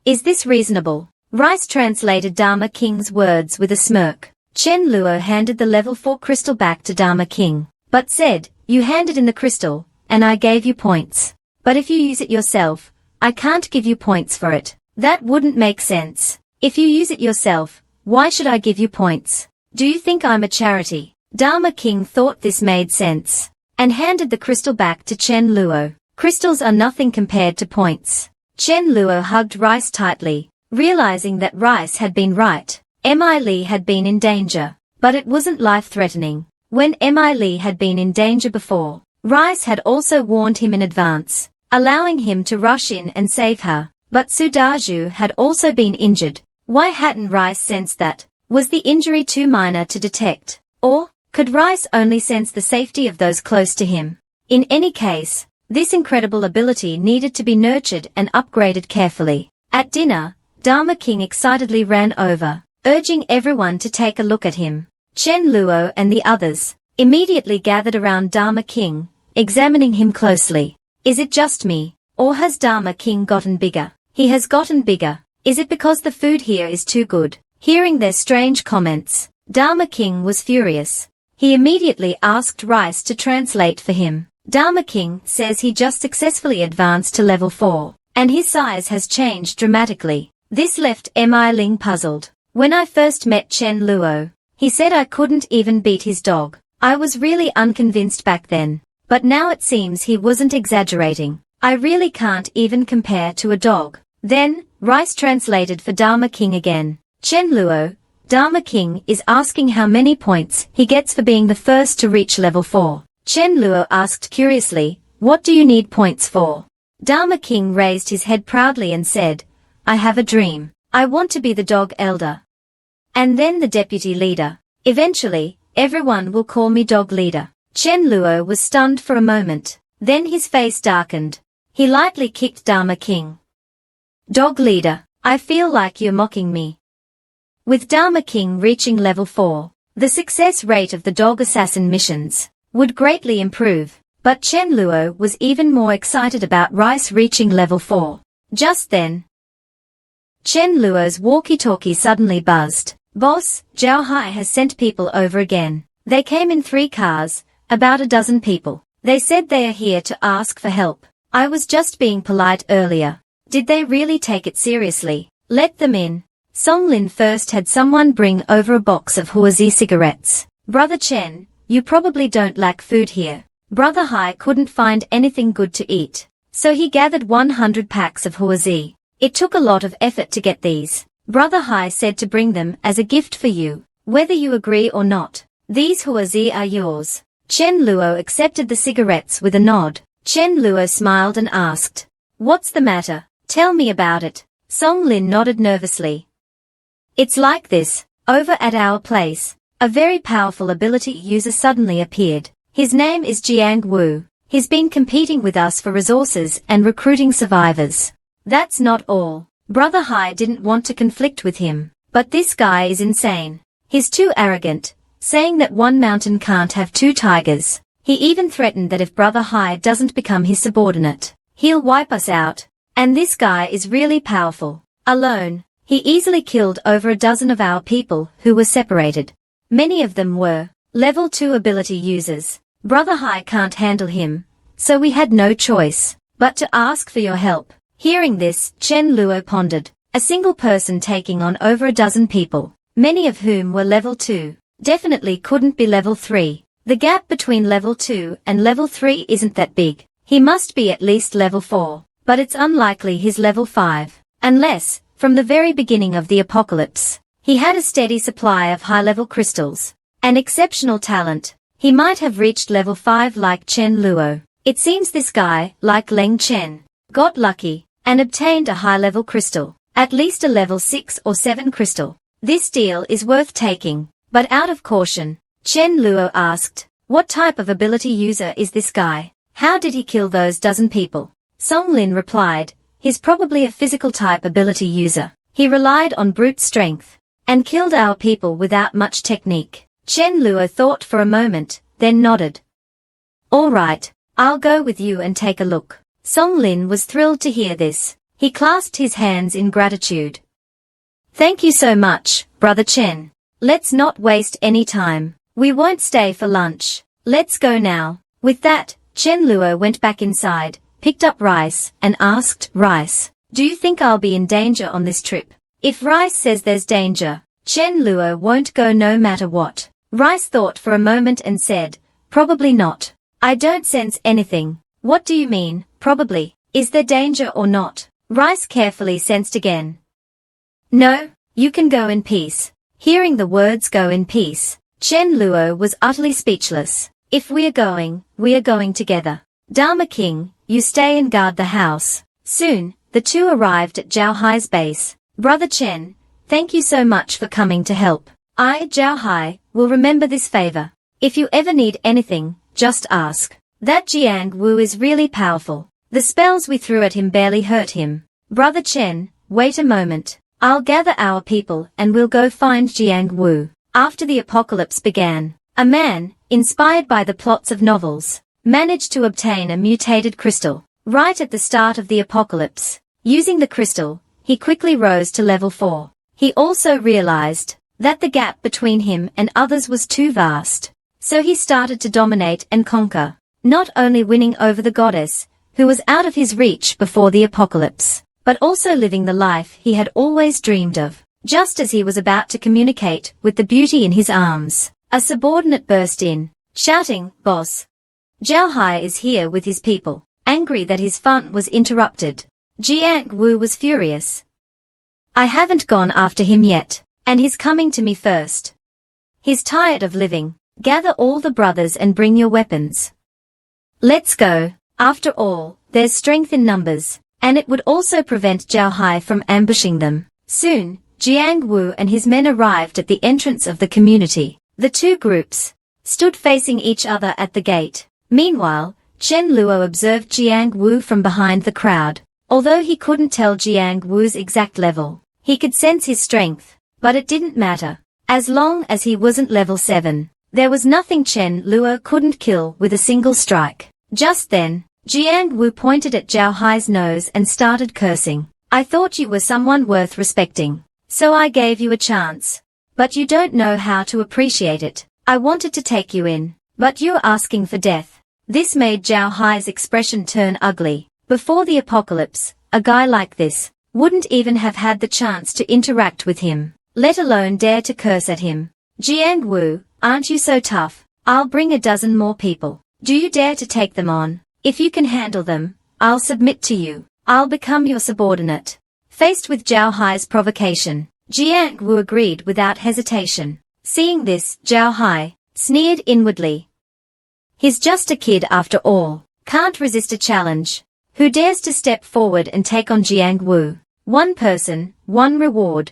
Is this reasonable? Rice translated Dharma King's words with a smirk. Chen Luo handed the level 4 crystal back to Dharma King, but said, you handed in the crystal, and I gave you points. But if you use it yourself, I can't give you points for it. That wouldn't make sense. If you use it yourself, why should I give you points? Do you think I'm a charity? Dharma King thought this made sense, and handed the crystal back to Chen Luo. Crystals are nothing compared to points. Chen Luo hugged Rice tightly, realizing that Rice had been right. Mi Li had been in danger, but it wasn't life-threatening. When Mi Li had been in danger before, Rice had also warned him in advance, allowing him to rush in and save her. But Su Daju had also been injured. Why hadn't Rice sensed that? Was the injury too minor to detect? Or could Rice only sense the safety of those close to him? In any case, this incredible ability needed to be nurtured and upgraded carefully. At dinner, Dharma King excitedly ran over, urging everyone to take a look at him. Chen Luo and the others immediately gathered around Dharma King, examining him closely. Is it just me, or has Dharma King gotten bigger? He has gotten bigger. Is it because the food here is too good? Hearing their strange comments, Dharma King was furious. He immediately asked Rice to translate for him. Dharma King says he just successfully advanced to level 4, and his size has changed dramatically. This left Mi Ling puzzled. When I first met Chen Luo, he said I couldn't even beat his dog. I was really unconvinced back then, but now it seems he wasn't exaggerating. I really can't even compare to a dog. Then, Rice translated for Dharma King again. Chen Luo, Dharma King is asking how many points he gets for being the first to reach level 4. Chen Luo asked curiously, what do you need points for? Dharma King raised his head proudly and said, I have a dream. I want to be the dog elder. And then the deputy leader. Eventually, everyone will call me dog leader. Chen Luo was stunned for a moment. Then his face darkened. He lightly kicked Dharma King. Dog leader, I feel like you're mocking me. With Dharma King reaching level 4, the success rate of the dog assassin missions would greatly improve, but Chen Luo was even more excited about Rice reaching level 4. Just then, Chen Luo's walkie-talkie suddenly buzzed. Boss, Zhao Hai has sent people over again. They came in 3 cars, about a dozen people. They said they are here to ask for help. I was just being polite earlier. Did they really take it seriously? Let them in. Song Lin first had someone bring over a box of Huazi cigarettes. Brother Chen, you probably don't lack food here. Brother Hai couldn't find anything good to eat, so he gathered 100 packs of Huazi. It took a lot of effort to get these. Brother Hai said to bring them as a gift for you, whether you agree or not. These Huazi are yours. Chen Luo accepted the cigarettes with a nod. Chen Luo smiled and asked, what's the matter? Tell me about it. Song Lin nodded nervously. It's like this. Over at our place, a very powerful ability user suddenly appeared. His name is Jiang Wu. He's been competing with us for resources and recruiting survivors. That's not all. Brother Hai didn't want to conflict with him, but this guy is insane. He's too arrogant, saying that one mountain can't have 2 tigers. He even threatened that if Brother Hai doesn't become his subordinate, he'll wipe us out. And this guy is really powerful. Alone, he easily killed over a dozen of our people who were separated. Many of them were level 2 ability users. Brother Hai can't handle him, so we had no choice but to ask for your help. Hearing this, Chen Luo pondered. A single person taking on over a dozen people, many of whom were level 2, definitely couldn't be level 3. The gap between level 2 and level 3 isn't that big. He must be at least level 4, but it's unlikely he's level 5, unless, from the very beginning of the apocalypse, he had a steady supply of high-level crystals. An exceptional talent. He might have reached level 5 like Chen Luo. It seems this guy, like Leng Chen, got lucky and obtained a high-level crystal, at least a level 6 or 7 crystal. This deal is worth taking, but out of caution, Chen Luo asked, what type of ability user is this guy? How did he kill those dozen people? Song Lin replied, he's probably a physical type ability user. He relied on brute strength and killed our people without much technique. Chen Luo thought for a moment, then nodded. All right, I'll go with you and take a look. Song Lin was thrilled to hear this. He clasped his hands in gratitude. Thank you so much, Brother Chen. Let's not waste any time. We won't stay for lunch. Let's go now. With that, Chen Luo went back inside, picked up Rice, and asked, Rice, do you think I'll be in danger on this trip? If Rice says there's danger, Chen Luo won't go no matter what. Rice thought for a moment and said, probably not. I don't sense anything. What do you mean, probably? Is there danger or not? Rice carefully sensed again. No, you can go in peace. Hearing the words go in peace, Chen Luo was utterly speechless. If we are going together. Dharma King, you stay and guard the house. Soon, the two arrived at Zhao Hai's base. Brother Chen, thank you so much for coming to help. I, Zhao Hai, will remember this favor. If you ever need anything, just ask. That Jiang Wu is really powerful. The spells we threw at him barely hurt him. Brother Chen, wait a moment. I'll gather our people and we'll go find Jiang Wu. After the apocalypse began, a man, inspired by the plots of novels, managed to obtain a mutated crystal. Right at the start of the apocalypse, using the crystal, he quickly rose to level 4. He also realized that the gap between him and others was too vast. So he started to dominate and conquer, not only winning over the goddess, who was out of his reach before the apocalypse, but also living the life he had always dreamed of. Just as he was about to communicate with the beauty in his arms, a subordinate burst in, shouting, Boss! Zhao Hai is here with his people. Angry that his fun was interrupted, Jiang Wu was furious. I haven't gone after him yet, and he's coming to me first. He's tired of living. Gather all the brothers and bring your weapons. Let's go. After all, there's strength in numbers, and it would also prevent Zhao Hai from ambushing them. Soon, Jiang Wu and his men arrived at the entrance of the community. The two groups stood facing each other at the gate. Meanwhile, Chen Luo observed Jiang Wu from behind the crowd. Although he couldn't tell Jiang Wu's exact level, he could sense his strength, but it didn't matter. As long as he wasn't level 7, there was nothing Chen Luo couldn't kill with a single strike. Just then, Jiang Wu pointed at Zhao Hai's nose and started cursing. I thought you were someone worth respecting, so I gave you a chance. But you don't know how to appreciate it. I wanted to take you in, but you're asking for death. This made Zhao Hai's expression turn ugly. Before the apocalypse, a guy like this wouldn't even have had the chance to interact with him, let alone dare to curse at him. Jiang Wu, aren't you so tough? I'll bring a dozen more people. Do you dare to take them on? If you can handle them, I'll submit to you. I'll become your subordinate. Faced with Zhao Hai's provocation, Jiang Wu agreed without hesitation. Seeing this, Zhao Hai sneered inwardly. He's just a kid after all. Can't resist a challenge. Who dares to step forward and take on Jiang Wu? One person, one reward.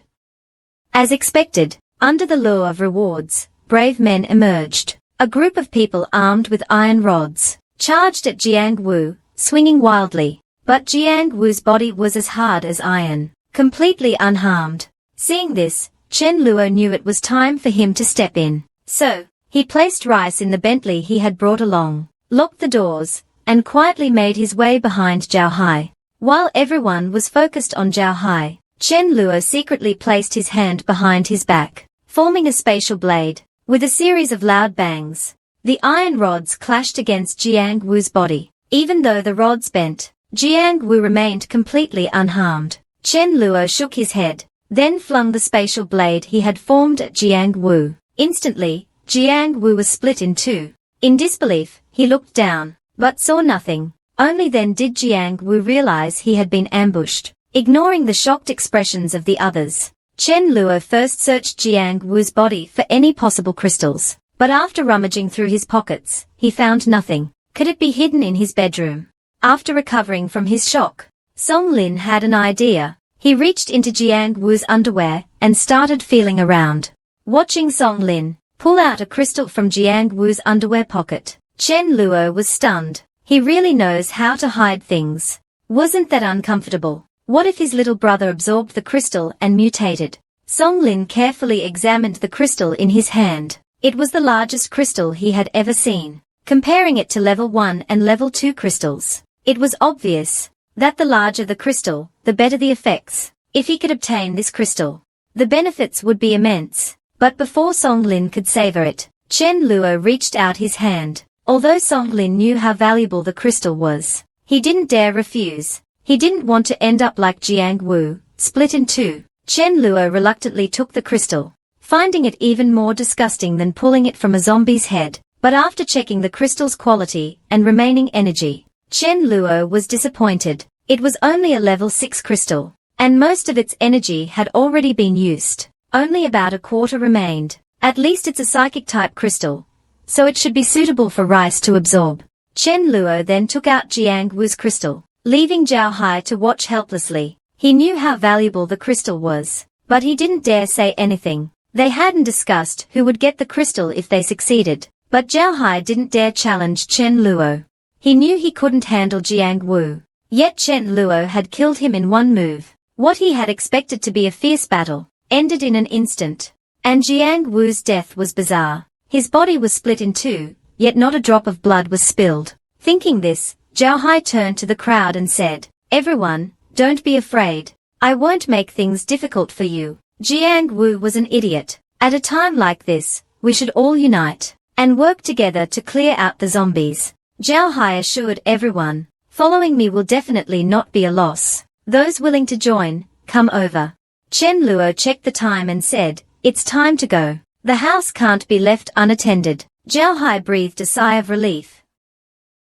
As expected, under the lure of rewards, brave men emerged. A group of people armed with iron rods charged at Jiang Wu, swinging wildly. But Jiang Wu's body was as hard as iron, completely unharmed. Seeing this, Chen Luo knew it was time for him to step in. So, he placed Rice in the Bentley he had brought along, locked the doors, and quietly made his way behind Zhao Hai. While everyone was focused on Zhao Hai, Chen Luo secretly placed his hand behind his back, forming a spatial blade. With a series of loud bangs, the iron rods clashed against Jiang Wu's body. Even though the rods bent, Jiang Wu remained completely unharmed. Chen Luo shook his head, then flung the spatial blade he had formed at Jiang Wu. Instantly, Jiang Wu was split in two. In disbelief, he looked down, but saw nothing. Only then did Jiang Wu realize he had been ambushed. Ignoring the shocked expressions of the others, Chen Luo first searched Jiang Wu's body for any possible crystals. But after rummaging through his pockets, he found nothing. Could it be hidden in his bedroom? After recovering from his shock, Song Lin had an idea. He reached into Jiang Wu's underwear and started feeling around. Watching Song Lin pull out a crystal from Jiang Wu's underwear pocket, Chen Luo was stunned. He really knows how to hide things. Wasn't that uncomfortable? What if his little brother absorbed the crystal and mutated? Song Lin carefully examined the crystal in his hand. It was the largest crystal he had ever seen. comparing it to level 1 and level 2 crystals. It was obvious that the larger the crystal, the better the effects. If he could obtain this crystal, the benefits would be immense. But before Song Lin could savor it, Chen Luo reached out his hand. Although Song Lin knew how valuable the crystal was, he didn't dare refuse. He didn't want to end up like Jiang Wu, split in two. Chen Luo reluctantly took the crystal, finding it even more disgusting than pulling it from a zombie's head. But after checking the crystal's quality and remaining energy, Chen Luo was disappointed. It was only a level 6 crystal, and most of its energy had already been used. Only about a quarter remained. At least it's a psychic-type crystal, so it should be suitable for Rice to absorb. Chen Luo then took out Jiang Wu's crystal, leaving Zhao Hai to watch helplessly. He knew how valuable the crystal was, but he didn't dare say anything. They hadn't discussed who would get the crystal if they succeeded, but Zhao Hai didn't dare challenge Chen Luo. He knew he couldn't handle Jiang Wu, yet Chen Luo had killed him in one move. What he had expected to be a fierce battle ended in an instant, and Jiang Wu's death was bizarre. His body was split in two, yet not a drop of blood was spilled. Thinking this, Zhao Hai turned to the crowd and said, "Everyone, don't be afraid. I won't make things difficult for you." Jiang Wu was an idiot. At a time like this, we should all unite and work together to clear out the zombies. Zhao Hai assured everyone, "Following me will definitely not be a loss. Those willing to join, come over." Chen Luo checked the time and said, "It's time to go. The house can't be left unattended." Zhao Hai breathed a sigh of relief.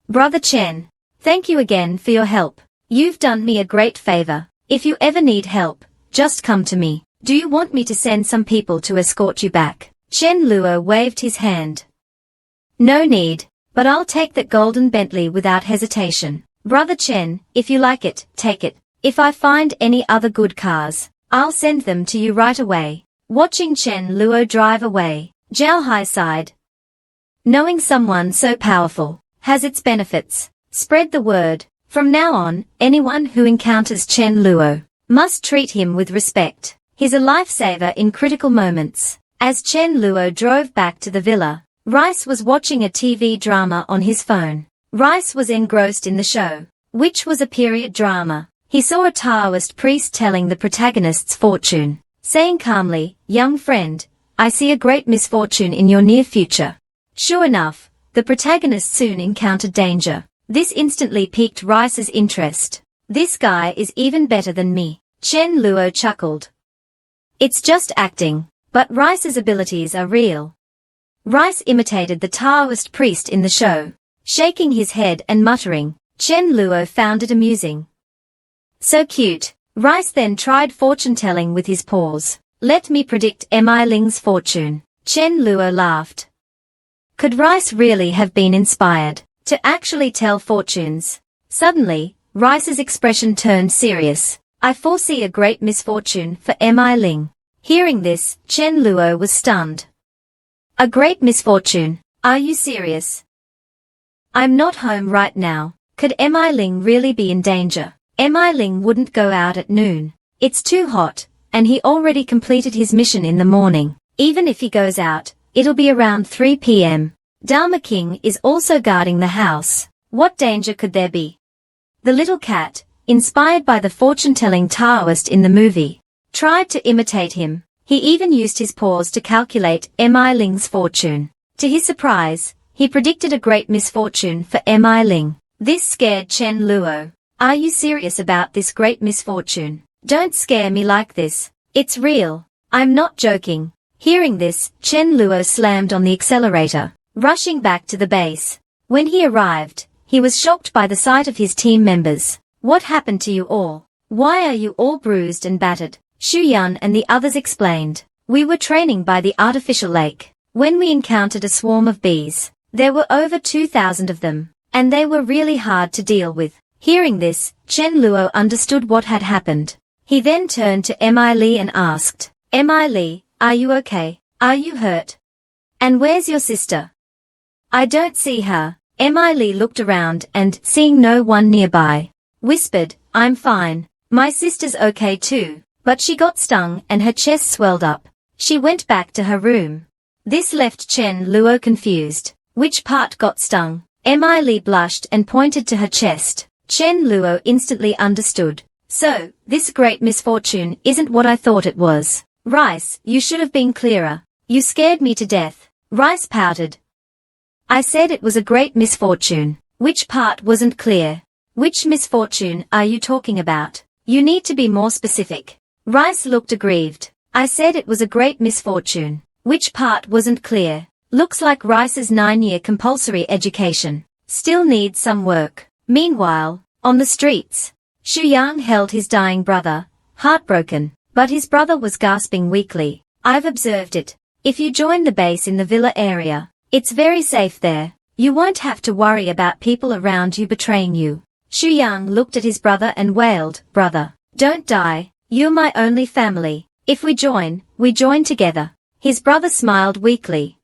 "Brother Chen, thank you again for your help. You've done me a great favor. If you ever need help, just come to me. Do you want me to send some people to escort you back?" Chen Luo waved his hand. "No need, but I'll take that golden Bentley without hesitation. Brother Chen, if you like it, take it. If I find any other good cars, I'll send them to you right away." Watching Chen Luo drive away, Zhao Hai sighed. Knowing someone so powerful has its benefits. Spread the word. From now on, anyone who encounters Chen Luo must treat him with respect. He's a lifesaver in critical moments. As Chen Luo drove back to the villa, Rice was watching a TV drama on his phone. Rice was engrossed in the show, which was a period drama. He saw a Taoist priest telling the protagonist's fortune, saying calmly, "Young friend, I see a great misfortune in your near future." Sure enough, the protagonist soon encountered danger. This instantly piqued Rice's interest. "This guy is even better than me," Chen Luo chuckled. "It's just acting, but Rice's abilities are real." Rice imitated the Taoist priest in the show, shaking his head and muttering. Chen Luo found it amusing. "So cute." Rice then tried fortune-telling with his paws. "Let me predict Mi Ling's fortune." Chen Luo laughed. Could Rice really have been inspired to actually tell fortunes? Suddenly, Rice's expression turned serious. "I foresee a great misfortune for Mi Ling." Hearing this, Chen Luo was stunned. "A great misfortune? Are you serious?" "I'm not home right now. Could Mi Ling really be in danger?" Mi Ling wouldn't go out at noon. It's too hot, and he already completed his mission in the morning. Even if he goes out, it'll be around 3 p.m. Dharma King is also guarding the house. What danger could there be? The little cat, inspired by the fortune-telling Taoist in the movie, tried to imitate him. He even used his paws to calculate Mi Ling's fortune. To his surprise, he predicted a great misfortune for Mi Ling. This scared Chen Luo. "Are you serious about this great misfortune? Don't scare me like this. It's real. I'm not joking." Hearing this, Chen Luo slammed on the accelerator, rushing back to the base. When he arrived, he was shocked by the sight of his team members. "What happened to you all? Why are you all bruised and battered?" Xu Yan and the others explained. "We were training by the artificial lake when we encountered a swarm of bees. There were over 2,000 of them, and they were really hard to deal with." Hearing this, Chen Luo understood what had happened. He then turned to Mi Li and asked, "Mi Li, are you okay? Are you hurt? And where's your sister?" "I don't see her." Mi Li looked around and, seeing no one nearby, whispered, "I'm fine. My sister's okay too, but she got stung and her chest swelled up. She went back to her room." This left Chen Luo confused. Which part got stung? Emily blushed and pointed to her chest. Chen Luo instantly understood. So, this great misfortune isn't what I thought it was. Rice, you should have been clearer. You scared me to death. Rice pouted. I said it was a great misfortune. Which part wasn't clear? Which misfortune are you talking about? You need to be more specific. Rice looked aggrieved. I said it was a great misfortune. Which part wasn't clear? Looks like Rice's 9-year compulsory education still needs some work. Meanwhile, on the streets, Xu Yang held his dying brother, heartbroken, but his brother was gasping weakly. I've observed it. If you join the base in the villa area, it's very safe there. You won't have to worry about people around you betraying you. Xu Yang looked at his brother and wailed, Brother, don't die. You're my only family. If we join together. His brother smiled weakly.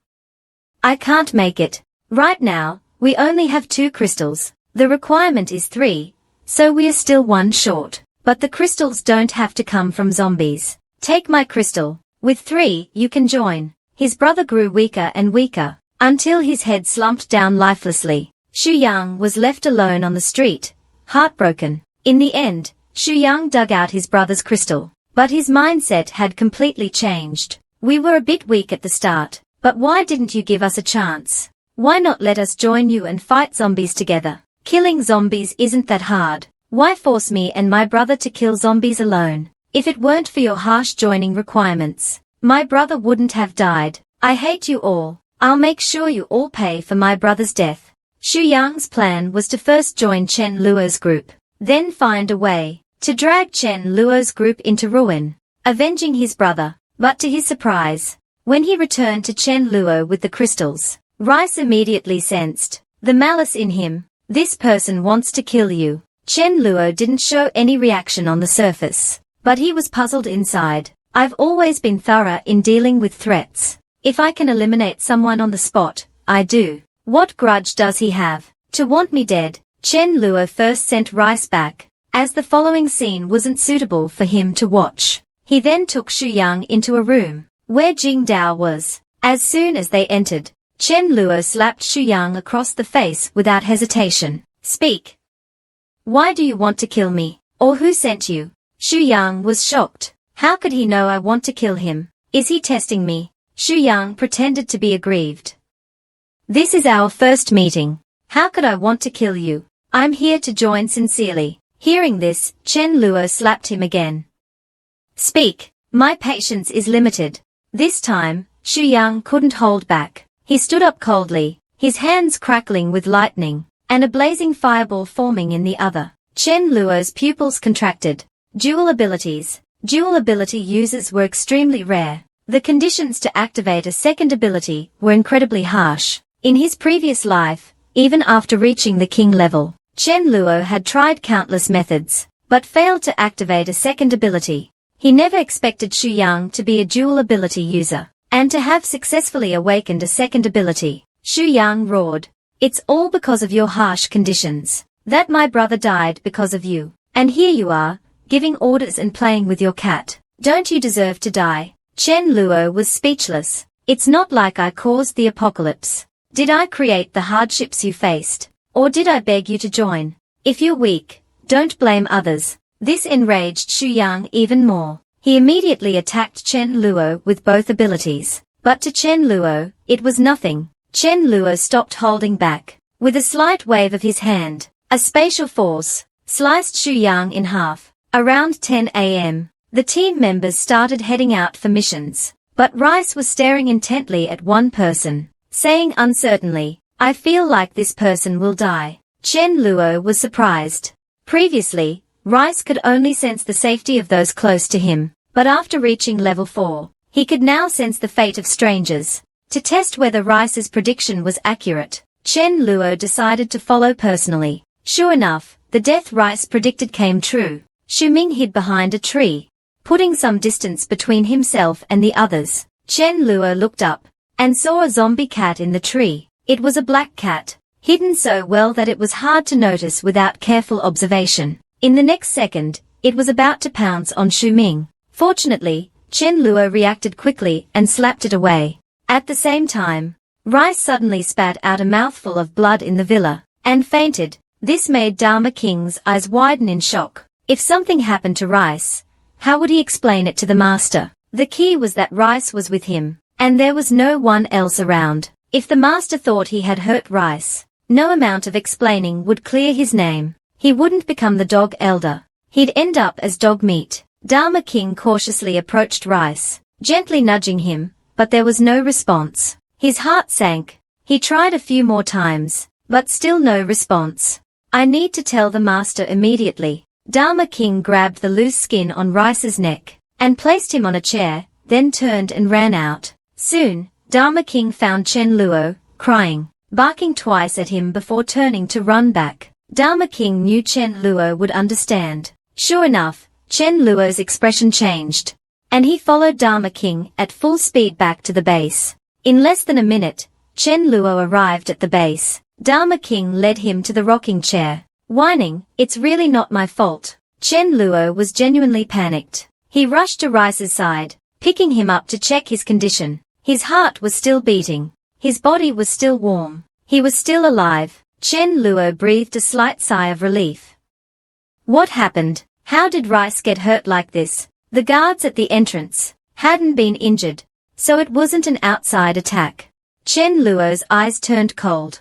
I can't make it. Right now, we only have 2 crystals. The requirement is 3, so we are still 1 short. But the crystals don't have to come from zombies. Take my crystal. With 3, you can join. His brother grew weaker and weaker, until his head slumped down lifelessly. Xu Yang was left alone on the street, heartbroken. In the end, Xu Yang dug out his brother's crystal, but his mindset had completely changed. We were a bit weak at the start, but why didn't you give us a chance? Why not let us join you and fight zombies together? Killing zombies isn't that hard. Why force me and my brother to kill zombies alone? If it weren't for your harsh joining requirements, my brother wouldn't have died. I hate you all. I'll make sure you all pay for my brother's death. Xu Yang's plan was to first join Chen Luo's group, then find a way to drag Chen Luo's group into ruin, avenging his brother. But to his surprise, when he returned to Chen Luo with the crystals, Rice immediately sensed the malice in him. This person wants to kill you. Chen Luo didn't show any reaction on the surface, but he was puzzled inside. I've always been thorough in dealing with threats. If I can eliminate someone on the spot, I do. What grudge does he have to want me dead? Chen Luo first sent Rice back, as the following scene wasn't suitable for him to watch. He then took Xu Yang into a room, where Jing Dao was. As soon as they entered, Chen Luo slapped Xu Yang across the face without hesitation. Speak. Why do you want to kill me? Or who sent you? Xu Yang was shocked. How could he know I want to kill him? Is he testing me? Xu Yang pretended to be aggrieved. This is our first meeting. How could I want to kill you? I'm here to join sincerely. Hearing this, Chen Luo slapped him again. Speak. My patience is limited. This time, Xu Yang couldn't hold back. He stood up coldly, his hands crackling with lightning, and a blazing fireball forming in the other. Chen Luo's pupils contracted. Dual abilities. Dual ability users were extremely rare. The conditions to activate a second ability were incredibly harsh. In his previous life, even after reaching the king level, Chen Luo had tried countless methods, but failed to activate a second ability. He never expected Xu Yang to be a dual ability user, and to have successfully awakened a second ability. Xu Yang roared. It's all because of your harsh conditions. That my brother died because of you. And here you are, giving orders and playing with your cat. Don't you deserve to die? Chen Luo was speechless. It's not like I caused the apocalypse. Did I create the hardships you faced? Or did I beg you to join? If you're weak, don't blame others. This enraged Xu Yang even more. He immediately attacked Chen Luo with both abilities. But to Chen Luo, it was nothing. Chen Luo stopped holding back. With a slight wave of his hand, a spatial force sliced Xu Yang in half. Around 10 a.m., the team members started heading out for missions. But Rice was staring intently at one person, saying uncertainly, I feel like this person will die. Chen Luo was surprised. Previously, Rice could only sense the safety of those close to him, but after reaching level 4, he could now sense the fate of strangers. To test whether Rice's prediction was accurate, Chen Luo decided to follow personally. Sure enough, the death Rice predicted came true. Xu Ming hid behind a tree, putting some distance between himself and the others. Chen Luo looked up, and saw a zombie cat in the tree. It was a black cat, hidden so well that it was hard to notice without careful observation. In the next second, it was about to pounce on Xu Ming. Fortunately, Chen Luo reacted quickly and slapped it away. At the same time, Rice suddenly spat out a mouthful of blood in the villa, and fainted. This made Dharma King's eyes widen in shock. If something happened to Rice, how would he explain it to the master? The key was that Rice was with him, and there was no one else around. If the master thought he had hurt Rice, no amount of explaining would clear his name. He wouldn't become the dog elder. He'd end up as dog meat. Dharma King cautiously approached Rice, gently nudging him, but there was no response. His heart sank. He tried a few more times, but still no response. I need to tell the master immediately. Dharma King grabbed the loose skin on Rice's neck, and placed him on a chair, then turned and ran out. Soon, Dharma King found Chen Luo, crying, barking twice at him before turning to run back. Dharma King knew Chen Luo would understand. Sure enough, Chen Luo's expression changed, and he followed Dharma King at full speed back to the base. In less than a minute, Chen Luo arrived at the base. Dharma King led him to the rocking chair, whining, "It's really not my fault." Chen Luo was genuinely panicked. He rushed to Rice's side, picking him up to check his condition. His heart was still beating. His body was still warm. He was still alive. Chen Luo breathed a slight sigh of relief. What happened? How did Rice get hurt like this? The guards at the entrance hadn't been injured, so it wasn't an outside attack. Chen Luo's eyes turned cold.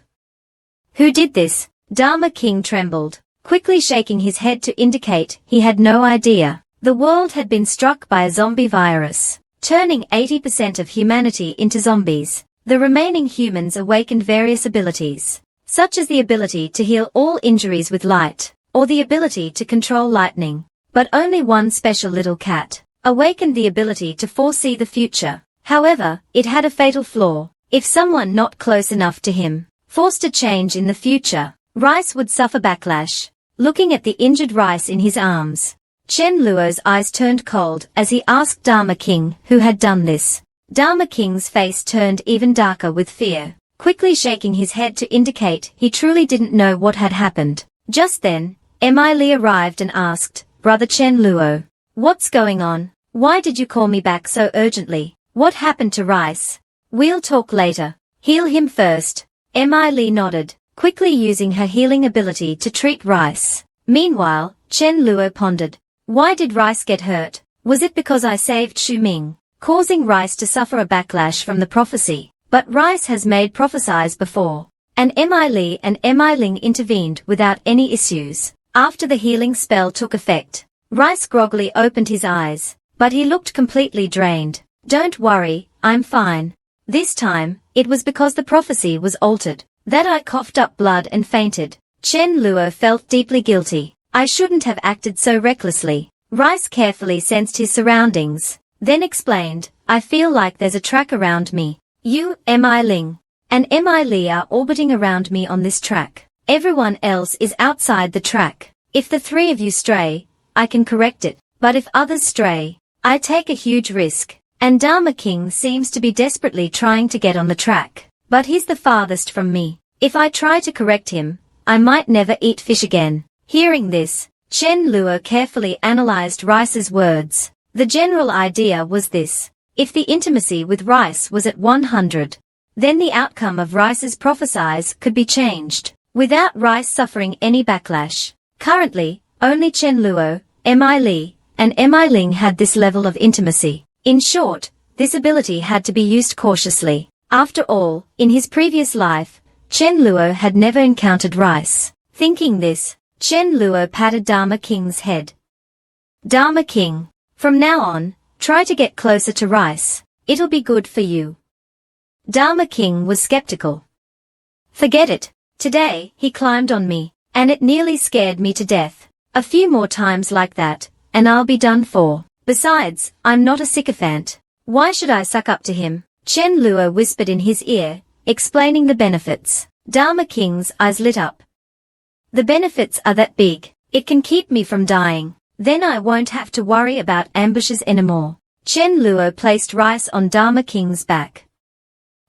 Who did this? Dharma King trembled, quickly shaking his head to indicate he had no idea. The world had been struck by a zombie virus, turning 80% of humanity into zombies. The remaining humans awakened various abilities, such as the ability to heal all injuries with light, or the ability to control lightning. But only one special little cat awakened the ability to foresee the future. However, it had a fatal flaw. If someone not close enough to him forced a change in the future, Rice would suffer backlash. Looking at the injured Rice in his arms, Chen Luo's eyes turned cold as he asked Dharma King who had done this. Dharma King's face turned even darker with fear, quickly shaking his head to indicate he truly didn't know what had happened. Just then, Li arrived and asked, "Brother Chen Luo, what's going on? Why did you call me back so urgently? What happened to Rice?" "We'll talk later. Heal him first." Li nodded, quickly using her healing ability to treat Rice. Meanwhile, Chen Luo pondered. Why did Rice get hurt? Was it because I saved Xu Ming, causing Rice to suffer a backlash from the prophecy? But Rice has made prophesies before, and Li and Ling intervened without any issues. After the healing spell took effect, Rice groggily opened his eyes, but he looked completely drained. "Don't worry, I'm fine. This time, it was because the prophecy was altered that I coughed up blood and fainted." Chen Luo felt deeply guilty. "I shouldn't have acted so recklessly." Rice carefully sensed his surroundings, then explained, "I feel like there's a track around me. You, Ling, and Li are orbiting around me on this track. Everyone else is outside the track. If the three of you stray, I can correct it, but if others stray, I take a huge risk." And Dharma King seems to be desperately trying to get on the track, but he's the farthest from me. If I try to correct him, I might never eat fish again. Hearing this, Chen Luo carefully analyzed Rice's words. The general idea was this. If the intimacy with Rice was at 100, then the outcome of Rice's prophecies could be changed, without Rice suffering any backlash. Currently, only Chen Luo, Li, and Ling had this level of intimacy. In short, this ability had to be used cautiously. After all, in his previous life, Chen Luo had never encountered Rice. Thinking this, Chen Luo patted Dharma King's head. "Dharma King, from now on, try to get closer to Rice. It'll be good for you." Dharma King was skeptical. "Forget it. Today, he climbed on me, and it nearly scared me to death. A few more times like that, and I'll be done for. Besides, I'm not a sycophant. Why should I suck up to him?" Chen Luo whispered in his ear, explaining the benefits. Dharma King's eyes lit up. "The benefits are that big. It can keep me from dying. Then I won't have to worry about ambushes anymore." Chen Luo placed Rice on Dharma King's back.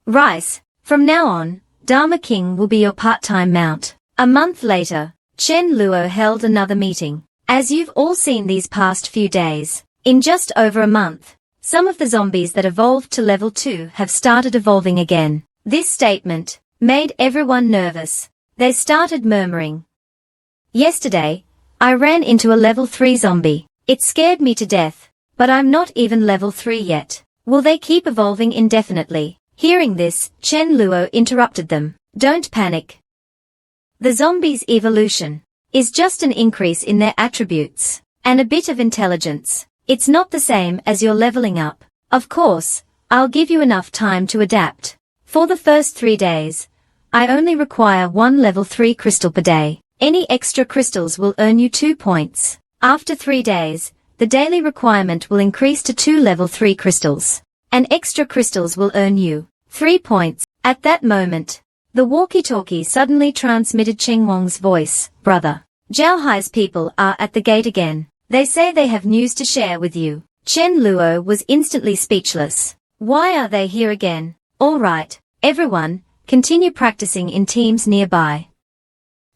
"Rice, from now on, Dharma King will be your part-time mount." A month later, Chen Luo held another meeting. As you've all seen these past few days, in just over a month, some of the zombies that evolved to level 2 have started evolving again. This statement made everyone nervous. They started murmuring. Yesterday, I ran into a level 3 zombie. It scared me to death, but I'm not even level 3 yet. Will they keep evolving indefinitely? Hearing this, Chen Luo interrupted them. Don't panic. The zombies' evolution is just an increase in their attributes and a bit of intelligence. It's not the same as your leveling up. Of course, I'll give you enough time to adapt. For the first 3 days, I only require 1 level 3 crystal per day. Any extra crystals will earn you 2 points. After 3 days, the daily requirement will increase to 2 level 3 crystals. And extra crystals will earn you 3 points. At that moment, the walkie-talkie suddenly transmitted Cheng Wang's voice. Brother, Zhao Hai's people are at the gate again. They say they have news to share with you. Chen Luo was instantly speechless. Why are they here again? All right, everyone, continue practicing in teams nearby.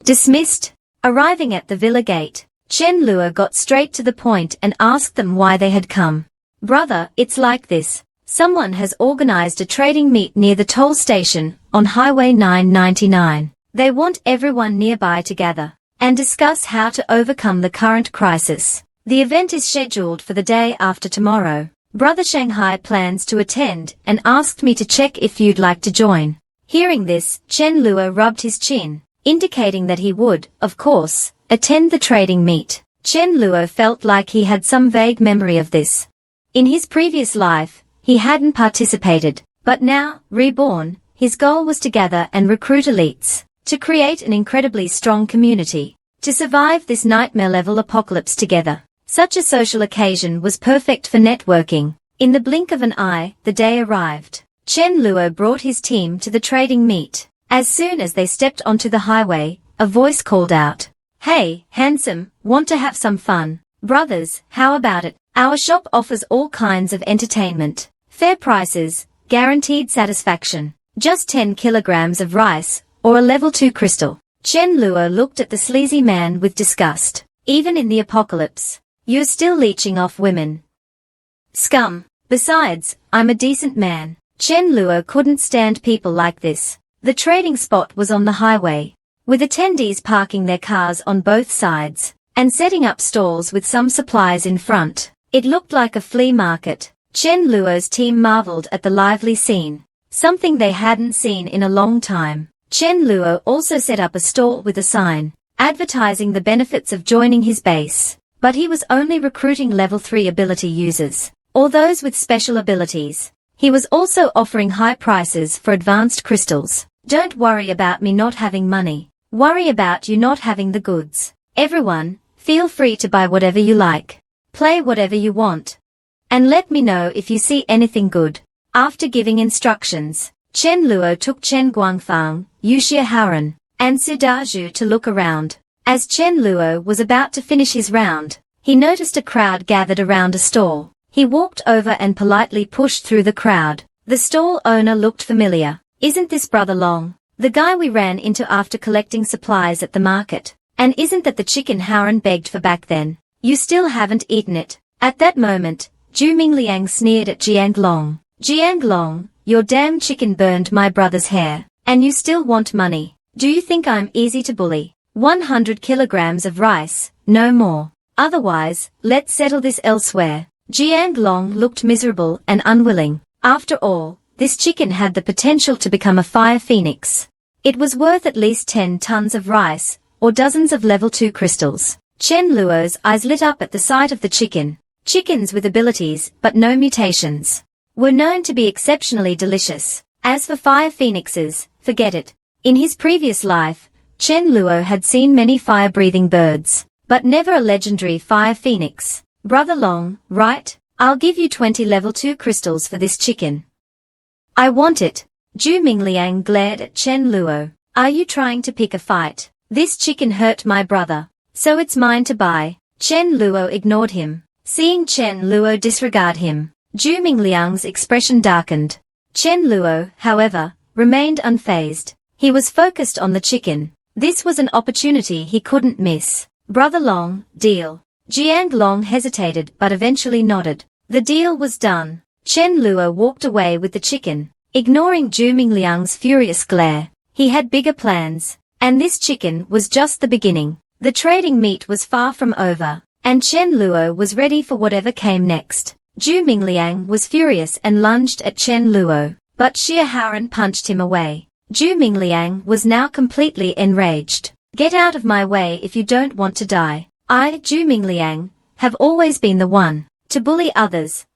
Dismissed. Arriving at the villa gate, Chen Luo got straight to the point and asked them why they had come. Brother, it's like this. Someone has organized a trading meet near the toll station on Highway 999. They want everyone nearby to gather and discuss how to overcome the current crisis. The event is scheduled for the day after tomorrow. Brother Shanghai plans to attend and asked me to check if you'd like to join. Hearing this, Chen Luo rubbed his chin, indicating that he would, of course, attend the trading meet. Chen Luo felt like he had some vague memory of this. In his previous life, he hadn't participated, but now, Reborn, his goal was to gather and recruit elites, to create an incredibly strong community, to survive this nightmare-level apocalypse together. Such a social occasion was perfect for networking. In the blink of an eye, the day arrived. Chen Luo brought his team to the trading meet. As soon as they stepped onto the highway, a voice called out, "Hey, handsome, want to have some fun? Brothers, how about it? Our shop offers all kinds of entertainment. Fair prices, guaranteed satisfaction. Just 10 kilograms of rice, or a level 2 crystal." Chen Luo looked at the sleazy man with disgust. Even in the apocalypse, you're still leeching off women. Scum. Besides, I'm a decent man. Chen Luo couldn't stand people like this. The trading spot was on the highway, with attendees parking their cars on both sides, and setting up stalls with some supplies in front. It looked like a flea market. Chen Luo's team marveled at the lively scene, something they hadn't seen in a long time. Chen Luo also set up a stall with a sign, advertising the benefits of joining his base. But he was only recruiting level 3 ability users, or those with special abilities. He was also offering high prices for advanced crystals. Don't worry about me not having money. Worry about you not having the goods. Everyone, feel free to buy whatever you like. Play whatever you want. And let me know if you see anything good. After giving instructions, Chen Luo took Chen Guangfang, Yuxia Haoran, and Sudaju to look around. As Chen Luo was about to finish his round, he noticed a crowd gathered around a stall. He walked over and politely pushed through the crowd. The stall owner looked familiar. Isn't this Brother Long, the guy we ran into after collecting supplies at the market? And isn't that the chicken Haoran begged for back then? You still haven't eaten it. At that moment, Zhu Mingliang sneered at Jiang Long. Jiang Long, your damn chicken burned my brother's hair, and you still want money. Do you think I'm easy to bully? 100 kilograms of rice, no more. Otherwise, let's settle this elsewhere. Jiang Long looked miserable and unwilling. After all, this chicken had the potential to become a fire phoenix. It was worth at least 10 tons of rice, or dozens of level 2 crystals. Chen Luo's eyes lit up at the sight of the chicken. Chickens with abilities, but no mutations, were known to be exceptionally delicious. As for fire phoenixes, forget it. In his previous life, Chen Luo had seen many fire-breathing birds, but never a legendary fire phoenix. Brother Long, right? I'll give you 20 level 2 crystals for this chicken. I want it. Zhu Mingliang glared at Chen Luo. Are you trying to pick a fight? This chicken hurt my brother, so it's mine to buy. Chen Luo ignored him. Seeing Chen Luo disregard him, Zhu Mingliang's expression darkened. Chen Luo, however, remained unfazed. He was focused on the chicken. This was an opportunity he couldn't miss. Brother Long, deal. Jiang Long hesitated but eventually nodded. The deal was done. Chen Luo walked away with the chicken. Ignoring Zhu Mingliang's furious glare, he had bigger plans, and this chicken was just the beginning. The trading meet was far from over, and Chen Luo was ready for whatever came next. Zhu Mingliang was furious and lunged at Chen Luo, but Xia Haoran punched him away. Zhu Mingliang was now completely enraged. Get out of my way if you don't want to die. I, Zhu Mingliang, have always been the one to bully others.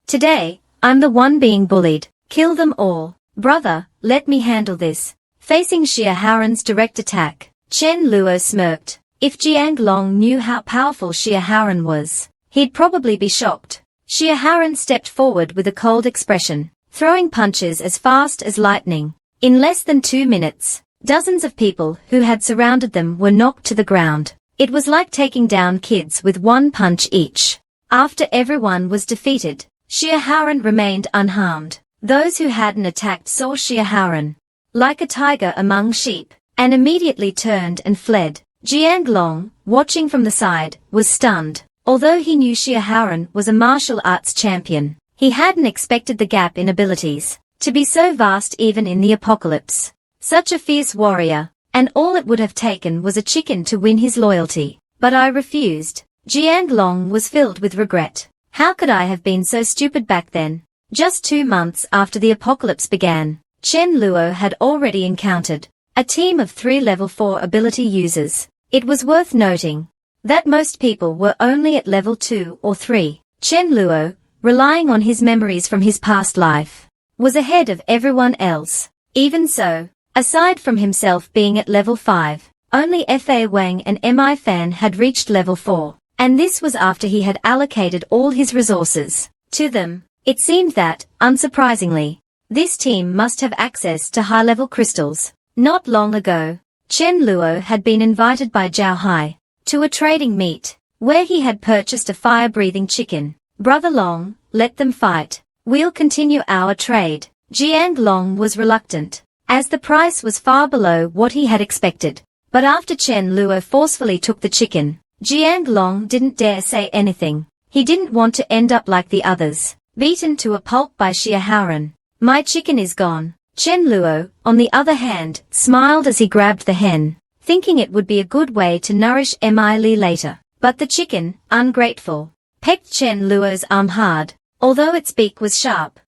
Today, I'm the one being bullied. Kill them all. Brother, let me handle this. Facing Xia Haoran's direct attack, Chen Luo smirked. If Jiang Long knew how powerful Xia Haoran was, he'd probably be shocked. Xia Haoran stepped forward with a cold expression, throwing punches as fast as lightning. In less than 2 minutes, dozens of people who had surrounded them were knocked to the ground. It was like taking down kids with one punch each. After everyone was defeated, Xia Haoran remained unharmed. Those who hadn't attacked saw Xia Haoran like a tiger among sheep, and immediately turned and fled. Jiang Long, watching from the side, was stunned. Although he knew Xia Haoran was a martial arts champion, he hadn't expected the gap in abilities to be so vast even in the apocalypse. Such a fierce warrior, and all it would have taken was a chicken to win his loyalty. But I refused. Jiang Long was filled with regret. How could I have been so stupid back then? Just 2 months after the apocalypse began, Chen Luo had already encountered a team of 3 level 4 ability users. It was worth noting that most people were only at level 2 or 3. Chen Luo, relying on his memories from his past life, was ahead of everyone else. Even so, aside from himself being at level 5, only Fa Wang and Mi Fan had reached level 4, and this was after he had allocated all his resources to them. It seemed that, unsurprisingly, this team must have access to high-level crystals. Not long ago, Chen Luo had been invited by Zhao Hai to a trading meet, where he had purchased a fire-breathing chicken. Brother Long, let them fight. We'll continue our trade. Jiang Long was reluctant, as the price was far below what he had expected. But after Chen Luo forcefully took the chicken, Jiang Long didn't dare say anything. He didn't want to end up like the others, beaten to a pulp by Xia Haoran. My chicken is gone. Chen Luo, on the other hand, smiled as he grabbed the hen, thinking it would be a good way to nourish Mi Li later. But the chicken, ungrateful, pecked Chen Luo's arm hard, although its beak was sharp.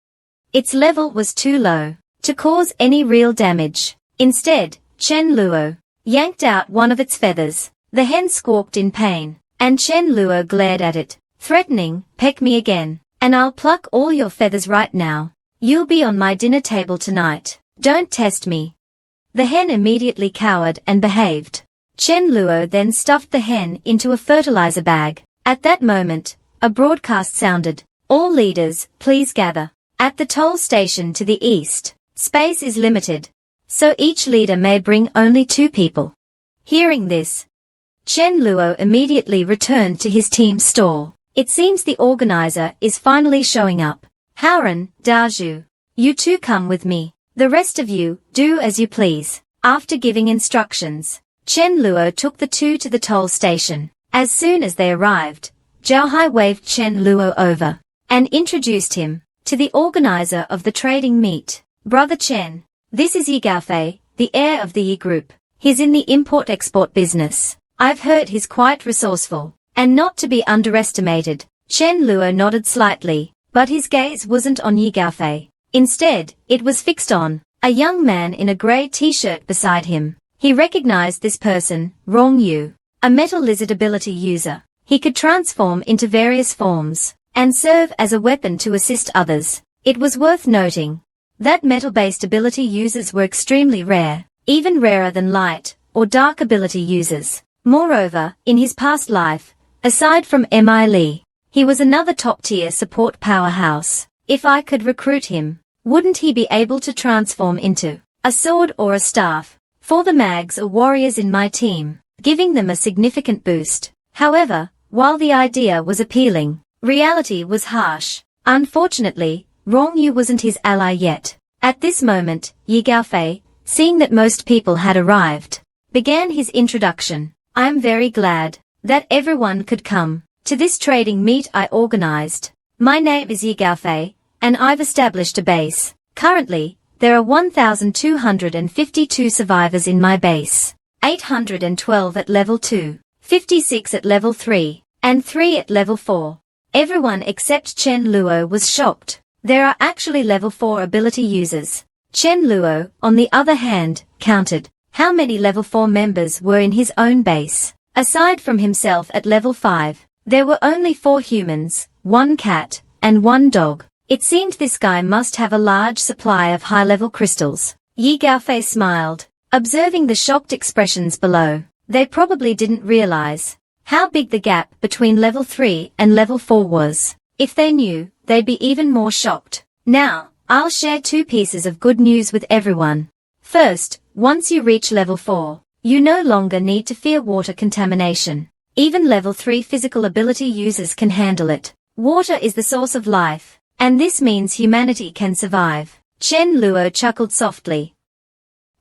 Its level was too low to cause any real damage. Instead, Chen Luo yanked out one of its feathers. The hen squawked in pain, and Chen Luo glared at it, threatening, peck me again, and I'll pluck all your feathers right now. You'll be on my dinner table tonight. Don't test me. The hen immediately cowered and behaved. Chen Luo then stuffed the hen into a fertilizer bag. At that moment, a broadcast sounded. All leaders, please gather. At the toll station to the east, space is limited, so each leader may bring only 2 people. Hearing this, Chen Luo immediately returned to his team's stall. It seems the organizer is finally showing up. Haoran, Dazhu, you 2 come with me. The rest of you, do as you please. After giving instructions, Chen Luo took the 2 to the toll station. As soon as they arrived, Zhao Hai waved Chen Luo over and introduced him to the organizer of the trading meet. Brother Chen, this is Yi Gaofei, the heir of the Yi Group. He's in the import-export business. I've heard he's quite resourceful, and not to be underestimated. Chen Luo nodded slightly, but his gaze wasn't on Yi Gaofei. Instead, it was fixed on a young man in a grey t-shirt beside him. He recognized this person, Rong Yu, a metal lizard ability user. He could transform into various forms and serve as a weapon to assist others. It was worth noting that metal-based ability users were extremely rare, even rarer than light or dark ability users. Moreover, in his past life, aside from Mi Li, he was another top-tier support powerhouse. If I could recruit him, wouldn't he be able to transform into a sword or a staff for the mags or warriors in my team, giving them a significant boost? However, while the idea was appealing, reality was harsh. Unfortunately, Rong Yu wasn't his ally yet. At this moment, Yi Gaofei, seeing that most people had arrived, began his introduction. I'm very glad that everyone could come to this trading meet I organized. My name is Yi Gaofei, and I've established a base Currently, there are 1,252 survivors in my base, 812 at level 2, 56 at level 3, and 3 at level 4. Everyone except Chen Luo was shocked. There are actually level 4 ability users. Chen Luo, on the other hand, counted how many level 4 members were in his own base. Aside from himself at level 5, there were only 4 humans, 1 cat, and 1 dog. It seemed this guy must have a large supply of high-level crystals. Yi Gaofei smiled, observing the shocked expressions below. They probably didn't realize how big the gap between level 3 and level 4 was. If they knew, they'd be even more shocked. Now, I'll share 2 pieces of good news with everyone. First, once you reach level 4, you no longer need to fear water contamination. Even level 3 physical ability users can handle it. Water is the source of life, and this means humanity can survive. Chen Luo chuckled softly.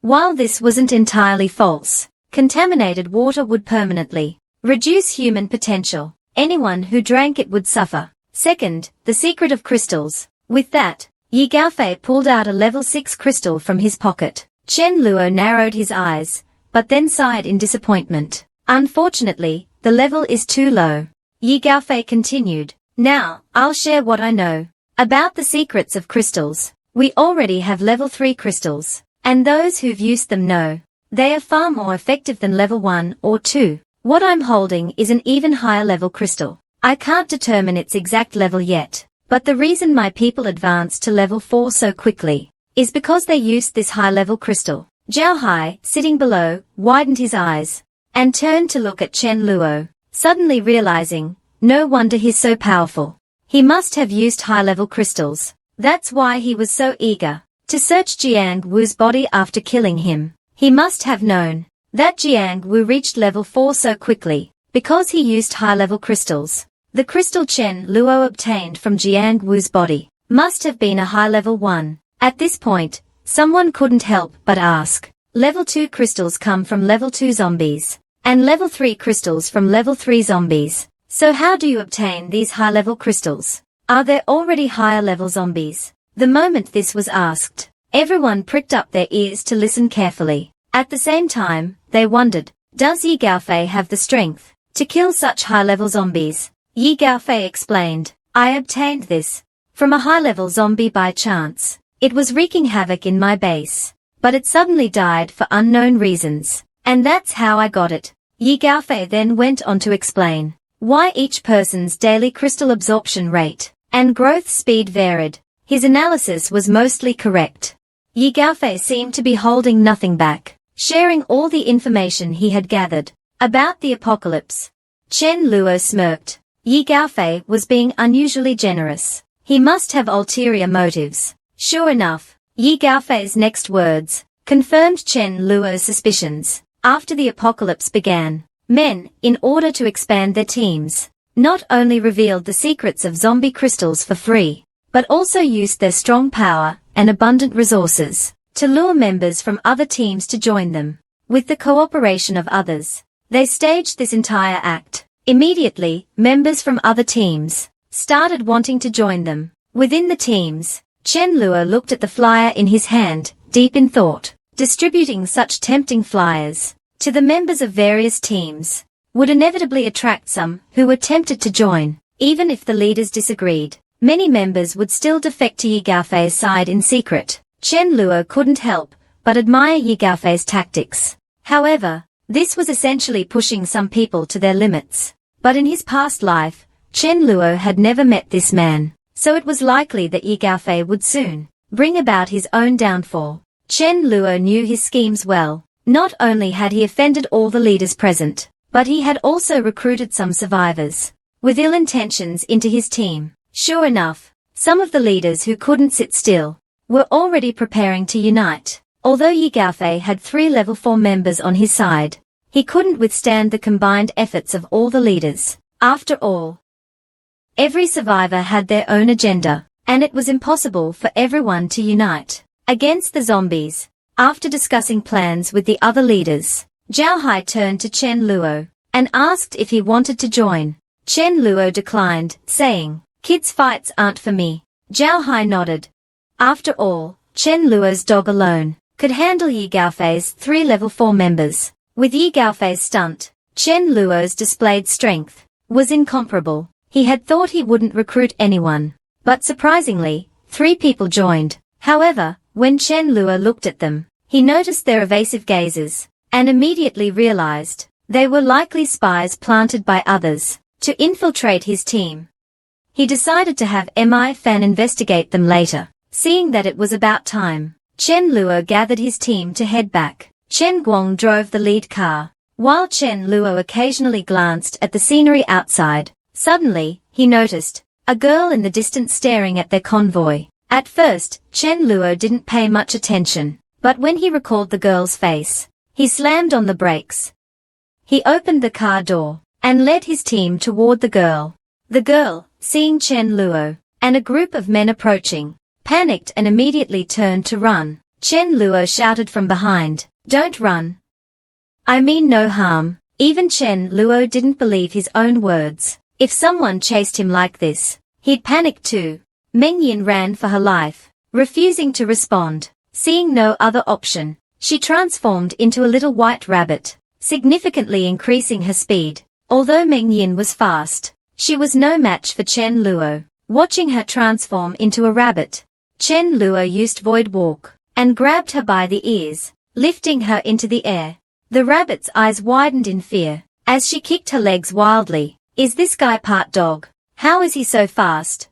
While this wasn't entirely false, contaminated water would permanently reduce human potential. Anyone who drank it would suffer. Second, the secret of crystals. With that, Yi Gaofei pulled out a level 6 crystal from his pocket. Chen Luo narrowed his eyes, but then sighed in disappointment. Unfortunately, the level is too low. Yi Gaofei continued. Now, I'll share what I know about the secrets of crystals. We already have level 3 crystals, and those who've used them know they are far more effective than level 1 or 2. What I'm holding is an even higher level crystal. I can't determine its exact level yet, but the reason my people advanced to level 4 so quickly is because they used this high-level crystal. Zhao Hai, sitting below, widened his eyes and turned to look at Chen Luo, suddenly realizing, no wonder he's so powerful. He must have used high-level crystals. That's why he was so eager to search Jiang Wu's body after killing him. He must have known that Jiang Wu reached level 4 so quickly because he used high-level crystals. The crystal Chen Luo obtained from Jiang Wu's body must have been a high-level 1. At this point, someone couldn't help but ask. Level 2 crystals come from level 2 zombies, and level 3 crystals from level 3 zombies. So how do you obtain these high-level crystals? Are there already higher-level zombies? The moment this was asked, everyone pricked up their ears to listen carefully. At the same time, they wondered, does Yi Gaofei have the strength to kill such high-level zombies? Yi Gaofei explained, I obtained this from a high-level zombie by chance. It was wreaking havoc in my base, but it suddenly died for unknown reasons, and that's how I got it. Yi Gaofei then went on to explain why each person's daily crystal absorption rate and growth speed varied. His analysis was mostly correct. Yi Gaofei seemed to be holding nothing back, sharing all the information he had gathered about the apocalypse. Chen Luo smirked. Yi Gaofei was being unusually generous. He must have ulterior motives. Sure enough, Yi Gaofei's next words confirmed Chen Luo's suspicions. After the apocalypse began, men, in order to expand their teams, not only revealed the secrets of zombie crystals for free, but also used their strong power and abundant resources to lure members from other teams to join them. With the cooperation of others, they staged this entire act. Immediately, members from other teams started wanting to join them. Within the teams, Chen Luo looked at the flyer in his hand, deep in thought. Distributing such tempting flyers to the members of various teams would inevitably attract some who were tempted to join. Even if the leaders disagreed, many members would still defect to Yi Gaofei's side in secret. Chen Luo couldn't help but admire Yi Gaofei's tactics. However, this was essentially pushing some people to their limits. But in his past life, Chen Luo had never met this man, so it was likely that Yi Gaofei would soon bring about his own downfall. Chen Luo knew his schemes well. Not only had he offended all the leaders present, but he had also recruited some survivors with ill intentions into his team. Sure enough, some of the leaders who couldn't sit still were already preparing to unite. Although Yi Gaofei had 3 level 4 members on his side, he couldn't withstand the combined efforts of all the leaders. After all, every survivor had their own agenda, and it was impossible for everyone to unite against the zombies. After discussing plans with the other leaders, Zhao Hai turned to Chen Luo and asked if he wanted to join. Chen Luo declined, saying, "Kids' fights aren't for me." Zhao Hai nodded. After all, Chen Luo's dog alone could handle Yi Gaofei's 3 level 4 members. With Yi Gaofei's stunt, Chen Luo's displayed strength was incomparable. He had thought he wouldn't recruit anyone, but surprisingly, 3 people joined. However, when Chen Luo looked at them, he noticed their evasive gazes, and immediately realized they were likely spies planted by others to infiltrate his team. He decided to have Mi Fan investigate them later. Seeing that it was about time, Chen Luo gathered his team to head back. Chen Guang drove the lead car, while Chen Luo occasionally glanced at the scenery outside. Suddenly, he noticed a girl in the distance staring at their convoy. At first, Chen Luo didn't pay much attention, but when he recalled the girl's face, he slammed on the brakes. He opened the car door and led his team toward the girl. The girl, seeing Chen Luo and a group of men approaching, panicked and immediately turned to run. Chen Luo shouted from behind, "Don't run. I mean no harm." Even Chen Luo didn't believe his own words. If someone chased him like this, he'd panic too. Meng Yin ran for her life, refusing to respond. Seeing no other option, she transformed into a little white rabbit, significantly increasing her speed. Although Meng Yin was fast, she was no match for Chen Luo. Watching her transform into a rabbit, Chen Luo used Void Walk and grabbed her by the ears, lifting her into the air. The rabbit's eyes widened in fear as she kicked her legs wildly. "Is this guy part dog? How is he so fast?"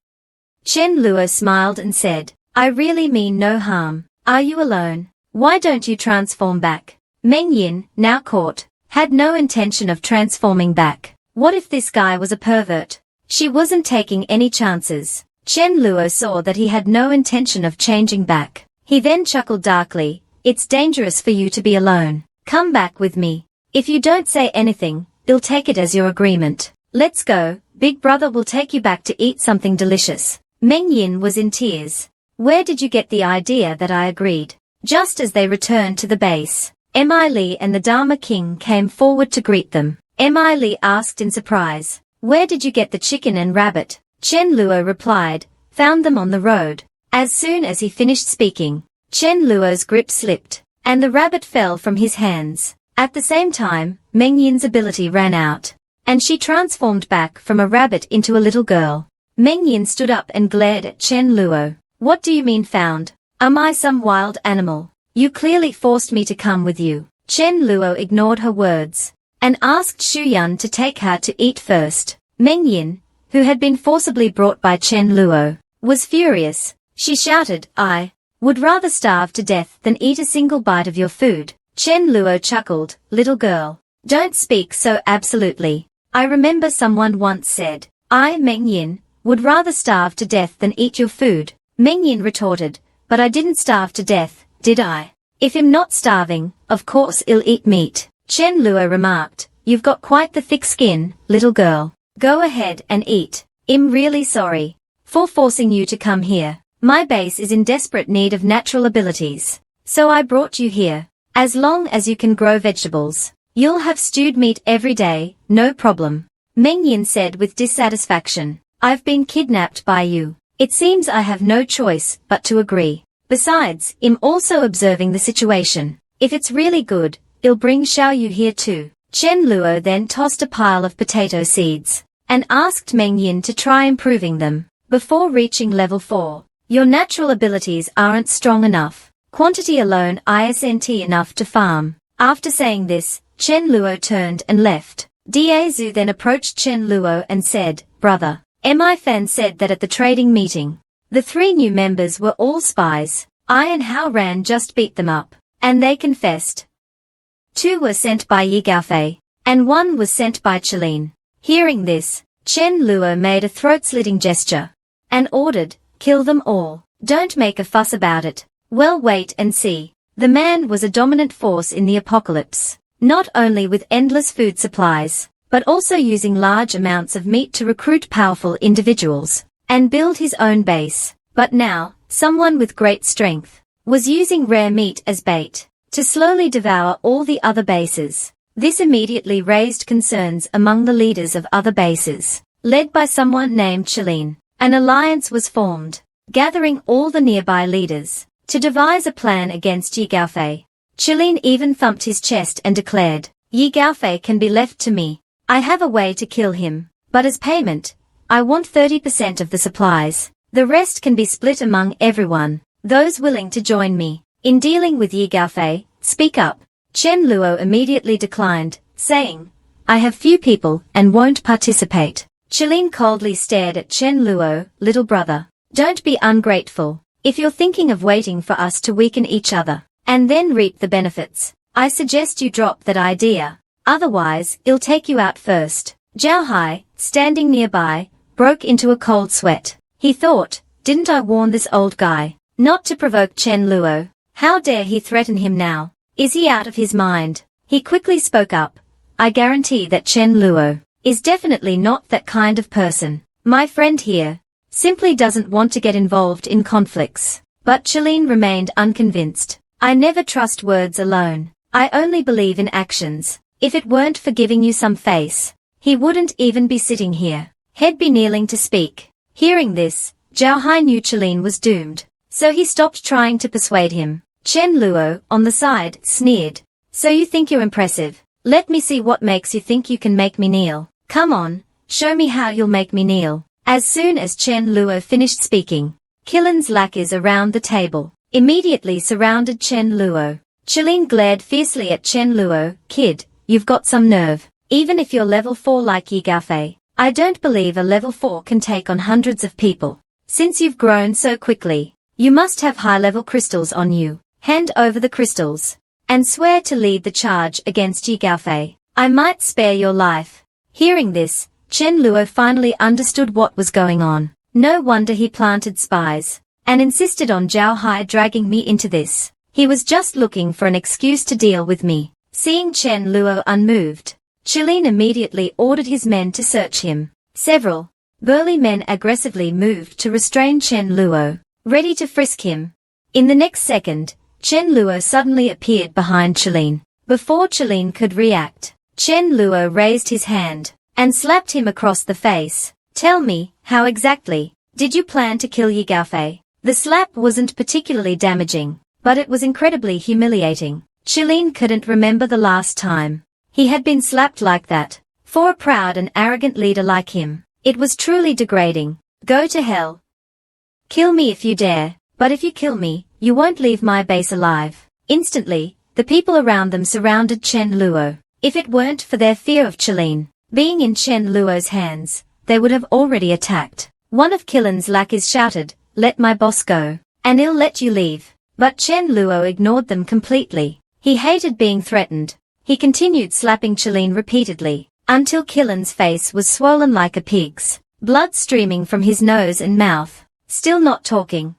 Chen Luo smiled and said, "I really mean no harm. Are you alone? Why don't you transform back?" Meng Yin, now caught, had no intention of transforming back. What if this guy was a pervert? She wasn't taking any chances. Chen Luo saw that he had no intention of changing back. He then chuckled darkly, "It's dangerous for you to be alone. Come back with me. If you don't say anything, I'll take it as your agreement. Let's go. Big brother will take you back to eat something delicious." Meng Yin was in tears. "Where did you get the idea that I agreed?" Just as they returned to the base, Mi Li and the Dharma King came forward to greet them. Mi Li asked in surprise, "Where did you get the chicken and rabbit?" Chen Luo replied, "Found them on the road." As soon as he finished speaking, Chen Luo's grip slipped, and the rabbit fell from his hands. At the same time, Meng Yin's ability ran out, and she transformed back from a rabbit into a little girl. Meng Yin stood up and glared at Chen Luo. "What do you mean found? Am I some wild animal? You clearly forced me to come with you." Chen Luo ignored her words and asked Xu Yan to take her to eat first. Meng Yin, who had been forcibly brought by Chen Luo, was furious. She shouted, "I would rather starve to death than eat a single bite of your food." Chen Luo chuckled, "Little girl, don't speak so absolutely. I remember someone once said, I, Meng Yin, would rather starve to death than eat your food." Meng Yin retorted, "But I didn't starve to death, did I? If I'm not starving, of course I'll eat meat." Chen Luo remarked, "You've got quite the thick skin, little girl. Go ahead and eat. I'm really sorry for forcing you to come here. My base is in desperate need of natural abilities, so I brought you here. As long as you can grow vegetables, you'll have stewed meat every day, no problem." Meng Yin said with dissatisfaction, "I've been kidnapped by you. It seems I have no choice but to agree. Besides, I'm also observing the situation. If it's really good, I'll bring Xiaoyu here too." Chen Luo then tossed a pile of potato seeds and asked Meng Yin to try improving them before reaching level 4. "Your natural abilities aren't strong enough. Quantity alone isn't enough to farm." After saying this, Chen Luo turned and left. Da Zhu then approached Chen Luo and said, "Brother, Mi Fan said that at the trading meeting, the 3 new members were all spies. I and Hao Ran just beat them up, and they confessed. 2 were sent by Yi Gaofei, and 1 was sent by Chelin." Hearing this, Chen Luo made a throat-slitting gesture and ordered, "Kill them all. Don't make a fuss about it." Well, wait and see. The man was a dominant force in the apocalypse, not only with endless food supplies, but also using large amounts of meat to recruit powerful individuals and build his own base. But now, someone with great strength was using rare meat as bait to slowly devour all the other bases. This immediately raised concerns among the leaders of other bases. Led by someone named Chelin, an alliance was formed, gathering all the nearby leaders. to devise a plan against Ye Gaofei. Qilin even thumped his chest and declared, Ye Gaofei can be left to me. I have a way to kill him, but as payment, I want 30% of the supplies. The rest can be split among everyone, those willing to join me. In dealing with Ye Gaofei, speak up. Chen Luo immediately declined, saying, I have few people and won't participate. Qilin coldly stared at Chen Luo, little brother. Don't be ungrateful. If you're thinking of waiting for us to weaken each other, and then reap the benefits, I suggest you drop that idea. Otherwise, it'll take you out first. Zhao Hai, standing nearby, broke into a cold sweat. He thought, didn't I warn this old guy not to provoke Chen Luo? How dare he threaten him now? Is he out of his mind? He quickly spoke up. I guarantee that Chen Luo is definitely not that kind of person. My friend here simply doesn't want to get involved in conflicts. But Qilin remained unconvinced. I never trust words alone. I only believe in actions. If it weren't for giving you some face, he wouldn't even be sitting here. He'd be kneeling to speak. Hearing this, Zhao Hai knew Qilin was doomed, so he stopped trying to persuade him. Chen Luo, on the side, sneered. So you think you're impressive? Let me see what makes you think you can make me kneel. Come on, show me how you'll make me kneel. As soon as Chen Luo finished speaking, Qilin's lackeys around the table immediately surrounded Chen Luo. Qilin glared fiercely at Chen Luo. Kid, you've got some nerve. Even if you're level 4 like Ye Gaofei, I don't believe a level 4 can take on hundreds of people. Since you've grown so quickly, you must have high-level crystals on you. Hand over the crystals, and swear to lead the charge against Ye Gaofei. I might spare your life. Hearing this, Chen Luo finally understood what was going on. No wonder he planted spies, and insisted on Zhao Hai dragging me into this. He was just looking for an excuse to deal with me. Seeing Chen Luo unmoved, Qilin immediately ordered his men to search him. Several burly men aggressively moved to restrain Chen Luo, ready to frisk him. In the next second, Chen Luo suddenly appeared behind Qilin. Before Qilin could react, Chen Luo raised his hand and slapped him across the face. Tell me, how exactly did you plan to kill Ye Gaofei? The slap wasn't particularly damaging, but it was incredibly humiliating. Qilin couldn't remember the last time he had been slapped like that. For a proud and arrogant leader like him, it was truly degrading. Go to hell. Kill me if you dare, but if you kill me, you won't leave my base alive. Instantly, the people around them surrounded Chen Luo. If it weren't for their fear of Qilin being in Chen Luo's hands, they would have already attacked. One of Qilin's lackeys shouted, let my boss go, and he'll let you leave. But Chen Luo ignored them completely. He hated being threatened. He continued slapping Qilin repeatedly, until Qilin's face was swollen like a pig's, blood streaming from his nose and mouth. Still not talking.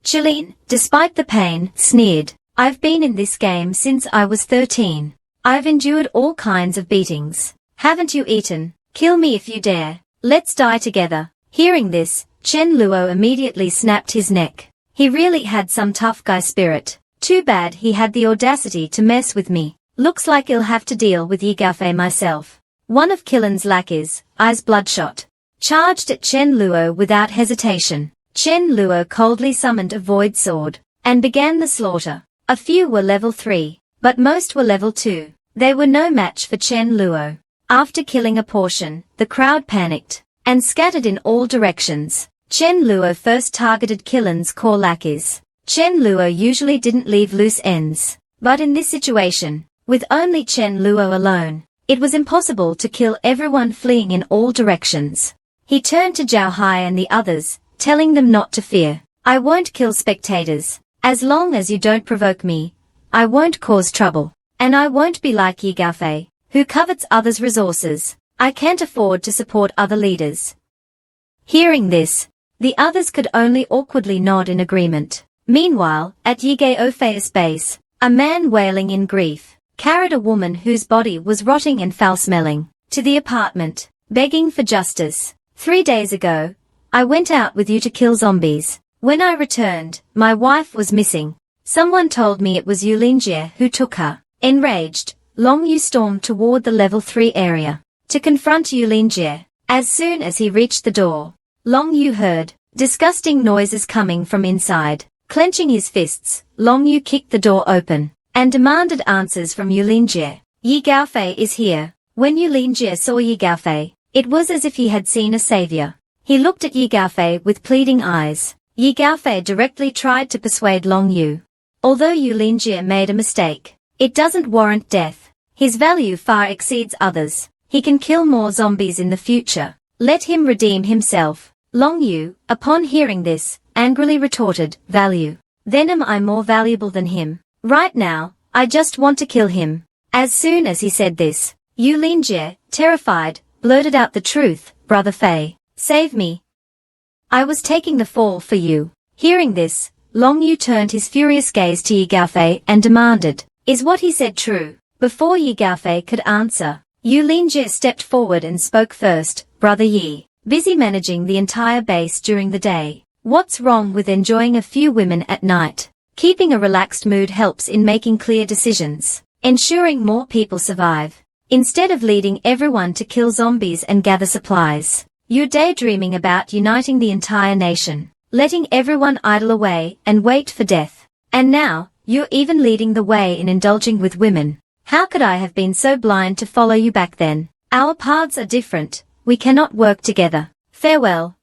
Qilin, despite the pain, sneered. I've been in this game since I was 13. I've endured all kinds of beatings. Haven't you eaten? Kill me if you dare. Let's die together. Hearing this, Chen Luo immediately snapped his neck. He really had some tough guy spirit. Too bad he had the audacity to mess with me. Looks like I'll have to deal with Ye Gaofei myself. One of Qilin's lackeys, eyes bloodshot, charged at Chen Luo without hesitation. Chen Luo coldly summoned a void sword, and began the slaughter. A few were level 3, but most were level 2. They were no match for Chen Luo. After killing a portion, the crowd panicked, and scattered in all directions. Chen Luo first targeted Qilin's core lackeys. Chen Luo usually didn't leave loose ends, but in this situation, with only Chen Luo alone, it was impossible to kill everyone fleeing in all directions. He turned to Zhao Hai and the others, telling them not to fear. I won't kill spectators. As long as you don't provoke me, I won't cause trouble. And I won't be like Ye Gaofei, who covets others' resources. I can't afford to support other leaders. Hearing this, the others could only awkwardly nod in agreement. Meanwhile, at Ye Gaofei's base, a man wailing in grief carried a woman whose body was rotting and foul-smelling to the apartment, begging for justice. 3 days ago, I went out with you to kill zombies. When I returned, my wife was missing. Someone told me it was Yu Lingjie who took her. Enraged, Long Yu stormed toward the level 3 area to confront Yu Lingjie. As soon as he reached the door, Long Yu heard disgusting noises coming from inside. Clenching his fists, Long Yu kicked the door open and demanded answers from Yu Linjie. Yi Gaofei is here. When Yu Linjie saw Yi Gaofei, it was as if he had seen a savior. He looked at Yi Gaofei with pleading eyes. Yi Gaofei directly tried to persuade Long Yu. Although Yu Linjie made a mistake, it doesn't warrant death. His value far exceeds others. He can kill more zombies in the future. Let him redeem himself. Long Yu, upon hearing this, angrily retorted, value. Then am I more valuable than him? Right now, I just want to kill him. As soon as he said this, Yu Linjie, terrified, blurted out the truth, Brother Fei, save me. I was taking the fall for you. Hearing this, Long Yu turned his furious gaze to Yi Gaofei and demanded, is what he said true? Before Yi Gaofei could answer, Yu Linjie stepped forward and spoke first, Brother Yi, busy managing the entire base during the day. What's wrong with enjoying a few women at night? Keeping a relaxed mood helps in making clear decisions, ensuring more people survive. Instead of leading everyone to kill zombies and gather supplies, you're daydreaming about uniting the entire nation, letting everyone idle away and wait for death. And now, you're even leading the way in indulging with women. How could I have been so blind to follow you back then? Our paths are different. We cannot work together. Farewell.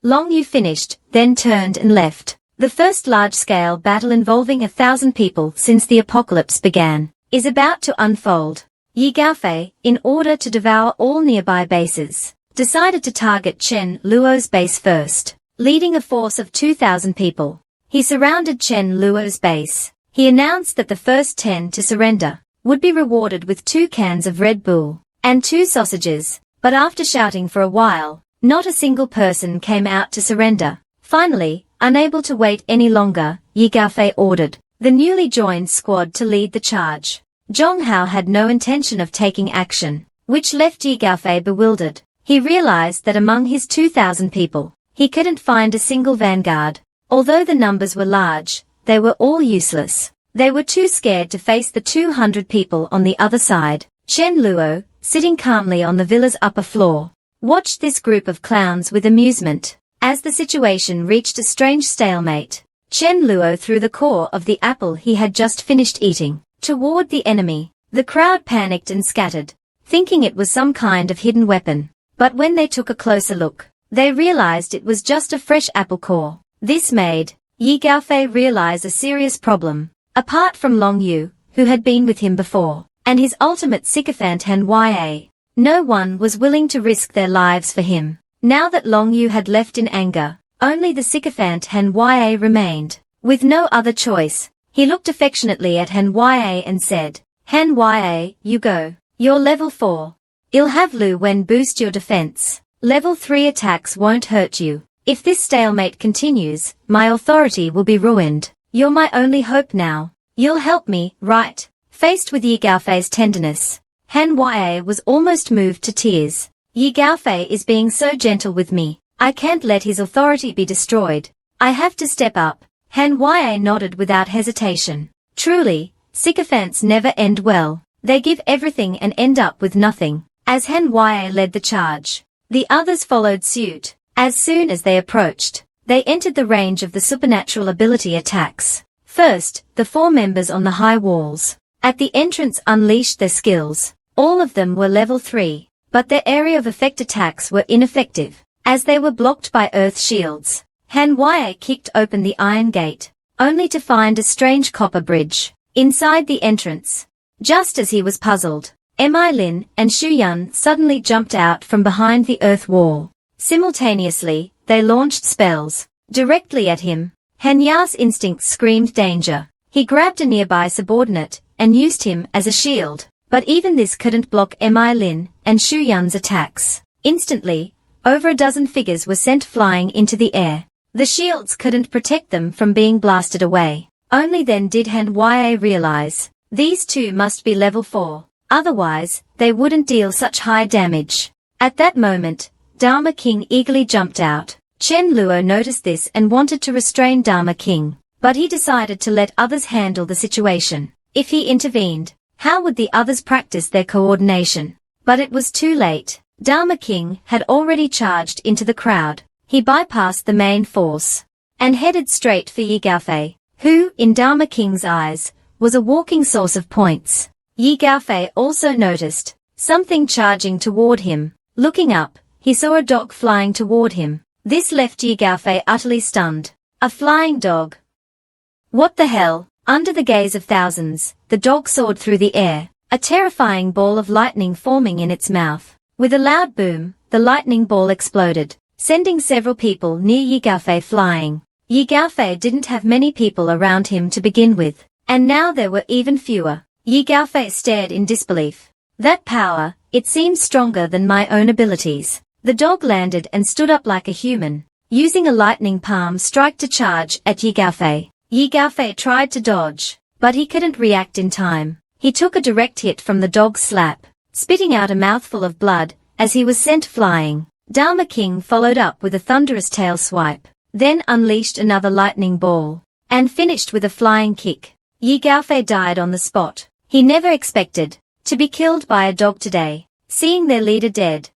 Long Yu finished, then turned and left. The first large-scale battle involving 1,000 people since the apocalypse began is about to unfold. Yi Gaofei, in order to devour all nearby bases, decided to target Chen Luo's base first. Leading a force of 2,000 people, he surrounded Chen Luo's base. He announced that the first 10 to surrender would be rewarded with 2 cans of Red Bull and 2 sausages. But after shouting for a while, not a single person came out to surrender. Finally, unable to wait any longer, Yi Gaofei ordered the newly joined squad to lead the charge. Zhong Hao had no intention of taking action, which left Yi Gaofei bewildered. He realized that among his 2,000 people, he couldn't find a single vanguard. Although the numbers were large, they were all useless. They were too scared to face the 200 people on the other side. Chen Luo, sitting calmly on the villa's upper floor, watched this group of clowns with amusement. As the situation reached a strange stalemate, Chen Luo threw the core of the apple he had just finished eating toward the enemy. The crowd panicked and scattered, thinking it was some kind of hidden weapon. But when they took a closer look, they realized it was just a fresh apple core. This made Yi Gaofei realize a serious problem. Apart from Long Yu, who had been with him before, and his ultimate sycophant Manhwa, no one was willing to risk their lives for him. Now that Long Yu had left in anger, only the sycophant Manhwa remained. With no other choice, he looked affectionately at Manhwa and said, Manhwa, you go. You're level 4. I'll have Lu Wen boost your defense. Level 3 attacks won't hurt you. If this stalemate continues, my authority will be ruined. You're my only hope now. You'll help me, right? Faced with Yi Gaofei's tenderness, Manhwa was almost moved to tears. Yi Gaofei is being so gentle with me. I can't let his authority be destroyed. I have to step up. Manhwa nodded without hesitation. Truly, sycophants never end well. They give everything and end up with nothing. As Manhwa led the charge, the others followed suit. As soon as they approached, they entered the range of the supernatural ability attacks. First, the 4 members on the high walls at the entrance unleashed their skills. All of them were level 3, but their area of effect attacks were ineffective, as they were blocked by earth shields. Manhwa kicked open the iron gate, only to find a strange copper bridge inside the entrance. Just as he was puzzled, Mi Lin and Shu Yun suddenly jumped out from behind the earth wall. Simultaneously, they launched spells directly at him. Han Ya's instinct screamed danger. He grabbed a nearby subordinate and used him as a shield, but even this couldn't block Mi Lin and Shu Yun's attacks. Instantly, over a dozen figures were sent flying into the air. The shields couldn't protect them from being blasted away. Only then did Manhwa realize, these 2 must be level 4, otherwise, they wouldn't deal such high damage. At that moment, Dharma King eagerly jumped out. Chen Luo noticed this and wanted to restrain Dharma King, but he decided to let others handle the situation. If he intervened, how would the others practice their coordination? But it was too late. Dharma King had already charged into the crowd. He bypassed the main force. and headed straight for Yi Gaofei, who, in Dharma King's eyes, was a walking source of points. Yi Gaofei also noticed something charging toward him. Looking up, he saw a dog flying toward him. This left Yi Gaofei utterly stunned. A flying dog. What the hell? Under the gaze of thousands, the dog soared through the air, a terrifying ball of lightning forming in its mouth. With a loud boom, the lightning ball exploded, sending several people near Yi Gaofei flying. Yi Gaofei didn't have many people around him to begin with, and now there were even fewer. Yi Gaofei stared in disbelief. That power, it seems stronger than my own abilities. The dog landed and stood up like a human, using a lightning palm strike to charge at Yi Gaofei. Yi Gaofei tried to dodge, but he couldn't react in time. He took a direct hit from the dog's slap, spitting out a mouthful of blood as he was sent flying. Dharma King followed up with a thunderous tail swipe, then unleashed another lightning ball, and finished with a flying kick. Yi Gaofei died on the spot. He never expected to be killed by a dog today, seeing their leader dead.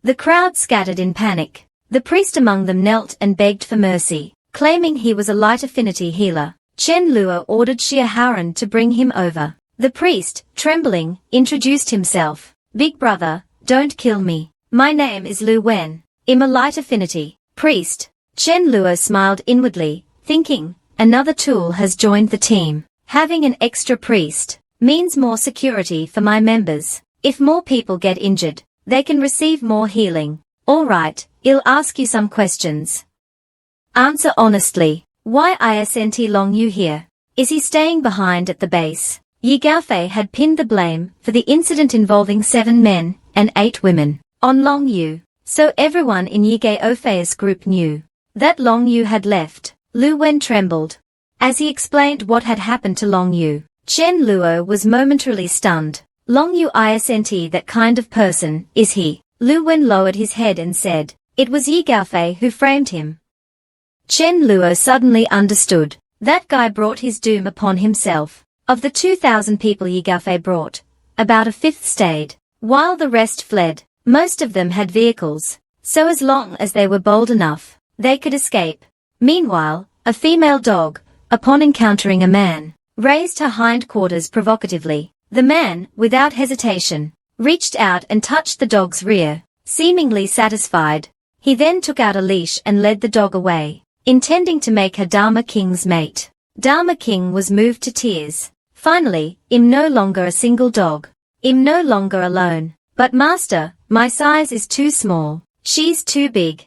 The crowd scattered in panic. The priest among them knelt and begged for mercy, claiming he was a light affinity healer. Chen Luo ordered Xia Haoran to bring him over. The priest, trembling, introduced himself. Big brother, don't kill me. My name is Lu Wen. I'm a light affinity priest. Chen Luo smiled inwardly, thinking, another tool has joined the team. Having an extra priest means more security for my members. If more people get injured, they can receive more healing. Alright, I'll ask you some questions. Answer honestly. Why isn't Long Yu here? Is he staying behind at the base? Yi Gaofei had pinned the blame for the incident involving 7 men and 8 women on Long Yu, so everyone in Yi Gaofei's group knew that Long Yu had left. Lu Wen trembled as he explained what had happened to Long Yu. Chen Luo was momentarily stunned. Long Yu isn't that kind of person, is he? Lu Wen lowered his head and said, it was Yi Gaofei who framed him. Chen Luo suddenly understood. That guy brought his doom upon himself. Of the 2,000 people Yi Gaofei brought, about a fifth stayed, while the rest fled. Most of them had vehicles, so as long as they were bold enough, they could escape. Meanwhile, a female dog, upon encountering a man, raised her hindquarters provocatively. The man, without hesitation, reached out and touched the dog's rear, seemingly satisfied. He then took out a leash and led the dog away, intending to make her Dharma King's mate. Dharma King was moved to tears. Finally, I'm no longer a single dog. I'm no longer alone. But master, my size is too small. She's too big.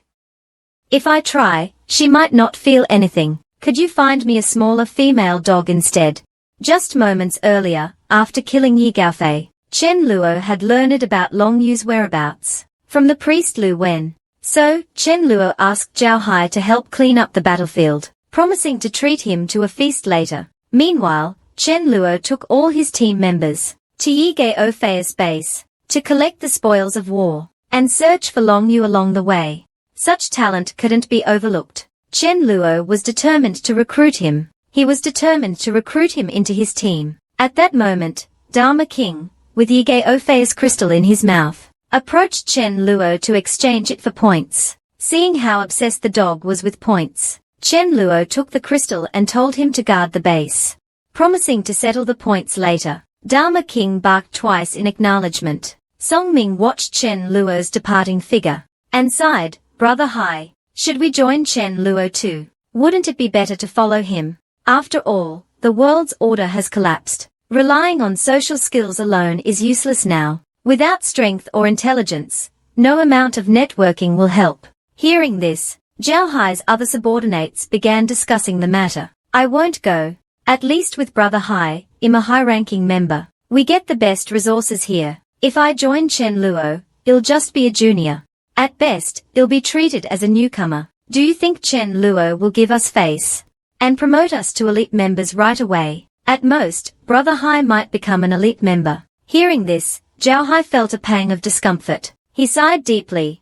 If I try, she might not feel anything. Could you find me a smaller female dog instead? Just moments earlier, after killing Yi Gaofei, Chen Luo had learned about Long Yu's whereabouts from the priest Lu Wen. So, Chen Luo asked Zhao Hai to help clean up the battlefield, promising to treat him to a feast later. Meanwhile, Chen Luo took all his team members to Yi Gaofei's base to collect the spoils of war and search for Long Yu along the way. Such talent couldn't be overlooked. Chen Luo was determined to recruit him. He was determined to recruit him into his team. At that moment, Dharma King, with Yi Gaofei's crystal in his mouth, approached Chen Luo to exchange it for points. Seeing how obsessed the dog was with points, Chen Luo took the crystal and told him to guard the base, promising to settle the points later. Dharma King barked twice in acknowledgement. Song Ming watched Chen Luo's departing figure and sighed, Brother Hai, should we join Chen Luo too? Wouldn't it be better to follow him? After all, the world's order has collapsed. Relying on social skills alone is useless now. Without strength or intelligence, no amount of networking will help. Hearing this, Zhao Hai's other subordinates began discussing the matter. I won't go. At least with Brother Hai, I'm a high-ranking member. We get the best resources here. If I join Chen Luo, I'll just be a junior. At best, I'll be treated as a newcomer. Do you think Chen Luo will give us face and promote us to elite members right away? At most, Brother Hai might become an elite member. Hearing this, Zhao Hai felt a pang of discomfort. He sighed deeply,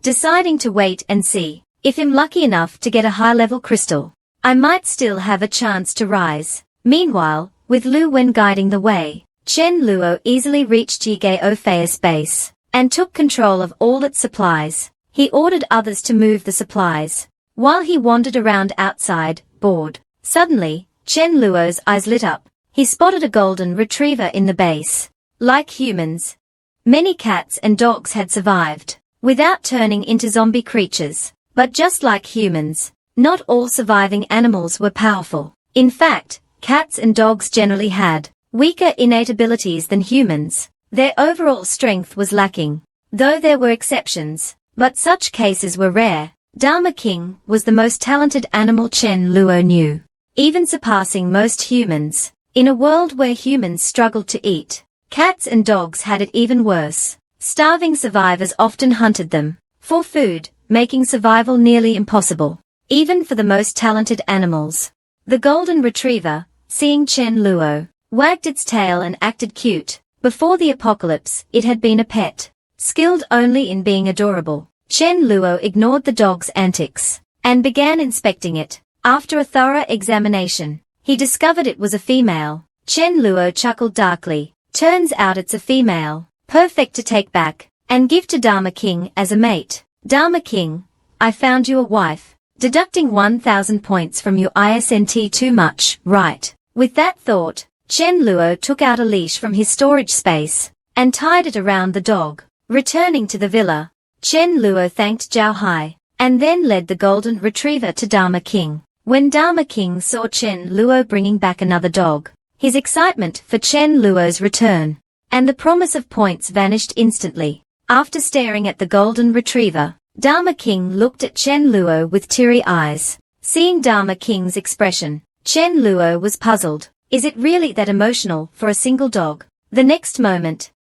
deciding to wait and see. If I'm lucky enough to get a high-level crystal, I might still have a chance to rise. Meanwhile, with Lu Wen guiding the way, Chen Luo easily reached Yi Gaofei's base and took control of all its supplies. He ordered others to move the supplies, While he wandered around outside, bored, suddenly, Chen Luo's eyes lit up. He spotted a golden retriever in the base. Like humans, many cats and dogs had survived without turning into zombie creatures. But just like humans, not all surviving animals were powerful. In fact, cats and dogs generally had weaker innate abilities than humans. Their overall strength was lacking, though there were exceptions, but such cases were rare. Dharma King was the most talented animal Chen Luo knew, even surpassing most humans. In a world where humans struggled to eat, cats and dogs had it even worse. Starving survivors often hunted them for food, making survival nearly impossible, even for the most talented animals. The golden retriever, seeing Chen Luo, wagged its tail and acted cute. Before the apocalypse, it had been a pet, skilled only in being adorable. Chen Luo ignored the dog's antics and began inspecting it. After a thorough examination, he discovered it was a female. Chen Luo chuckled darkly. Turns out it's a female, perfect to take back and give to Dharma King as a mate. Dharma King, I found you a wife. Deducting 1,000 points from your ISNT too much, right? With that thought, Chen Luo took out a leash from his storage space and tied it around the dog. Returning to the villa, Chen Luo thanked Zhao Hai and then led the golden retriever to Dharma King. When Dharma King saw Chen Luo bringing back another dog, his excitement for Chen Luo's return and the promise of points vanished instantly. After staring at the golden retriever, Dharma King looked at Chen Luo with teary eyes. Seeing Dharma King's expression, Chen Luo was puzzled. Is it really that emotional for a single dog? The next moment,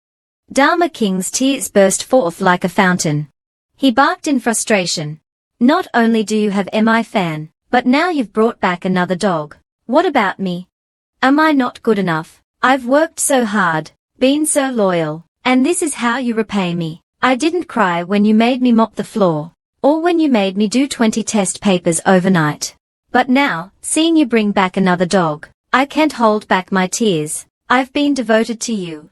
Dharma King's tears burst forth like a fountain. He barked in frustration. Not only do you have MI fan, but now you've brought back another dog. What about me? Am I not good enough? I've worked so hard, been so loyal, and this is how you repay me. I didn't cry when you made me mop the floor, or when you made me do 20 test papers overnight. But now, seeing you bring back another dog, I can't hold back my tears. I've been devoted to you.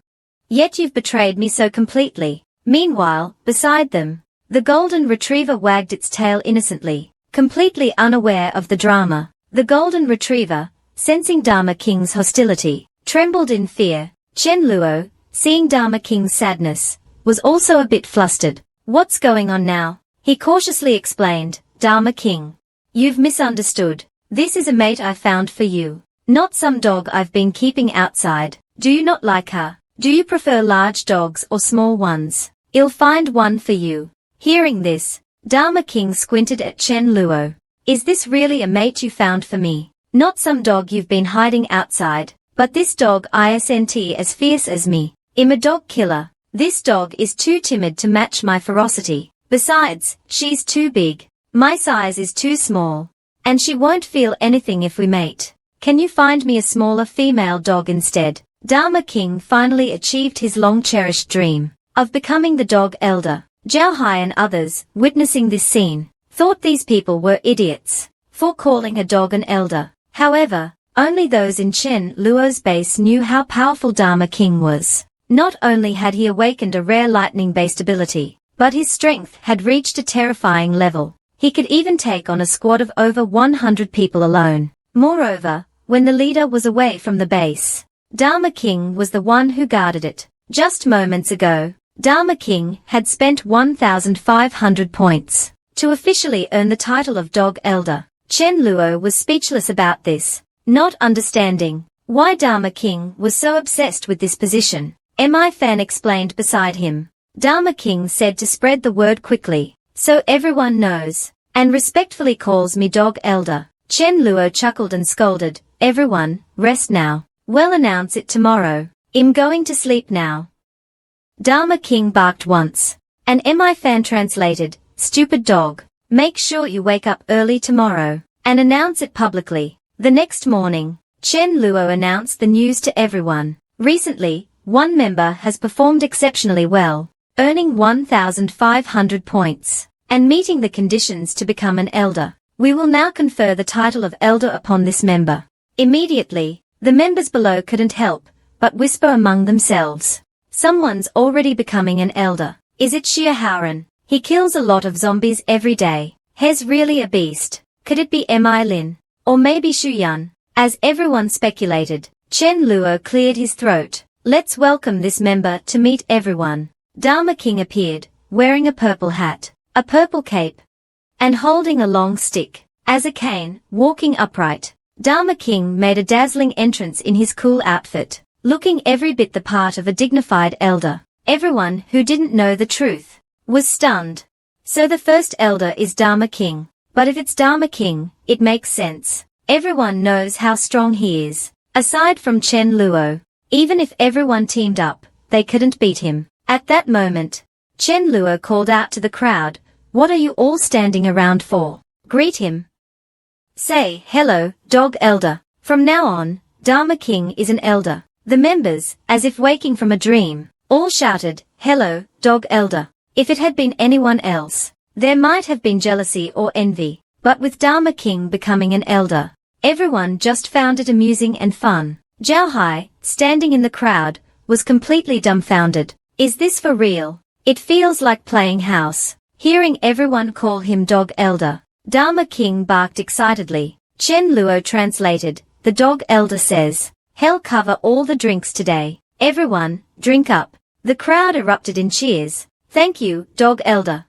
Yet you've betrayed me so completely. Meanwhile, beside them, the golden retriever wagged its tail innocently, completely unaware of the drama. The golden retriever, sensing Dharma King's hostility, trembled in fear. Chen Luo, seeing Dharma King's sadness, was also a bit flustered. What's going on now? He cautiously explained. Dharma King, you've misunderstood. This is a mate I found for you, not some dog I've been keeping outside. Do you not like her? Do you prefer large dogs or small ones? I'll find one for you. Hearing this, Dharma King squinted at Chen Luo. Is this really a mate you found for me? Not some dog you've been hiding outside, but this dog isn't as fierce as me. I'm a dog killer. This dog is too timid to match my ferocity. Besides, she's too big. My size is too small. And she won't feel anything if we mate. Can you find me a smaller female dog instead? Dharma King finally achieved his long-cherished dream of becoming the dog elder. Zhao Hai and others, witnessing this scene, thought these people were idiots for calling a dog an elder. However, only those in Chen Luo's base knew how powerful Dharma King was. Not only had he awakened a rare lightning-based ability, but his strength had reached a terrifying level. He could even take on a squad of over 100 people alone. Moreover, when the leader was away from the base, Dharma King was the one who guarded it. Just moments ago, Dharma King had spent 1,500 points to officially earn the title of Dog Elder. Chen Luo was speechless about this, not understanding why Dharma King was so obsessed with this position. Mi Fan explained beside him. Dharma King said to spread the word quickly, so everyone knows, and respectfully calls me Dog Elder. Chen Luo chuckled and scolded, everyone, rest now. Well, announce it tomorrow. I'm going to sleep now. Dharma King barked once, and Mi Fan translated, stupid dog. Make sure you wake up early tomorrow, and announce it publicly. The next morning, Chen Luo announced the news to everyone. Recently, one member has performed exceptionally well, earning 1,500 points, and meeting the conditions to become an elder. We will now confer the title of elder upon this member. Immediately, the members below couldn't help but whisper among themselves. Someone's already becoming an elder. Is it Xia Haoran? He kills a lot of zombies every day. He's really a beast. Could it be Mi Lin? Or maybe Shu Yun? As everyone speculated, Chen Luo cleared his throat. Let's welcome this member to meet everyone. Dharma King appeared, wearing a purple hat, a purple cape, and holding a long stick. As a cane, walking upright, Dharma King made a dazzling entrance in his cool outfit, looking every bit the part of a dignified elder. Everyone who didn't know the truth was stunned. So the first elder is Dharma King. But if it's Dharma King, it makes sense. Everyone knows how strong he is. Aside from Chen Luo, even if everyone teamed up, they couldn't beat him. At that moment, Chen Luo called out to the crowd, "What are you all standing around for? Greet him. Say, hello, Dog Elder." From now on, Dharma King is an elder. The members, as if waking from a dream, all shouted, "Hello, Dog Elder." If it had been anyone else, there might have been jealousy or envy, but with Dharma King becoming an elder, everyone just found it amusing and fun. Zhao Hai, standing in the crowd, was completely dumbfounded. Is this for real? It feels like playing house. Hearing everyone call him Dog Elder, Dharma King barked excitedly. Chen Luo translated, "The Dog Elder says, hell cover all the drinks today. Everyone, drink up." The crowd erupted in cheers. "Thank you, Dog Elder."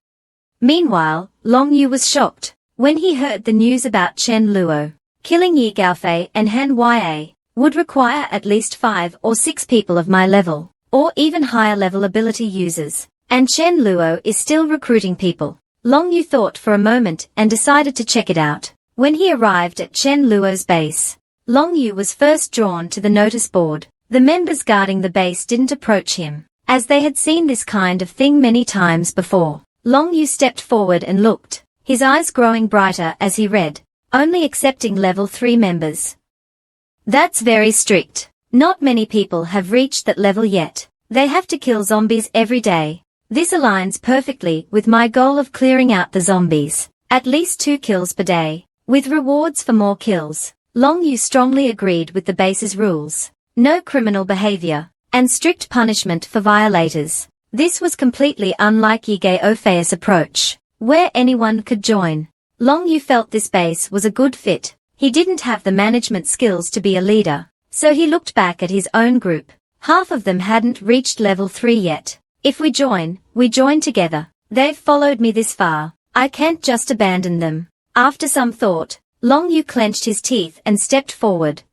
Meanwhile, Long Yu was shocked when he heard the news about Chen Luo. Killing Yi Gaofei and Han Ya would require at least 5 or 6 people of my level, or even higher level ability users. And Chen Luo is still recruiting people. Long Yu thought for a moment and decided to check it out. When he arrived at Chen Luo's base, Long Yu was first drawn to the notice board. The members guarding the base didn't approach him, as they had seen this kind of thing many times before. Long Yu stepped forward and looked, his eyes growing brighter as he read, "Only accepting level 3 members." That's very strict. Not many people have reached that level yet. They have to kill zombies every day. This aligns perfectly with my goal of clearing out the zombies. At least 2 kills per day, with rewards for more kills. Long Yu strongly agreed with the base's rules. No criminal behavior, and strict punishment for violators. This was completely unlike Yi Gaofei's approach, where anyone could join. Long Yu felt this base was a good fit. He didn't have the management skills to be a leader, so he looked back at his own group. Half of them hadn't reached level 3 yet. If we join together. They've followed me this far. I can't just abandon them. After some thought, Long Yu clenched his teeth and stepped forward.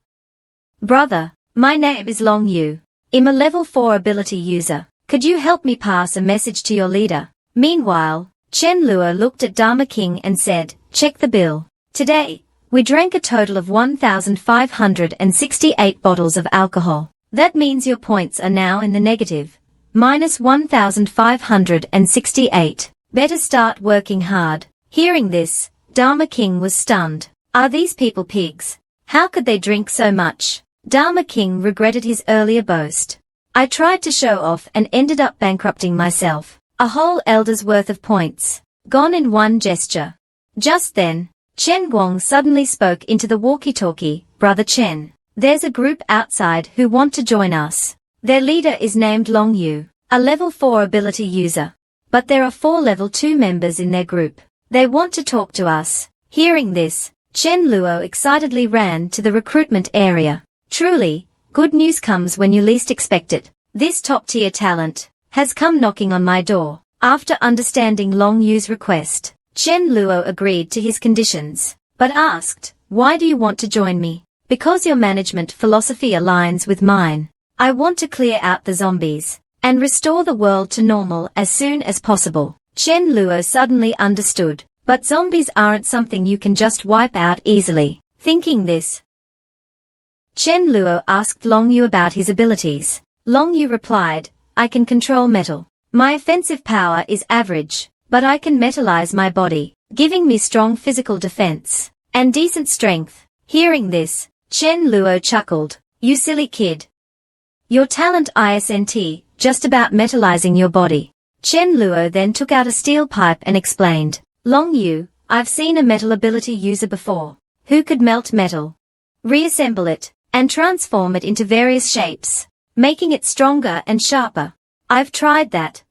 "Brother, my name is Long Yu. I'm a level 4 ability user. Could you help me pass a message to your leader?" Meanwhile, Chen Luo looked at Dharma King and said, "Check the bill. Today, we drank a total of 1,568 bottles of alcohol. That means your points are now in the negative. Minus 1,568. Better start working hard." Hearing this, Dharma King was stunned. Are these people pigs? How could they drink so much? Dharma King regretted his earlier boast. "I tried to show off and ended up bankrupting myself. A whole elder's worth of points, gone in one gesture." Just then, Chen Guang suddenly spoke into the walkie-talkie. "Brother Chen, there's a group outside who want to join us. Their leader is named Long Yu, a level 4 ability user. But there are 4 level 2 members in their group. They want to talk to us." Hearing this, Chen Luo excitedly ran to the recruitment area. Truly, good news comes when you least expect it. This top-tier talent has come knocking on my door. After understanding Long Yu's request, Chen Luo agreed to his conditions, but asked, "Why do you want to join me?" "Because your management philosophy aligns with mine. I want to clear out the zombies and restore the world to normal as soon as possible." Chen Luo suddenly understood, but zombies aren't something you can just wipe out easily. Thinking this, Chen Luo asked Long Yu about his abilities. Long Yu replied, "I can control metal. My offensive power is average, but I can metalize my body, giving me strong physical defense and decent strength." Hearing this, Chen Luo chuckled. "You silly kid. Your talent isn't just about metalizing your body." Chen Luo then took out a steel pipe and explained, "Long Yu, I've seen a metal ability user before, who could melt metal, reassemble it, and transform it into various shapes, making it stronger and sharper. I've tried that.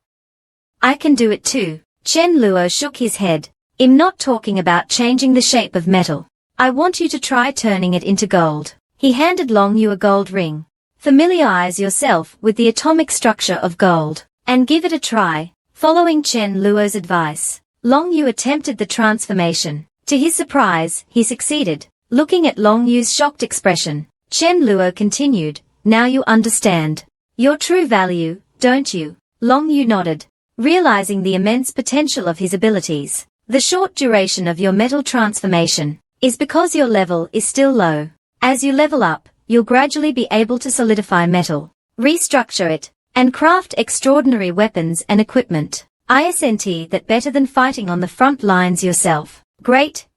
I can do it too." Chen Luo shook his head. I'm not talking about changing the shape of metal. I want you to try turning it into gold. He handed Long Yu a gold ring. Familiarize yourself with the atomic structure of gold, and give it a try. Following Chen Luo's advice, Long Yu attempted the transformation. To his surprise, he succeeded. Looking at Long Yu's shocked expression, Chen Luo continued, now you understand your true value, don't you? Long Yu nodded, realizing the immense potential of his abilities. The short duration of your metal transformation is because your level is still low. As you level up, you'll gradually be able to solidify metal, restructure it, and craft extraordinary weapons and equipment. Isn't that better than fighting on the front lines yourself? Great!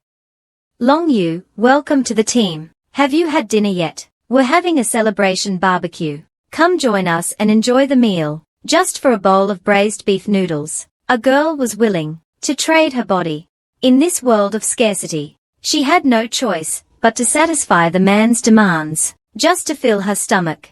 Long Yu, welcome to the team. Have you had dinner yet? We're having a celebration barbecue. Come join us and enjoy the meal. Just for a bowl of braised beef noodles. A girl was willing to trade her body. In this world of scarcity, she had no choice but to satisfy the man's demands, just to fill her stomach.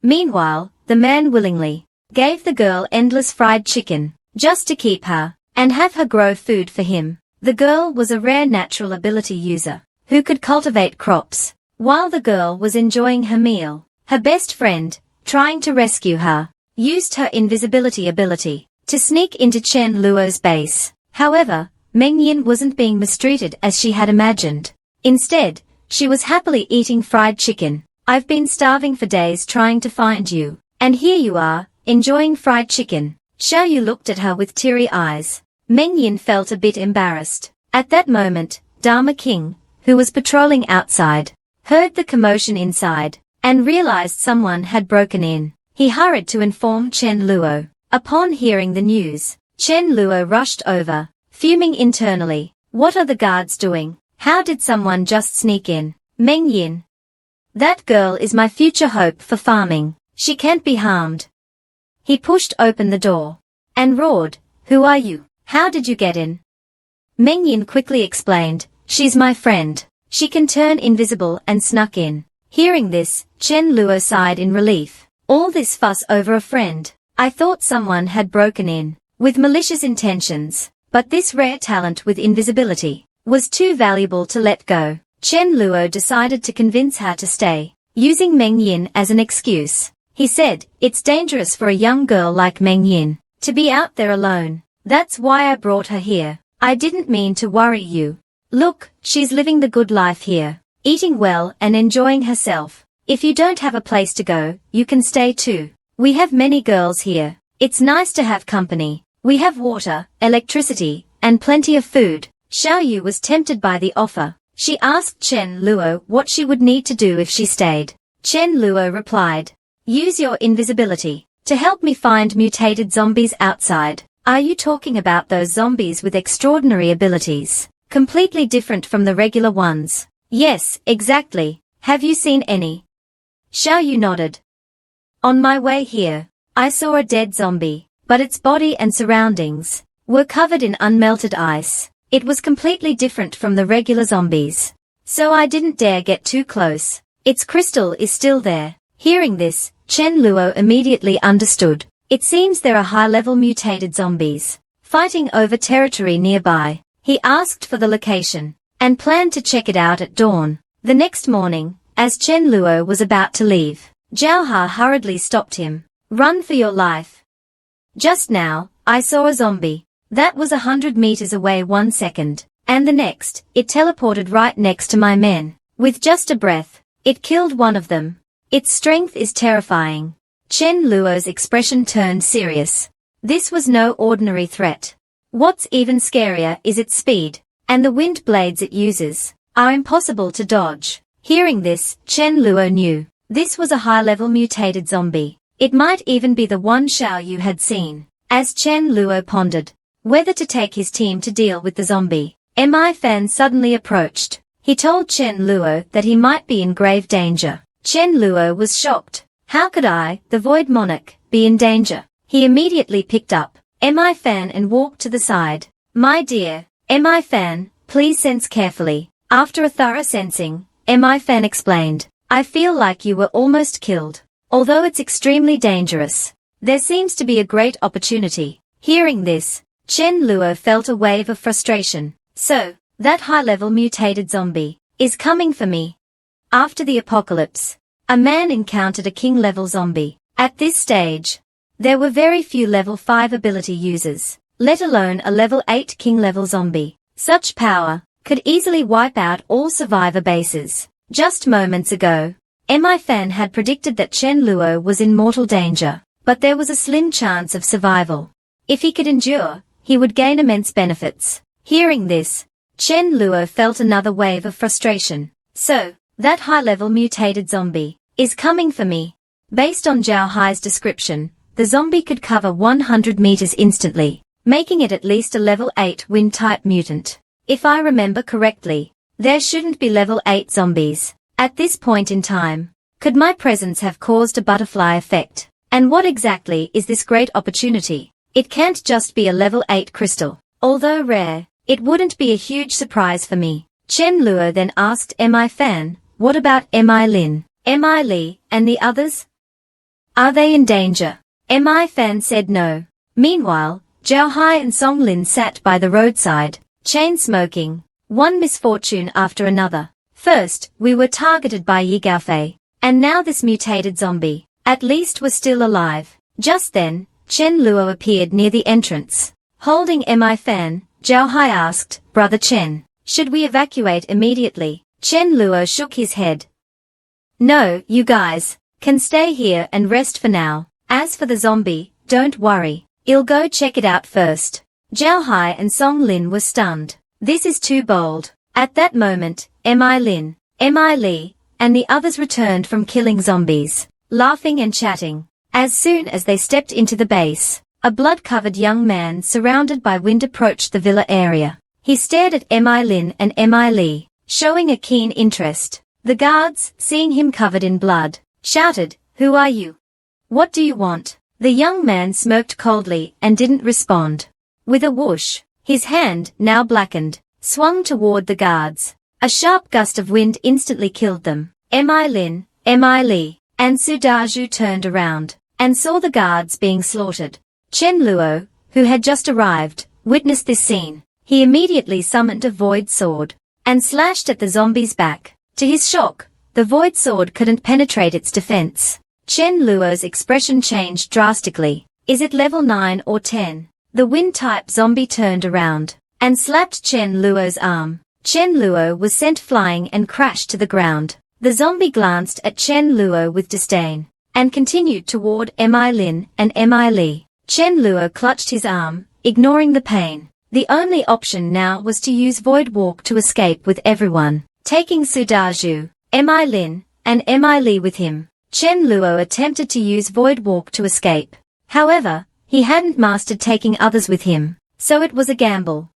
Meanwhile, the man willingly gave the girl endless fried chicken, just to keep her, and have her grow food for him. The girl was a rare natural ability user, who could cultivate crops. While the girl was enjoying her meal, her best friend, trying to rescue her, used her invisibility ability to sneak into Chen Luo's base. However, Meng Yin wasn't being mistreated as she had imagined. Instead, she was happily eating fried chicken. I've been starving for days trying to find you, and here you are, enjoying fried chicken. Xiao Yu looked at her with teary eyes. Meng Yin felt a bit embarrassed. At that moment, Dharma King, who was patrolling outside, heard the commotion inside, and realized someone had broken in. He hurried to inform Chen Luo. Upon hearing the news, Chen Luo rushed over, fuming internally. What are the guards doing? How did someone just sneak in? Meng Yin. That girl is my future hope for farming. She can't be harmed. He pushed open the door and roared, who are you? How did you get in? Meng Yin quickly explained, she's my friend. She can turn invisible and snuck in. Hearing this, Chen Luo sighed in relief. All this fuss over a friend. I thought someone had broken in with malicious intentions, but this rare talent with invisibility was too valuable to let go. Chen Luo decided to convince her to stay, using Meng Yin as an excuse. He said, it's dangerous for a young girl like Meng Yin to be out there alone. That's why I brought her here. I didn't mean to worry you. Look, she's living the good life here, eating well and enjoying herself. If you don't have a place to go, you can stay too. We have many girls here. It's nice to have company. We have water, electricity, and plenty of food. Xiao Yu was tempted by the offer. She asked Chen Luo what she would need to do if she stayed. Chen Luo replied, use your invisibility to help me find mutated zombies outside. Are you talking about those zombies with extraordinary abilities, completely different from the regular ones? Yes, exactly. Have you seen any? Xiao Yu nodded. On my way here, I saw a dead zombie, but its body and surroundings were covered in unmelted ice. It was completely different from the regular zombies. So I didn't dare get too close. Its crystal is still there. Hearing this, Chen Luo immediately understood. It seems there are high-level mutated zombies fighting over territory nearby. He asked for the location and planned to check it out at dawn. The next morning, as Chen Luo was about to leave, Zhao Ha hurriedly stopped him. Run for your life. Just now, I saw a zombie. That was 100 meters away 1 second, and the next, it teleported right next to my men. With just a breath, it killed one of them. Its strength is terrifying. Chen Luo's expression turned serious. This was no ordinary threat. What's even scarier is its speed, and the wind blades it uses are impossible to dodge. Hearing this, Chen Luo knew this was a high-level mutated zombie. It might even be the one Xiao Yu had seen. As Chen Luo pondered whether to take his team to deal with the zombie, Mi Fan suddenly approached. He told Chen Luo that he might be in grave danger. Chen Luo was shocked. How could I, the Void Monarch, be in danger? He immediately picked up Mi Fan and walked to the side. My dear, Mi Fan, please sense carefully. After a thorough sensing, Mi Fan explained, I feel like you were almost killed. Although it's extremely dangerous, there seems to be a great opportunity. Hearing this, Chen Luo felt a wave of frustration. So, that high-level mutated zombie is coming for me. After the apocalypse, a man encountered a king-level zombie. At this stage, there were very few level 5 ability users, let alone a level 8 king-level zombie. Such power could easily wipe out all survivor bases. Just moments ago, Mi Fan had predicted that Chen Luo was in mortal danger, but there was a slim chance of survival. If he could endure, he would gain immense benefits. Hearing this, Chen Luo felt another wave of frustration. So, that high-level mutated zombie is coming for me. Based on Zhao Hai's description, the zombie could cover 100 meters instantly, making it at least a level 8 wind-type mutant. If I remember correctly, there shouldn't be level 8 zombies at this point in time. Could my presence have caused a butterfly effect? And what exactly is this great opportunity? It can't just be a level 8 crystal. Although rare, it wouldn't be a huge surprise for me. Chen Luo then asked Mi Fan, what about Mi Lin, Mi Li, and the others? Are they in danger? Mi Fan said no. Meanwhile, Zhao Hai and Song Lin sat by the roadside, chain smoking, one misfortune after another. First, we were targeted by Yi Gaofei, and now this mutated zombie. At least we're still alive. Just then, Chen Luo appeared near the entrance. Holding Mi Fan, Zhao Hai asked, Brother Chen, should we evacuate immediately? Chen Luo shook his head. No, you guys can stay here and rest for now. As for the zombie, don't worry. I'll go check it out first. Zhao Hai and Song Lin were stunned. This is too bold. At that moment, Mi Lin, Mi Li, and the others returned from killing zombies, laughing and chatting. As soon as they stepped into the base, a blood-covered young man surrounded by wind approached the villa area. He stared at Mi Lin and Mi Li, showing a keen interest. The guards, seeing him covered in blood, shouted, Who are you? What do you want? The young man smirked coldly and didn't respond. With a whoosh, his hand, now blackened, swung toward the guards. A sharp gust of wind instantly killed them. Mi Lin, Mi Li, and Su Dazhu turned around and saw the guards being slaughtered. Chen Luo, who had just arrived, witnessed this scene. He immediately summoned a void sword and slashed at the zombie's back. To his shock, the void sword couldn't penetrate its defense. Chen Luo's expression changed drastically. Is it level 9 or 10? The wind-type zombie turned around and slapped Chen Luo's arm. Chen Luo was sent flying and crashed to the ground. The zombie glanced at Chen Luo with disdain and continued toward Mi Lin and Mi Li. Chen Luo clutched his arm, ignoring the pain. The only option now was to use Void Walk to escape with everyone, taking Su Dazhu, Mi Lin, and Mi Li with him. Chen Luo attempted to use Void Walk to escape. However, he hadn't mastered taking others with him, so it was a gamble.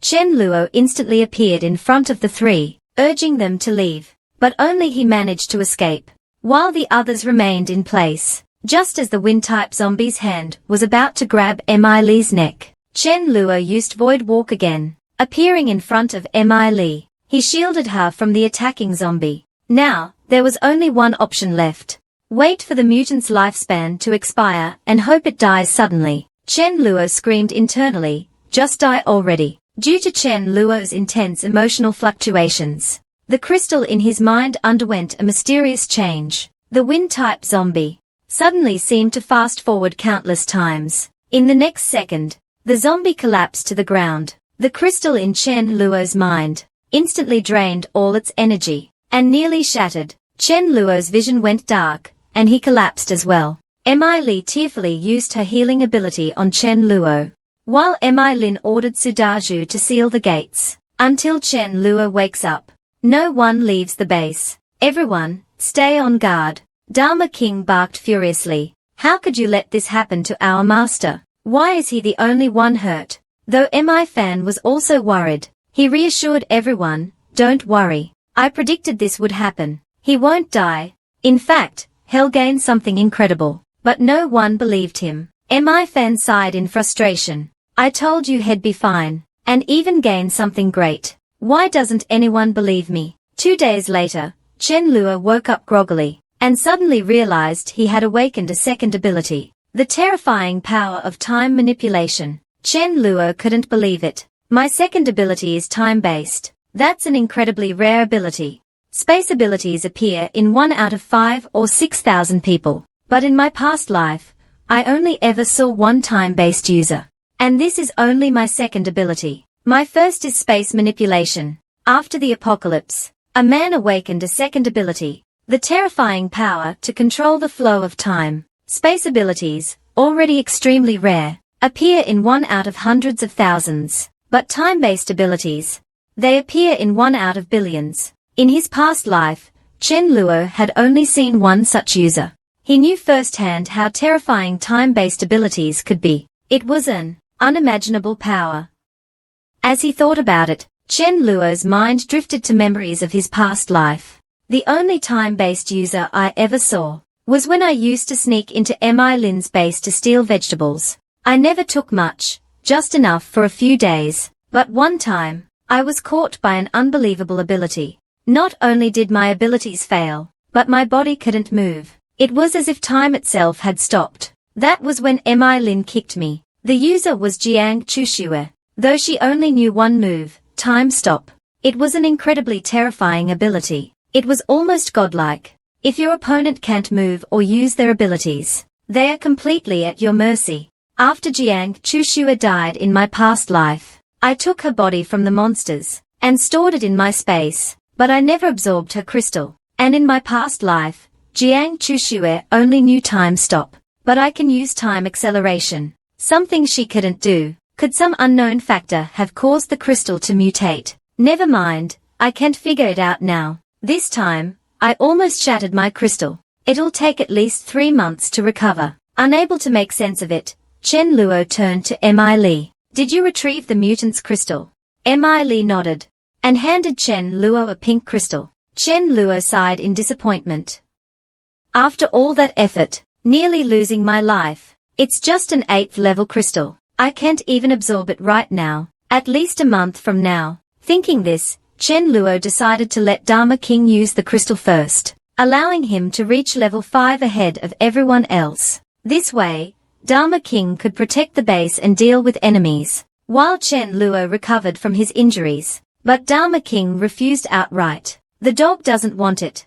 Chen Luo instantly appeared in front of the three, urging them to leave, but only he managed to escape, while the others remained in place. Just as the wind-type zombie's hand was about to grab Mi Li's neck, Chen Luo used Void Walk again, appearing in front of Mi Li. He shielded her from the attacking zombie. Now, there was only one option left. Wait for the mutant's lifespan to expire and hope it dies suddenly. Chen Luo screamed internally, just die already. Due to Chen Luo's intense emotional fluctuations, the crystal in his mind underwent a mysterious change. The wind-type zombie suddenly seemed to fast-forward countless times. In the next second, the zombie collapsed to the ground. The crystal in Chen Luo's mind instantly drained all its energy and nearly shattered. Chen Luo's vision went dark, and he collapsed as well. Mi Li tearfully used her healing ability on Chen Luo, while Mi Lin ordered Su Dazhu to seal the gates until Chen Luo wakes up. No one leaves the base. Everyone, stay on guard. Dharma King barked furiously. How could you let this happen to our master? Why is he the only one hurt? Though Mi Fan was also worried, he reassured everyone, don't worry. I predicted this would happen. He won't die. In fact, he'll gain something incredible. But no one believed him. Mi Fan sighed in frustration. I told you he'd be fine, and even gain something great. Why doesn't anyone believe me? 2 days later, Chen Luo woke up groggily, and suddenly realized he had awakened a second ability, the terrifying power of time manipulation. Chen Luo couldn't believe it. My second ability is time-based. That's an incredibly rare ability. Space abilities appear in 1 out of 5 or 6,000 people. But in my past life, I only ever saw one time-based user. And this is only my second ability. My first is space manipulation. After the apocalypse, a man awakened a second ability, the terrifying power to control the flow of time. Space abilities, already extremely rare, appear in 1 out of hundreds of thousands. But time-based abilities, they appear in 1 out of billions. In his past life, Chen Luo had only seen one such user. He knew firsthand how terrifying time-based abilities could be. It was an unimaginable power. As he thought about it, Chen Luo's mind drifted to memories of his past life. The only time-based user I ever saw was when I used to sneak into Mi Lin's base to steal vegetables. I never took much, just enough for a few days, but one time, I was caught by an unbelievable ability. Not only did my abilities fail, but my body couldn't move. It was as if time itself had stopped. That was when Mi Lin kicked me. The user was Jiang Chushue. Though she only knew one move, time stop. It was an incredibly terrifying ability. It was almost godlike. If your opponent can't move or use their abilities, they are completely at your mercy. After Jiang Chushue died in my past life, I took her body from the monsters and stored it in my space, but I never absorbed her crystal. And in my past life, Jiang Chushue only knew time stop, but I can use time acceleration, something she couldn't do. Could some unknown factor have caused the crystal to mutate? Never mind, I can't figure it out now. This time, I almost shattered my crystal. It'll take at least 3 months to recover. Unable to make sense of it, Chen Luo turned to Mi Li. Did you retrieve the mutant's crystal? Mi Li nodded, and handed Chen Luo a pink crystal. Chen Luo sighed in disappointment. After all that effort, nearly losing my life, it's just an 8th level crystal. I can't even absorb it right now, at least a month from now. Thinking this, Chen Luo decided to let Dharma King use the crystal first, allowing him to reach level 5 ahead of everyone else. This way, Dharma King could protect the base and deal with enemies, while Chen Luo recovered from his injuries. But Dharma King refused outright. The dog doesn't want it.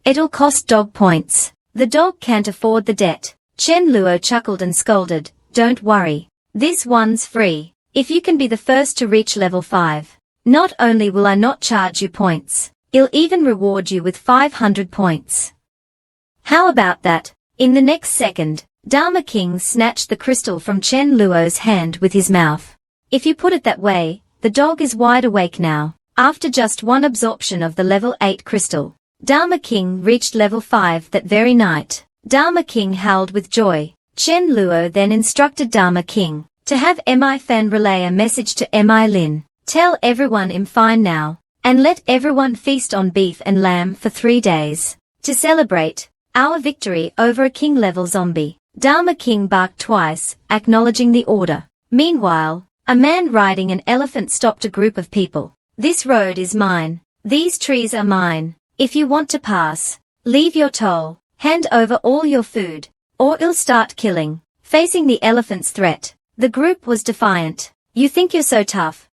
It'll cost dog points. The dog can't afford the debt. Chen Luo chuckled and scolded, "Don't worry. This one's free. If you can be the first to reach level 5, not only will I not charge you points, I'll even reward you with 500 points. How about that?" In the next second, Dharma King snatched the crystal from Chen Luo's hand with his mouth. If you put it that way, the dog is wide awake now. After just one absorption of the level 8 crystal, Dharma King reached level 5 that very night. Dharma King howled with joy. Chen Luo then instructed Dharma King to have Mi Fan relay a message to Mi Lin. Tell everyone I'm fine now, and let everyone feast on beef and lamb for 3 days, to celebrate our victory over a king-level zombie. Dharma King barked twice, acknowledging the order. Meanwhile, a man riding an elephant stopped a group of people. "This road is mine. These trees are mine. If you want to pass, leave your toll, hand over all your food, or I'll start killing." Facing the elephant's threat, the group was defiant. "You think you're so tough?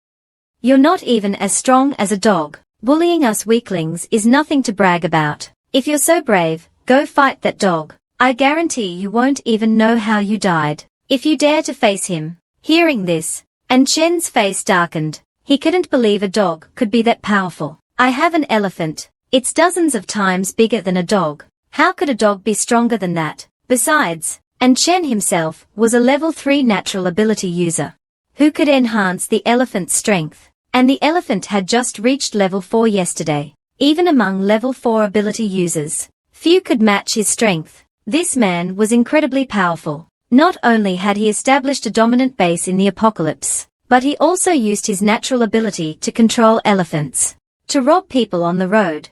You're not even as strong as a dog. Bullying us weaklings is nothing to brag about. If you're so brave, go fight that dog. I guarantee you won't even know how you died, if you dare to face him." Hearing this, and Chen's face darkened. He couldn't believe a dog could be that powerful. "I have an elephant. It's dozens of times bigger than a dog. How could a dog be stronger than that? Besides," and Chen himself was a level 3 natural ability user, who could enhance the elephant's strength, and the elephant had just reached level 4 yesterday. Even among level 4 ability users, few could match his strength. This man was incredibly powerful. Not only had he established a dominant base in the apocalypse, but he also used his natural ability to control elephants, to rob people on the road.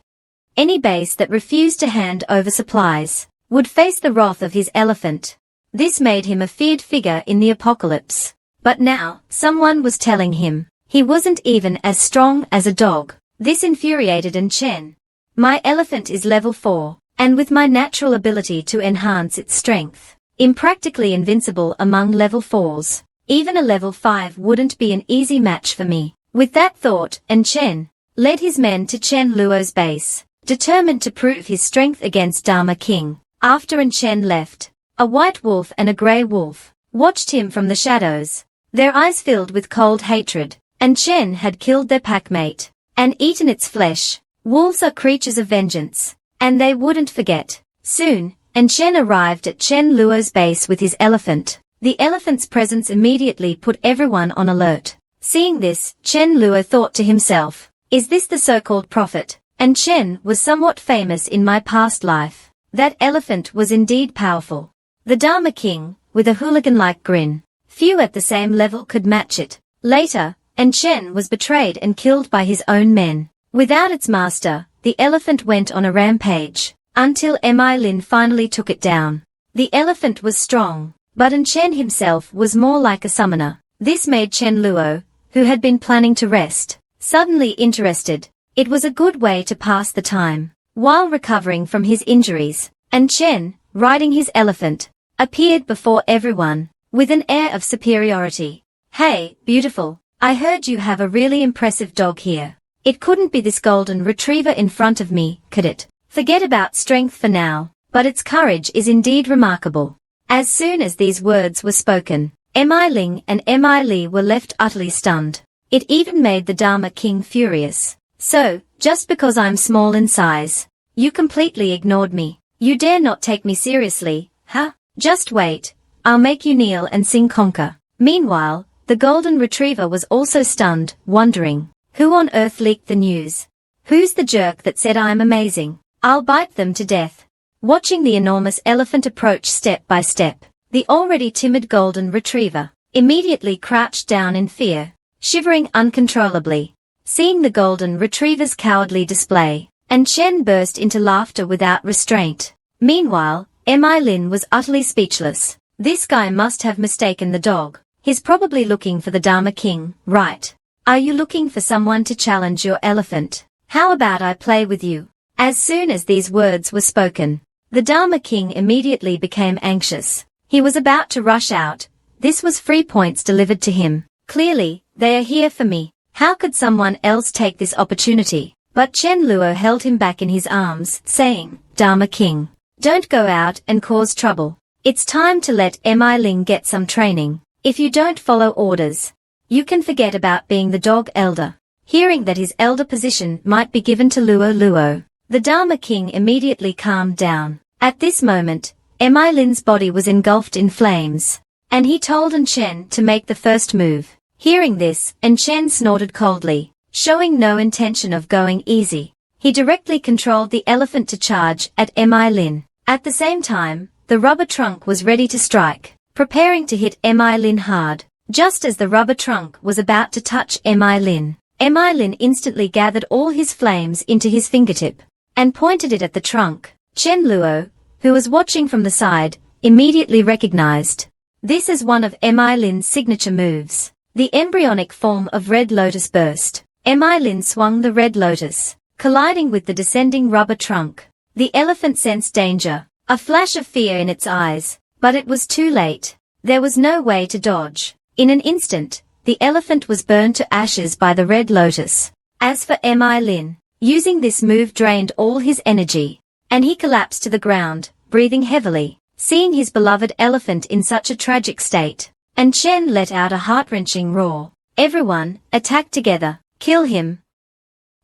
Any base that refused to hand over supplies would face the wrath of his elephant. This made him a feared figure in the apocalypse. But now, someone was telling him he wasn't even as strong as a dog. This infuriated Chen. "My elephant is level 4, and with my natural ability to enhance its strength, I'm practically invincible among level 4s. Even a level 5 wouldn't be an easy match for me. With that thought, Chen led his men to Chen Luo's base, determined to prove his strength against Dharma King. After Chen left, a white wolf and a grey wolf watched him from the shadows, their eyes filled with cold hatred. Chen had killed their packmate and eaten its flesh. Wolves are creatures of vengeance, and they wouldn't forget. Soon, Chen arrived at Chen Luo's base with his elephant. The elephant's presence immediately put everyone on alert. Seeing this, Chen Luo thought to himself, "Is this the so-called prophet? Chen was somewhat famous in my past life. That elephant was indeed powerful." The Dharma King, with a hooligan-like grin. Few at the same level could match it. Later, Chen was betrayed and killed by his own men. Without its master, the elephant went on a rampage, until Lin finally took it down. The elephant was strong, but Chen himself was more like a summoner. This made Chen Luo, who had been planning to rest, suddenly interested. It was a good way to pass the time. While recovering from his injuries, Chen, riding his elephant, appeared before everyone, with an air of superiority. "Hey, beautiful, I heard you have a really impressive dog here. It couldn't be this golden retriever in front of me, could it? Forget about strength for now, but its courage is indeed remarkable." As soon as these words were spoken, Ling and Li were left utterly stunned. It even made the Dharma King furious. "So, just because I'm small in size, you completely ignored me. You dare not take me seriously, huh? Just wait, I'll make you kneel and sing conquer." Meanwhile, the golden retriever was also stunned, wondering, who on earth leaked the news? Who's the jerk that said I'm amazing? I'll bite them to death. Watching the enormous elephant approach step by step, the already timid golden retriever immediately crouched down in fear, shivering uncontrollably. Seeing the golden retriever's cowardly display, Chen burst into laughter without restraint. Meanwhile, Lin was utterly speechless. This guy must have mistaken the dog. He's probably looking for the Dharma King, right? Are you looking for someone to challenge your elephant? How about I play with you? As soon as these words were spoken, the Dharma King immediately became anxious. He was about to rush out. This was free points delivered to him. Clearly, they are here for me. How could someone else take this opportunity? But Chen Luo held him back in his arms, saying, "Dharma King, don't go out and cause trouble. It's time to let Ling get some training. If you don't follow orders, you can forget about being the dog elder." Hearing that his elder position might be given to Luo, the Dharma King immediately calmed down. At this moment, Lin's body was engulfed in flames, and he told Chen to make the first move. Hearing this, Chen snorted coldly, showing no intention of going easy. He directly controlled the elephant to charge at Lin. At the same time, the rubber trunk was ready to strike, preparing to hit Lin hard. Just as the rubber trunk was about to touch Lin instantly gathered all his flames into his fingertip and pointed it at the trunk. Chen Luo, who was watching from the side, immediately recognized this as one of Lin's signature moves. The embryonic form of Red Lotus burst. Lin swung the Red Lotus, colliding with the descending rubber trunk. The elephant sensed danger, a flash of fear in its eyes, but it was too late. There was no way to dodge. In an instant, the elephant was burned to ashes by the Red Lotus. As for Lin, using this move drained all his energy, and he collapsed to the ground, breathing heavily. Seeing his beloved elephant in such a tragic state, Chen let out a heart-wrenching roar. "Everyone, attack together, kill him."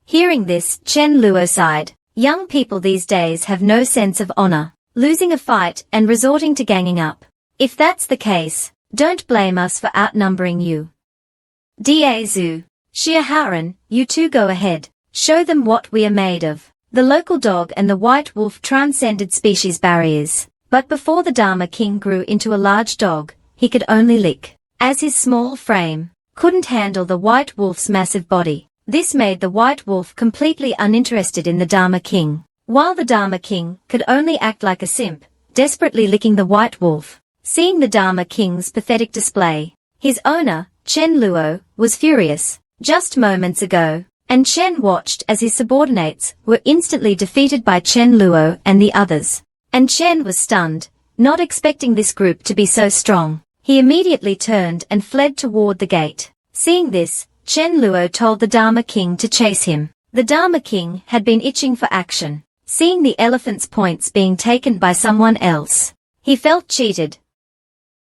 Hearing this, Chen Luo sighed. Young people these days have no sense of honor, losing a fight and resorting to ganging up. If that's the case, don't blame us for outnumbering you. Da Zhu, Xia Haoran, you two go ahead, show them what we are made of. The local dog and the white wolf transcended species barriers, but before the Dharma King grew into a large dog, he could only lick, as his small frame couldn't handle the white wolf's massive body. This made the white wolf completely uninterested in the Dharma King, while the Dharma King could only act like a simp, desperately licking the white wolf. Seeing the Dharma King's pathetic display, his owner, Chen Luo, was furious. Just moments ago, Chen watched as his subordinates were instantly defeated by Chen Luo and the others. Chen was stunned, not expecting this group to be so strong. He immediately turned and fled toward the gate. Seeing this, Chen Luo told the Dharma King to chase him. The Dharma King had been itching for action, seeing the elephant's points being taken by someone else. He felt cheated.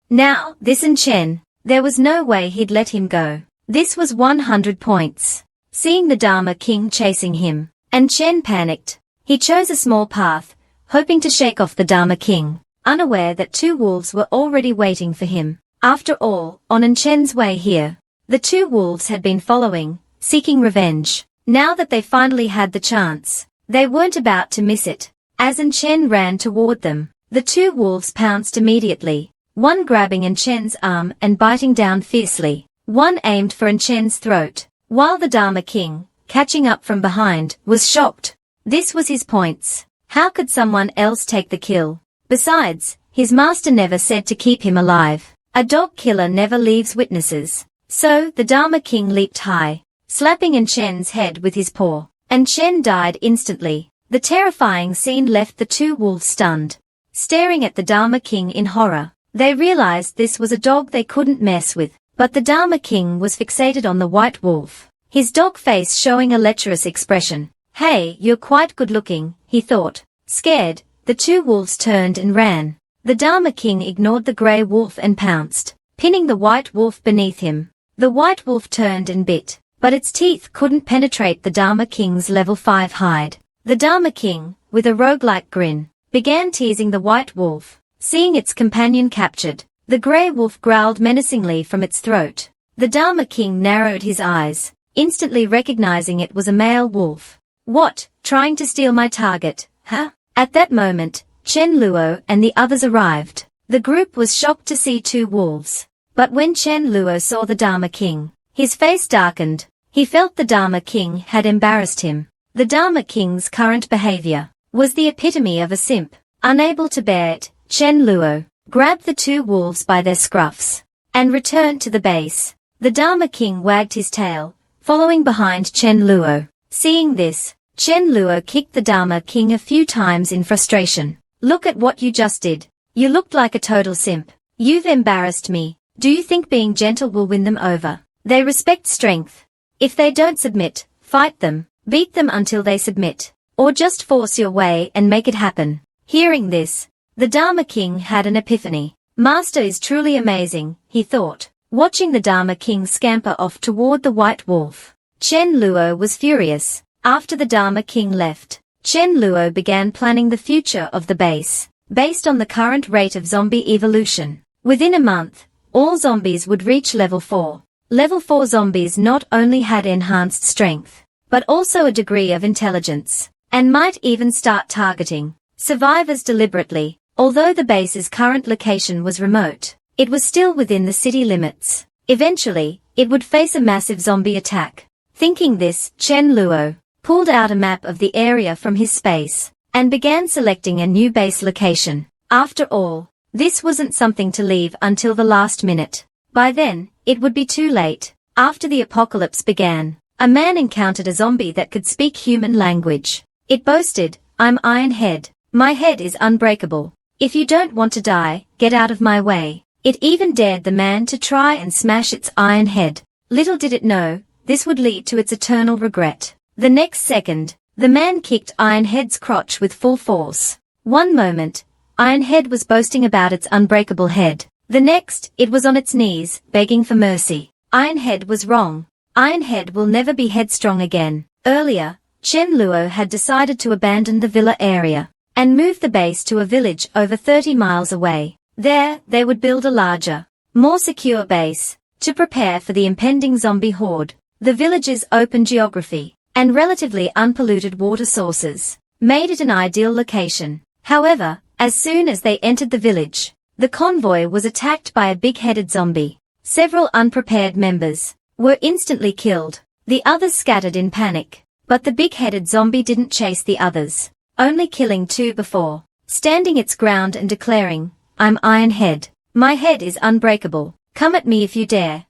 Now, this and Chen, there was no way he'd let him go. This was 100 points. Seeing the Dharma King chasing him, and Chen panicked, he chose a small path, hoping to shake off the Dharma King, unaware that two wolves were already waiting for him. After all, on Chen's way here, the two wolves had been following, seeking revenge. Now that they finally had the chance, they weren't about to miss it. As Chen ran toward them, the two wolves pounced immediately, one grabbing Chen's arm and biting down fiercely. One aimed for Chen's throat, while the Dharma King, catching up from behind, was shocked. This was his points. How could someone else take the kill? Besides, his master never said to keep him alive. A dog killer never leaves witnesses. So, the Dharma King leaped high, slapping Chen's head with his paw, and Chen died instantly. The terrifying scene left the two wolves stunned, staring at the Dharma King in horror. They realized this was a dog they couldn't mess with. But the Dharma King was fixated on the white wolf, his dog face showing a lecherous expression. Hey, you're quite good looking, he thought. Scared, the two wolves turned and ran. The Dharma King ignored the grey wolf and pounced, pinning the white wolf beneath him. The white wolf turned and bit, but its teeth couldn't penetrate the Dharma King's level 5 hide. The Dharma King, with a roguelike grin, began teasing the white wolf. Seeing its companion captured, the grey wolf growled menacingly from its throat. The Dharma King narrowed his eyes, instantly recognizing it was a male wolf. What, trying to steal my target, huh? At that moment, Chen Luo and the others arrived. The group was shocked to see two wolves. But when Chen Luo saw the Dharma King, his face darkened. He felt the Dharma King had embarrassed him. The Dharma King's current behavior was the epitome of a simp. Unable to bear it, Chen Luo grabbed the two wolves by their scruffs and returned to the base. The Dharma King wagged his tail, following behind Chen Luo. Seeing this, Chen Luo kicked the Dharma King a few times in frustration. Look at what you just did. You looked like a total simp. You've embarrassed me. Do you think being gentle will win them over? They respect strength. If they don't submit, fight them, beat them until they submit, or just force your way and make it happen. Hearing this, the Dharma King had an epiphany. Master is truly amazing, he thought, watching the Dharma King scamper off toward the white wolf. Chen Luo was furious. After the Dharma King left, Chen Luo began planning the future of the base, based on the current rate of zombie evolution. Within a month, all zombies would reach level 4. Level 4 zombies not only had enhanced strength, but also a degree of intelligence, and might even start targeting survivors deliberately. Although the base's current location was remote, it was still within the city limits. Eventually, it would face a massive zombie attack. Thinking this, Chen Luo pulled out a map of the area from his space and began selecting a new base location. After all, this wasn't something to leave until the last minute. By then, it would be too late. After the apocalypse began, a man encountered a zombie that could speak human language. It boasted, "I'm Iron Head. My head is unbreakable. If you don't want to die, get out of my way." It even dared the man to try and smash its iron head. Little did it know, this would lead to its eternal regret. The next second, the man kicked Ironhead's crotch with full force. One moment, Ironhead was boasting about its unbreakable head. The next, it was on its knees, begging for mercy. Ironhead was wrong. Ironhead will never be headstrong again. Earlier, Chen Luo had decided to abandon the villa area and move the base to a village over 30 miles away. There, they would build a larger, more secure base to prepare for the impending zombie horde. The village's open geography and relatively unpolluted water sources made it an ideal location. However, as soon as they entered the village, the convoy was attacked by a big-headed zombie. Several unprepared members were instantly killed. The others scattered in panic, but the big-headed zombie didn't chase the others, only killing 2 before standing its ground and declaring, "I'm Iron Head. My head is unbreakable. Come at me if you dare.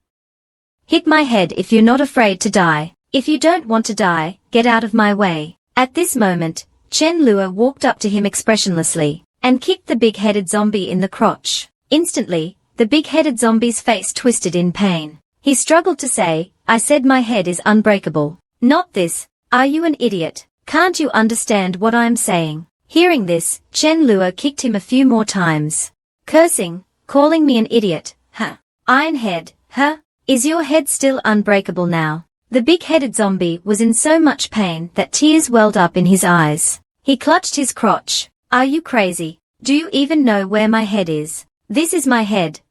Hit my head if you're not afraid to die. If you don't want to die, get out of my way." At this moment, Chen Luo walked up to him expressionlessly and kicked the big-headed zombie in the crotch. Instantly, The big-headed zombie's face twisted in pain. He struggled to say, "I said my head is unbreakable. Not this. Are you an idiot? Can't you understand what I'm saying?" Hearing this, Chen Luo kicked him a few more times. Cursing, calling me an idiot, huh? Ironhead, huh? Is your head still unbreakable now? The big-headed zombie was in so much pain that tears welled up in his eyes. He clutched his crotch. Are you crazy? Do you even know where my head is? This is my head.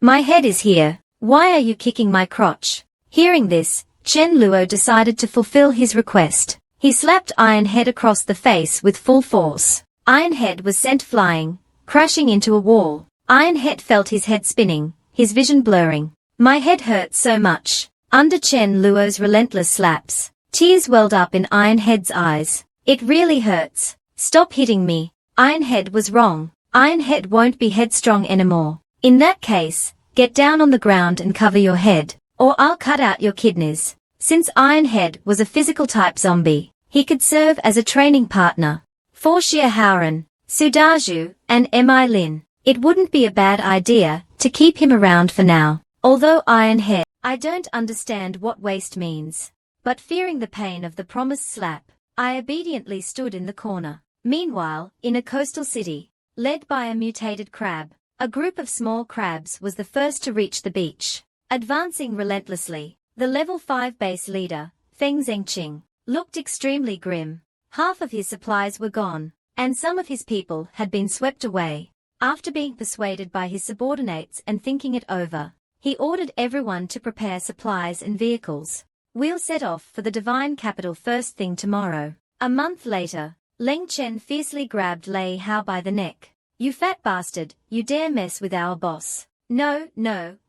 My head is here. Why are you kicking my crotch? Hearing this, Chen Luo decided to fulfill his request. He slapped Ironhead across the face with full force. Ironhead was sent flying, crashing into a wall. Ironhead felt his head spinning, his vision blurring. My head hurts so much. Under Chen Luo's relentless slaps, tears welled up in Ironhead's eyes. It really hurts. Stop hitting me. Ironhead was wrong. Ironhead won't be headstrong anymore. In that case, get down on the ground and cover your head, or I'll cut out your kidneys. Since Ironhead was a physical-type zombie, he could serve as a training partner for Xie Haoran, Sudaju, and Mi Lin. It wouldn't be a bad idea to keep him around for now. Although Ironhead, I don't understand what waste means. But fearing the pain of the promised slap, I obediently stood in the corner. Meanwhile, in a coastal city, led by a mutated crab, a group of small crabs was the first to reach the beach. Advancing relentlessly, the level 5 base leader, Feng Zhengqing, looked extremely grim. Half of his supplies were gone, and some of his people had been swept away. After being persuaded by his subordinates and thinking it over, he ordered everyone to prepare supplies and vehicles. We'll set off for the divine capital first thing tomorrow. A month later, Leng Chen fiercely grabbed Lei Hao by the neck. You fat bastard, you dare mess with our boss. No,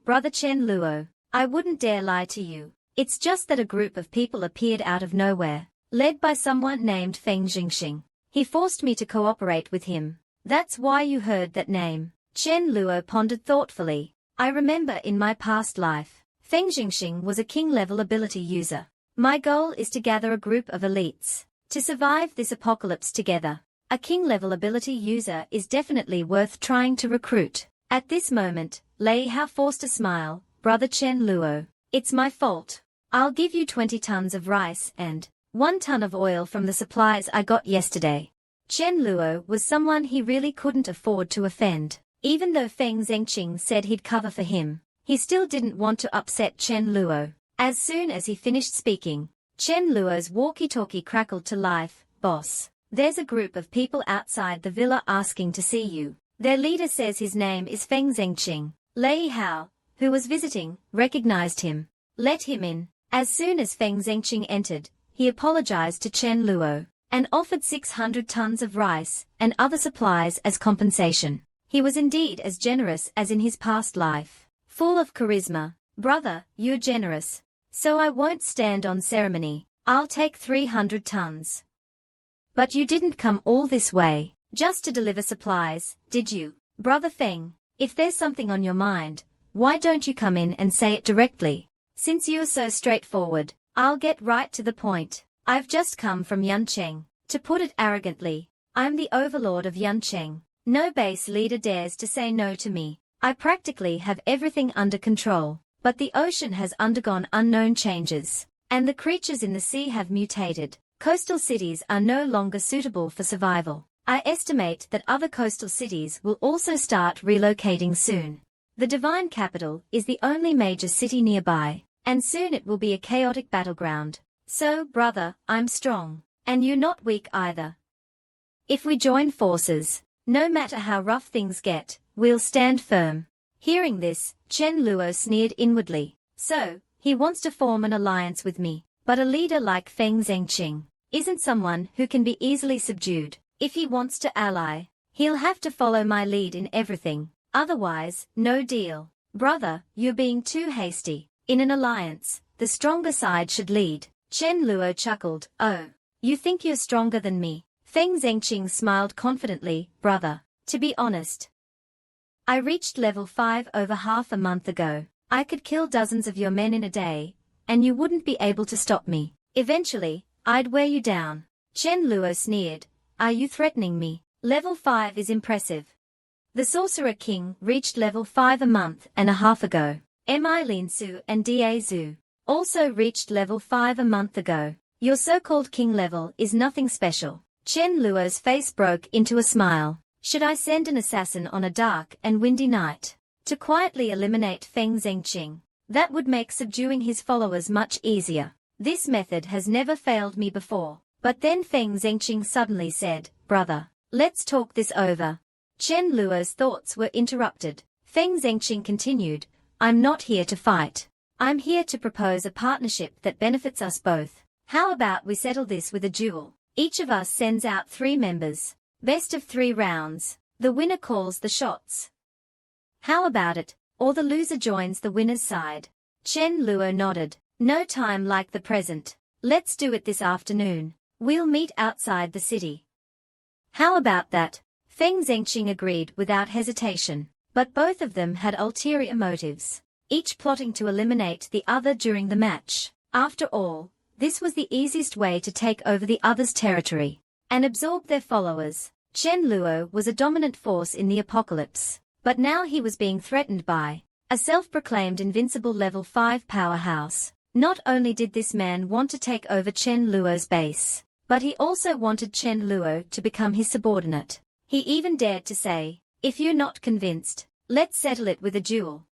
brother Chen Luo, I wouldn't dare lie to you. It's just that a group of people appeared out of nowhere, led by someone named Feng Jingxing. He forced me to cooperate with him. That's why you heard that name. Chen Luo pondered thoughtfully. I remember in my past life, Feng Jingxing was a king-level ability user. My goal is to gather a group of elites to survive this apocalypse together. A king-level ability user is definitely worth trying to recruit. At this moment, Lei Hao forced a smile. Brother Chen Luo, it's my fault. I'll give you 20 tons of rice and 1 ton of oil from the supplies I got yesterday. Chen Luo was someone he really couldn't afford to offend. Even though Feng Zhengqing said he'd cover for him, he still didn't want to upset Chen Luo. As soon as he finished speaking, Chen Luo's walkie-talkie crackled to life. Boss, there's a group of people outside the villa asking to see you. Their leader says his name is Feng Zhengqing. Lei Hao, who was visiting, recognized him. Let him in. As soon as Feng Zhengqing entered, he apologized to Chen Luo and offered 600 tons of rice and other supplies as compensation. He was indeed as generous as in his past life. Full of charisma. Brother, you're generous. So I won't stand on ceremony. I'll take 300 tons. But you didn't come all this way just to deliver supplies, did you? Brother Feng, if there's something on your mind, why don't you come in and say it directly? Since you're so straightforward, I'll get right to the point. I've just come from Yancheng. To put it arrogantly, I'm the overlord of Yancheng. No base leader dares to say no to me. I practically have everything under control, but the ocean has undergone unknown changes, and the creatures in the sea have mutated. Coastal cities are no longer suitable for survival. I estimate that other coastal cities will also start relocating soon. The divine capital is the only major city nearby, and soon it will be a chaotic battleground. So, brother, I'm strong, and you're not weak either. If we join forces, no matter how rough things get, we'll stand firm. Hearing this, Chen Luo sneered inwardly. So, he wants to form an alliance with me, but a leader like Feng Zhengqing isn't someone who can be easily subdued. If he wants to ally, he'll have to follow my lead in everything. Otherwise, no deal. Brother, you're being too hasty. In an alliance, the stronger side should lead. Chen Luo chuckled. Oh, you think you're stronger than me? Feng Zhengqing smiled confidently. Brother, to be honest, I reached level 5 over half a month ago. I could kill dozens of your men in a day, and you wouldn't be able to stop me. Eventually, I'd wear you down. Chen Luo sneered. Are you threatening me? Level 5 is impressive. The Sorcerer King reached level 5 a month and a half ago. Mi Lin Su and Da Zhu also reached level 5 a month ago. Your so-called king level is nothing special. Chen Luo's face broke into a smile. Should I send an assassin on a dark and windy night to quietly eliminate Feng Zhengqing? That would make subduing his followers much easier. This method has never failed me before. But then Feng Zhengqing suddenly said, "Brother, let's talk this over." Chen Luo's thoughts were interrupted. Feng Zhengqing continued, "I'm not here to fight. I'm here to propose a partnership that benefits us both. How about we settle this with a duel? Each of us sends out 3 members. Best of 3 rounds. The winner calls the shots. How about it? Or the loser joins the winner's side." Chen Luo nodded. "No time like the present. Let's do it this afternoon. We'll meet outside the city." "How about that?" Feng Zhengqing agreed without hesitation. But both of them had ulterior motives, each plotting to eliminate the other during the match. After all, this was the easiest way to take over the other's territory and absorb their followers. Chen Luo was a dominant force in the apocalypse, but now he was being threatened by a self-proclaimed invincible level 5 powerhouse. Not only did this man want to take over Chen Luo's base, but he also wanted Chen Luo to become his subordinate. He even dared to say, "If you're not convinced, let's settle it with a duel."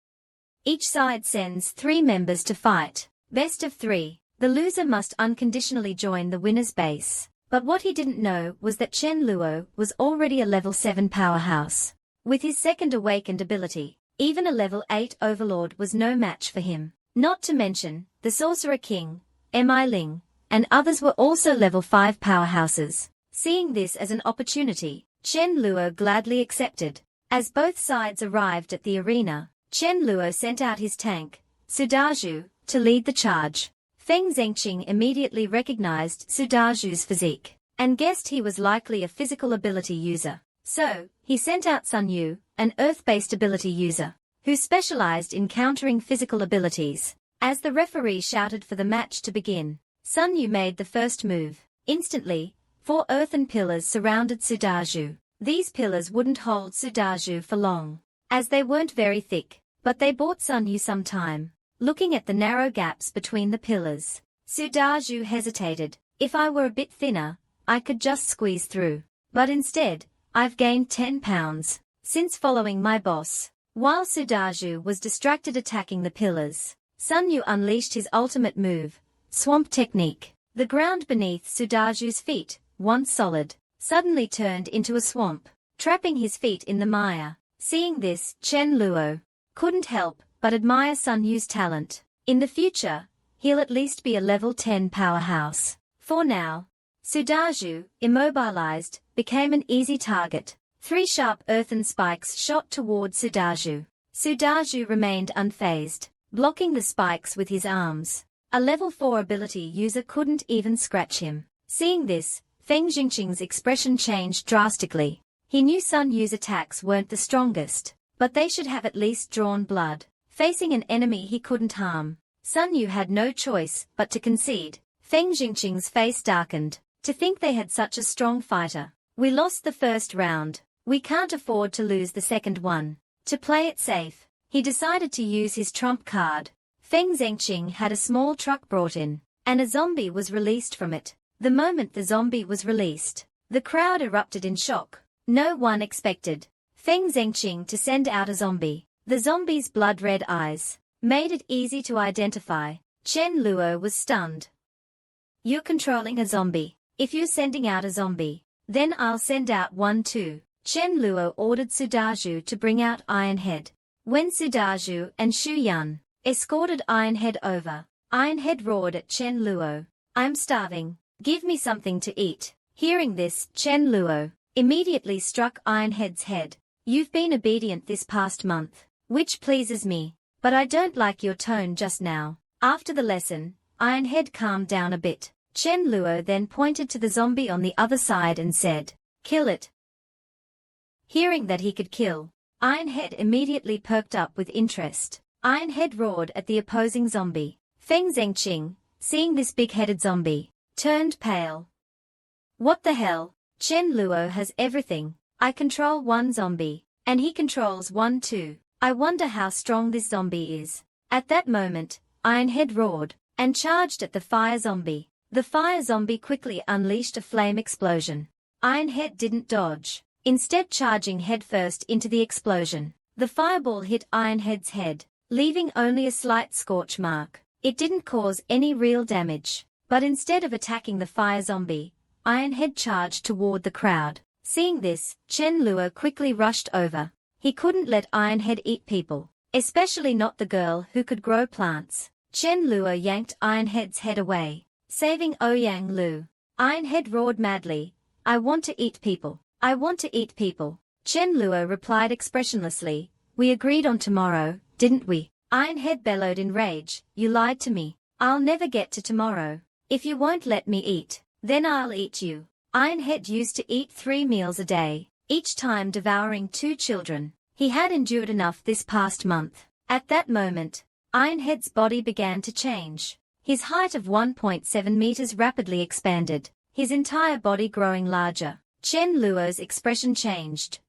Each side sends 3 members to fight. Best of 3. The loser must unconditionally join the winner's base. But what he didn't know was that Chen Luo was already a level 7 powerhouse. With his second awakened ability, even a level 8 overlord was no match for him. Not to mention, the Sorcerer King, Mi Ling, and others were also level 5 powerhouses. Seeing this as an opportunity, Chen Luo gladly accepted. As both sides arrived at the arena, Chen Luo sent out his tank, Sudaju, to lead the charge. Feng Zhengqing immediately recognized Sudaju's physique, and guessed he was likely a physical ability user. So, he sent out Sun Yu, an earth-based ability user, who specialized in countering physical abilities. As the referee shouted for the match to begin, Sun Yu made the first move. Instantly, 4 earthen pillars surrounded Sudaju. These pillars wouldn't hold Sudaju for long, as they weren't very thick, but they bought Sun Yu some time. Looking at the narrow gaps between the pillars, Sudaju hesitated. "If I were a bit thinner, I could just squeeze through. But instead, I've gained 10 pounds since following my boss." While Sudaju was distracted attacking the pillars, Sun Yu unleashed his ultimate move, Swamp Technique. The ground beneath Sudaju's feet, once solid, suddenly turned into a swamp, trapping his feet in the mire. Seeing this, Chen Luo couldn't help but admire Sun Yu's talent. In the future, he'll at least be a level 10 powerhouse. For now, Sudaju, immobilized, became an easy target. 3 sharp earthen spikes shot toward Sudaju. Sudaju remained unfazed, blocking the spikes with his arms. A level 4 ability user couldn't even scratch him. Seeing this, Feng Zhengqing's expression changed drastically. He knew Sun Yu's attacks weren't the strongest, but they should have at least drawn blood. Facing an enemy he couldn't harm, Sun Yu had no choice but to concede. Feng Zhengqing's face darkened. To think they had such a strong fighter. "We lost the first round. We can't afford to lose the second one." To play it safe, he decided to use his trump card. Feng Zhengqing had a small truck brought in, and a zombie was released from it. The moment the zombie was released, the crowd erupted in shock. No one expected Feng Zhengqing to send out a zombie. The zombie's blood-red eyes made it easy to identify. Chen Luo was stunned. "You're controlling a zombie. If you're sending out a zombie, then I'll send out one too." Chen Luo ordered Sudaju to bring out Ironhead. When Sudaju and Shu Yun escorted Ironhead over, Ironhead roared at Chen Luo, "I'm starving. Give me something to eat." Hearing this, Chen Luo immediately struck Ironhead's head. "You've been obedient this past month, which pleases me, but I don't like your tone just now." After the lesson, Ironhead calmed down a bit. Chen Luo then pointed to the zombie on the other side and said, "Kill it." Hearing that he could kill, Ironhead immediately perked up with interest. Ironhead roared at the opposing zombie. Feng Zhengqing, seeing this big-headed zombie, turned pale. "What the hell? Chen Luo has everything. I control one zombie. And he controls one too. I wonder how strong this zombie is. At that moment, Ironhead roared and charged at the fire zombie. The fire zombie quickly unleashed a flame explosion. Ironhead didn't dodge, instead charging headfirst into the explosion. The fireball hit Ironhead's head, leaving only a slight scorch mark. It didn't cause any real damage, but instead of attacking the fire zombie, Ironhead charged toward the crowd. Seeing this, Chen Luo quickly rushed over. He couldn't let Ironhead eat people, especially not the girl who could grow plants. Chen Luo yanked Ironhead's head away, saving Ouyang Lu. Ironhead roared madly, "I want to eat people. I want to eat people." Chen Luo replied expressionlessly, "We agreed on tomorrow, didn't we?" Ironhead bellowed in rage, "You lied to me. I'll never get to tomorrow. If you won't let me eat, then I'll eat you." Ironhead used to eat 3 meals a day, each time devouring 2 children. He had endured enough this past month. At that moment, Ironhead's body began to change. His height of 1.7 meters rapidly expanded, his entire body growing larger. Chen Luo's expression changed.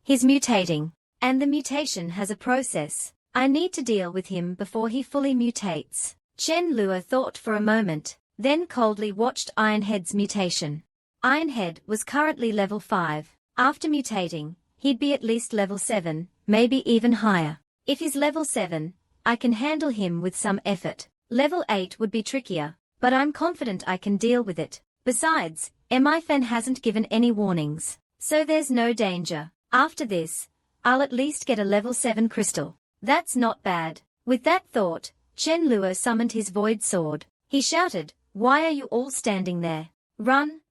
He's mutating. And the mutation has a process. I need to deal with him before he fully mutates. Chen Luo thought for a moment, then coldly watched Ironhead's mutation. Ironhead was currently level 5. After mutating, he'd be at least level 7, maybe even higher. If he's level 7, I can handle him with some effort. Level 8 would be trickier, but I'm confident I can deal with it. Besides, MIFN hasn't given any warnings, so there's no danger. After this, I'll at least get a level 7 crystal. That's not bad. With that thought, Chen Luo summoned his void sword. He shouted, "Why are you all standing there? Run!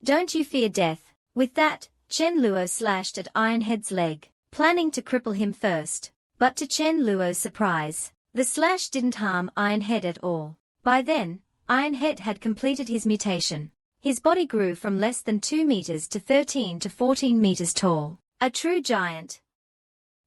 Don't you fear death?" With that, Chen Luo slashed at Ironhead's leg, planning to cripple him first. But to Chen Luo's surprise, the slash didn't harm Ironhead at all. By then, Ironhead had completed his mutation. His body grew from less than 2 meters to 13 to 14 meters tall. A true giant.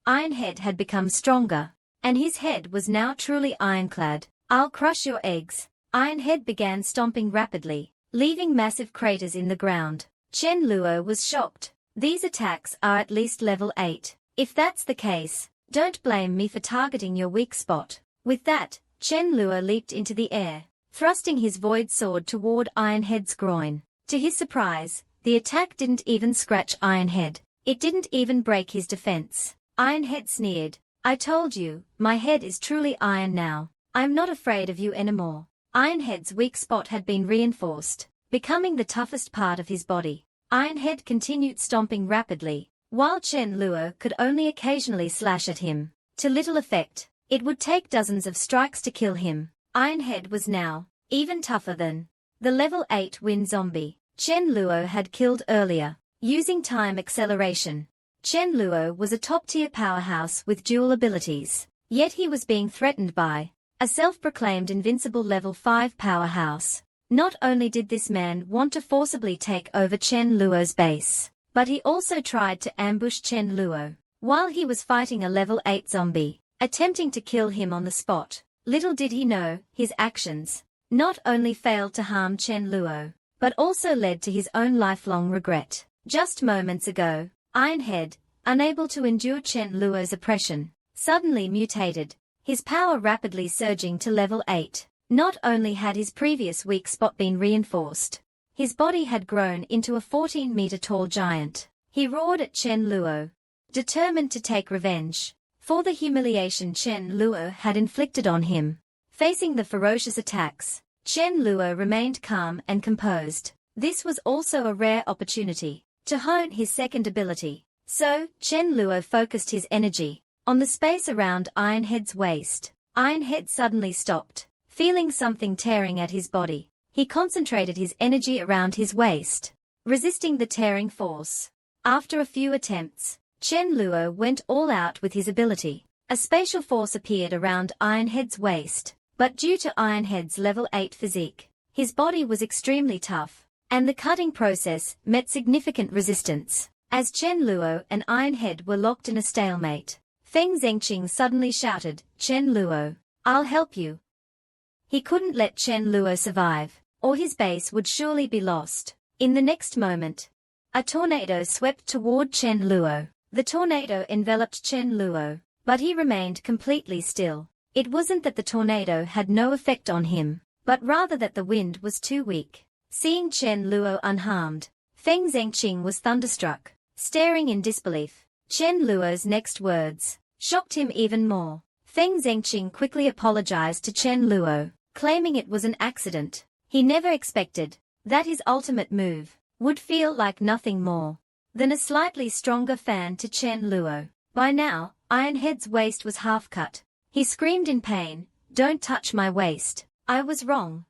Ironhead had become stronger, and his head was now truly ironclad. "I'll crush your eggs." Ironhead began stomping rapidly, leaving massive craters in the ground. Chen Luo was shocked. These attacks are at least level 8. If that's the case, don't blame me for targeting your weak spot. With that, Chen Luo leaped into the air, thrusting his void sword toward Ironhead's groin. To his surprise, the attack didn't even scratch Ironhead. It didn't even break his defense. Ironhead sneered, "I told you, my head is truly iron now. I'm not afraid of you anymore." Ironhead's weak spot had been reinforced, becoming the toughest part of his body. Ironhead continued stomping rapidly, while Chen Luo could only occasionally slash at him. To little effect. It would take dozens of strikes to kill him. Ironhead was now even tougher than the level 8 wind zombie Chen Luo had killed earlier. Using time acceleration, Chen Luo was a top-tier powerhouse with dual abilities, yet he was being threatened by a self-proclaimed invincible level 5 powerhouse. Not only did this man want to forcibly take over Chen Luo's base, but he also tried to ambush Chen Luo while he was fighting a level 8 zombie, attempting to kill him on the spot. Little did he know, his actions not only failed to harm Chen Luo, but also led to his own lifelong regret. Just moments ago, Ironhead, unable to endure Chen Luo's oppression, suddenly mutated, his power rapidly surging to level 8. Not only had his previous weak spot been reinforced, his body had grown into a 14-meter-tall giant. He roared at Chen Luo, determined to take revenge for the humiliation Chen Luo had inflicted on him. Facing the ferocious attacks, Chen Luo remained calm and composed. This was also a rare opportunity to hone his second ability. So, Chen Luo focused his energy on the space around Ironhead's waist. Ironhead suddenly stopped, feeling something tearing at his body. He concentrated his energy around his waist, resisting the tearing force. After a few attempts, Chen Luo went all out with his ability. A spatial force appeared around Ironhead's waist, but due to Ironhead's level 8 physique, his body was extremely tough, and the cutting process met significant resistance. As Chen Luo and Ironhead were locked in a stalemate, Feng Zhengqing suddenly shouted, "Chen Luo, I'll help you." He couldn't let Chen Luo survive, or his base would surely be lost. In the next moment, a tornado swept toward Chen Luo. The tornado enveloped Chen Luo, but he remained completely still. It wasn't that the tornado had no effect on him, but rather that the wind was too weak. Seeing Chen Luo unharmed, Feng Zhengqing was thunderstruck, staring in disbelief. Chen Luo's next words shocked him even more. Feng Zhengqing quickly apologized to Chen Luo, claiming it was an accident. He never expected that his ultimate move would feel like nothing more than a slightly stronger fan to Chen Luo. By now, Ironhead's waist was half cut. He screamed in pain, "Don't touch my waist. I was wrong."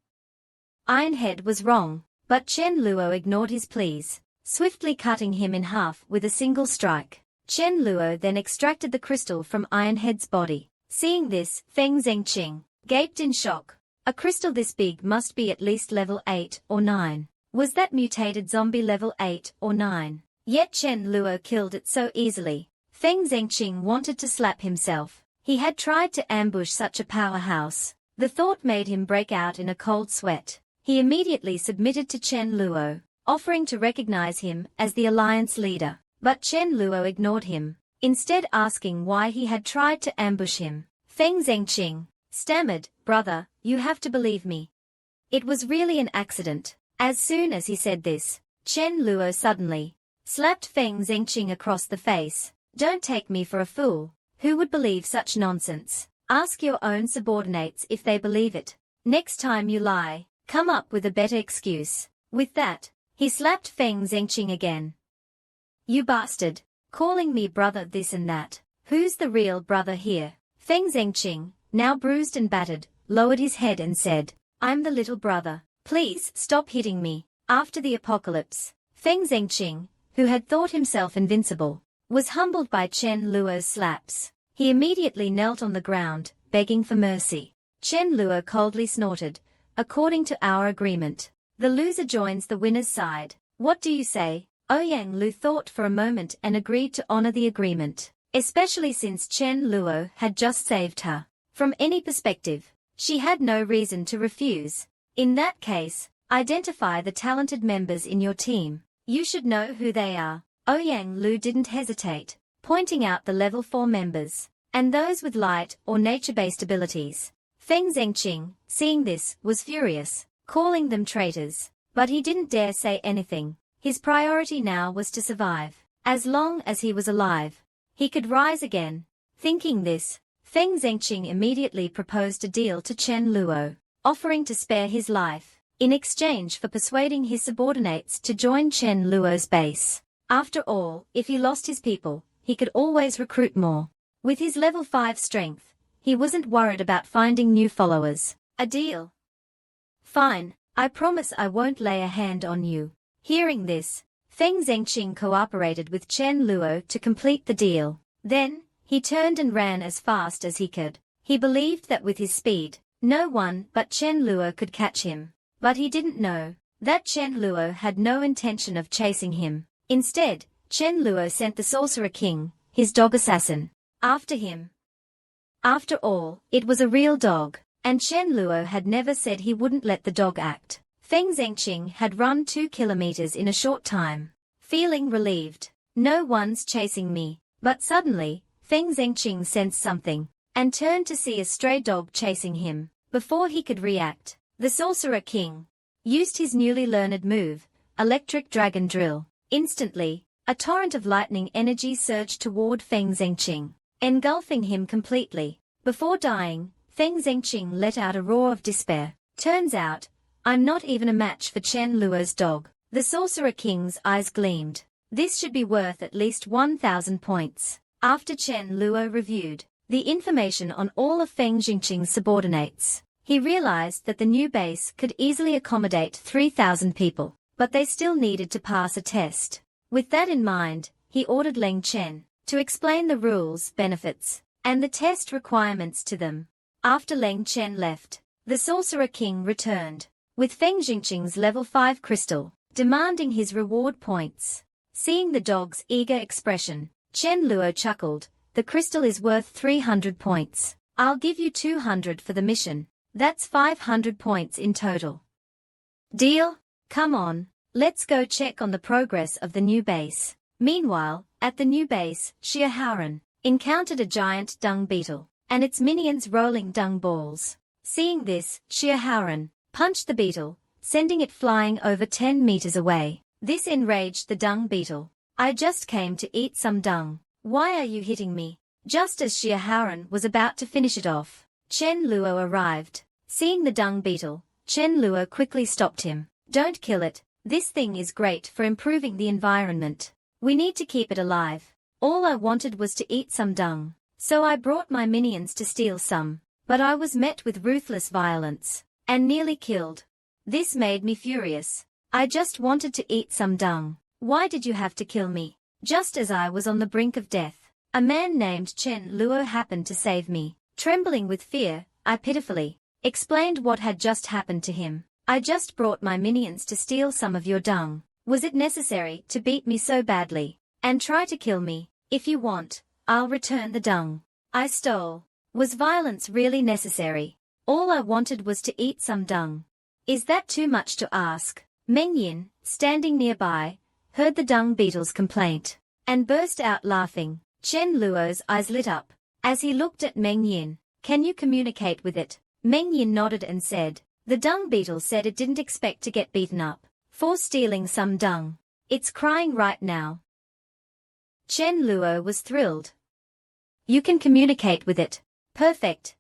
Ironhead was wrong, but Chen Luo ignored his pleas, swiftly cutting him in half with a single strike. Chen Luo then extracted the crystal from Ironhead's body. Seeing this, Feng Zhengqing gaped in shock. A crystal this big must be at least level 8 or 9. Was that mutated zombie level 8 or 9? Yet Chen Luo killed it so easily. Feng Zhengqing wanted to slap himself. He had tried to ambush such a powerhouse. The thought made him break out in a cold sweat. He immediately submitted to Chen Luo, offering to recognize him as the alliance leader. But Chen Luo ignored him, instead asking why he had tried to ambush him. Feng Zhengqing stammered, "Brother, you have to believe me. It was really an accident." As soon as he said this, Chen Luo suddenly slapped Feng Zhengqing across the face. "Don't take me for a fool. Who would believe such nonsense? Ask your own subordinates if they believe it. Next time you lie, come up with a better excuse." With that, he slapped Feng Zhengqing again. "You bastard, calling me brother this and that. Who's the real brother here?" Feng Zhengqing, now bruised and battered, lowered his head and said, "I'm the little brother. Please stop hitting me." After the apocalypse, Feng Zhengqing, who had thought himself invincible, was humbled by Chen Luo's slaps. He immediately knelt on the ground, begging for mercy. Chen Luo coldly snorted, "According to our agreement, the loser joins the winner's side. What do you say?" Ouyang Lu thought for a moment and agreed to honor the agreement, especially since Chen Luo had just saved her. From any perspective, she had no reason to refuse. "In that case, identify the talented members in your team. You should know who they are." Ouyang Lu didn't hesitate, pointing out the level 4 members, and those with light or nature-based abilities. Feng Zhengqing, seeing this, was furious, calling them traitors, but he didn't dare say anything. His priority now was to survive. As long as he was alive, he could rise again. Thinking this, Feng Zhengqing immediately proposed a deal to Chen Luo, offering to spare his life, in exchange for persuading his subordinates to join Chen Luo's base. After all, if he lost his people, he could always recruit more. With his level 5 strength, he wasn't worried about finding new followers. A deal? Fine, I promise I won't lay a hand on you. Hearing this, Feng Zhengqing cooperated with Chen Luo to complete the deal. Then, he turned and ran as fast as he could. He believed that with his speed, no one but Chen Luo could catch him. But he didn't know that Chen Luo had no intention of chasing him. Instead, Chen Luo sent the Sorcerer King, his dog assassin, after him. After all, it was a real dog, and Chen Luo had never said he wouldn't let the dog act. Feng Zhengqing had run 2 kilometers in a short time. Feeling relieved, "No one's chasing me." But suddenly, Feng Zhengqing sensed something, and turned to see a stray dog chasing him. Before he could react, the Sorcerer King used his newly learned move, Electric Dragon Drill. Instantly, a torrent of lightning energy surged toward Feng Zhengqing, engulfing him completely. Before dying, Feng Zhengqing let out a roar of despair. "Turns out, I'm not even a match for Chen Luo's dog." The Sorcerer King's eyes gleamed. This should be worth at least 1,000 points. After Chen Luo reviewed the information on all of Feng Zhengqing's subordinates, he realized that the new base could easily accommodate 3,000 people, but they still needed to pass a test. With that in mind, he ordered Leng Chen to explain the rules, benefits, and the test requirements to them. After Leng Chen left, the Sorcerer King returned, with Feng Zhengqing's level 5 crystal, demanding his reward points. Seeing the dog's eager expression, Chen Luo chuckled, "The crystal is worth 300 points. I'll give you 200 for the mission. That's 500 points in total. Deal? Come on, let's go check on the progress of the new base." Meanwhile, At the new base, Xiaoharan encountered a giant dung beetle, and its minions rolling dung balls. Seeing this, Xiaoharan punched the beetle, sending it flying over 10 meters away. This enraged the dung beetle. I just came to eat some dung. Why are you hitting me? Just as Xiaoharan was about to finish it off, Chen Luo arrived. Seeing the dung beetle, Chen Luo quickly stopped him. Don't kill it. This thing is great for improving the environment. We need to keep it alive. All I wanted was to eat some dung, so I brought my minions to steal some, but I was met with ruthless violence and nearly killed. This made me furious. I just wanted to eat some dung. Why did you have to kill me? Just as I was on the brink of death, a man named Chen Luo happened to save me. Trembling with fear, I pitifully explained what had just happened to him. I just brought my minions to steal some of your dung. Was it necessary to beat me so badly and try to kill me? If you want, I'll return the dung I stole. Was violence really necessary? All I wanted was to eat some dung. Is that too much to ask? Meng Yin, standing nearby, heard the dung beetle's complaint and burst out laughing. Chen Luo's eyes lit up as he looked at Meng Yin. Can you communicate with it? Meng Yin nodded and said, the dung beetle said it didn't expect to get beaten up for stealing some dung. It's crying right now. Chen Luo was thrilled. You can communicate with it. Perfect.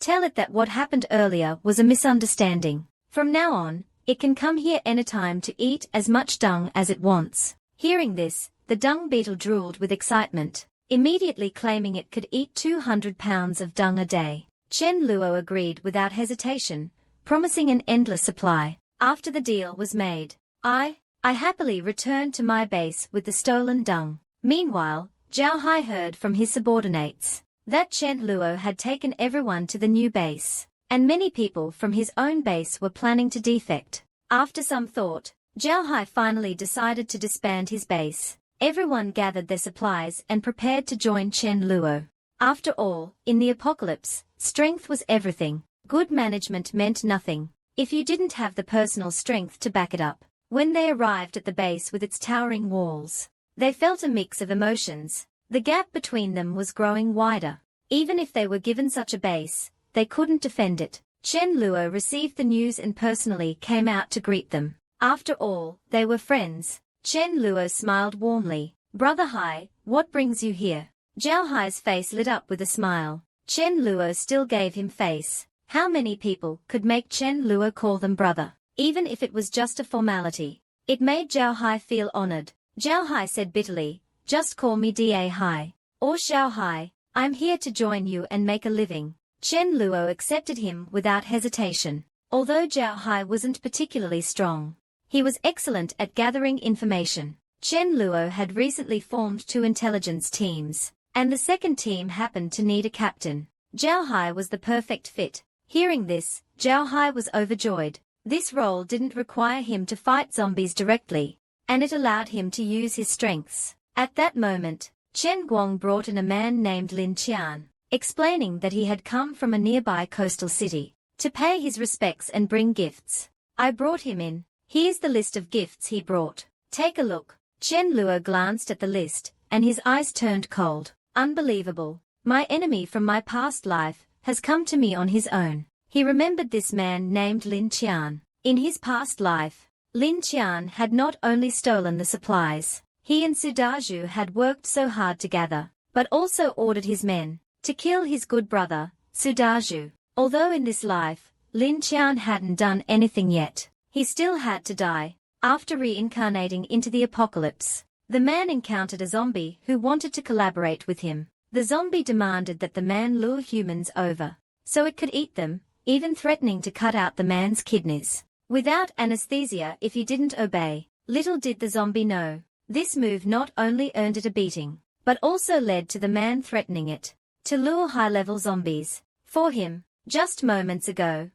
Tell it that what happened earlier was a misunderstanding. From now on, it can come here anytime to eat as much dung as it wants. Hearing this, the dung beetle drooled with excitement, immediately claiming it could eat 200 pounds of dung a day. Chen Luo agreed without hesitation, promising an endless supply. After the deal was made, I happily returned to my base with the stolen dung. Meanwhile, Zhao Hai heard from his subordinates that Chen Luo had taken everyone to the new base, and many people from his own base were planning to defect. After some thought, Zhao Hai finally decided to disband his base. Everyone gathered their supplies and prepared to join Chen Luo. After all, in the apocalypse, strength was everything. Good management meant nothing if you didn't have the personal strength to back it up. When they arrived at the base with its towering walls, they felt a mix of emotions. The gap between them was growing wider. Even if they were given such a base, they couldn't defend it. Chen Luo received the news and personally came out to greet them. After all, they were friends. Chen Luo smiled warmly. Brother Hai, what brings you here? Zhao Hai's face lit up with a smile. Chen Luo still gave him face. How many people could make Chen Luo call them brother, even if it was just a formality? It made Zhao Hai feel honored. Zhao Hai said bitterly, just call me Da Hai, or Xiao Hai. I'm here to join you and make a living. Chen Luo accepted him without hesitation. Although Zhao Hai wasn't particularly strong, he was excellent at gathering information. Chen Luo had recently formed 2 intelligence teams, and the second team happened to need a captain. Zhao Hai was the perfect fit. Hearing this, Zhao Hai was overjoyed. This role didn't require him to fight zombies directly, and it allowed him to use his strengths. At that moment, Chen Guang brought in a man named Lin Qian, explaining that he had come from a nearby coastal city to pay his respects and bring gifts. I brought him in. Here's the list of gifts he brought. Take a look. Chen Luo glanced at the list, and his eyes turned cold. Unbelievable. My enemy from my past life has come to me on his own. He remembered this man named Lin Qian. In his past life, Lin Qian had not only stolen the supplies he and Sudaju had worked so hard to gather, but also ordered his men to kill his good brother, Sudaju. Although in this life, Lin Qian hadn't done anything yet, he still had to die. After reincarnating into the apocalypse, the man encountered a zombie who wanted to collaborate with him. The zombie demanded that the man lure humans over so it could eat them, even threatening to cut out the man's kidneys without anesthesia if he didn't obey. Little did the zombie know, this move not only earned it a beating, but also led to the man threatening it to lure high-level zombies for him. Just moments ago,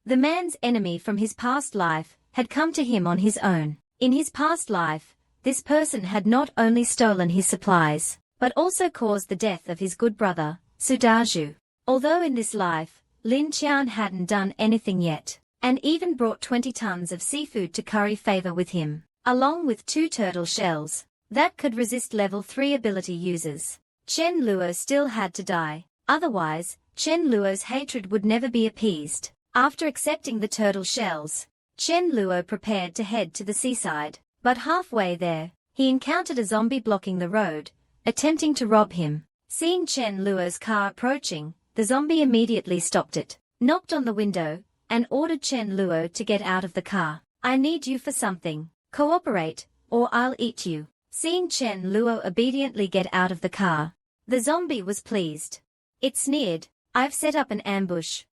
the man's enemy from his past life had come to him on his own. In his past life, this person had not only stolen his supplies, but also caused the death of his good brother, Sudaju. Although in this life, Lin Qian hadn't done anything yet, and even brought 20 tons of seafood to curry favor with him, along with 2 turtle shells. that could resist level 3 ability users. Chen Luo still had to die. Otherwise, Chen Luo's hatred would never be appeased. After accepting the turtle shells, Chen Luo prepared to head to the seaside. But halfway there, he encountered a zombie blocking the road, attempting to rob him. Seeing Chen Luo's car approaching, the zombie immediately stopped it, knocked on the window, and ordered Chen Luo to get out of the car. "I need you for something. Cooperate, or I'll eat you." Seeing Chen Luo obediently get out of the car, the zombie was pleased. It sneered, "I've set up an ambush.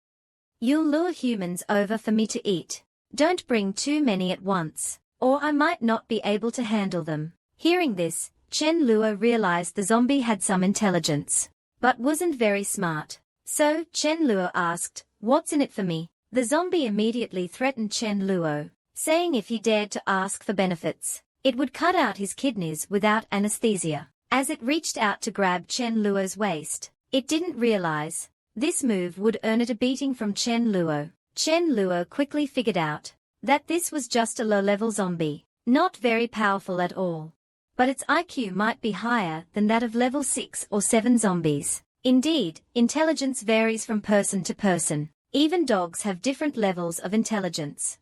You'll lure humans over for me to eat. Don't bring too many at once, or I might not be able to handle them." Hearing this, Chen Luo realized the zombie had some intelligence, but wasn't very smart. So, Chen Luo asked, "What's in it for me?" The zombie immediately threatened Chen Luo, saying if he dared to ask for benefits, it would cut out his kidneys without anesthesia. As it reached out to grab Chen Luo's waist, it didn't realize this move would earn it a beating from Chen Luo. Chen Luo quickly figured out that this was just a low-level zombie, not very powerful at all. But its IQ might be higher than that of level 6 or 7 zombies. Indeed, intelligence varies from person to person. Even dogs have different levels of intelligence.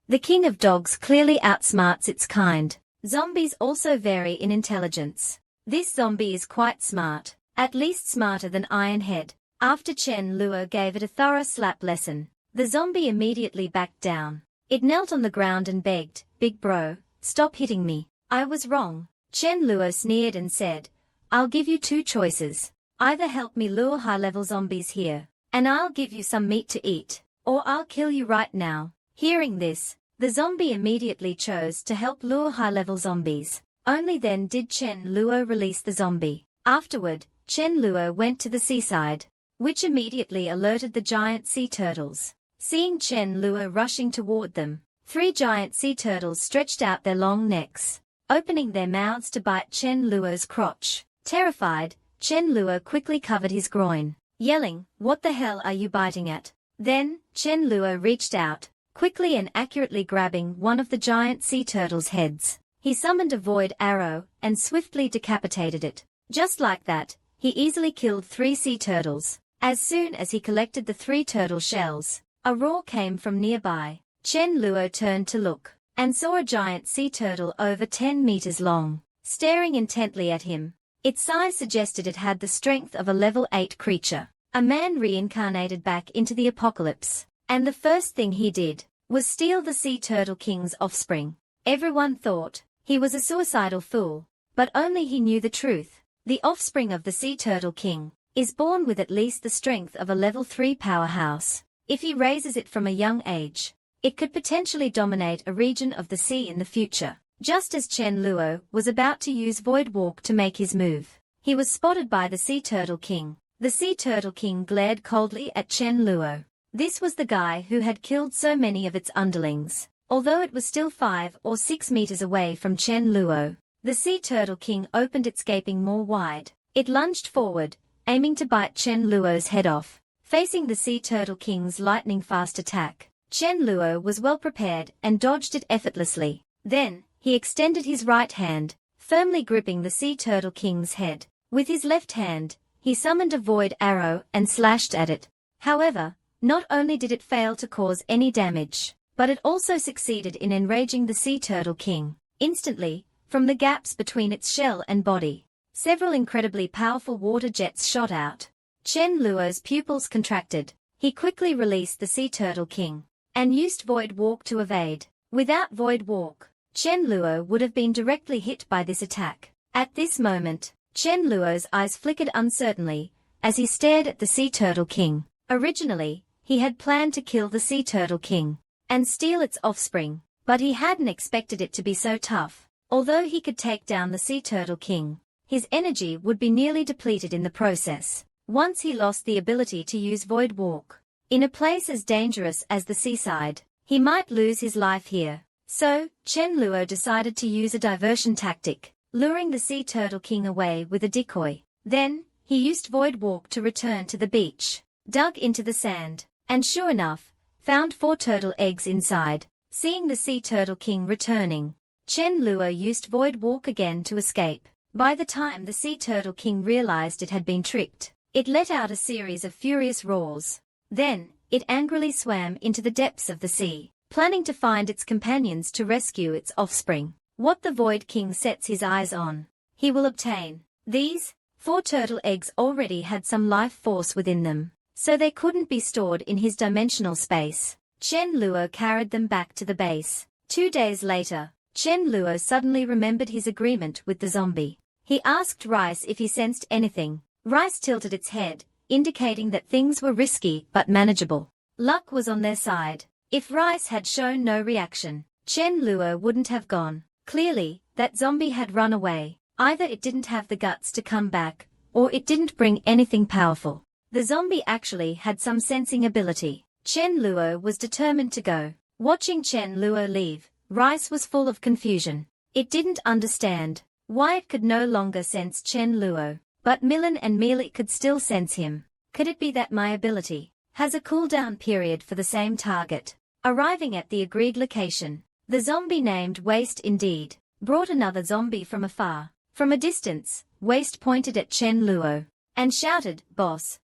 The king of dogs clearly outsmarts its kind. Zombies also vary in intelligence. This zombie is quite smart, at least smarter than Ironhead. After Chen Luo gave it a thorough slap lesson, the zombie immediately backed down. It knelt on the ground and begged, "Big bro, stop hitting me. I was wrong." Chen Luo sneered and said, "I'll give you two choices. Either help me lure high-level zombies here, and I'll give you some meat to eat, or I'll kill you right now." Hearing this, the zombie immediately chose to help lure high-level zombies. Only then did Chen Luo release the zombie. Afterward, Chen Luo went to the seaside, which immediately alerted the giant sea turtles. Seeing Chen Luo rushing toward them, 3 giant sea turtles stretched out their long necks, opening their mouths to bite Chen Luo's crotch. Terrified, Chen Luo quickly covered his groin, yelling, "What the hell are you biting at?" Then, Chen Luo reached out, quickly and accurately grabbing one of the giant sea turtles' heads. He summoned a void arrow and swiftly decapitated it. Just like that, he easily killed 3 sea turtles. As soon as he collected the 3 turtle shells, a roar came from nearby. Chen Luo turned to look, and saw a giant sea turtle over 10 meters long, staring intently at him. Its size suggested it had the strength of a level 8 creature. A man reincarnated back into the apocalypse, and the first thing he did was steal the Sea Turtle King's offspring. Everyone thought he was a suicidal fool, but only he knew the truth. The offspring of the Sea Turtle King is born with at least the strength of a level 3 powerhouse. If he raises it from a young age, it could potentially dominate a region of the sea in the future. Just as Chen Luo was about to use Void Walk to make his move, he was spotted by the Sea Turtle King. The Sea Turtle King glared coldly at Chen Luo. This was the guy who had killed so many of its underlings. Although it was still 5 or 6 meters away from Chen Luo, the Sea Turtle King opened its gaping maw wide. It lunged forward, aiming to bite Chen Luo's head off. Facing the Sea Turtle King's lightning-fast attack, Chen Luo was well prepared and dodged it effortlessly. Then, he extended his right hand, firmly gripping the Sea Turtle King's head. With his left hand, he summoned a void arrow and slashed at it. However, not only did it fail to cause any damage, but it also succeeded in enraging the Sea Turtle King. Instantly, from the gaps between its shell and body, several incredibly powerful water jets shot out. Chen Luo's pupils contracted. He quickly released the Sea Turtle King, and used Void Walk to evade. Without Void Walk, Chen Luo would have been directly hit by this attack. At this moment, Chen Luo's eyes flickered uncertainly, as he stared at the Sea Turtle King. Originally, he had planned to kill the Sea Turtle King, and steal its offspring, but he hadn't expected it to be so tough. Although he could take down the Sea Turtle King, his energy would be nearly depleted in the process. Once he lost the ability to use Void Walk, in a place as dangerous as the seaside, he might lose his life here. So, Chen Luo decided to use a diversion tactic, luring the Sea Turtle King away with a decoy. Then, he used Void Walk to return to the beach, dug into the sand, and sure enough, found 4 turtle eggs inside. Seeing the Sea Turtle King returning, Chen Luo used Void Walk again to escape. By the time the Sea Turtle King realized it had been tricked, it let out a series of furious roars. Then, it angrily swam into the depths of the sea, planning to find its companions to rescue its offspring. What the Void King sets his eyes on, he will obtain. These 4 turtle eggs already had some life force within them, so they couldn't be stored in his dimensional space. Chen Luo carried them back to the base. 2 days later, Chen Luo suddenly remembered his agreement with the zombie. He asked Rice if he sensed anything. Rice tilted its head, indicating that things were risky but manageable. Luck was on their side. If Rice had shown no reaction, Chen Luo wouldn't have gone. Clearly, that zombie had run away. Either it didn't have the guts to come back, or it didn't bring anything powerful. The zombie actually had some sensing ability. Chen Luo was determined to go. Watching Chen Luo leave, Rice was full of confusion. It didn't understand why it could no longer sense Chen Luo, but Millen and Mealy could still sense him. Could it be that my ability has a cooldown period for the same target? Arriving at the agreed location, the zombie named Waste indeed brought another zombie from afar. From a distance, Waste pointed at Chen Luo and shouted, "Boss!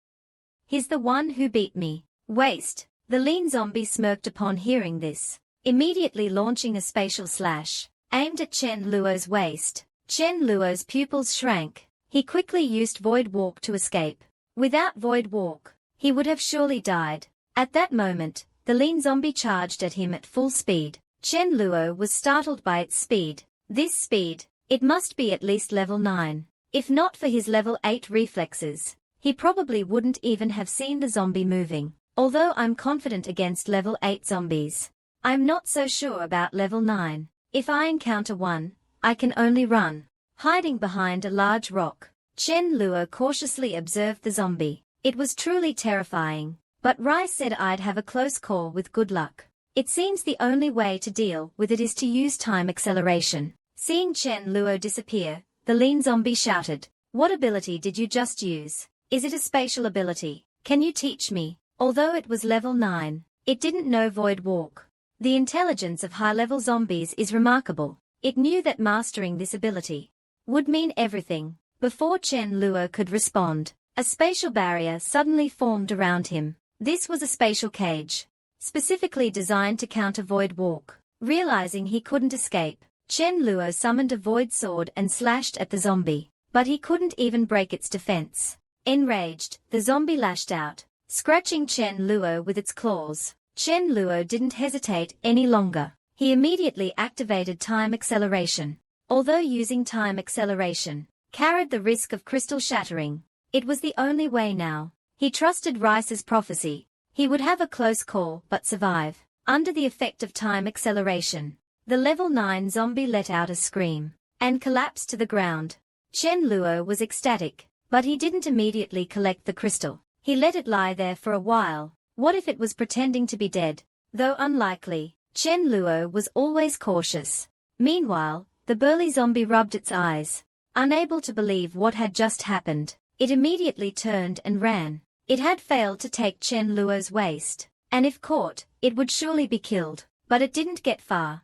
He's the one who beat me." Waste, the lean zombie, smirked upon hearing this, immediately launching a spatial slash aimed at Chen Luo's waist. Chen Luo's pupils shrank. He quickly used Void Walk to escape. Without Void Walk, he would have surely died. At that moment, the lean zombie charged at him at full speed. Chen Luo was startled by its speed. This speed, it must be at least level 9. If not for his level 8 reflexes, he probably wouldn't even have seen the zombie moving. Although I'm confident against level 8 zombies, I'm not so sure about level 9. If I encounter one, I can only run. Hiding behind a large rock, Chen Luo cautiously observed the zombie. It was truly terrifying, but Rice said I'd have a close call with good luck. It seems the only way to deal with it is to use time acceleration. Seeing Chen Luo disappear, the lean zombie shouted, "What ability did you just use? Is it a spatial ability? Can you teach me?" Although it was level 9, it didn't know Void Walk. The intelligence of high-level zombies is remarkable. It knew that mastering this ability would mean everything. Before Chen Luo could respond, a spatial barrier suddenly formed around him. This was a spatial cage, specifically designed to counter Void Walk. Realizing he couldn't escape, Chen Luo summoned a Void Sword and slashed at the zombie, but he couldn't even break its defense. Enraged, the zombie lashed out, scratching Chen Luo with its claws. Chen Luo didn't hesitate any longer. He immediately activated time acceleration. Although using time acceleration carried the risk of crystal shattering, it was the only way now. He trusted Rice's prophecy. He would have a close call but survive. Under the effect of time acceleration, the level 9 zombie let out a scream and collapsed to the ground. Chen Luo was ecstatic, but he didn't immediately collect the crystal. He let it lie there for a while. What if it was pretending to be dead? Though unlikely, Chen Luo was always cautious. Meanwhile, the burly zombie rubbed its eyes. Unable to believe what had just happened, it immediately turned and ran. It had failed to take Chen Luo's waist, and if caught, it would surely be killed. But it didn't get far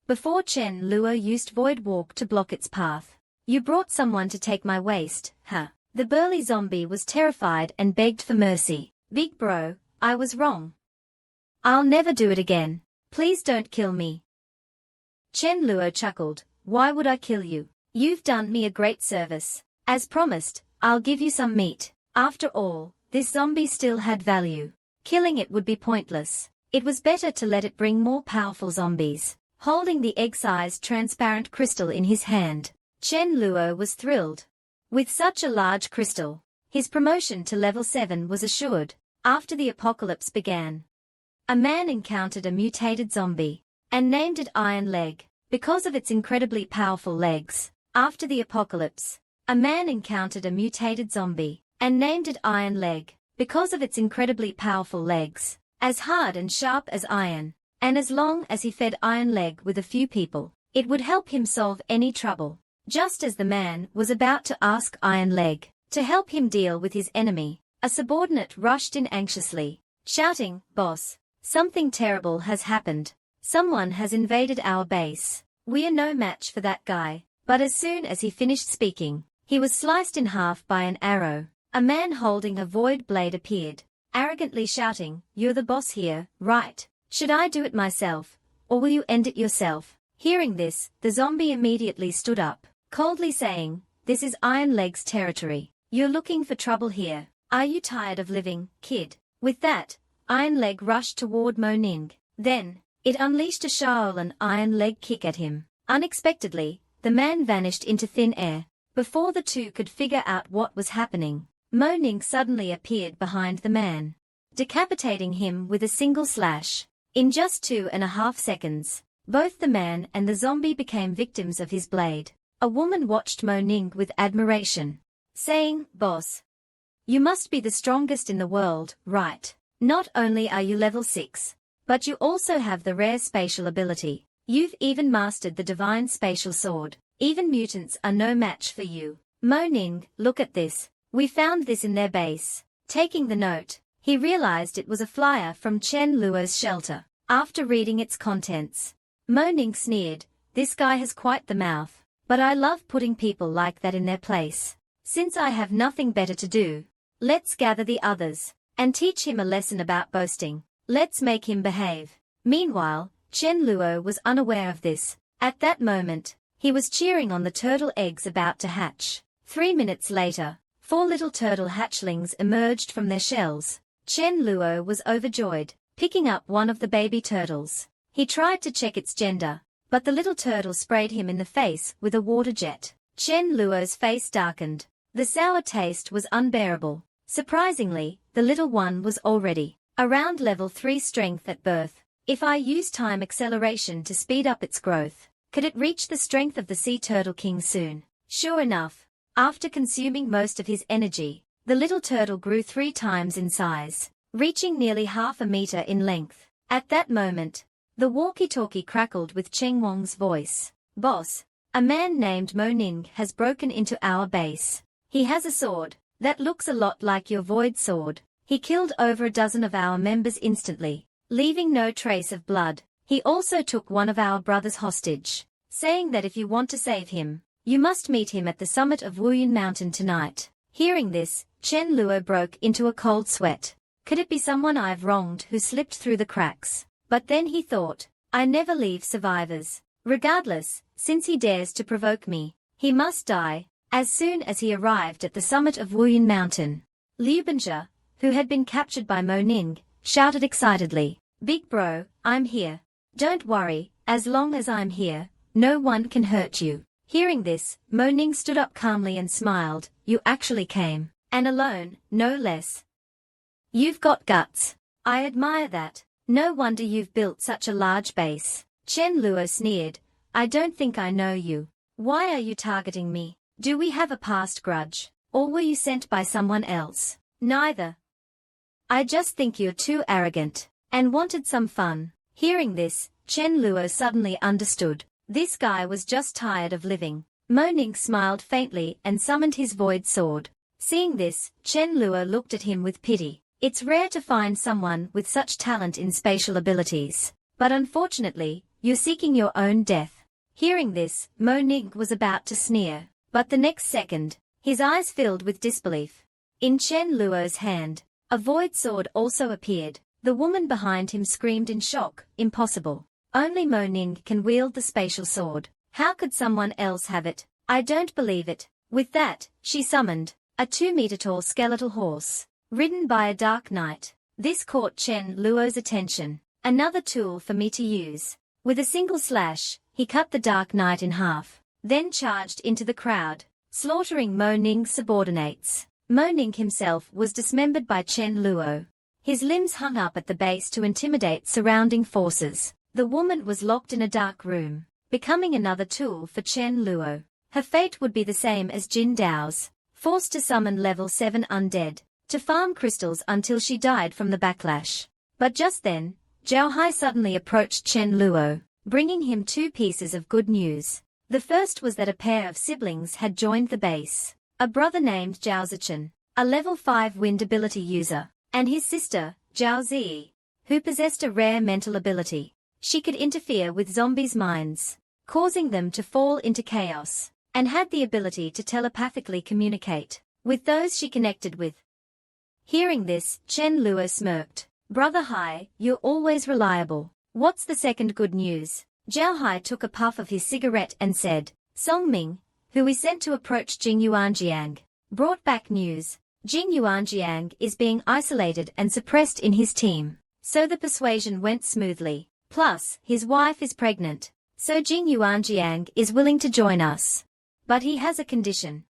before Chen Luo used Void Walk to block its path. "You brought someone to take my waist, huh?" The burly zombie was terrified and begged for mercy. "Big bro, I was wrong. I'll never do it again. Please don't kill me." Chen Luo chuckled. "Why would I kill you? You've done me a great service. As promised, I'll give you some meat." After all, this zombie still had value. Killing it would be pointless. It was better to let it bring more powerful zombies. Holding the egg-sized transparent crystal in his hand, Chen Luo was thrilled. With such a large crystal, his promotion to level 7 was assured. After the apocalypse began, a man encountered a mutated zombie and named it Iron Leg because of its incredibly powerful legs. After the apocalypse, a man encountered a mutated zombie and named it Iron Leg because of its incredibly powerful legs, as hard and sharp as iron, and as long as he fed Iron Leg with a few people, it would help him solve any trouble. Just as the man was about to ask Iron Leg to help him deal with his enemy, a subordinate rushed in anxiously, shouting, "Boss, something terrible has happened. Someone has invaded our base." We are no match for that guy. But as soon as he finished speaking, he was sliced in half by an arrow. A man holding a void blade appeared, arrogantly shouting, "You're the boss here, right? Should I do it myself, or will you end it yourself?" Hearing this, the zombie immediately stood up, coldly saying, "This is Iron Leg's territory. You're looking for trouble here. Are you tired of living, kid?" With that, Iron Leg rushed toward Moning. Then, it unleashed a Shaolin Iron Leg kick at him. Unexpectedly, the man vanished into thin air. Before the two could figure out what was happening, Moning suddenly appeared behind the man, decapitating him with a single slash. In just 2.5 seconds, both the man and the zombie became victims of his blade. A woman watched Moning with admiration, saying, "Boss, you must be the strongest in the world, right? Not only are you level 6, but you also have the rare spatial ability. You've even mastered the divine spatial sword. Even mutants are no match for you." Moning, "Look at this. We found this in their base." Taking the note, he realized it was a flyer from Chen Luo's shelter. After reading its contents, Moning sneered, "This guy has quite the mouth, but I love putting people like that in their place. Since I have nothing better to do, let's gather the others and teach him a lesson about boasting. Let's make him behave." Meanwhile, Chen Luo was unaware of this. At that moment, he was cheering on the turtle eggs about to hatch. 3 minutes later, 4 little turtle hatchlings emerged from their shells. Chen Luo was overjoyed, picking up one of the baby turtles. He tried to check its gender, but the little turtle sprayed him in the face with a water jet. Chen Luo's face darkened. The sour taste was unbearable. Surprisingly, the little one was already around level 3 strength at birth. If I use time acceleration to speed up its growth, could it reach the strength of the Sea Turtle King soon? Sure enough, after consuming most of his energy, the little turtle grew 3 times in size, reaching nearly half a meter in length. At that moment, the walkie-talkie crackled with Cheng Wang's voice. "Boss, a man named Moning has broken into our base. He has a sword that looks a lot like your void sword. He killed over a dozen of our members instantly, leaving no trace of blood. He also took one of our brothers hostage, saying that if you want to save him, you must meet him at the summit of Wuyun Mountain tonight." Hearing this, Chen Luo broke into a cold sweat. Could it be someone I've wronged who slipped through the cracks? But then he thought, I never leave survivors. Regardless, since he dares to provoke me, he must die. As soon as he arrived at the summit of Wuyun Mountain, Liu Benjia, who had been captured by Moning, shouted excitedly, "Big bro, I'm here. Don't worry, as long as I'm here, no one can hurt you." Hearing this, Moning stood up calmly and smiled. "You actually came, and alone, no less. You've got guts. I admire that. No wonder you've built such a large base." Chen Luo sneered, "I don't think I know you. Why are you targeting me? Do we have a past grudge, or were you sent by someone else?" "Neither. I just think you're too arrogant, and wanted some fun." Hearing this, Chen Luo suddenly understood. This guy was just tired of living. Moning smiled faintly and summoned his void sword. Seeing this, Chen Luo looked at him with pity. It's rare to find someone with such talent in spatial abilities, but unfortunately, you're seeking your own death. Hearing this, Moning was about to sneer, but the next second, his eyes filled with disbelief. In Chen Luo's hand, a void sword also appeared. The woman behind him screamed in shock, "Impossible. Only Moning can wield the spatial sword. How could someone else have it? I don't believe it." With that, she summoned a 2-meter-tall skeletal horse, ridden by a dark knight. This caught Chen Luo's attention. "Another tool for me to use." With a single slash, he cut the dark knight in half, then charged into the crowd, slaughtering Moning's subordinates. Moning himself was dismembered by Chen Luo. His limbs hung up at the base to intimidate surrounding forces. The woman was locked in a dark room, becoming another tool for Chen Luo. Her fate would be the same as Jin Dao's, forced to summon level 7 undead, to farm crystals until she died from the backlash. But just then, Zhao Hai suddenly approached Chen Luo, bringing him 2 pieces of good news. The first was that a pair of siblings had joined the base. A brother named Zhao Zichen, a level 5 wind ability user, and his sister, Zhao Zi, who possessed a rare mental ability. She could interfere with zombies' minds. causing them to fall into chaos, and had the ability to telepathically communicate with those she connected with. Hearing this, Chen Luo smirked. Brother Hai, you're always reliable. What's the second good news? Zhao Hai took a puff of his cigarette and said, Song Ming, who we sent to approach Jing Yuanjiang, brought back news. Jing Yuanjiang is being isolated and suppressed in his team, so the persuasion went smoothly. Plus, his wife is pregnant, so Jing Yuanjiang is willing to join us. But he has a condition.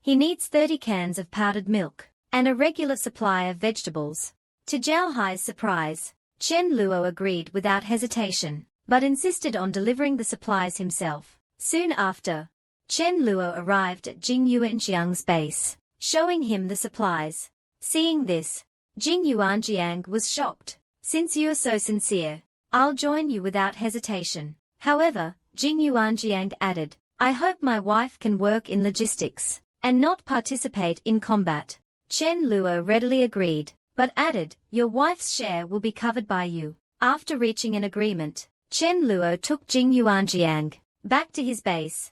He needs 30 cans of powdered milk, and a regular supply of vegetables. To Zhao Hai's surprise, Chen Luo agreed without hesitation, but insisted on delivering the supplies himself. Soon after, Chen Luo arrived at Jing Yuanjiang's base, showing him the supplies. Seeing this, Jing Yuanjiang was shocked. Since you're so sincere, I'll join you without hesitation. However, Jing Yuanjiang added, I hope my wife can work in logistics, and not participate in combat. Chen Luo readily agreed, but added, your wife's share will be covered by you. After reaching an agreement, Chen Luo took Jing Yuanjiang back to his base.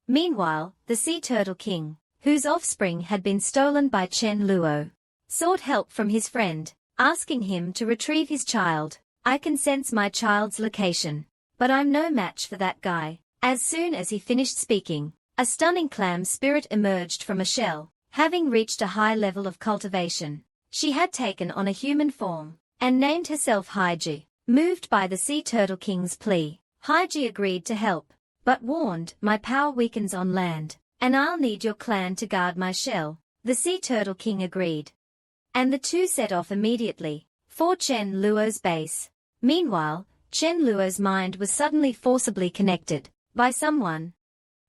Meanwhile, the Sea Turtle King, whose offspring had been stolen by Chen Luo, sought help from his friend, asking him to retrieve his child. I can sense my child's location, but I'm no match for that guy. As soon as he finished speaking, a stunning clam spirit emerged from a shell, having reached a high level of cultivation. She had taken on a human form, and named herself Haiji. Moved by the Sea Turtle King's plea, Haiji agreed to help, but warned, my power weakens on land, and I'll need your clan to guard my shell. The Sea Turtle King agreed, and the two set off immediately for Chen Luo's base. Meanwhile, Chen Luo's mind was suddenly forcibly connected by someone.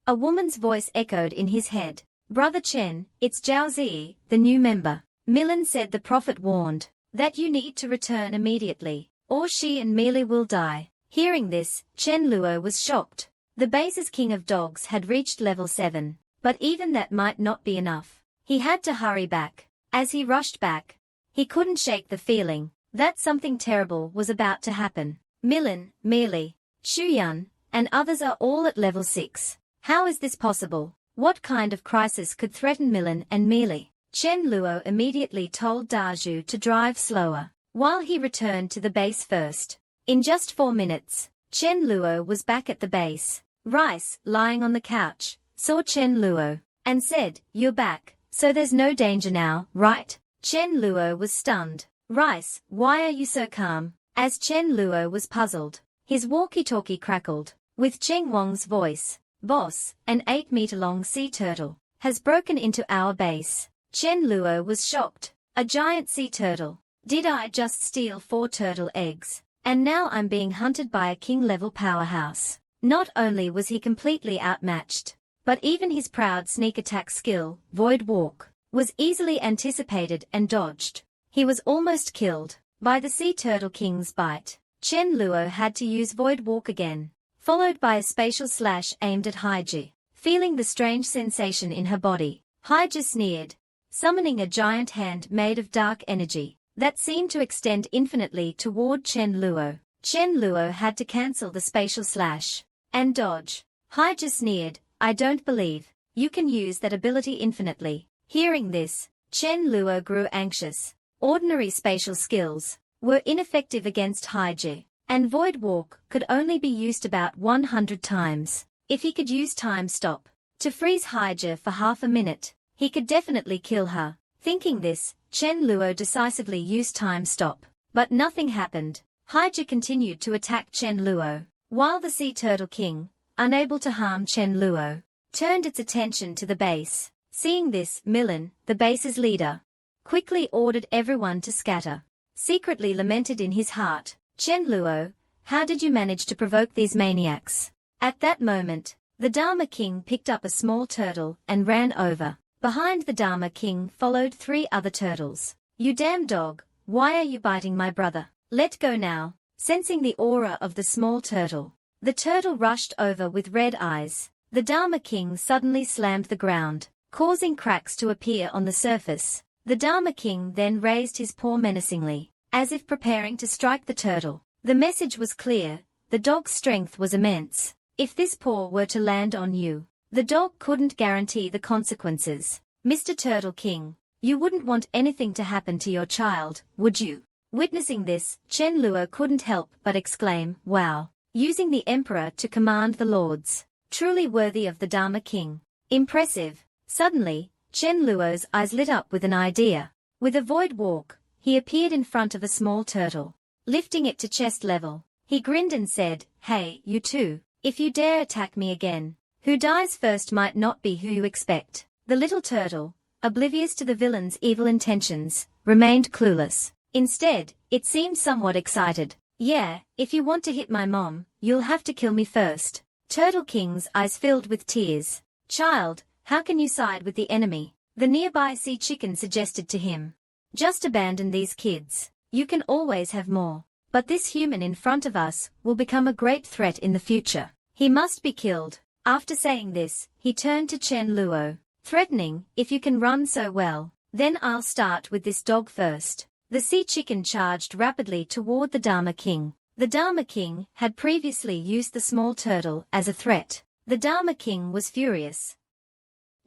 A woman's voice echoed in his head. Brother Chen, it's Zhao Zi, the new member. Millen said the prophet warned that you need to return immediately, or she and Meili will die. Hearing this, Chen Luo was shocked. The base's king of dogs had reached level 7, but even that might not be enough. He had to hurry back. As he rushed back, he couldn't shake the feeling that something terrible was about to happen. Millen, Meili, Shuyun, and others are all at level 6. How is this possible? What kind of crisis could threaten Millen and Meili? Chen Luo immediately told Dazhu to drive slower, while he returned to the base first. In just 4 minutes, Chen Luo was back at the base. Rice, lying on the couch, saw Chen Luo, and said, you're back, so there's no danger now, right? Chen Luo was stunned. Rice, why are you so calm? As Chen Luo was puzzled, his walkie-talkie crackled, with Cheng Wang's voice. Boss, an 8-meter-long sea turtle, has broken into our base. Chen Luo was shocked. A giant sea turtle. Did I just steal 4 turtle eggs? And now I'm being hunted by a king-level powerhouse. Not only was he completely outmatched, but even his proud sneak attack skill, Void Walk, was easily anticipated and dodged. He was almost killed by the Sea Turtle King's bite. Chen Luo had to use Void Walk again, followed by a spatial slash aimed at Haiji. Feeling the strange sensation in her body, Haiji sneered, summoning a giant hand made of dark energy that seemed to extend infinitely toward Chen Luo. Chen Luo had to cancel the spatial slash and dodge. Haiji sneered, I don't believe you can use that ability infinitely. Hearing this, Chen Luo grew anxious. Ordinary spatial skills were ineffective against Haiji, and Void Walk could only be used about 100 times. If he could use Time Stop to freeze Haiji for half a minute, he could definitely kill her. Thinking this, Chen Luo decisively used Time Stop, but nothing happened. Haiji continued to attack Chen Luo, while the Sea Turtle King, unable to harm Chen Luo, turned its attention to the base. Seeing this, Millen, the base's leader, quickly ordered everyone to scatter. Secretly lamented in his heart, Chen Luo, how did you manage to provoke these maniacs? At that moment, the Dharma King picked up a small turtle and ran over. Behind the Dharma King followed 3 other turtles. You damn dog, why are you biting my brother? Let go now. Sensing the aura of the small turtle, the turtle rushed over with red eyes. The Dharma King suddenly slammed the ground, causing cracks to appear on the surface. The Dharma King then raised his paw menacingly, as if preparing to strike the turtle. The message was clear, The dog's strength was immense. If this paw were to land on you, the dog couldn't guarantee the consequences. Mr. Turtle King, you wouldn't want anything to happen to your child, would you? Witnessing this, Chen Luo couldn't help but exclaim, wow. Using the Emperor to command the lords. Truly worthy of the Dharma King. Impressive. Suddenly, Chen Luo's eyes lit up with an idea. With a void walk, he appeared in front of a small turtle. Lifting it to chest level, he grinned and said, hey, you two, if you dare attack me again, who dies first might not be who you expect. The little turtle, oblivious to the villain's evil intentions, remained clueless. Instead, it seemed somewhat excited. Yeah, if you want to hit my mom, you'll have to kill me first. Turtle King's eyes filled with tears. Child, how can you side with the enemy? The nearby sea chicken suggested to him. Just abandon these kids. You can always have more. But this human in front of us will become a great threat in the future. He must be killed. After saying this, he turned to Chen Luo, threatening, if you can run so well, then I'll start with this dog first. The sea chicken charged rapidly toward the Dharma King. The Dharma King had previously used the small turtle as a threat. The Dharma King was furious.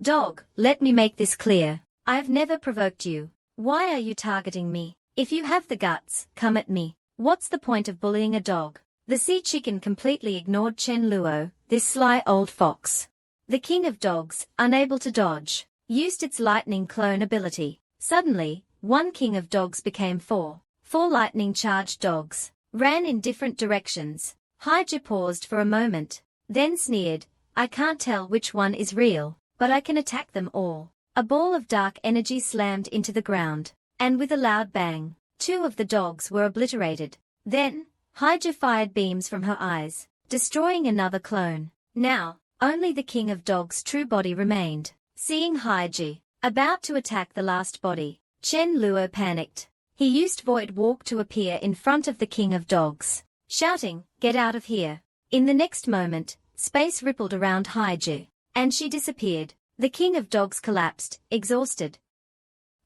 Dog, let me make this clear. I've never provoked you. Why are you targeting me? If you have the guts, come at me. What's the point of bullying a dog? The sea chicken completely ignored Chen Luo, this sly old fox. The king of dogs, unable to dodge, used its lightning clone ability. Suddenly, one king of dogs became four lightning-charged dogs, ran in different directions. Hydra paused for a moment, then sneered, I can't tell which one is real, but I can attack them all. A ball of dark energy slammed into the ground, and with a loud bang, two of the dogs were obliterated. Then, Hydra fired beams from her eyes, destroying another clone. Now, only the king of dogs' true body remained. Seeing Hydra about to attack the last body, Chen Luo panicked. He used Void Walk to appear in front of the king of dogs, shouting, get out of here. In the next moment, space rippled around Hydra, and she disappeared. The king of dogs collapsed, exhausted.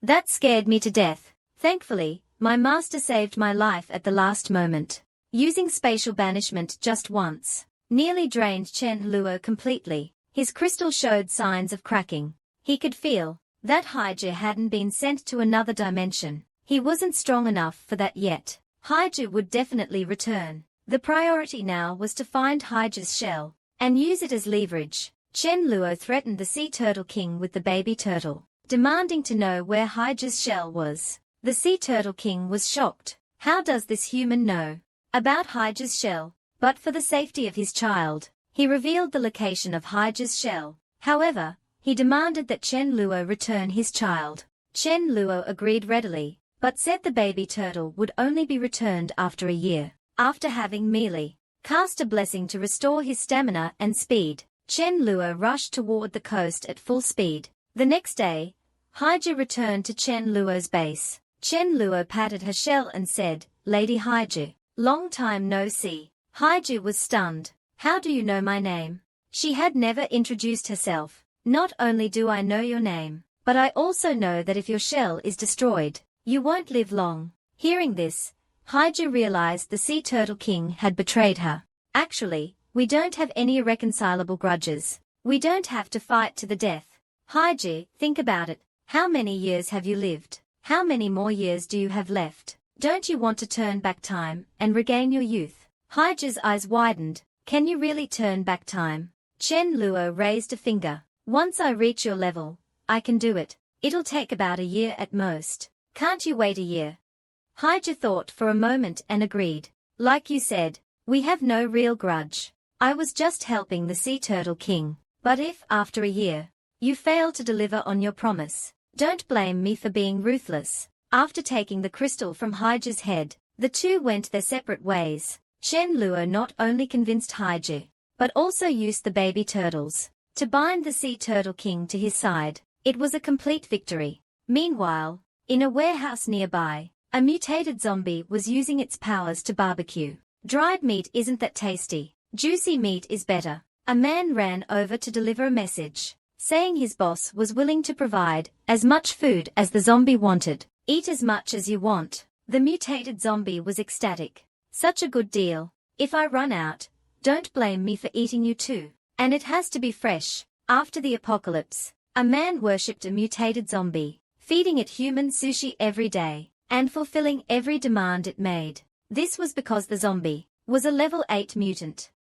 That scared me to death. Thankfully, my master saved my life at the last moment. Using spatial banishment just once, nearly drained Chen Luo completely. His crystal showed signs of cracking. He could feel that Hydra hadn't been sent to another dimension. He wasn't strong enough for that yet. Hydra would definitely return. The priority now was to find Hydra's shell and use it as leverage. Chen Luo threatened the Sea Turtle King with the baby turtle, demanding to know where Hydra's shell was. The Sea Turtle King was shocked. How does this human know about Hydra's shell? But for the safety of his child, he revealed the location of Hydra's shell. However, he demanded that Chen Luo return his child. Chen Luo agreed readily, but said the baby turtle would only be returned after a year. After having merely cast a blessing to restore his stamina and speed, Chen Luo rushed toward the coast at full speed. The next day, Hydra returned to Chen Luo's base. Chen Luo patted her shell and said, Lady Hydra, long time no see. Hydra was stunned. How do you know my name? She had never introduced herself. Not only do I know your name, but I also know that if your shell is destroyed, you won't live long. Hearing this, Hydra realized the Sea Turtle King had betrayed her. Actually, we don't have any irreconcilable grudges. We don't have to fight to the death. Hydra, think about it. How many years have you lived? How many more years do you have left? Don't you want to turn back time and regain your youth? Hydra's eyes widened. Can you really turn back time? Chen Luo raised a finger. Once I reach your level, I can do it. It'll take about a year at most. Can't you wait a year? Hydra thought for a moment and agreed. Like you said, we have no real grudge. I was just helping the Sea Turtle King. But if, after a year, you fail to deliver on your promise, don't blame me for being ruthless. After taking the crystal from Hydra's head, the two went their separate ways. Chen Luo not only convinced Hydra, but also used the baby turtles to bind the Sea Turtle King to his side. It was a complete victory. Meanwhile, in a warehouse nearby, a mutated zombie was using its powers to barbecue. Dried meat isn't that tasty. Juicy meat is better. A man ran over to deliver a message, saying his boss was willing to provide as much food as the zombie wanted. Eat as much as you want. The mutated zombie was ecstatic. Such a good deal. If I run out, don't blame me for eating you too. And it has to be fresh. After the apocalypse, a man worshipped a mutated zombie, feeding it human sushi every day, and fulfilling every demand it made. This was because the zombie was a level 8 mutant.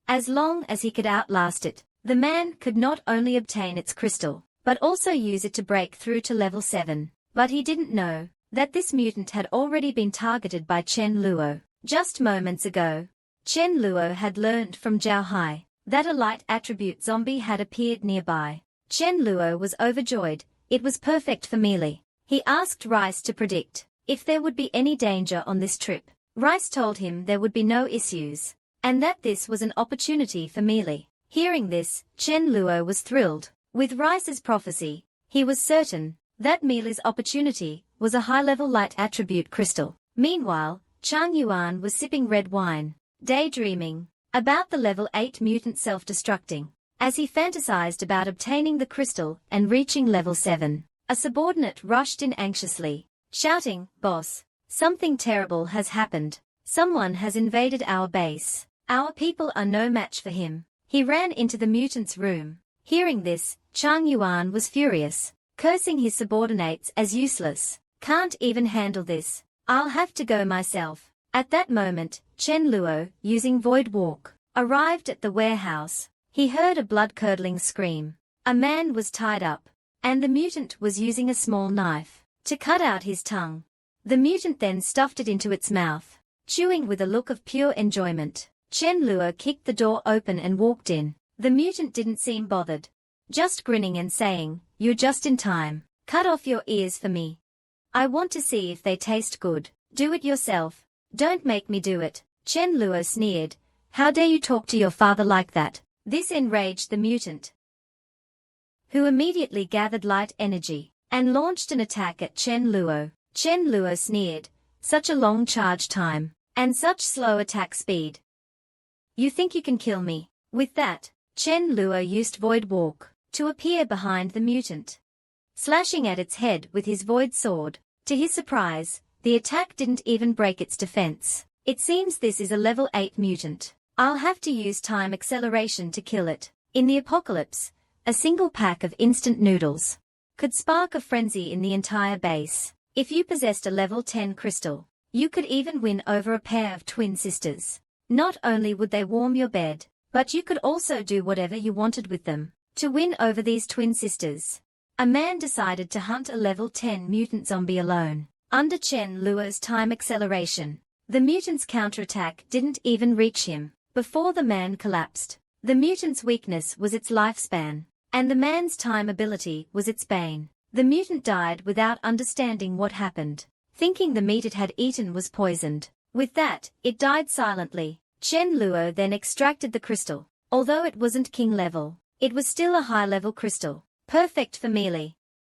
As long as he could outlast it, the man could not only obtain its crystal, but also use it to break through to level 7. But he didn't know that this mutant had already been targeted by Chen Luo. Just moments ago, Chen Luo had learned from Zhao Hai that a light attribute zombie had appeared nearby. Chen Luo was overjoyed. It was perfect for Mealy. He asked Rice to predict if there would be any danger on this trip. Rice told him there would be no issues, and that this was an opportunity for Mealy. Hearing this, Chen Luo was thrilled. With Rice's prophecy, he was certain that Mealy's opportunity was a high-level light attribute crystal. Meanwhile, Chang Yuan was sipping red wine, daydreaming about the level 8 mutant self-destructing. As he fantasized about obtaining the crystal and reaching level 7, a subordinate rushed in anxiously, shouting, "Boss, something terrible has happened. Someone has invaded our base. Our people are no match for him." He ran into the mutant's room. Hearing this, Chang Yuan was furious, cursing his subordinates as useless. "Can't even handle this. I'll have to go myself." At that moment, Chen Luo, using Void Walk, arrived at the warehouse. He heard a blood-curdling scream. A man was tied up, and the mutant was using a small knife to cut out his tongue. The mutant then stuffed it into its mouth, chewing with a look of pure enjoyment. Chen Luo kicked the door open and walked in. The mutant didn't seem bothered, just grinning and saying, "You're just in time. Cut off your ears for me. I want to see if they taste good. Do it yourself. Don't make me do it." Chen Luo sneered. "How dare you talk to your father like that?" This enraged the mutant, who immediately gathered light energy and launched an attack at Chen Luo. Chen Luo sneered, "Such a long charge time, and such slow attack speed. You think you can kill me?" With that, Chen Luo used Void Walk to appear behind the mutant, slashing at its head with his Void Sword. To his surprise, the attack didn't even break its defense. "It seems this is a level 8 mutant. I'll have to use time acceleration to kill it." In the apocalypse, a single pack of instant noodles could spark a frenzy in the entire base. If you possessed a level 10 crystal, you could even win over a pair of twin sisters. Not only would they warm your bed, but you could also do whatever you wanted with them. To win over these twin sisters, a man decided to hunt a level 10 mutant zombie alone. Under Chen Luo's time acceleration, the mutant's counterattack didn't even reach him. Before the man collapsed, the mutant's weakness was its lifespan, and the man's time ability was its bane. The mutant died without understanding what happened, thinking the meat it had eaten was poisoned. With that, it died silently. Chen Luo then extracted the crystal. Although it wasn't king level, it was still a high-level crystal, perfect for melee.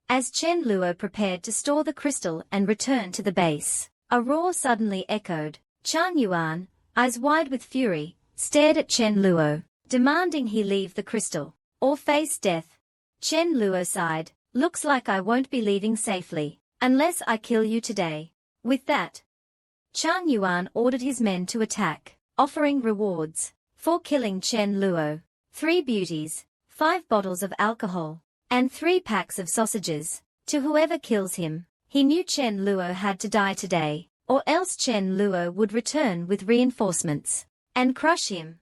As Chen Luo prepared to store the crystal and return to the base, a roar suddenly echoed. Chang Yuan, eyes wide with fury, stared at Chen Luo, demanding he leave the crystal or face death. Chen Luo sighed, "Looks like I won't be leaving safely unless I kill you today." With that, Chang Yuan ordered his men to attack, offering rewards for killing Chen Luo. 3 beauties, 5 bottles of alcohol, and 3 packs of sausages to whoever kills him. He knew Chen Luo had to die today, or else Chen Luo would return with reinforcements and crush him.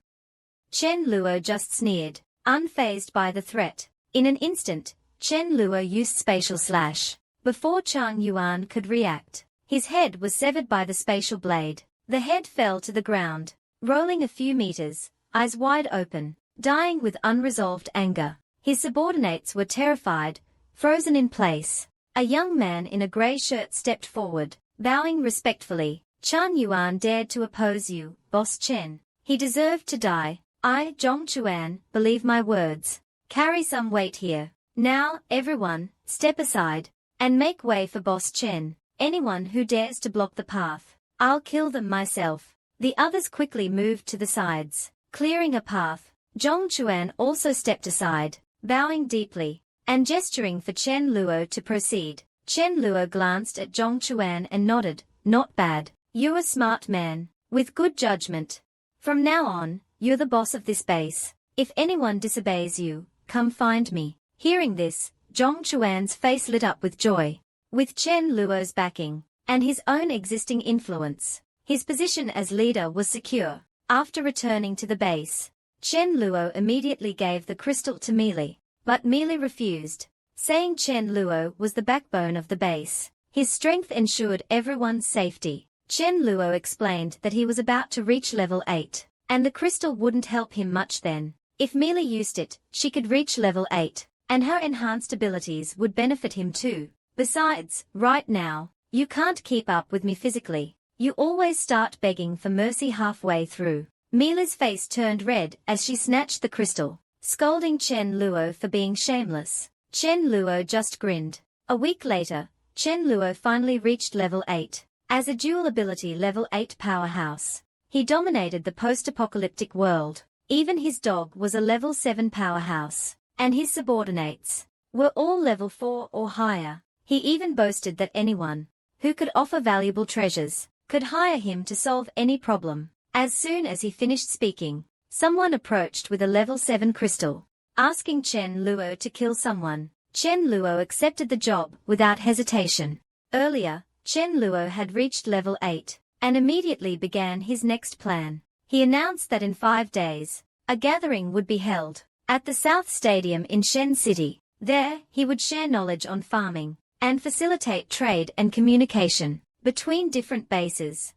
Chen Luo just sneered, unfazed by the threat. In an instant, Chen Luo used spatial slash. Before Chang Yuan could react, his head was severed by the spatial blade. The head fell to the ground, rolling a few meters, eyes wide open, dying with unresolved anger. His subordinates were terrified, frozen in place. A young man in a gray shirt stepped forward, bowing respectfully. "Chang Yuan dared to oppose you, Boss Chen. He deserved to die. I, Zhong Chuan, believe my words. Carry some weight here. Now, everyone, step aside and make way for Boss Chen. Anyone who dares to block the path, I'll kill them myself." The others quickly moved to the sides, clearing a path. Zhong Chuan also stepped aside, bowing deeply and gesturing for Chen Luo to proceed. Chen Luo glanced at Zhong Chuan and nodded. "Not bad. You're a smart man, with good judgment. From now on, you're the boss of this base. If anyone disobeys you, come find me. Hearing this, Zhong Chuan's face lit up with joy. With Chen Luo's backing, and his own existing influence, his position as leader was secure. After returning to the base, Chen Luo immediately gave the crystal to Meili, but Meili refused, saying Chen Luo was the backbone of the base. His strength ensured everyone's safety. Chen Luo explained that he was about to reach level 8, and the crystal wouldn't help him much then. If Meili used it, she could reach level 8, and her enhanced abilities would benefit him too. Besides, right now, you can't keep up with me physically. You always start begging for mercy halfway through. Meili's face turned red as she snatched the crystal, scolding Chen Luo for being shameless. Chen Luo just grinned. A week later, Chen Luo finally reached level 8. As a dual ability level 8 powerhouse, he dominated the post-apocalyptic world. Even his dog was a level 7 powerhouse, and his subordinates were all level 4 or higher. He even boasted that anyone who could offer valuable treasures could hire him to solve any problem. As soon as he finished speaking, someone approached with a level 7 crystal, asking Chen Luo to kill someone. Chen Luo accepted the job without hesitation. Earlier, Chen Luo had reached level 8, and immediately began his next plan. He announced that in 5 days, a gathering would be held at the South Stadium in Shen City. There, he would share knowledge on farming and facilitate trade and communication between different bases.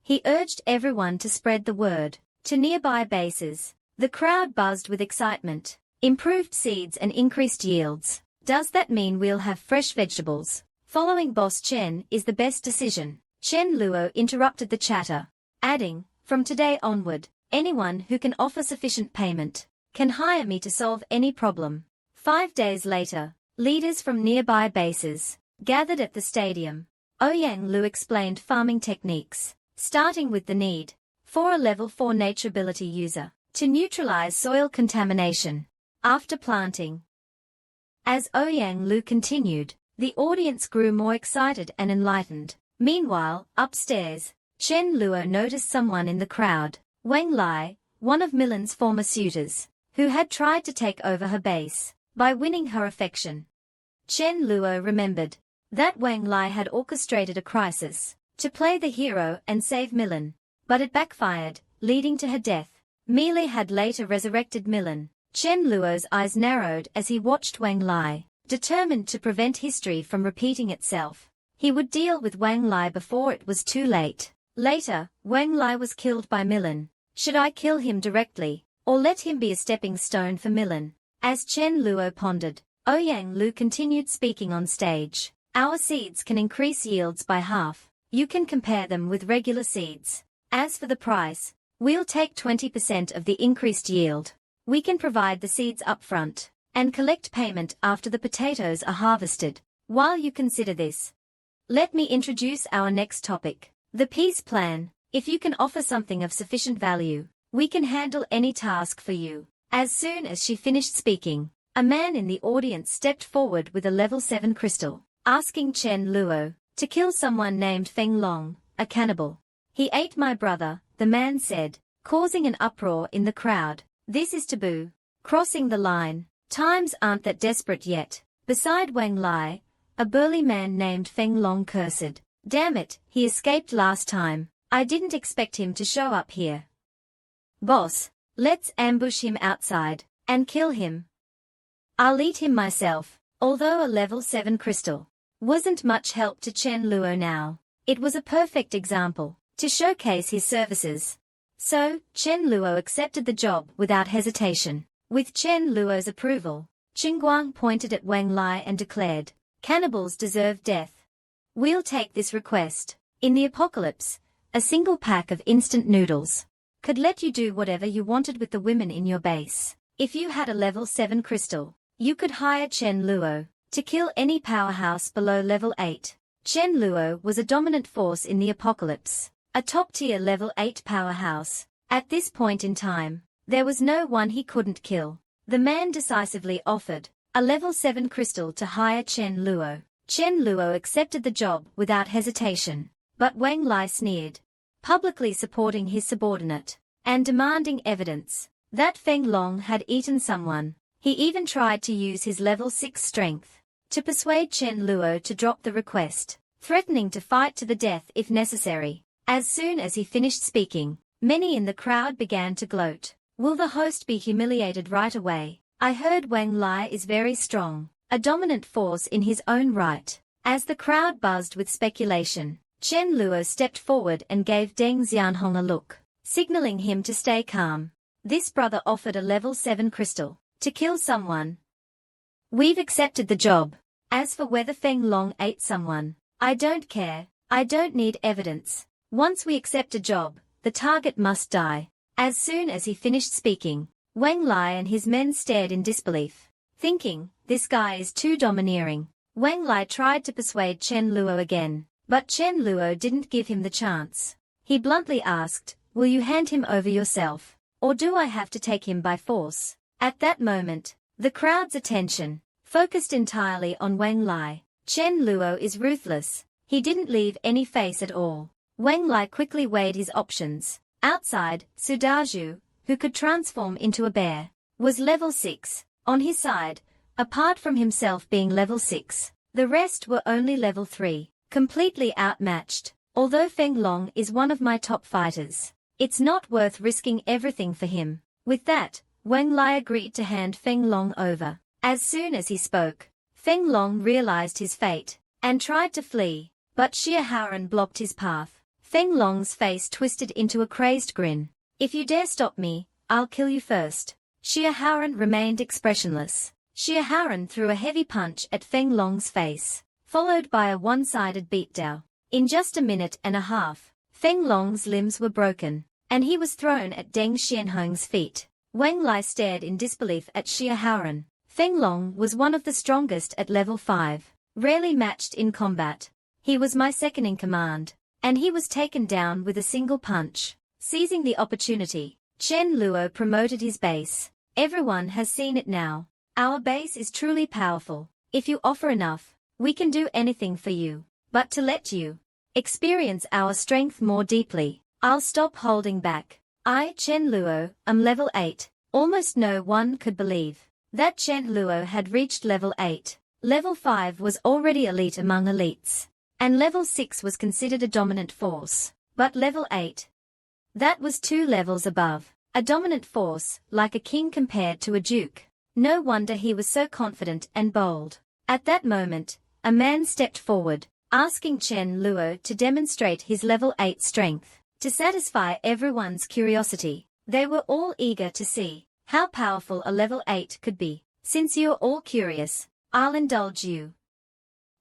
He urged everyone to spread the word to nearby bases. The crowd buzzed with excitement. Improved seeds and increased yields. Does that mean we'll have fresh vegetables? Following Boss Chen is the best decision. Chen Luo interrupted the chatter, adding, from today onward, anyone who can offer sufficient payment can hire me to solve any problem. 5 days later, leaders from nearby bases gathered at the stadium. Ouyang Lu explained farming techniques, starting with the need for a level 4 nature ability user to neutralize soil contamination after planting. As Ouyang Lu continued, the audience grew more excited and enlightened. Meanwhile, upstairs, Chen Luo noticed someone in the crowd, Wang Lai, one of Milan's former suitors, who had tried to take over her base by winning her affection. Chen Luo remembered that Wang Lai had orchestrated a crisis to play the hero and save Milan, but it backfired, leading to her death. Meili had later resurrected Milan. Chen Luo's eyes narrowed as he watched Wang Lai, determined to prevent history from repeating itself. He would deal with Wang Lai before it was too late. Later, Wang Lai was killed by Milan. Should I kill him directly, or let him be a stepping stone for Milan? As Chen Luo pondered, Ouyang Lu continued speaking on stage. Our seeds can increase yields by half. You can compare them with regular seeds. As for the price, we'll take 20% of the increased yield. We can provide the seeds upfront and collect payment after the potatoes are harvested. While you consider this, let me introduce our next topic, the peace plan. If you can offer something of sufficient value, we can handle any task for you. As soon as she finished speaking, a man in the audience stepped forward with a level 7 crystal, asking Chen Luo to kill someone named Feng Long, a cannibal. He ate my brother, the man said, causing an uproar in the crowd. This is taboo. Crossing the line. Times aren't that desperate yet. Beside Wang Lai, a burly man named Feng Long cursed. Damn it, he escaped last time. I didn't expect him to show up here. Boss, let's ambush him outside and kill him. I'll eat him myself. Although a level 7 crystal wasn't much help to Chen Luo now, it was a perfect example to showcase his services. So, Chen Luo accepted the job without hesitation. With Chen Luo's approval, Qingguang pointed at Wang Lai and declared, cannibals deserve death. We'll take this request. In the apocalypse, a single pack of instant noodles could let you do whatever you wanted with the women in your base. If you had a level 7 crystal, you could hire Chen Luo to kill any powerhouse below level 8. Chen Luo was a dominant force in the apocalypse, a top-tier level 8 powerhouse. At this point in time, there was no one he couldn't kill. The man decisively offered a level 7 crystal to hire Chen Luo. Chen Luo accepted the job without hesitation, but Wang Lai sneered, publicly supporting his subordinate. and demanding evidence that Feng Long had eaten someone. He even tried to use his level 6 strength to persuade Chen Luo to drop the request, threatening to fight to the death if necessary. As soon as he finished speaking, many in the crowd began to gloat. Will the host be humiliated right away? I heard Wang Lai is very strong, a dominant force in his own right. As the crowd buzzed with speculation, Chen Luo stepped forward and gave Deng Xianhong a look, signaling him to stay calm. This brother offered a level 7 crystal to kill someone. We've accepted the job. As for whether Feng Long ate someone, I don't care. I don't need evidence. Once we accept a job, the target must die. As soon as he finished speaking, Wang Lai and his men stared in disbelief, thinking, this guy is too domineering. Wang Lai tried to persuade Chen Luo again, but Chen Luo didn't give him the chance. He bluntly asked, will you hand him over yourself, or do I have to take him by force? At that moment, the crowd's attention focused entirely on Wang Lai. Chen Luo is ruthless. He didn't leave any face at all. Wang Lai quickly weighed his options. Outside, Su Dazhu, who could transform into a bear, was level 6. On his side, apart from himself being level 6, the rest were only level 3, completely outmatched. Although Feng Long is one of my top fighters, it's not worth risking everything for him. With that, Wang Lai agreed to hand Feng Long over. As soon as he spoke, Feng Long realized his fate and tried to flee, but Xia Haoran blocked his path. Feng Long's face twisted into a crazed grin. If you dare stop me, I'll kill you first. Xia Haoran remained expressionless. Xia Haoran threw a heavy punch at Feng Long's face, followed by a one-sided beatdown. In just a minute and a half, Feng Long's limbs were broken, and he was thrown at Deng Xianhong's feet. Wang Lai stared in disbelief at Xia Haoran. Feng Long was one of the strongest at level 5, rarely matched in combat. He was my second in command, and he was taken down with a single punch. Seizing the opportunity, Chen Luo promoted his base. Everyone has seen it now. Our base is truly powerful. If you offer enough, we can do anything for you. But to let you experience our strength more deeply, I'll stop holding back. I, Chen Luo, am level 8. Almost no one could believe that Chen Luo had reached level 8. Level 5 was already elite among elites, and level 6 was considered a dominant force. But level 8, that was 2 levels above. A dominant force, like a king compared to a duke. No wonder he was so confident and bold. At that moment, a man stepped forward, asking Chen Luo to demonstrate his level 8 strength. To satisfy everyone's curiosity, they were all eager to see how powerful a level 8 could be. Since you're all curious, I'll indulge you.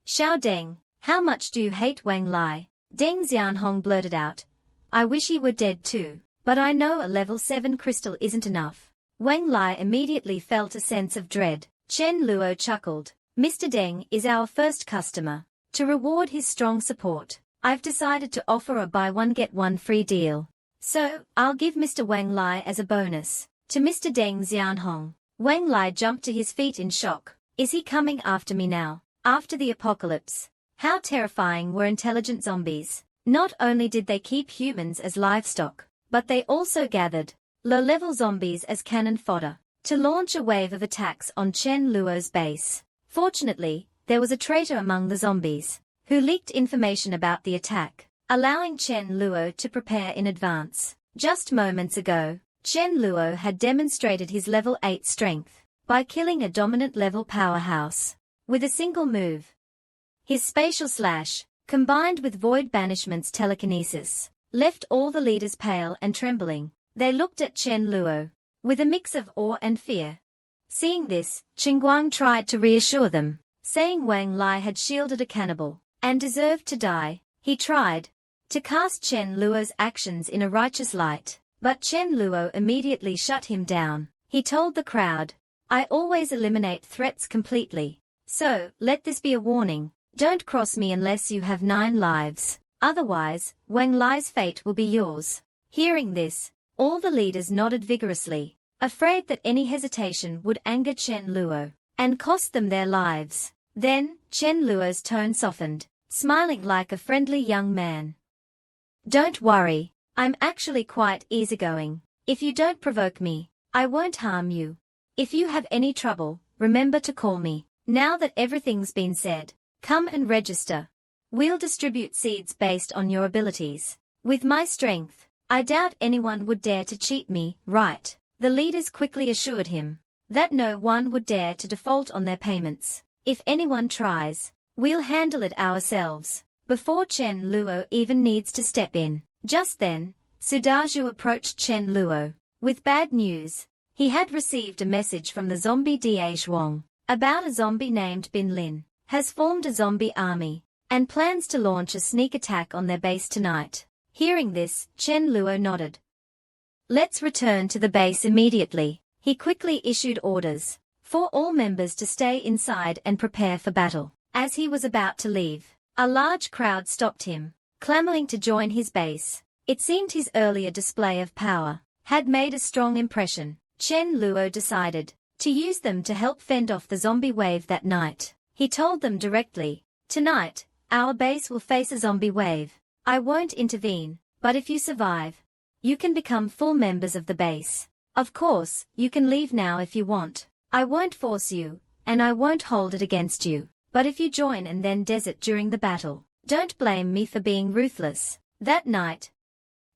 Xiao Deng, how much do you hate Wang Lai? Deng Xianhong blurted out. I wish he were dead too, but I know a level 7 crystal isn't enough. Wang Lai immediately felt a sense of dread. Chen Luo chuckled. Mr. Deng is our first customer. To reward his strong support, I've decided to offer a buy one get one free deal. So, I'll give Mr. Wang Lai as a bonus. To Mr. Deng Xianhong, Wang Lai jumped to his feet in shock. Is he coming after me now? After the apocalypse? How terrifying were intelligent zombies. Not only did they keep humans as livestock, but they also gathered low-level zombies as cannon fodder to launch a wave of attacks on Chen Luo's base. Fortunately, there was a traitor among the zombies who leaked information about the attack, allowing Chen Luo to prepare in advance. Just moments ago, Chen Luo had demonstrated his level 8 strength by killing a dominant level powerhouse with a single move. His spatial slash, combined with Void Banishment's telekinesis, left all the leaders pale and trembling. They looked at Chen Luo with a mix of awe and fear. Seeing this, Qingguang tried to reassure them, saying Wang Lai had shielded a cannibal and deserved to die. He tried to cast Chen Luo's actions in a righteous light, but Chen Luo immediately shut him down. He told the crowd, I always eliminate threats completely. So, let this be a warning. Don't cross me unless you have 9 lives. Otherwise, Wang Lai's fate will be yours. Hearing this, all the leaders nodded vigorously, afraid that any hesitation would anger Chen Luo and cost them their lives. Then, Chen Luo's tone softened, smiling like a friendly young man. Don't worry, I'm actually quite easygoing. If you don't provoke me, I won't harm you. If you have any trouble, remember to call me. Now that everything's been said, come and register. We'll distribute seeds based on your abilities. With my strength, I doubt anyone would dare to cheat me, right? The leaders quickly assured him that no one would dare to default on their payments. If anyone tries, we'll handle it ourselves. Before Chen Luo even needs to step in. Just then, Sudaju approached Chen Luo with bad news. He had received a message from the zombie Da Zhuang about a zombie named Bin Lin, has formed a zombie army, and plans to launch a sneak attack on their base tonight. Hearing this, Chen Luo nodded. Let's return to the base immediately. He quickly issued orders for all members to stay inside and prepare for battle. As he was about to leave, a large crowd stopped him, clamoring to join his base. It seemed his earlier display of power had made a strong impression. Chen Luo decided to use them to help fend off the zombie wave that night. He told them directly, "Tonight, our base will face a zombie wave. I won't intervene, but if you survive, you can become full members of the base. Of course, you can leave now if you want. I won't force you, and I won't hold it against you. But if you join and then desert during the battle, don't blame me for being ruthless." That night,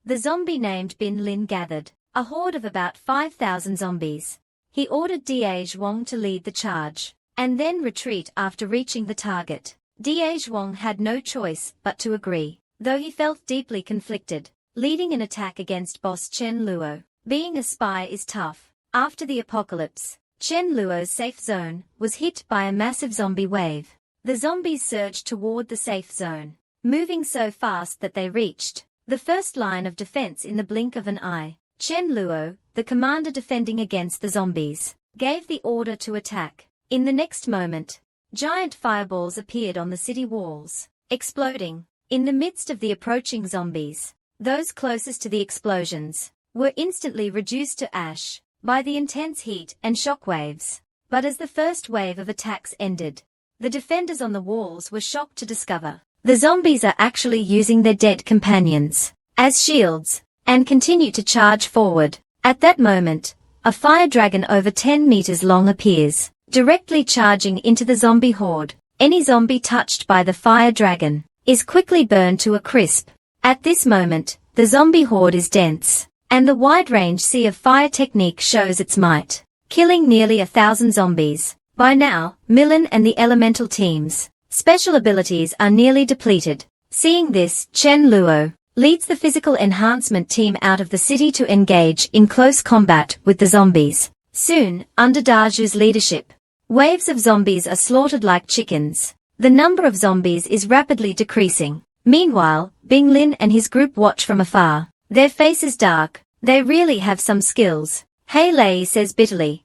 the zombie named Bin Lin gathered a horde of about 5,000 zombies. He ordered Da Zhuang to lead the charge, and then retreat after reaching the target. Da Zhuang had no choice but to agree, though he felt deeply conflicted. Leading an attack against boss Chen Luo, being a spy is tough. After the apocalypse, Chen Luo's safe zone was hit by a massive zombie wave. The zombies surged toward the safe zone, moving so fast that they reached the first line of defense in the blink of an eye. Chen Luo, the commander defending against the zombies, gave the order to attack. In the next moment, giant fireballs appeared on the city walls, exploding. In the midst of the approaching zombies, those closest to the explosions were instantly reduced to ash by the intense heat and shock waves. But as the first wave of attacks ended, the defenders on the walls were shocked to discover the zombies are actually using their dead companions as shields, and continue to charge forward. At that moment, a fire dragon over 10 meters long appears, directly charging into the zombie horde. Any zombie touched by the fire dragon is quickly burned to a crisp. At this moment, the zombie horde is dense, and the wide-range sea of fire technique shows its might, killing nearly 1,000 zombies. By now, Milan and the elemental team's special abilities are nearly depleted. Seeing this, Chen Luo leads the physical enhancement team out of the city to engage in close combat with the zombies. Soon, under Daju's leadership, waves of zombies are slaughtered like chickens. The number of zombies is rapidly decreasing. Meanwhile, Bing Lin and his group watch from afar. Their faces dark. They really have some skills. Hei Lei says bitterly.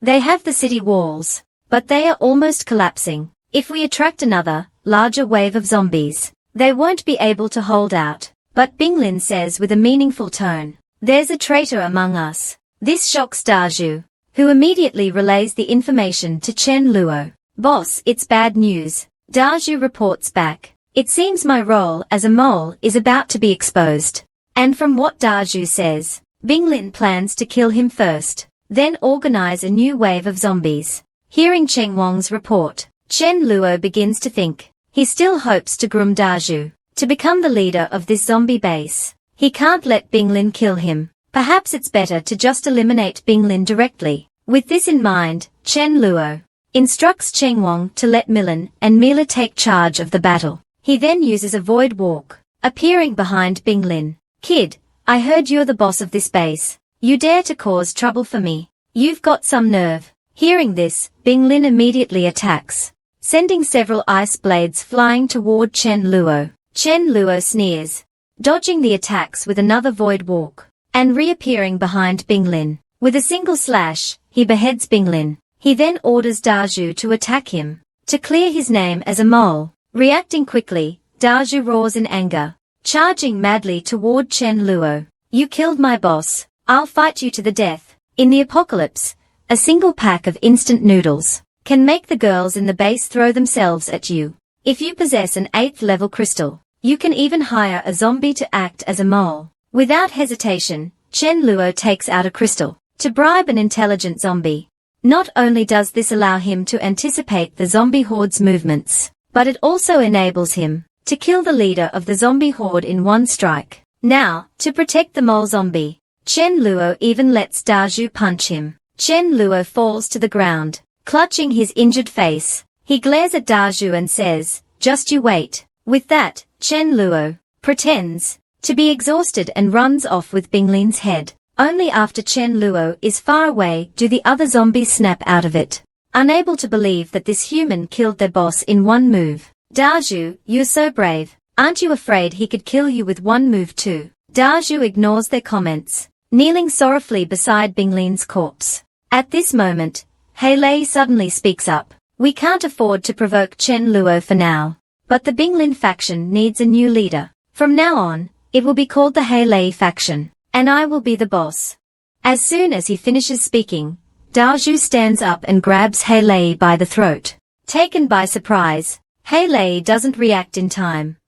They have the city walls, but they are almost collapsing. If we attract another, larger wave of zombies, they won't be able to hold out. But Bing Lin says with a meaningful tone, "There's a traitor among us." This shocks Daju, who immediately relays the information to Chen Luo. "Boss, it's bad news." Daju reports back. "It seems my role as a mole is about to be exposed." And from what Daju says, Bing Lin plans to kill him first, then organize a new wave of zombies. Hearing Cheng Wang's report, Chen Luo begins to think. He still hopes to groom Daju to become the leader of this zombie base. He can't let Bing Lin kill him. Perhaps it's better to just eliminate Bing Lin directly. With this in mind, Chen Luo instructs Cheng Wang to let Milan and Mila take charge of the battle. He then uses a void walk, appearing behind Bing Lin. "Kid, I heard you're the boss of this base. You dare to cause trouble for me? You've got some nerve." Hearing this, Bing Lin immediately attacks, sending several ice blades flying toward Chen Luo. Chen Luo sneers, dodging the attacks with another void walk, and reappearing behind Bing Lin. With a single slash, he beheads Bing Lin. He then orders Daju to attack him, to clear his name as a mole. Reacting quickly, Daju roars in anger, charging madly toward Chen Luo. "You killed my boss. I'll fight you to the death." In the apocalypse, a single pack of instant noodles can make the girls in the base throw themselves at you. If you possess an 8th level crystal, you can even hire a zombie to act as a mole. Without hesitation, Chen Luo takes out a crystal to bribe an intelligent zombie. Not only does this allow him to anticipate the zombie horde's movements, but it also enables him to kill the leader of the zombie horde in one strike. Now, to protect the mole zombie, Chen Luo even lets Dazhu punch him. Chen Luo falls to the ground, clutching his injured face. He glares at Dazhu and says, "Just you wait." With that, Chen Luo pretends to be exhausted and runs off with Binglin's head. Only after Chen Luo is far away do the other zombies snap out of it, unable to believe that this human killed their boss in one move. "Dazhu, you're so brave. Aren't you afraid he could kill you with one move too?" Dazhu ignores their comments, kneeling sorrowfully beside Binglin's corpse. At this moment, Lei suddenly speaks up. "We can't afford to provoke Chen Luo for now, but the Binglin faction needs a new leader. From now on, it will be called the Lei faction, and I will be the boss." As soon as he finishes speaking, Dazhu stands up and grabs Lei by the throat. Taken by surprise, Lei doesn't react in time.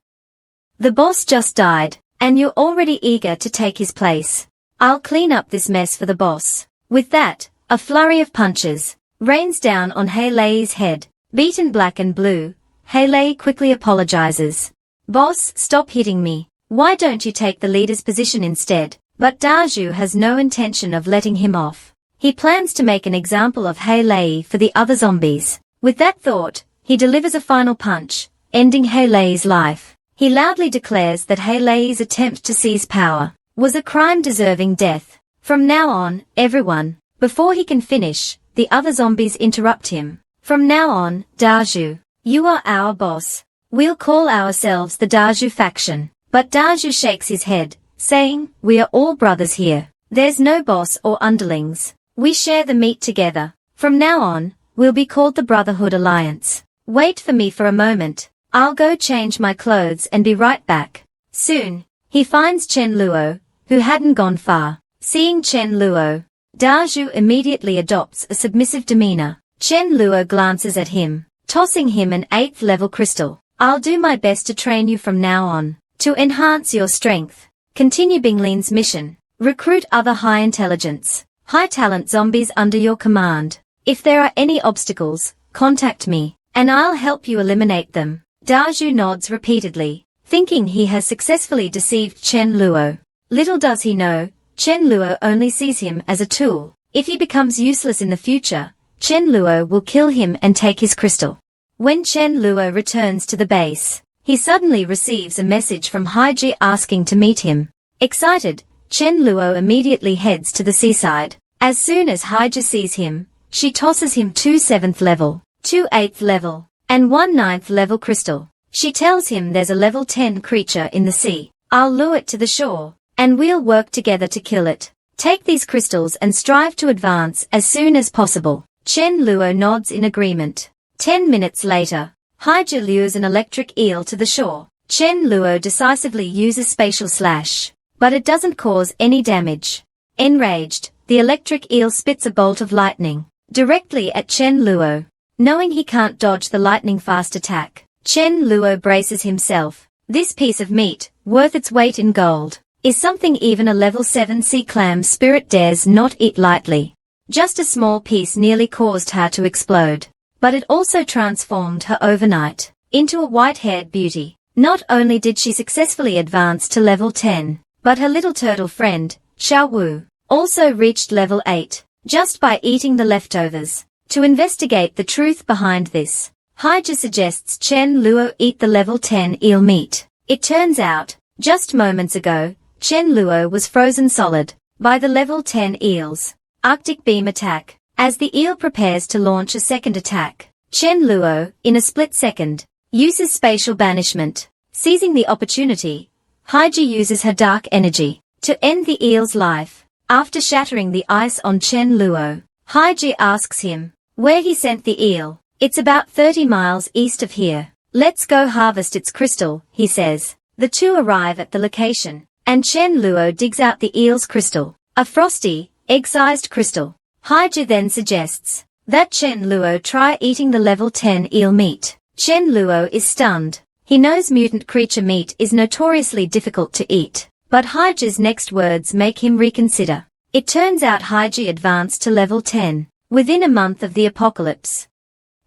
"The boss just died, and you're already eager to take his place. I'll clean up this mess for the boss." With that, a flurry of punches rains down on Lei's head. Beaten black and blue, Lei quickly apologizes. "Boss, stop hitting me. Why don't you take the leader's position instead?" But Dazhu has no intention of letting him off. He plans to make an example of Lei for the other zombies. With that thought, he delivers a final punch, ending Lei's life. He loudly declares that Lei's attempt to seize power was a crime deserving death. From now on, everyone, before he can finish, the other zombies interrupt him. "From now on, Dazhu, you are our boss. We'll call ourselves the Dazhu faction." But Dazhu shakes his head, saying, "We are all brothers here. There's no boss or underlings. We share the meat together. From now on, we'll be called the Brotherhood Alliance. Wait for me for a moment. I'll go change my clothes and be right back." Soon, he finds Chen Luo, who hadn't gone far. Seeing Chen Luo, Dazhu immediately adopts a submissive demeanor. Chen Luo glances at him, tossing him an 8th level crystal. "I'll do my best to train you from now on, to enhance your strength. Continue Binglin's mission. Recruit other high intelligence, high talent zombies under your command. If there are any obstacles, contact me, and I'll help you eliminate them." Dazhu nods repeatedly, thinking he has successfully deceived Chen Luo. Little does he know, Chen Luo only sees him as a tool. If he becomes useless in the future, Chen Luo will kill him and take his crystal. When Chen Luo returns to the base, he suddenly receives a message from Haiji asking to meet him. Excited, Chen Luo immediately heads to the seaside. As soon as Haiji sees him, she tosses him 2 7th level, 2 8th level, and 1 9th level crystal. She tells him there's a level 10 creature in the sea. "I'll lure it to the shore, and we'll work together to kill it. Take these crystals and strive to advance as soon as possible." Chen Luo nods in agreement. 10 minutes later, Haiji lures an electric eel to the shore. Chen Luo decisively uses spatial slash, but it doesn't cause any damage. Enraged, the electric eel spits a bolt of lightning directly at Chen Luo. Knowing he can't dodge the lightning-fast attack, Chen Luo braces himself. This piece of meat, worth its weight in gold, is something even a level 7 sea clam spirit dares not eat lightly. Just a small piece nearly caused her to explode, but it also transformed her overnight into a white-haired beauty. Not only did she successfully advance to level 10, but her little turtle friend, Xiao Wu, also reached level 8, just by eating the leftovers. To investigate the truth behind this, Haiji suggests Chen Luo eat the level 10 eel meat. It turns out, just moments ago, Chen Luo was frozen solid by the level 10 eel's Arctic beam attack. As the eel prepares to launch a second attack, Chen Luo, in a split second, uses spatial banishment. Seizing the opportunity, Haiji uses her dark energy to end the eel's life. After shattering the ice on Chen Luo, Haiji asks him where he sent the eel. "It's about 30 miles east of here. Let's go harvest its crystal," he says. The two arrive at the location, and Chen Luo digs out the eel's crystal, a frosty, egg-sized crystal. Haiji then suggests that Chen Luo try eating the level 10 eel meat. Chen Luo is stunned. He knows mutant creature meat is notoriously difficult to eat, But Haiji's next words make him reconsider. It turns out Haiji advanced to level 10 within a month of the apocalypse.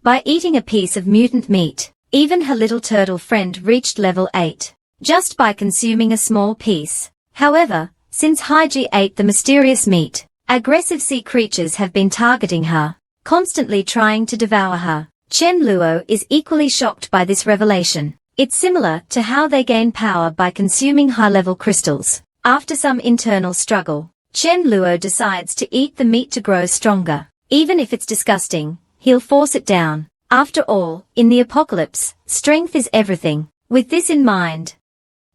By eating a piece of mutant meat, even her little turtle friend reached level 8, just by consuming a small piece. However, since Haiji ate the mysterious meat, aggressive sea creatures have been targeting her, constantly trying to devour her. Chen Luo is equally shocked by this revelation. It's similar to how they gain power by consuming high-level crystals. After some internal struggle, Chen Luo decides to eat the meat to grow stronger. Even if it's disgusting, he'll force it down. After all, in the apocalypse, strength is everything. With this in mind,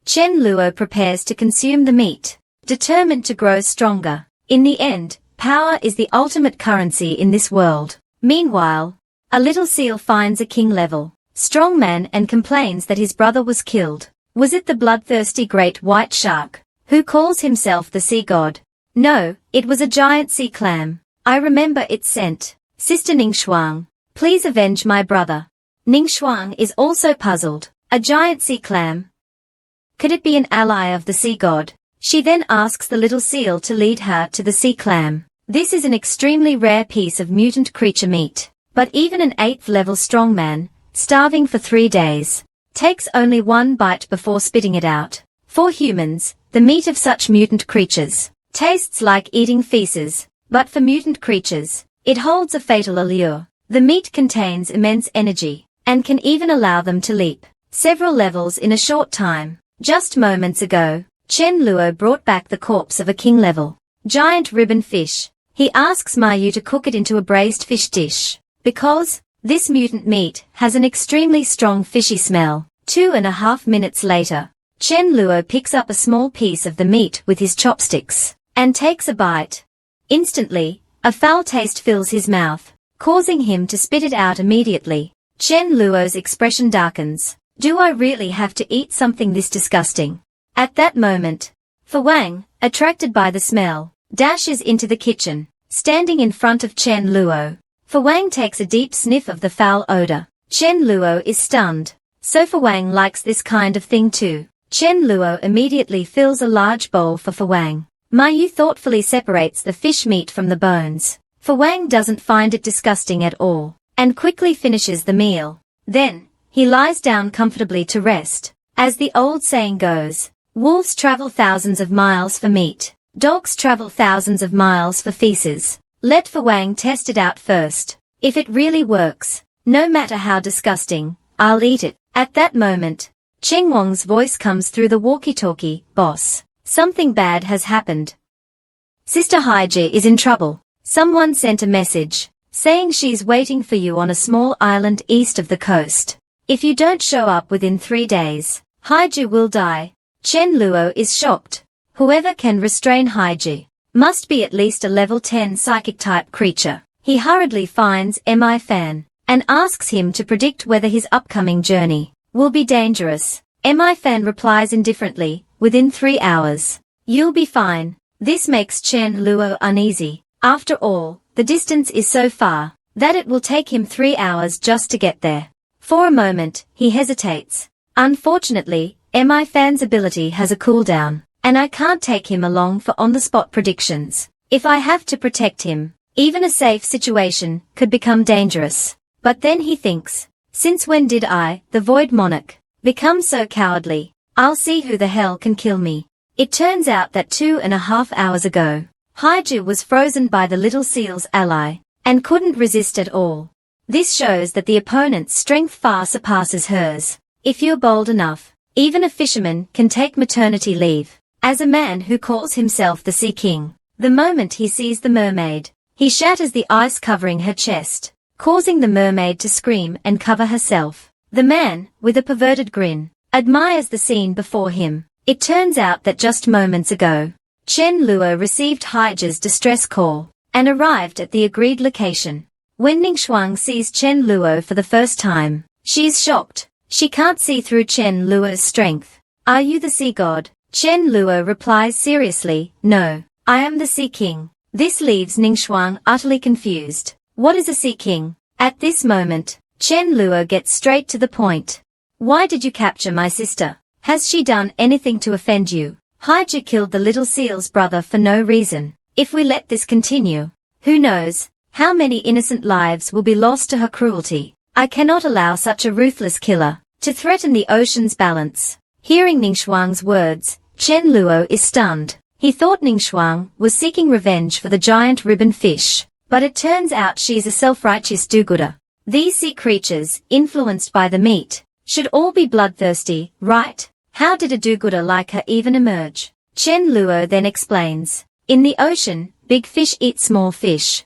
Chen Luo prepares to consume the meat, determined to grow stronger. In the end, power is the ultimate currency in this world. Meanwhile, a little seal finds a king-level strongman and complains that his brother was killed. Was it the bloodthirsty great white shark, who calls himself the sea god? No, it was a giant sea clam. I remember it sent, Sister Ningxuang, please avenge my brother. Ningxuang is also puzzled. A giant sea clam? Could it be an ally of the sea god? She then asks the little seal to lead her to the sea clam. This is an extremely rare piece of mutant creature meat, but even an 8th level strongman, starving for 3 days, takes only one bite before spitting it out. For humans, the meat of such mutant creatures tastes like eating feces, but for mutant creatures, it holds a fatal allure. The meat contains immense energy, and can even allow them to leap several levels in a short time. Just moments ago, Chen Luo brought back the corpse of a king-level giant ribbon fish. He asks Mayu to cook it into a braised fish dish, because this mutant meat has an extremely strong fishy smell. 2.5 minutes later, Chen Luo picks up a small piece of the meat with his chopsticks, and takes a bite. Instantly, a foul taste fills his mouth, causing him to spit it out immediately. Chen Luo's expression darkens. Do I really have to eat something this disgusting? At that moment, Fu Wang, attracted by the smell, dashes into the kitchen, standing in front of Chen Luo. Fu Wang takes a deep sniff of the foul odor. Chen Luo is stunned. So Fu Wang likes this kind of thing too. Chen Luo immediately fills a large bowl for Fu Wang. Mayu thoughtfully separates the fish meat from the bones. Fu Wang doesn't find it disgusting at all, and quickly finishes the meal. Then, he lies down comfortably to rest. As the old saying goes, wolves travel thousands of miles for meat, dogs travel thousands of miles for feces. Let Fu Wang test it out first. If it really works, no matter how disgusting, I'll eat it. At that moment, Cheng Wang's voice comes through the walkie-talkie. Boss, something bad has happened. Sister Haiji is in trouble. Someone sent a message, saying she's waiting for you on a small island east of the coast. If you don't show up within 3 days, Haiji will die. Chen Luo is shocked. Whoever can restrain Haiji must be at least a level 10 psychic-type creature. He hurriedly finds Mi Fan, and asks him to predict whether his upcoming journey will be dangerous. Mi Fan replies indifferently, within 3 hours. You'll be fine. This makes Chen Luo uneasy. After all, the distance is so far, that it will take him 3 hours just to get there. For a moment, he hesitates. Unfortunately, Mi Fan's ability has a cooldown, and I can't take him along for on-the-spot predictions. If I have to protect him, even a safe situation could become dangerous. But then he thinks, since when did I, the Void Monarch, become so cowardly? I'll see who the hell can kill me. It turns out that 2.5 hours ago, Haiju was frozen by the little seal's ally, and couldn't resist at all. This shows that the opponent's strength far surpasses hers. If you're bold enough, even a fisherman can take maternity leave. As a man who calls himself the Sea King, the moment he sees the mermaid, he shatters the ice covering her chest, causing the mermaid to scream and cover herself. The man, with a perverted grin, admires the scene before him. It turns out that just moments ago, Chen Luo received Haiji's distress call, and arrived at the agreed location. When Ningxuang sees Chen Luo for the first time, she is shocked. She can't see through Chen Luo's strength. Are you the sea god? Chen Luo replies seriously, no, I am the Sea King. This leaves Ningxuang utterly confused. What is a Sea King? At this moment, Chen Luo gets straight to the point. Why did you capture my sister? Has she done anything to offend you? Haiji killed the little seal's brother for no reason. If we let this continue, who knows how many innocent lives will be lost to her cruelty. I cannot allow such a ruthless killer to threaten the ocean's balance. Hearing Ningxuang's words, Chen Luo is stunned. He thought Ningxuang was seeking revenge for the giant ribbon fish, but it turns out she's a self-righteous do-gooder. These sea creatures, influenced by the meat, should all be bloodthirsty, right? How did a do-gooder like her even emerge? Chen Luo then explains. In the ocean, big fish eat small fish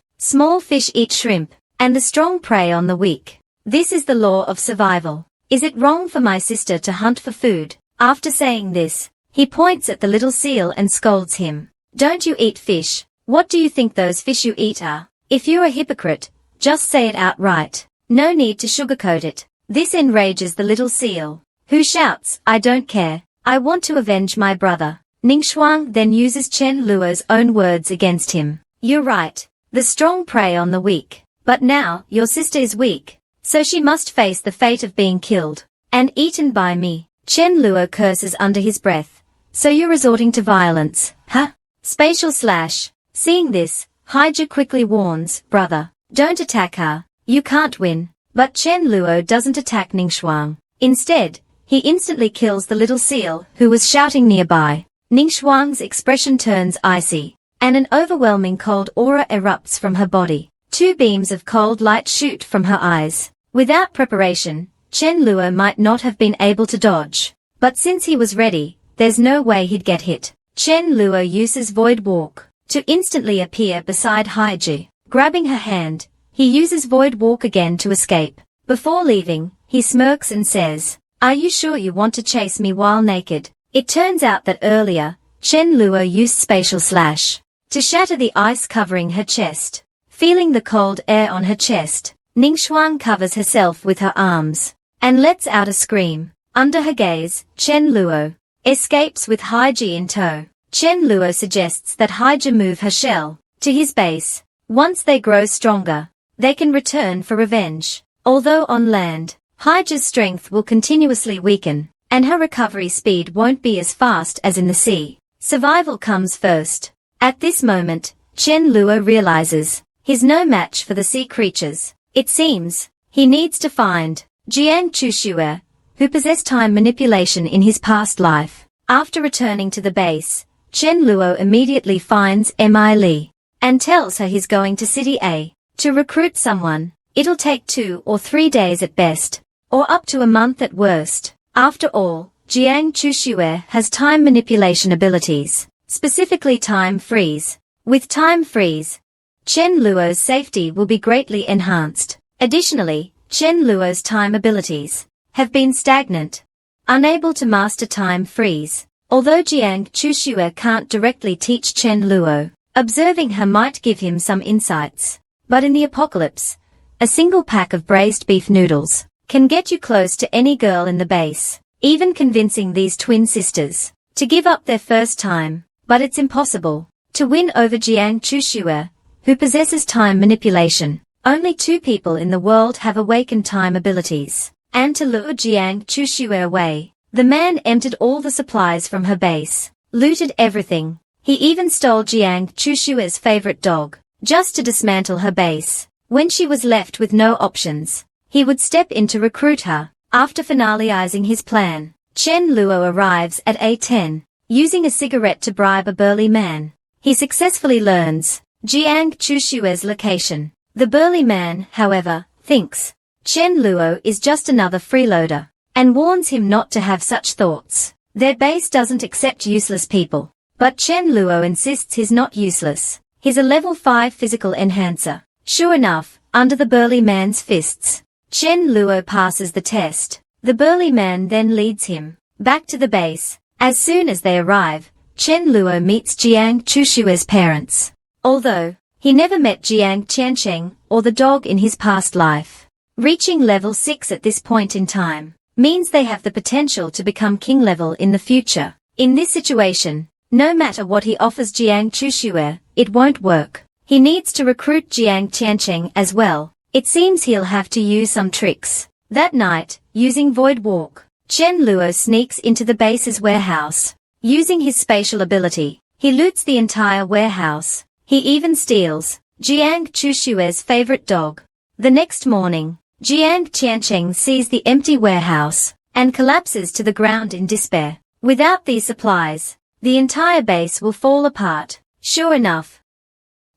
eat shrimp, and the strong prey on the weak. This is the law of survival. Is it wrong for my sister to hunt for food? After saying this, he points at the little seal and scolds him. Don't you eat fish? What do you think those fish you eat are? If you're a hypocrite, just say it outright. No need to sugarcoat it. This enrages the little seal, who shouts, I don't care. I want to avenge my brother. Ningxuang then uses Chen Luo's own words against him. You're right. The strong prey on the weak. But now, your sister is weak, so she must face the fate of being killed and eaten by me. Chen Luo curses under his breath. So you're resorting to violence, huh? Spatial slash. Seeing this, Haiji quickly warns, brother, don't attack her. You can't win. But Chen Luo doesn't attack Ningxuang. Instead, he instantly kills the little seal who was shouting nearby. Ningxuang's expression turns icy, and an overwhelming cold aura erupts from her body. Two beams of cold light shoot from her eyes. Without preparation, Chen Luo might not have been able to dodge. But since he was ready, there's no way he'd get hit. Chen Luo uses Void Walk to instantly appear beside Haiji. Grabbing her hand, he uses Void Walk again to escape. Before leaving, he smirks and says, Are you sure you want to chase me while naked? It turns out that earlier, Chen Luo used Spatial Slash to shatter the ice covering her chest. Feeling the cold air on her chest, Ningxuang covers herself with her arms and lets out a scream. Under her gaze, Chen Luo escapes with Haiji in tow. Chen Luo suggests that Haiji move her shell to his base. Once they grow stronger, they can return for revenge. Although on land, Haiji's strength will continuously weaken, and her recovery speed won't be as fast as in the sea. Survival comes first. At this moment, Chen Luo realizes he's no match for the sea creatures. It seems he needs to find Jiang Chuxue, who possessed time manipulation in his past life. After returning to the base, Chen Luo immediately finds Mi Li and tells her he's going to City A to recruit someone. It'll take 2 or 3 days at best, or up to a month at worst. After all, Jiang Chuxue has time manipulation abilities, specifically time freeze. With time freeze, Chen Luo's safety will be greatly enhanced. Additionally, Chen Luo's time abilities have been stagnant, unable to master time freeze. Although Jiang Chuxue can't directly teach Chen Luo, observing her might give him some insights. But in the apocalypse, a single pack of braised beef noodles can get you close to any girl in the base, even convincing these twin sisters to give up their first time. But it's impossible to win over Jiang Chuxue, who possesses time manipulation. Only 2 people in the world have awakened time abilities. And to lure Jiang Chuxue away, the man emptied all the supplies from her base, looted everything. He even stole Jiang Chuxue's favorite dog, just to dismantle her base. When she was left with no options, he would step in to recruit her. After finalizing his plan, Chen Luo arrives at A10, using a cigarette to bribe a burly man. He successfully learns Jiang Chuxue's location. The burly man, however, thinks Chen Luo is just another freeloader, and warns him not to have such thoughts. Their base doesn't accept useless people, but Chen Luo insists he's not useless. He's a level 5 physical enhancer. Sure enough, under the burly man's fists, Chen Luo passes the test. The burly man then leads him back to the base. As soon as they arrive, Chen Luo meets Jiang Chuxue's parents. Although he never met Jiang Qiancheng or the dog in his past life, reaching level 6 at this point in time means they have the potential to become king level in the future. In this situation, no matter what he offers Jiang Chuxue, it won't work. He needs to recruit Jiang Qiancheng as well. It seems he'll have to use some tricks. That night, using Void Walk, Chen Luo sneaks into the base's warehouse. Using his spatial ability, he loots the entire warehouse. He even steals Jiang Chushue's favorite dog. The next morning, Jiang Tiancheng sees the empty warehouse and collapses to the ground in despair. Without these supplies, the entire base will fall apart. Sure enough,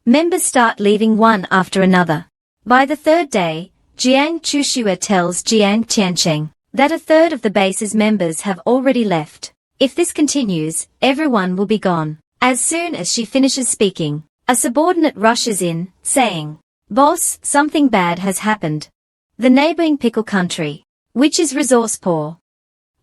members start leaving one after another. By the third day, Jiang Chushue tells Jiang Tiancheng that a third of the base's members have already left. If this continues, everyone will be gone. As soon as she finishes speaking, a subordinate rushes in, saying, "Boss, something bad has happened. The neighboring pickle country, which is resource poor,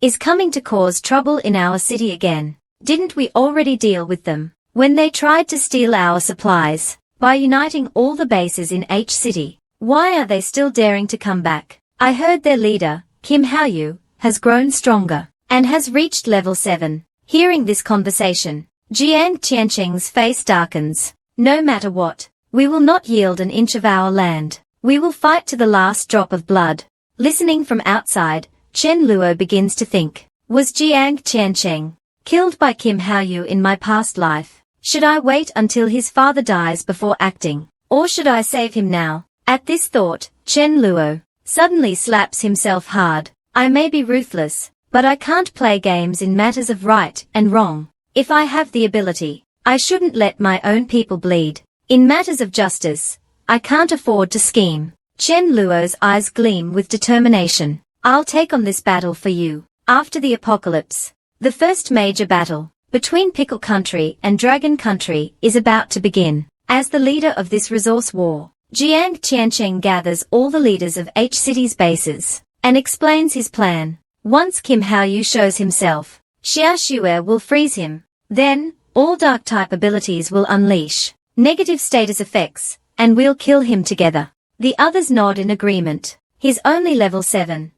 is coming to cause trouble in our city again. Didn't we already deal with them when they tried to steal our supplies by uniting all the bases in H City? Why are they still daring to come back? I heard their leader, Kim Haoyu, has grown stronger and has reached level 7. Hearing this conversation, Jiang Tiancheng's face darkens. No matter what, we will not yield an inch of our land. We will fight to the last drop of blood. Listening from outside, Chen Luo begins to think, was Jiang Tiancheng killed by Kim Haoyu in my past life? Should I wait until his father dies before acting, or should I save him now? At this thought, Chen Luo suddenly slaps himself hard. I may be ruthless, but I can't play games in matters of right and wrong. If I have the ability, I shouldn't let my own people bleed. In matters of justice, I can't afford to scheme. Chen Luo's eyes gleam with determination. I'll take on this battle for you. After the apocalypse, the first major battle between Pickle Country and Dragon Country is about to begin. As the leader of this resource war, Jiang Tiancheng gathers all the leaders of H City's bases and explains his plan. Once Kim Haoyu shows himself, Xia Xue will freeze him. Then, all dark-type abilities will unleash negative status effects, and we'll kill him together. The others nod in agreement. He's only level 7.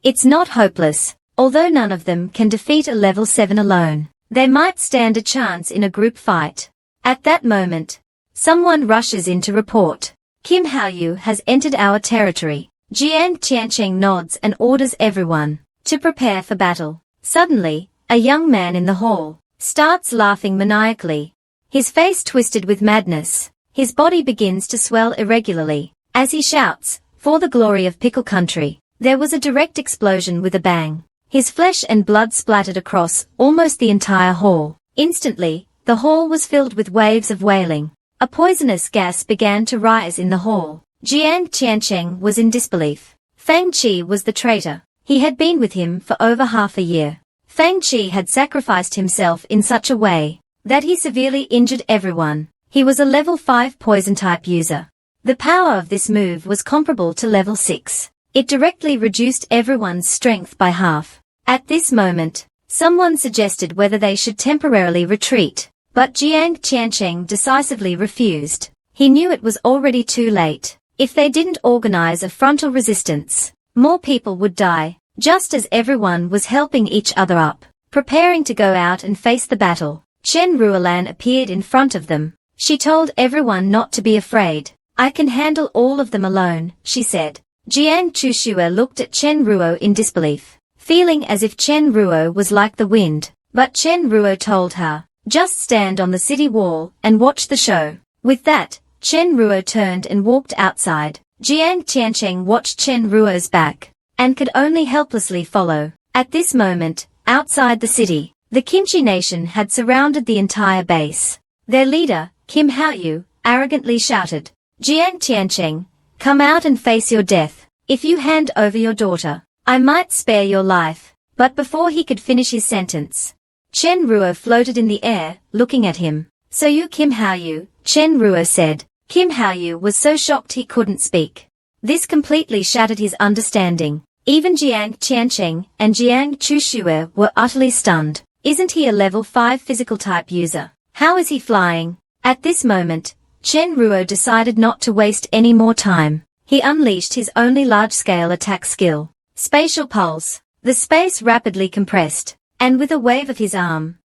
It's not hopeless. Although none of them can defeat a level 7 alone, they might stand a chance in a group fight. At that moment, someone rushes in to report. Kim Haoyu has entered our territory. Jiang Tiancheng nods and orders everyone to prepare for battle. Suddenly, a young man in the hall starts laughing maniacally. His face twisted with madness. His body begins to swell irregularly. As he shouts, "For the glory of Pickle Country!" There was a direct explosion with a bang. His flesh and blood splattered across almost the entire hall. Instantly, the hall was filled with waves of wailing. A poisonous gas began to rise in the hall. Jiang Tiancheng was in disbelief. Fang Qi was the traitor. He had been with him for over half a year. Fang Qi had sacrificed himself in such a way that he severely injured everyone. He was a level 5 poison-type user. The power of this move was comparable to level 6. It directly reduced everyone's strength by half. At this moment, someone suggested whether they should temporarily retreat, but Jiang Tiancheng decisively refused. He knew it was already too late. If they didn't organize a frontal resistance, more people would die. Just as everyone was helping each other up, preparing to go out and face the battle, Chen Ruolan appeared in front of them. She told everyone not to be afraid. I can handle all of them alone, she said. Jiang Chushue looked at Chen Ruo in disbelief, feeling as if Chen Ruo was like the wind, but Chen Ruo told her, just stand on the city wall and watch the show. With that, Chen Ruo turned and walked outside. Jiang Tiancheng watched Chen Ruo's back and could only helplessly follow. At this moment, outside the city, the Kimchi Nation had surrounded the entire base. Their leader, Kim Haoyu, arrogantly shouted, Jiang Tiancheng, come out and face your death. If you hand over your daughter, I might spare your life. But before he could finish his sentence, Chen Ruo floated in the air, looking at him. So you Kim Haoyu, Chen Ruo said. Kim Haoyu was so shocked he couldn't speak. This completely shattered his understanding. Even Jiang Tiancheng and Jiang Chushue were utterly stunned. Isn't he a level 5 physical type user? How is he flying? At this moment, Chen Ruo decided not to waste any more time. He unleashed his only large-scale attack skill, Spatial Pulse. The space rapidly compressed, and with a wave of his arm,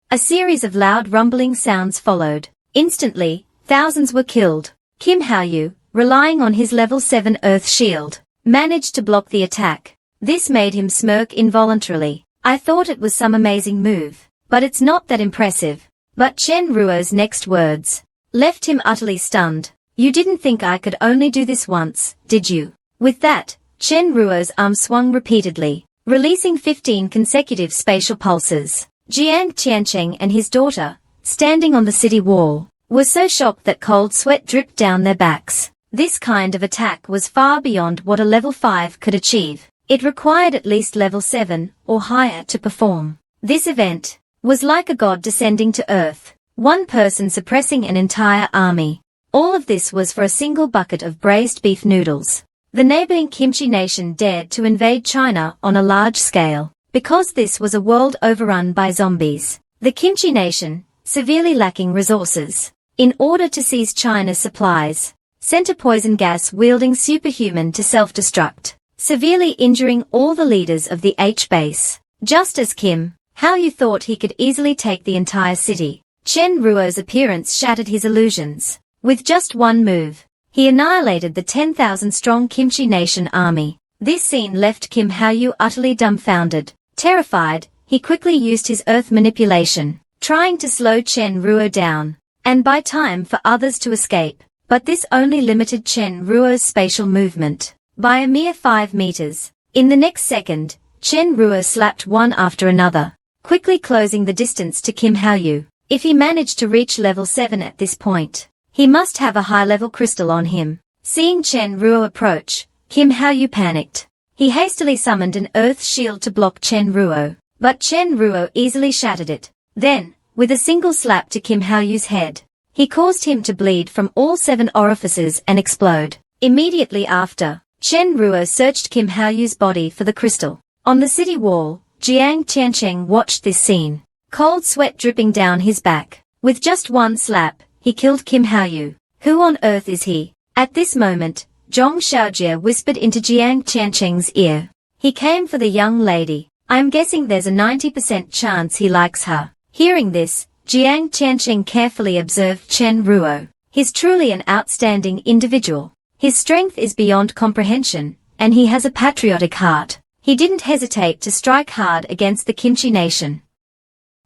a series of loud rumbling sounds followed. Instantly, thousands were killed. Kim Haoyu, relying on his level 7 Earth Shield, managed to block the attack. This made him smirk involuntarily. I thought it was some amazing move, but it's not that impressive. But Chen Ruo's next words left him utterly stunned. You didn't think I could only do this once, did you? With that, Chen Ruo's arm swung repeatedly, releasing 15 consecutive spatial pulses. Jiang Tiancheng and his daughter, standing on the city wall, were so shocked that cold sweat dripped down their backs. This kind of attack was far beyond what a level 5 could achieve. It required at least level 7 or higher to perform. This event was like a god descending to earth, one person suppressing an entire army. All of this was for a single bucket of braised beef noodles. The neighboring Kimchi nation dared to invade China on a large scale, because this was a world overrun by zombies. The Kimchi nation, severely lacking resources, in order to seize China's supplies, sent a poison gas-wielding superhuman to self-destruct, severely injuring all the leaders of the H-base. Just as Kim Hao-yu thought he could easily take the entire city, Chen Ruo's appearance shattered his illusions. With just one move, he annihilated the 10,000-strong Kimchi Nation army. This scene left Kim Hao-yu utterly dumbfounded. Terrified, he quickly used his earth manipulation, trying to slow Chen Ruo down, and buy time for others to escape. But this only limited Chen Ruo's spatial movement by a mere 5 meters. In the next second, Chen Ruo slapped one after another, quickly closing the distance to Kim Hao-yu. If he managed to reach level 7 at this point, he must have a high-level crystal on him. Seeing Chen Ruo approach, Kim Hao-yu panicked. He hastily summoned an earth shield to block Chen Ruo, but Chen Ruo easily shattered it. Then, with a single slap to Kim Hao-yu's head, he caused him to bleed from all 7 orifices and explode. Immediately after, Chen Ruo searched Kim Hao-yu's body for the crystal. On the city wall, Jiang Tiancheng watched this scene, cold sweat dripping down his back. With just one slap, he killed Kim Hao-yu. Who on earth is he? At this moment, Zhong Xiaojie whispered into Jiang Tiancheng's ear. He came for the young lady. I'm guessing there's a 90% chance he likes her. Hearing this, Jiang Tiancheng carefully observed Chen Ruo. He's truly an outstanding individual. His strength is beyond comprehension, and he has a patriotic heart. He didn't hesitate to strike hard against the Kimchi nation.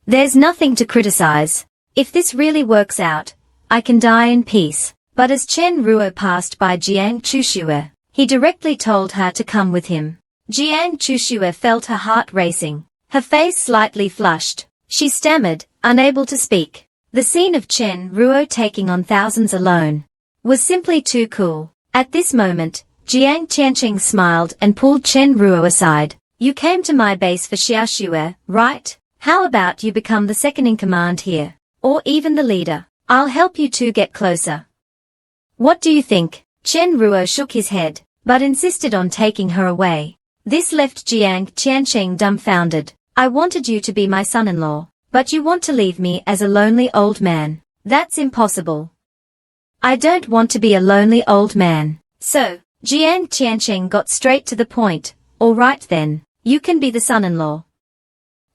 There's nothing to criticize. If this really works out, I can die in peace. But as Chen Ruo passed by Jiang Chushue, he directly told her to come with him. Jiang Chushue felt her heart racing, her face slightly flushed. She stammered, unable to speak. The scene of Chen Ruo taking on thousands alone was simply too cool. At this moment, Jiang Tiancheng smiled and pulled Chen Ruo aside. You came to my base for Xiaoxue, right? How about you become the second-in-command here? Or even the leader? I'll help you two get closer. What do you think? Chen Ruo shook his head, but insisted on taking her away. This left Jiang Tiancheng dumbfounded. I wanted you to be my son-in-law, but you want to leave me as a lonely old man. That's impossible. I don't want to be a lonely old man. So, Jiang Tiancheng got straight to the point. All right then, you can be the son-in-law.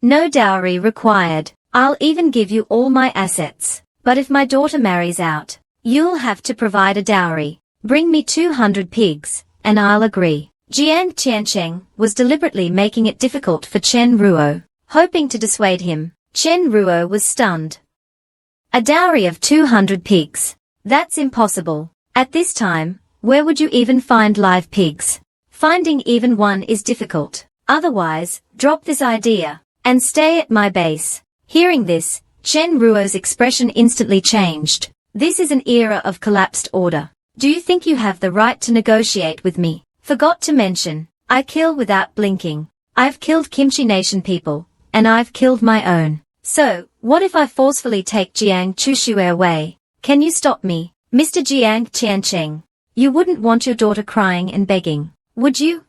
No dowry required. I'll even give you all my assets. But if my daughter marries out, you'll have to provide a dowry. Bring me 200 pigs, and I'll agree. Jiang Tiancheng was deliberately making it difficult for Chen Ruo, hoping to dissuade him. Chen Ruo was stunned. A dowry of 200 pigs. That's impossible. At this time, where would you even find live pigs? Finding even one is difficult. Otherwise, drop this idea, and stay at my base. Hearing this, Chen Ruo's expression instantly changed. This is an era of collapsed order. Do you think you have the right to negotiate with me? Forgot to mention, I kill without blinking. I've killed Kimchi Nation people, and I've killed my own. So, what if I forcefully take Jiang Chushue away? Can you stop me, Mr. Jiang Tiancheng? You wouldn't want your daughter crying and begging, would you?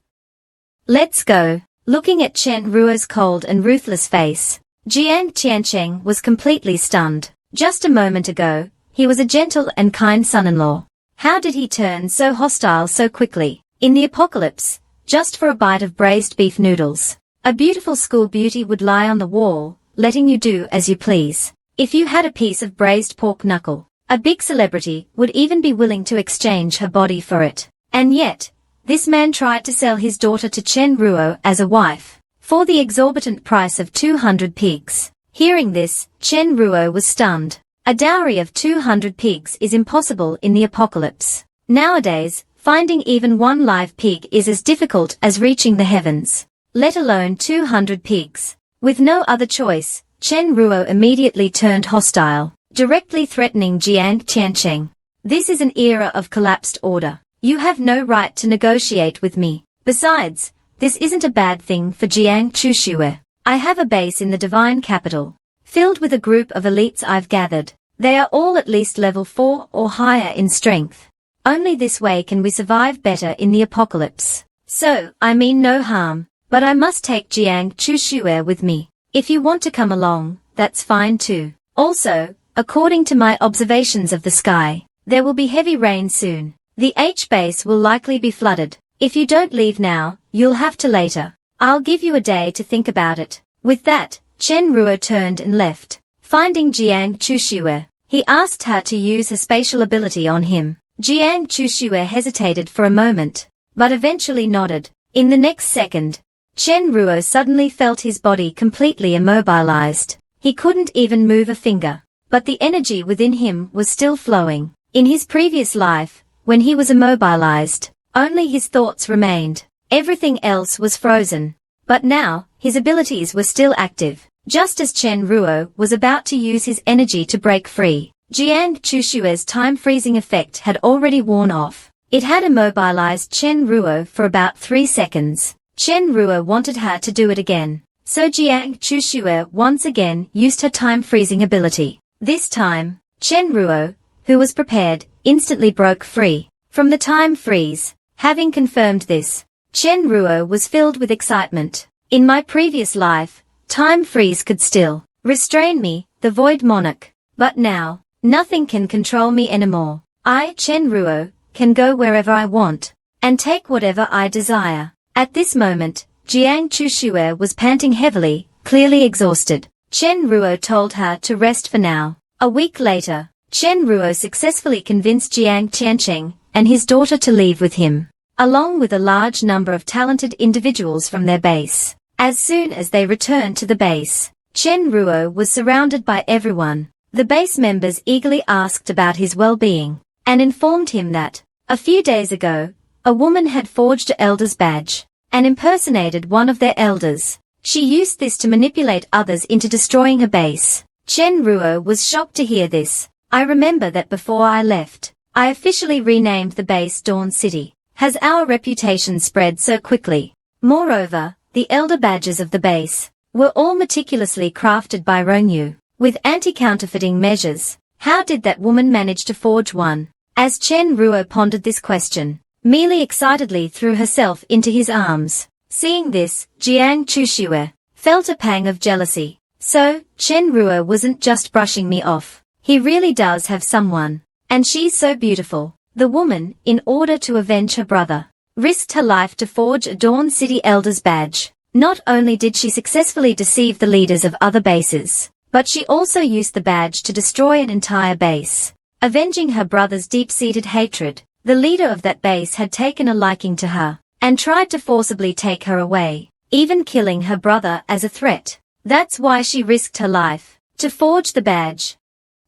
Let's go. Looking at Chen Ruo's cold and ruthless face, Jiang Tiancheng was completely stunned. Just a moment ago, he was a gentle and kind son-in-law. How did he turn so hostile so quickly? In the apocalypse, just for a bite of braised beef noodles, a beautiful school beauty would lie on the wall, letting you do as you please. If you had a piece of braised pork knuckle, a big celebrity would even be willing to exchange her body for it. And yet, this man tried to sell his daughter to Chen Ruo as a wife. for the exorbitant price of 200 pigs. Hearing this, Chen Ruo was stunned. A dowry of 200 pigs is impossible in the apocalypse. Nowadays, finding even one live pig is as difficult as reaching the heavens, let alone 200 pigs. With no other choice, Chen Ruo immediately turned hostile, directly threatening Jiang Tiancheng. This is an era of collapsed order. You have no right to negotiate with me. Besides, this isn't a bad thing for Jiang Chushue. I have a base in the divine capital, filled with a group of elites I've gathered. They are all at least level 4 or higher in strength. Only this way can we survive better in the apocalypse. So, I mean no harm, but I must take Jiang Chushue with me. If you want to come along, that's fine too. Also, according to my observations of the sky, there will be heavy rain soon. The H-base will likely be flooded. If you don't leave now, you'll have to later. I'll give you a day to think about it. With that, Chen Ruo turned and left. Finding Jiang Chushue, he asked her to use her spatial ability on him. Jiang Chushue hesitated for a moment, but eventually nodded. In the next second, Chen Ruo suddenly felt his body completely immobilized. He couldn't even move a finger, but the energy within him was still flowing. In his previous life, when he was immobilized, only his thoughts remained. Everything else was frozen. But now, his abilities were still active. Just as Chen Ruo was about to use his energy to break free, Jiang Chushue's time-freezing effect had already worn off. It had immobilized Chen Ruo for about 3 seconds. Chen Ruo wanted her to do it again. So Jiang Chushue once again used her time-freezing ability. This time, Chen Ruo, who was prepared, instantly broke free from the time freeze. Having confirmed this, Chen Ruo was filled with excitement. In my previous life, time freeze could still restrain me, the Void Monarch. But now, nothing can control me anymore. I, Chen Ruo, can go wherever I want, and take whatever I desire. At this moment, Jiang Chushue was panting heavily, clearly exhausted. Chen Ruo told her to rest for now. A week later, Chen Ruo successfully convinced Jiang Tiancheng and his daughter to leave with him, along with a large number of talented individuals from their base. As soon as they returned to the base, Chen Ruo was surrounded by everyone. The base members eagerly asked about his well-being, and informed him that, a few days ago, a woman had forged an elder's badge, and impersonated one of their elders. She used this to manipulate others into destroying her base. Chen Ruo was shocked to hear this. I remember that before I left, I officially renamed the base Dawn City. Has our reputation spread so quickly? Moreover, the elder badges of the base were all meticulously crafted by Rongyu, with anti-counterfeiting measures. How did that woman manage to forge one? As Chen Ruo pondered this question, Meili excitedly threw herself into his arms. Seeing this, Jiang Chushue felt a pang of jealousy. So, Chen Ruo wasn't just brushing me off. He really does have someone. And she's so beautiful. The woman, in order to avenge her brother, risked her life to forge a Dawn City Elder's badge. Not only did she successfully deceive the leaders of other bases, but she also used the badge to destroy an entire base. Avenging her brother's deep-seated hatred, the leader of that base had taken a liking to her, and tried to forcibly take her away, even killing her brother as a threat. That's why she risked her life to forge the badge.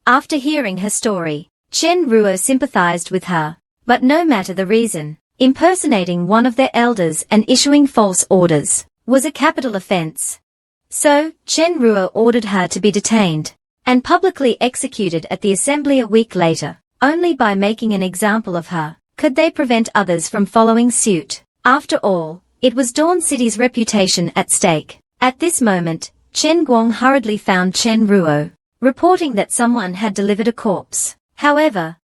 After hearing her story, Chen Ruo sympathized with her, but no matter the reason, impersonating one of their elders and issuing false orders was a capital offense. So, Chen Ruo ordered her to be detained and publicly executed at the assembly a week later. Only by making an example of her could they prevent others from following suit. After all, it was Dawn City's reputation at stake. At this moment, Chen Guang hurriedly found Chen Ruo, reporting that someone had delivered a corpse. However,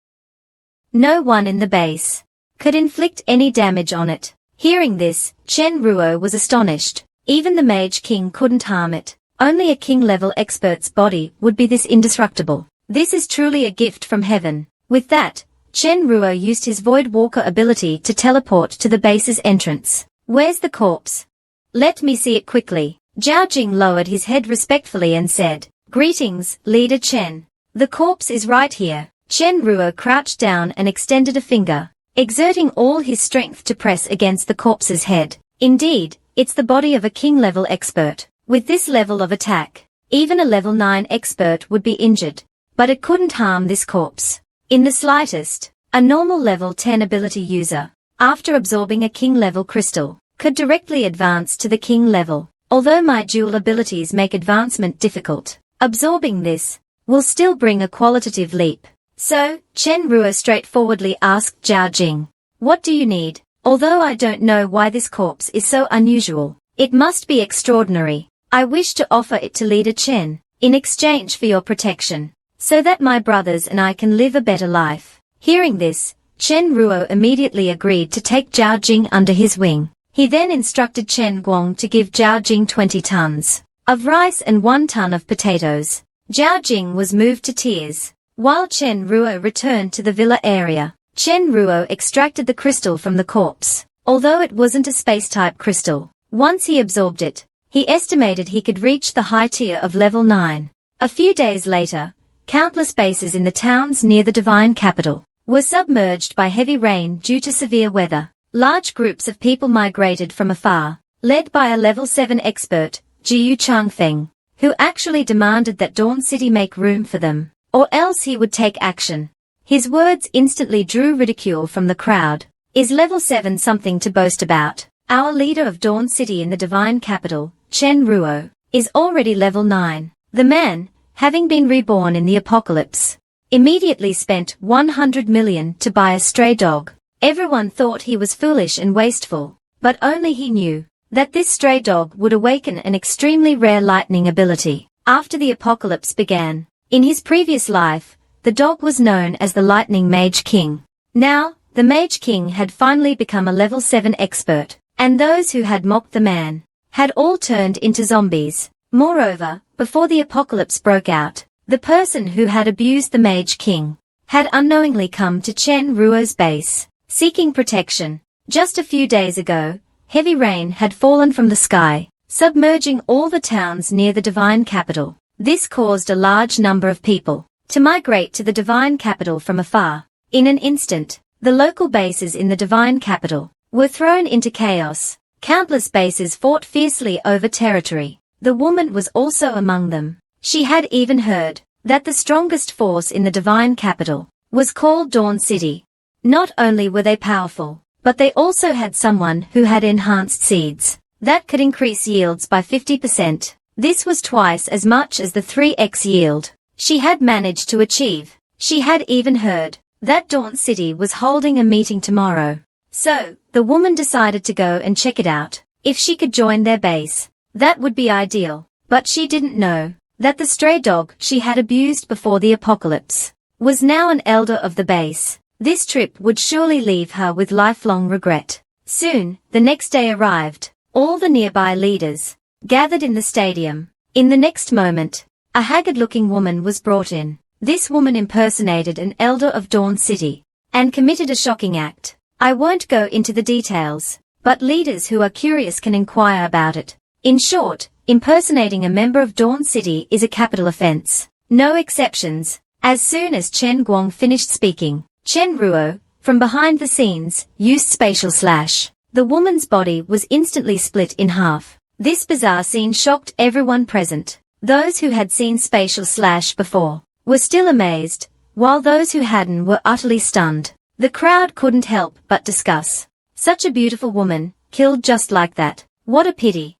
no one in the base could inflict any damage on it. Hearing this, Chen Ruo was astonished. Even the Mage King couldn't harm it. Only a king-level expert's body would be this indestructible. This is truly a gift from heaven. With that, Chen Ruo used his Void Walker ability to teleport to the base's entrance. Where's the corpse? Let me see it quickly. Zhao Jing lowered his head respectfully and said, Greetings, Leader Chen. The corpse is right here. Chen Ruo crouched down and extended a finger, exerting all his strength to press against the corpse's head. Indeed, it's the body of a king-level expert. With this level of attack, even a level 9 expert would be injured, but it couldn't harm this corpse in the slightest. A normal level 10 ability user, after absorbing a king-level crystal, could directly advance to the king level. Although my dual abilities make advancement difficult, absorbing this will still bring a qualitative leap. So, Chen Ruo straightforwardly asked Zhao Jing, "What do you need?" Although I don't know why this corpse is so unusual, it must be extraordinary. I wish to offer it to Leader Chen, in exchange for your protection, so that my brothers and I can live a better life. Hearing this, Chen Ruo immediately agreed to take Zhao Jing under his wing. He then instructed Chen Guang to give Zhao Jing 20 tons of rice and 1 ton of potatoes. Zhao Jing was moved to tears. While Chen Ruo returned to the villa area, Chen Ruo extracted the crystal from the corpse. Although it wasn't a space-type crystal, once he absorbed it, he estimated he could reach the high tier of level 9. A few days later, countless bases in the towns near the divine capital were submerged by heavy rain due to severe weather. Large groups of people migrated from afar, led by a level 7 expert, Jiu Changfeng, who actually demanded that Dawn City make room for them, or else he would take action. His words instantly drew ridicule from the crowd. Is level 7 something to boast about? Our leader of Dawn City in the divine capital, Chen Ruo, is already level 9. The man, having been reborn in the apocalypse, immediately spent 100 million to buy a stray dog. Everyone thought he was foolish and wasteful, but only he knew that this stray dog would awaken an extremely rare lightning ability. After the apocalypse began, in his previous life, the dog was known as the Lightning Mage King. Now, the Mage King had finally become a level 7 expert, and those who had mocked the man had all turned into zombies. Moreover, before the apocalypse broke out, the person who had abused the Mage King had unknowingly come to Chen Ruo's base, seeking protection. Just a few days ago, heavy rain had fallen from the sky, submerging all the towns near the divine capital. This caused a large number of people to migrate to the divine capital from afar. In an instant, the local bases in the divine capital were thrown into chaos. Countless bases fought fiercely over territory. The woman was also among them. She had even heard that the strongest force in the divine capital was called Dawn City. Not only were they powerful, but they also had someone who had enhanced seeds that could increase yields by 50%. This was twice as much as the 3x yield she had managed to achieve. She had even heard that Dawn City was holding a meeting tomorrow. So, the woman decided to go and check it out. If she could join their base, that would be ideal. But she didn't know that the stray dog she had abused before the apocalypse was now an elder of the base. This trip would surely leave her with lifelong regret. Soon, the next day arrived. All the nearby leaders gathered in the stadium. In the next moment, a haggard-looking woman was brought in. This woman impersonated an elder of Dawn City and committed a shocking act. I won't go into the details, but leaders who are curious can inquire about it. In short, impersonating a member of Dawn City is a capital offense. No exceptions. As soon as Chen Guang finished speaking, Chen Ruo, from behind the scenes, used spatial slash. The woman's body was instantly split in half. This bizarre scene shocked everyone present. Those who had seen spatial slash before were still amazed, while those who hadn't were utterly stunned. The crowd couldn't help but discuss. Such a beautiful woman, killed just like that. What a pity.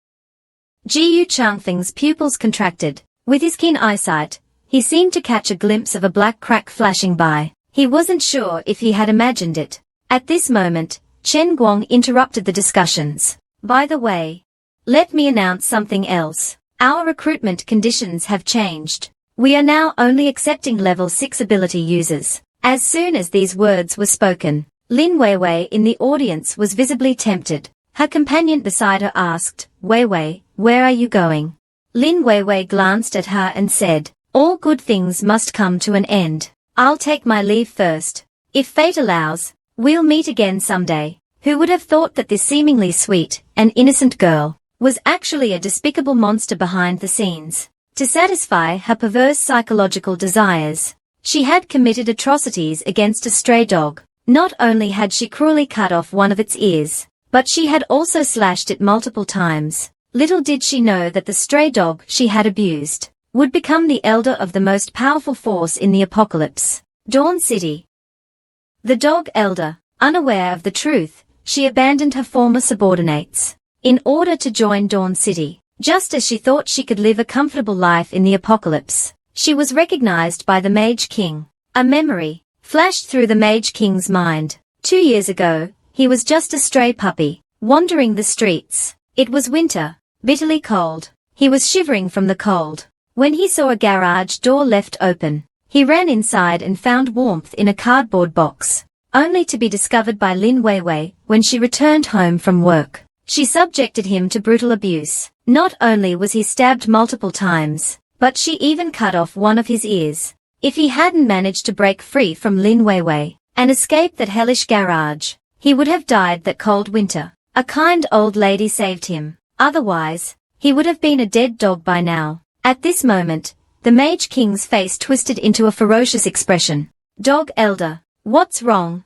Jiu Changfeng's pupils contracted. With his keen eyesight, he seemed to catch a glimpse of a black crack flashing by. He wasn't sure if he had imagined it. At this moment, Chen Guang interrupted the discussions. By the way, let me announce something else. Our recruitment conditions have changed. We are now only accepting level 6 ability users. As soon as these words were spoken, Lin Weiwei in the audience was visibly tempted. Her companion beside her asked, "Weiwei, where are you going?" Lin Weiwei glanced at her and said, "All good things must come to an end. I'll take my leave first. If fate allows, we'll meet again someday." Who would have thought that this seemingly sweet and innocent girl was actually a despicable monster behind the scenes? To satisfy her perverse psychological desires, she had committed atrocities against a stray dog. Not only had she cruelly cut off one of its ears, but she had also slashed it multiple times. Little did she know that the stray dog she had abused would become the elder of the most powerful force in the apocalypse, Dawn City. The dog elder, unaware of the truth, she abandoned her former subordinates in order to join Dawn City. Just as she thought she could live a comfortable life in the apocalypse, she was recognized by the Mage King. A memory flashed through the Mage King's mind. 2 years ago, he was just a stray puppy, wandering the streets. It was winter, bitterly cold. He was shivering from the cold. When he saw a garage door left open, he ran inside and found warmth in a cardboard box, only to be discovered by Lin Weiwei when she returned home from work. She subjected him to brutal abuse. Not only was he stabbed multiple times, but she even cut off one of his ears. If he hadn't managed to break free from Lin Weiwei and escape that hellish garage, he would have died that cold winter. A kind old lady saved him. Otherwise, he would have been a dead dog by now. At this moment, the Mage King's face twisted into a ferocious expression. Dog Elder, what's wrong?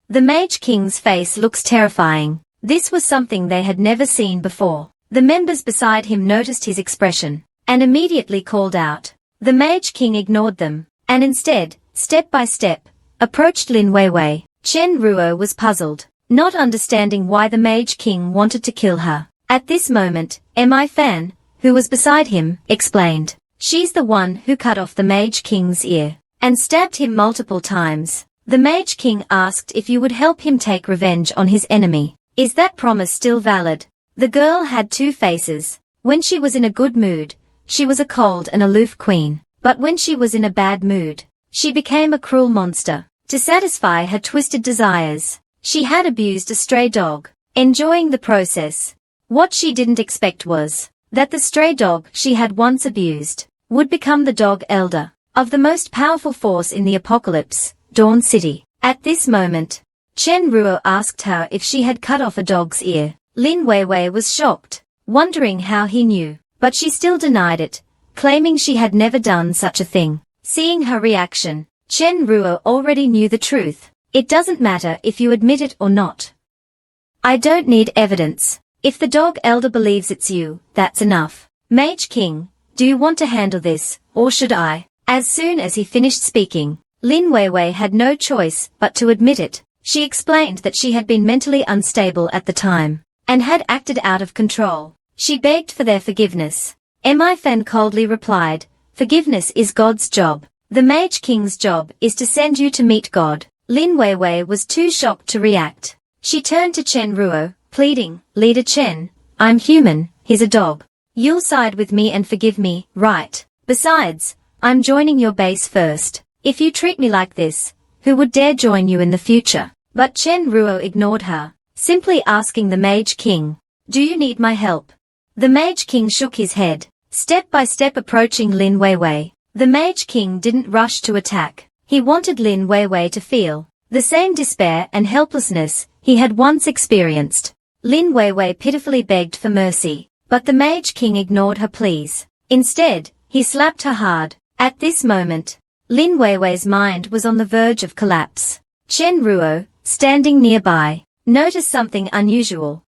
The Mage King's face looks terrifying. This was something they had never seen before. The members beside him noticed his expression and immediately called out. The Mage King ignored them, and instead, step by step, approached Lin Weiwei. Chen Ruo was puzzled, not understanding why the Mage King wanted to kill her. At this moment, Mi Fan, who was beside him, explained. She's the one who cut off the Mage King's ear and stabbed him multiple times. The Mage King asked if you would help him take revenge on his enemy. Is that promise still valid? The girl had two faces. When she was in a good mood, she was a cold and aloof queen. But when she was in a bad mood, she became a cruel monster. To satisfy her twisted desires, she had abused a stray dog, enjoying the process. What she didn't expect was that the stray dog she had once abused would become the dog elder of the most powerful force in the apocalypse, Dawn City. At this moment, Chen Ruo asked her if she had cut off a dog's ear. Lin Weiwei was shocked, wondering how he knew, but she still denied it, claiming she had never done such a thing. Seeing her reaction, Chen Ruo already knew the truth. It doesn't matter if you admit it or not. I don't need evidence. If the dog elder believes it's you, that's enough. Mage King, do you want to handle this, or should I? As soon as he finished speaking, Lin Weiwei had no choice but to admit it. She explained that she had been mentally unstable at the time and had acted out of control. She begged for their forgiveness. Mi Fan coldly replied, forgiveness is God's job. The Mage King's job is to send you to meet God. Lin Weiwei was too shocked to react. She turned to Chen Ruo, pleading, Leader Chen, I'm human, he's a dog. You'll side with me and forgive me, right? Besides, I'm joining your base first. If you treat me like this, who would dare join you in the future? But Chen Ruo ignored her, simply asking the Mage King, do you need my help? The Mage King shook his head, step by step approaching Lin Weiwei. The Mage King didn't rush to attack. He wanted Lin Weiwei to feel the same despair and helplessness he had once experienced. Lin Weiwei pitifully begged for mercy, but the Mage King ignored her pleas. Instead, he slapped her hard. At this moment, Lin Weiwei's mind was on the verge of collapse. Chen Ruo, standing nearby, noticed something unusual.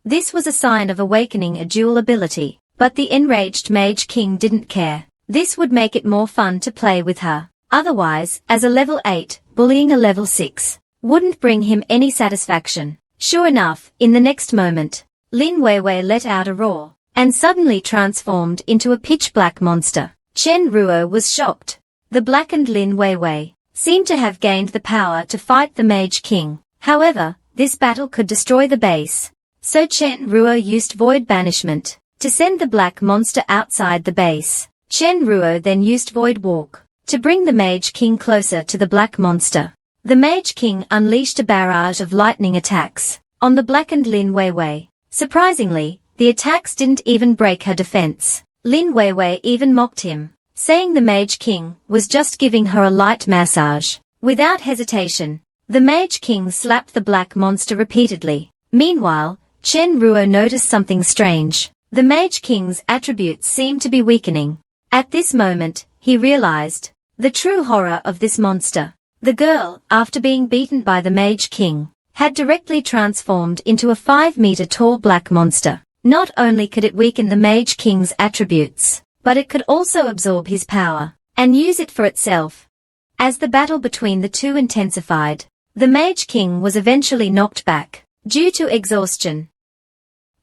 This was a sign of awakening a dual ability, but the enraged Mage King didn't care. This would make it more fun to play with her. Otherwise, as a level 8, bullying a level 6 wouldn't bring him any satisfaction. Sure enough, in the next moment, Lin Weiwei let out a roar and suddenly transformed into a pitch-black monster. Chen Ruo was shocked. The blackened Lin Weiwei seemed to have gained the power to fight the Mage King. However, this battle could destroy the base. So Chen Ruo used Void Banishment to send the black monster outside the base. Chen Ruo then used Void Walk to bring the Mage King closer to the black monster. The Mage King unleashed a barrage of lightning attacks on the blackened Lin Weiwei. Surprisingly, the attacks didn't even break her defense. Lin Weiwei even mocked him, saying the Mage King was just giving her a light massage. Without hesitation, the Mage King slapped the black monster repeatedly. Meanwhile, Chen Ruo noticed something strange. The Mage King's attributes seemed to be weakening. At this moment, he realized the true horror of this monster. The girl, after being beaten by the Mage King, had directly transformed into a 5-meter-tall black monster. Not only could it weaken the Mage King's attributes, but it could also absorb his power and use it for itself. As the battle between the two intensified, the Mage King was eventually knocked back due to exhaustion.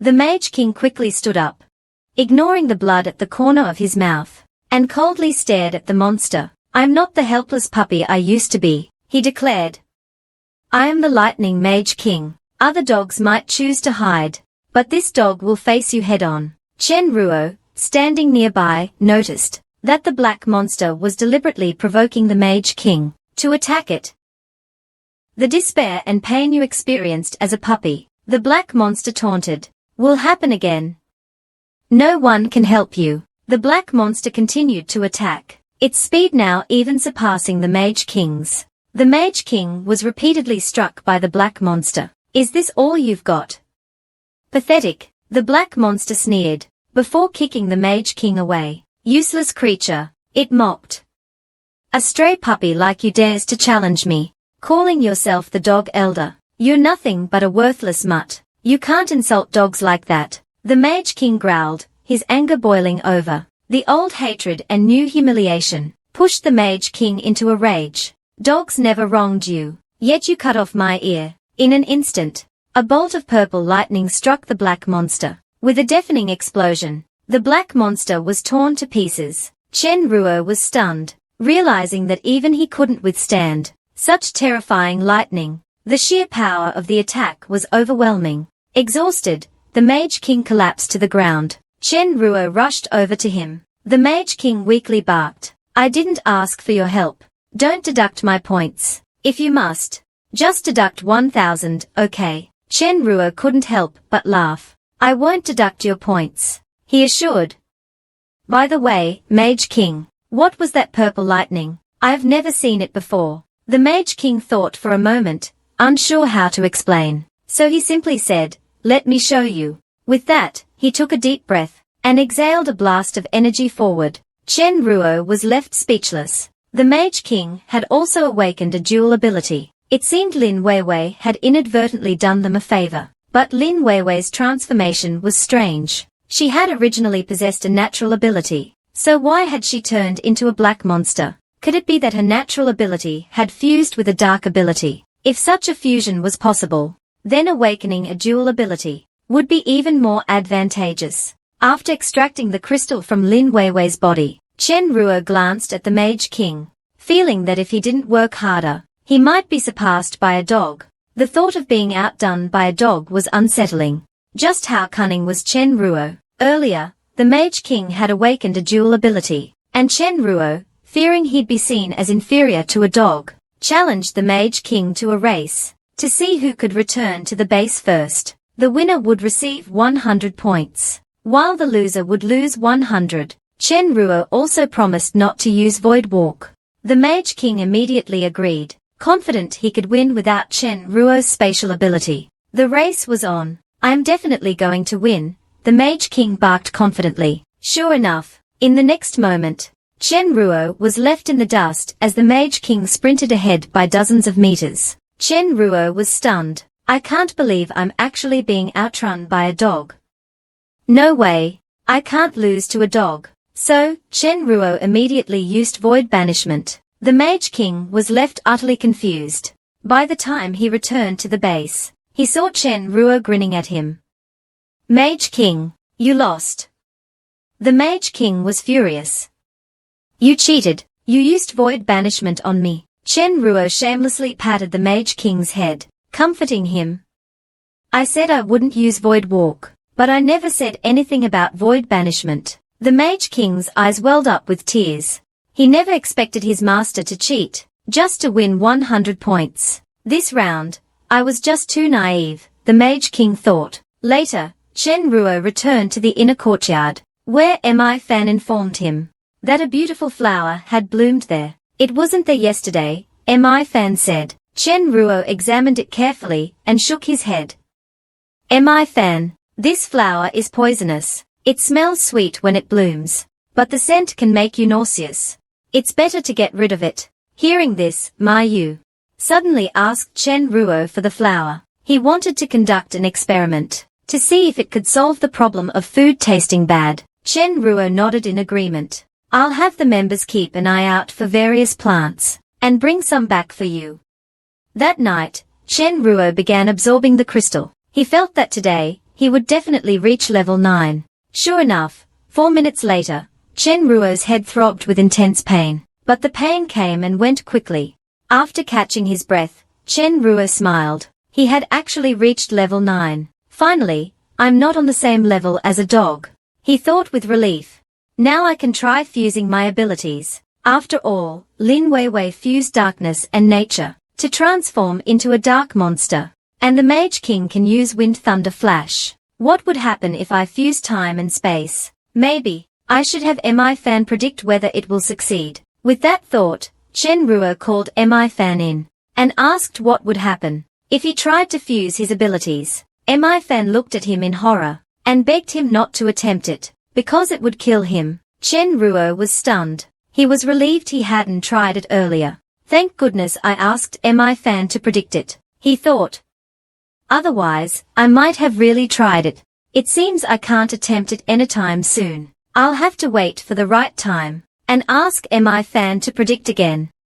The Mage King quickly stood up, ignoring the blood at the corner of his mouth, and coldly stared at the monster. "I'm not the helpless puppy I used to be," he declared. "I am the Lightning Mage King. Other dogs might choose to hide, but this dog will face you head-on." Chen Ruo, standing nearby, noticed that the black monster was deliberately provoking the Mage King to attack it. "The despair and pain you experienced as a puppy," the black monster taunted, "will happen again. No one can help you." The black monster continued to attack, its speed now even surpassing the Mage King's. The Mage King was repeatedly struck by the black monster. "Is this all you've got? Pathetic," the black monster sneered, before kicking the Mage King away. "Useless creature," it mocked. "A stray puppy like you dares to challenge me, calling yourself the dog elder. You're nothing but a worthless mutt. You can't insult dogs like that." The Mage King growled, his anger boiling over. The old hatred and new humiliation pushed the Mage King into a rage. "Dogs never wronged you, yet you cut off my ear." In an instant, a bolt of purple lightning struck the black monster. With a deafening explosion, the black monster was torn to pieces. Chen Ruo was stunned, realizing that even he couldn't withstand such terrifying lightning. The sheer power of the attack was overwhelming. Exhausted, the Mage King collapsed to the ground. Chen Ruo rushed over to him. The Mage King weakly barked, "I didn't ask for your help. Don't deduct my points. If you must, just deduct 1,000, okay?" Chen Ruo couldn't help but laugh. "I won't deduct your points," he assured. "By the way, Mage King, what was that purple lightning? I've never seen it before." The Mage King thought for a moment, unsure how to explain. So he simply said, "Let me show you." With that, he took a deep breath and exhaled a blast of energy forward. Chen Ruo was left speechless. The Mage King had also awakened a dual ability. It seemed Lin Weiwei had inadvertently done them a favor. But Lin Weiwei's transformation was strange. She had originally possessed a natural ability, so why had she turned into a black monster? Could it be that her natural ability had fused with a dark ability? If such a fusion was possible, then awakening a dual ability would be even more advantageous. After extracting the crystal from Lin Weiwei's body, Chen Ruo glanced at the Mage King, feeling that if he didn't work harder, he might be surpassed by a dog. The thought of being outdone by a dog was unsettling. Just how cunning was Chen Ruo? Earlier, the Mage King had awakened a dual ability, and Chen Ruo, fearing he'd be seen as inferior to a dog, challenged the Mage King to a race, to see who could return to the base first. The winner would receive 100 points, while the loser would lose 100. Chen Ruo also promised not to use Void Walk. The Mage King immediately agreed, confident he could win without Chen Ruo's spatial ability. The race was on. "I'm definitely going to win," the Mage King barked confidently. Sure enough, in the next moment, Chen Ruo was left in the dust as the Mage King sprinted ahead by dozens of meters. Chen Ruo was stunned. "I can't believe I'm actually being outrun by a dog. No way, I can't lose to a dog." So, Chen Ruo immediately used Void Banishment. The Mage King was left utterly confused. By the time he returned to the base, he saw Chen Ruo grinning at him. "Mage King, you lost." The Mage King was furious. "You cheated, you used Void Banishment on me." Chen Ruo shamelessly patted the Mage King's head, comforting him. "I said I wouldn't use Void Walk, but I never said anything about Void Banishment." The Mage King's eyes welled up with tears. He never expected his master to cheat, just to win 100 points. This round, I was just too naive, the Mage King thought. Later, Chen Ruo returned to the inner courtyard, where Mi Fan informed him that a beautiful flower had bloomed there. "It wasn't there yesterday," Mi Fan said. Chen Ruo examined it carefully and shook his head. "Mi Fan, this flower is poisonous. It smells sweet when it blooms, but the scent can make you nauseous. It's better to get rid of it." Hearing this, Ma Yu suddenly asked Chen Ruo for the flower. He wanted to conduct an experiment to see if it could solve the problem of food tasting bad. Chen Ruo nodded in agreement. I'll have the members keep an eye out for various plants and bring some back for you. That night, Chen Ruo began absorbing the crystal. He felt that today, he would definitely reach level 9. Sure enough, 4 minutes later, Chen Ruo's head throbbed with intense pain. But the pain came and went quickly. After catching his breath, Chen Ruo smiled. He had actually reached level 9. Finally, I'm not on the same level as a dog, he thought with relief. Now I can try fusing my abilities. After all, Lin Weiwei fused darkness and nature to transform into a dark monster. And the Mage King can use Wind Thunder Flash. What would happen if I fuse time and space? Maybe, I should have Mi Fan predict whether it will succeed. With that thought, Chen Ruo called Mi Fan in and asked what would happen if he tried to fuse his abilities. Mi Fan looked at him in horror and begged him not to attempt it because it would kill him. Chen Ruo was stunned. He was relieved he hadn't tried it earlier. Thank goodness I asked Mi Fan to predict it, he thought. Otherwise, I might have really tried it. It seems I can't attempt it anytime soon. I'll have to wait for the right time and ask Mi Fan to predict again.